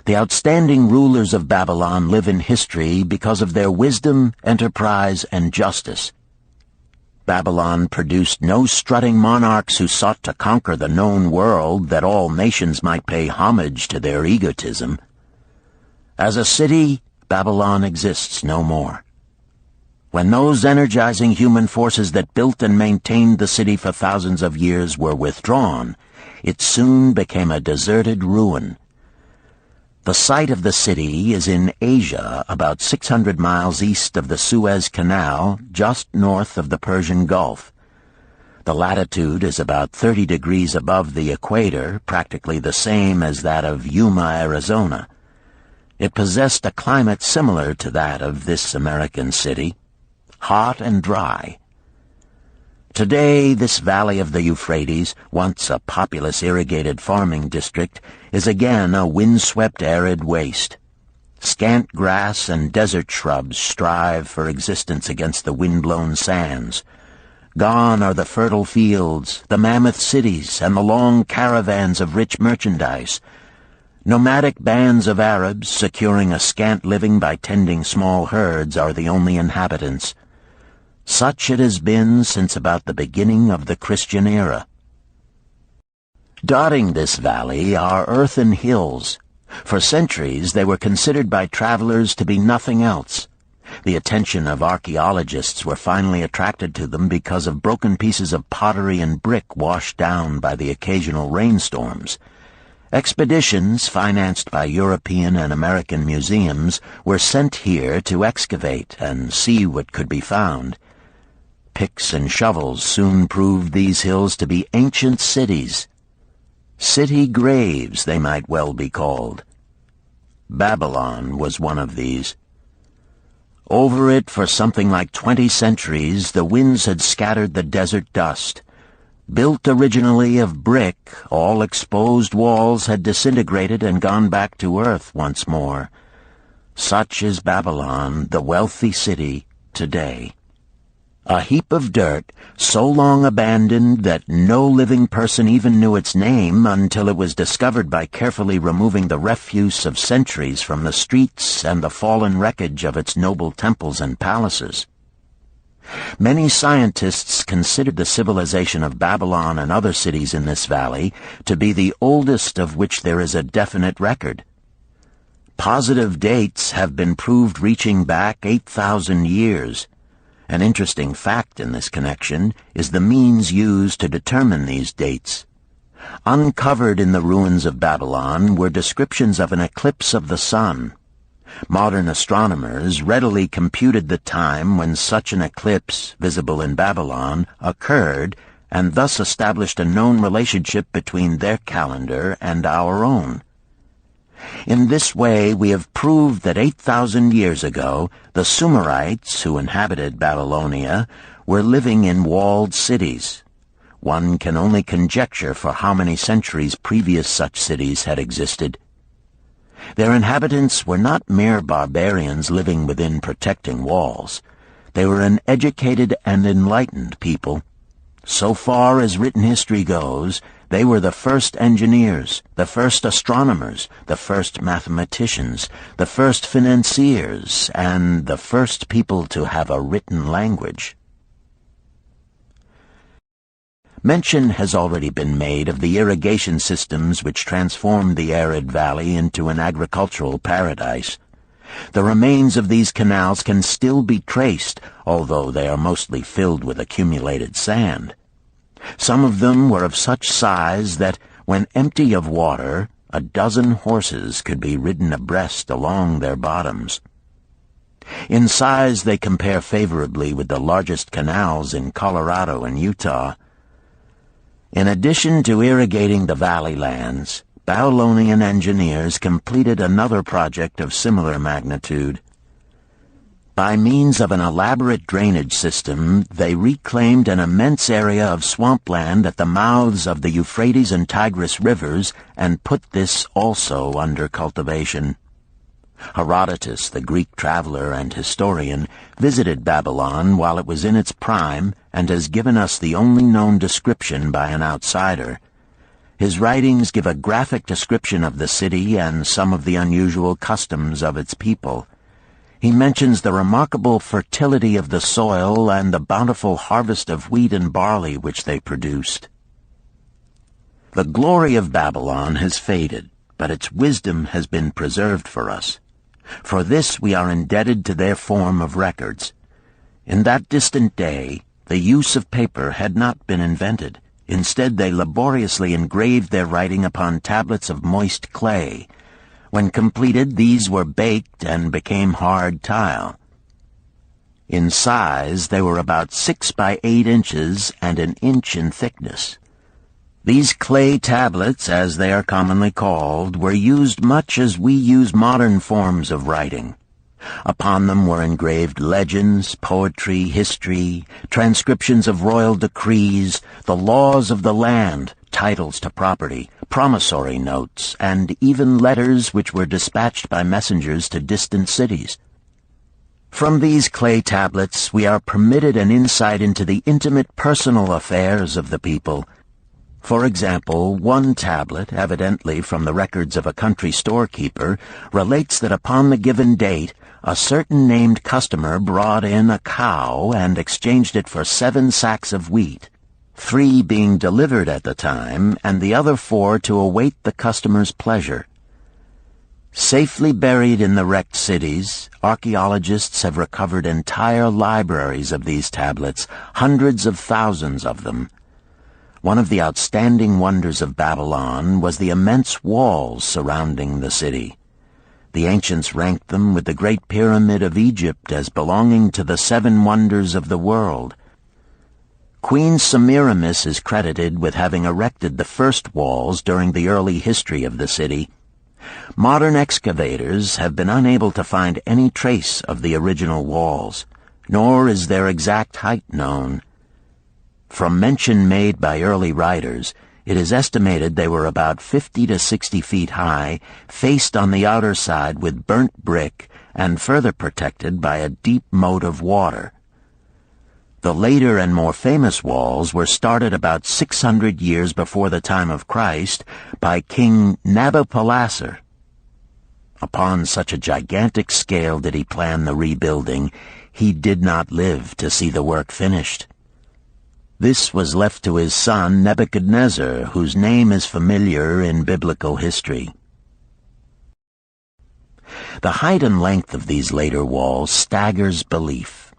The outstanding rulers of Babylon live in history because of their wisdom, enterprise, and justice. Babylon produced no strutting monarchs who sought to conquer the known world that all nations might pay homage to their egotism. As a city, Babylon exists no more. When those energizing human forces that built and maintained the city for thousands of years were withdrawn, it soon became a deserted ruin. The site of the city is in Asia, about 600 miles east of the Suez Canal, just north of the Persian Gulf. The latitude is about 30 degrees above the equator, practically the same as that of Yuma, Arizona. It possessed a climate similar to that of this American city, hot and dry. Today, this valley of the Euphrates, once a populous irrigated farming district, is again a windswept arid waste. Scant grass and desert shrubs strive for existence against the wind-blown sands. Gone are the fertile fields, the mammoth cities, and the long caravans of rich merchandise. Nomadic bands of Arabs, securing a scant living by tending small herds, are the only inhabitants. Such it has been since about the beginning of the Christian era. Dotting this valley are earthen hills. For centuries they were considered by travelers to be nothing else. The attention of archaeologists were finally attracted to them because of broken pieces of pottery and brick washed down by the occasional rainstorms. Expeditions, financed by European and American museums, were sent here to excavate and see what could be found. Picks and shovels soon proved these hills to be ancient cities. City graves, they might well be called. Babylon was one of these. Over it for something like 20 centuries, the winds had scattered the desert dust. Built originally of brick, all exposed walls had disintegrated and gone back to earth once more. Such is Babylon, the wealthy city, today. A heap of dirt, so long abandoned that no living person even knew its name until it was discovered by carefully removing the refuse of centuries from the streets and the fallen wreckage of its noble temples and palaces. Many scientists considered the civilization of Babylon and other cities in this valley to be the oldest of which there is a definite record. Positive dates have been proved reaching back 8,000 years. An interesting fact in this connection is the means used to determine these dates. Uncovered in the ruins of Babylon were descriptions of an eclipse of the sun. Modern astronomers readily computed the time when such an eclipse, visible in Babylon, occurred, and thus established a known relationship between their calendar and our own. In this way, we have proved that 8,000 years ago, the Sumerites, who inhabited Babylonia, were living in walled cities. one can only conjecture for how many centuries previous such cities had existed. Their inhabitants were not mere barbarians living within protecting walls. They were an educated and enlightened people. So far as written history goes, they were the first engineers, the first astronomers, the first mathematicians, the first financiers, and the first people to have a written language. Mention has already been made of the irrigation systems which transformed the arid valley into an agricultural paradise. The remains of these canals can still be traced, although they are mostly filled with accumulated sand. Some of them were of such size that, when empty of water, a dozen horses could be ridden abreast along their bottoms. In size they compare favorably with the largest canals in Colorado and Utah. In addition to irrigating the valley lands, Babylonian engineers completed another project of similar magnitude. By means of an elaborate drainage system, they reclaimed an immense area of swampland at the mouths of the Euphrates and Tigris rivers and put this also under cultivation. Herodotus, the Greek traveler and historian, visited Babylon while it was in its prime and has given us the only known description by an outsider. His writings give a graphic description of the city and some of the unusual customs of its people. He mentions the remarkable fertility of the soil and the bountiful harvest of wheat and barley which they produced. The glory of Babylon has faded, but its wisdom has been preserved for us. For this we are indebted to their form of records. In that distant day, the use of paper had not been invented. Instead, they laboriously engraved their writing upon tablets of moist clay. When completed, these were baked and became hard tile. In size, they were about 6 by 8 inches and an inch in thickness. These clay tablets, as they are commonly called, were used much as we use modern forms of writing. Upon them were engraved legends, poetry, history, transcriptions of royal decrees, the laws of the land, titles to property, promissory notes, and even letters which were dispatched by messengers to distant cities. From these clay tablets we are permitted an insight into the intimate personal affairs of the people. For example, one tablet, evidently from the records of a country storekeeper, relates that upon the given date a certain named customer brought in a cow and exchanged it for 7 sacks of wheat, 3 being delivered at the time, and the other 4 to await the customer's pleasure. Safely buried in the wrecked cities, archaeologists have recovered entire libraries of these tablets, hundreds of thousands of them. One of the outstanding wonders of Babylon was the immense walls surrounding the city. The ancients ranked them with the Great Pyramid of Egypt as belonging to the 7 wonders of the world. Queen Semiramis is credited with having erected the first walls during the early history of the city. Modern excavators have been unable to find any trace of the original walls, nor is their exact height known. From mention made by early writers, it is estimated they were about 50 to 60 feet high, faced on the outer side with burnt brick, and further protected by a deep moat of water. The later and more famous walls were started about 600 years before the time of Christ by King Nabopolassar. Upon such a gigantic scale did he plan the rebuilding, he did not live to see the work finished. This was left to his son Nebuchadnezzar, whose name is familiar in biblical history. The height and length of these later walls staggers belief.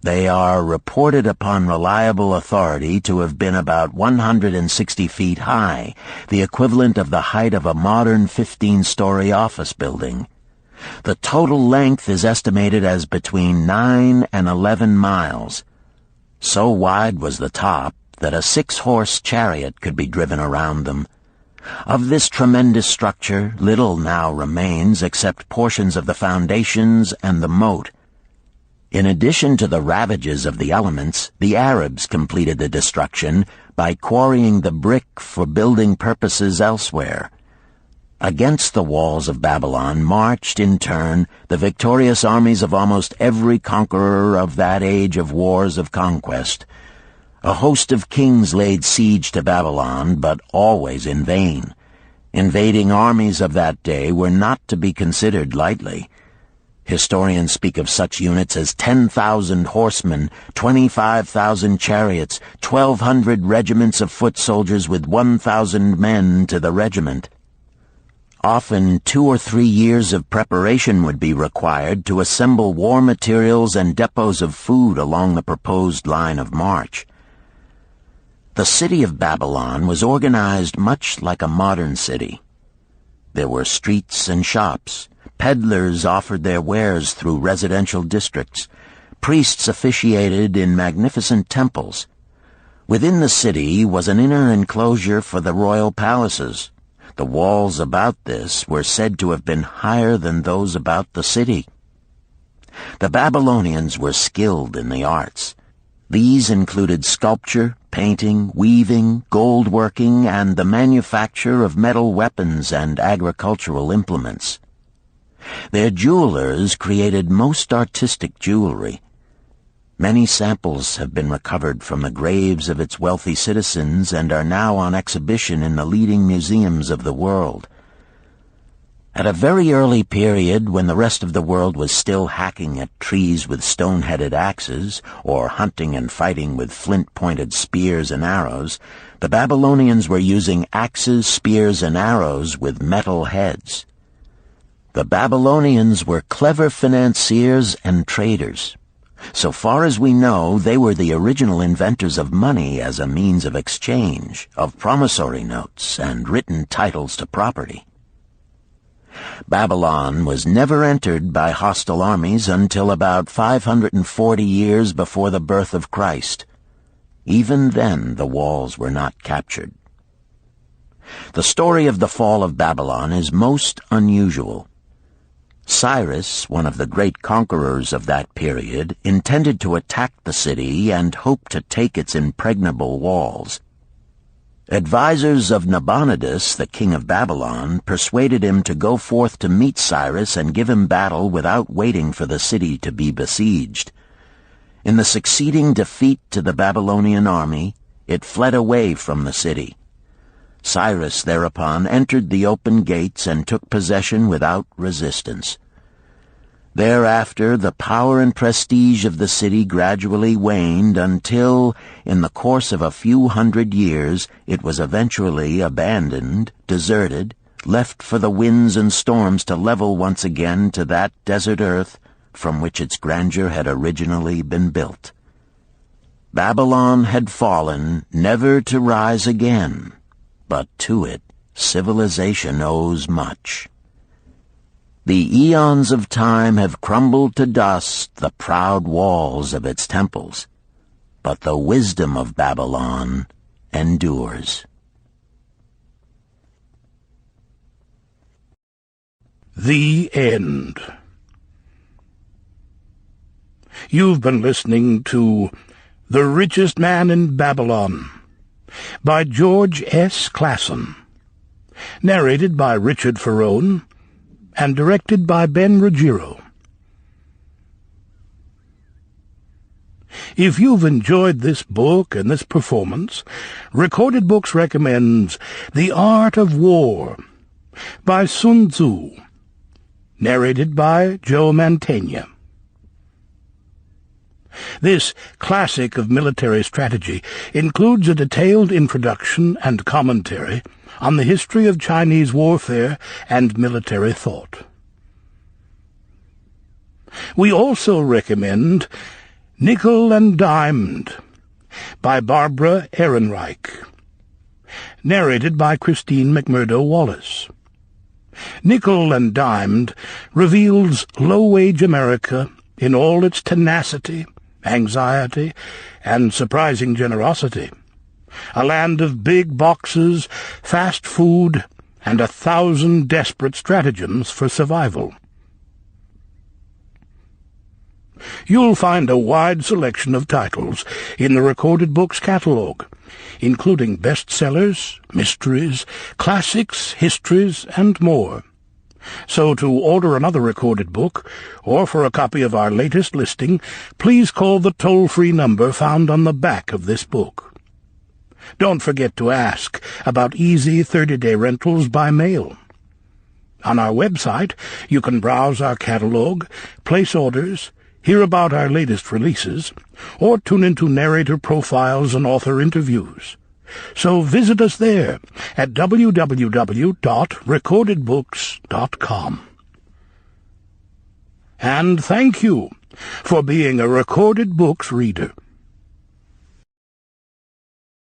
They are reported upon reliable authority to have been about 160 feet high, the equivalent of the height of a modern 15-story office building. The total length is estimated as between 9 and 11 miles. So wide was the top that a 6-horse chariot could be driven around them. Of this tremendous structure, little now remains except portions of the foundations and the moat. In addition to the ravages of the elements, the Arabs completed the destruction by quarrying the brick for building purposes elsewhere. Against the walls of Babylon marched, in turn, the victorious armies of almost every conqueror of that age of wars of conquest. A host of kings laid siege to Babylon, but always in vain. Invading armies of that day were not to be considered lightly. Historians speak of such units as 10,000 horsemen, 25,000 chariots, 1,200 regiments of foot soldiers with 1,000 men to the regiment. Often 2 or 3 years of preparation would be required to assemble war materials and depots of food along the proposed line of march. The city of Babylon was organized much like a modern city. There were streets and shops. Peddlers offered their wares through residential districts. Priests officiated in magnificent temples. Within the city was an inner enclosure for the royal palaces. The walls about this were said to have been higher than those about the city. The Babylonians were skilled in the arts. These included sculpture, painting, weaving, gold working, and the manufacture of metal weapons and agricultural implements. Their jewelers created most artistic jewelry. Many samples have been recovered from the graves of its wealthy citizens and are now on exhibition in the leading museums of the world. At a very early period, when the rest of the world was still hacking at trees with stone-headed axes, or hunting and fighting with flint-pointed spears and arrows, the Babylonians were using axes, spears, and arrows with metal heads. The Babylonians were clever financiers and traders. So far as we know, they were the original inventors of money as a means of exchange, of promissory notes, and written titles to property. Babylon was never entered by hostile armies until about 540 years before the birth of Christ. Even then, the walls were not captured. The story of the fall of Babylon is most unusual. Cyrus, one of the great conquerors of that period, intended to attack the city and hoped to take its impregnable walls. Advisors of Nabonidus, the king of Babylon, persuaded him to go forth to meet Cyrus and give him battle without waiting for the city to be besieged. In the succeeding defeat to the Babylonian army, it fled away from the city. Cyrus thereupon entered the open gates and took possession without resistance. Thereafter, the power and prestige of the city gradually waned until, in the course of a few hundred years, it was eventually abandoned, deserted, left for the winds and storms to level once again to that desert earth from which its grandeur had originally been built. Babylon had fallen, never to rise again. But to it, civilization owes much. The eons of time have crumbled to dust the proud walls of its temples, but the wisdom of Babylon endures. The End. You've been listening to The Richest Man in Babylon by George S. Clason, narrated by Richard Ferrone, and directed by Ben Ruggiero. If you've enjoyed this book and this performance, Recorded Books recommends The Art of War by Sun Tzu, narrated by Joe Mantegna. This classic of military strategy includes a detailed introduction and commentary on the history of Chinese warfare and military thought. We also recommend Nickel and Dimed by Barbara Ehrenreich, narrated by Christine McMurdo Wallace. Nickel and Dimed reveals low-wage America in all its tenacity, anxiety, and surprising generosity. A land of big boxes, fast food, and 1,000 desperate stratagems for survival. You'll find a wide selection of titles in the Recorded Books catalog, including bestsellers, mysteries, classics, histories, and more. So to order another recorded book, or for a copy of our latest listing, please call the toll-free number found on the back of this book. Don't forget to ask about easy 30-day rentals by mail. On our website, you can browse our catalog, place orders, hear about our latest releases, or tune into narrator profiles and author interviews. So visit us there at www.recordedbooks.com. And thank you for being a Recorded Books reader.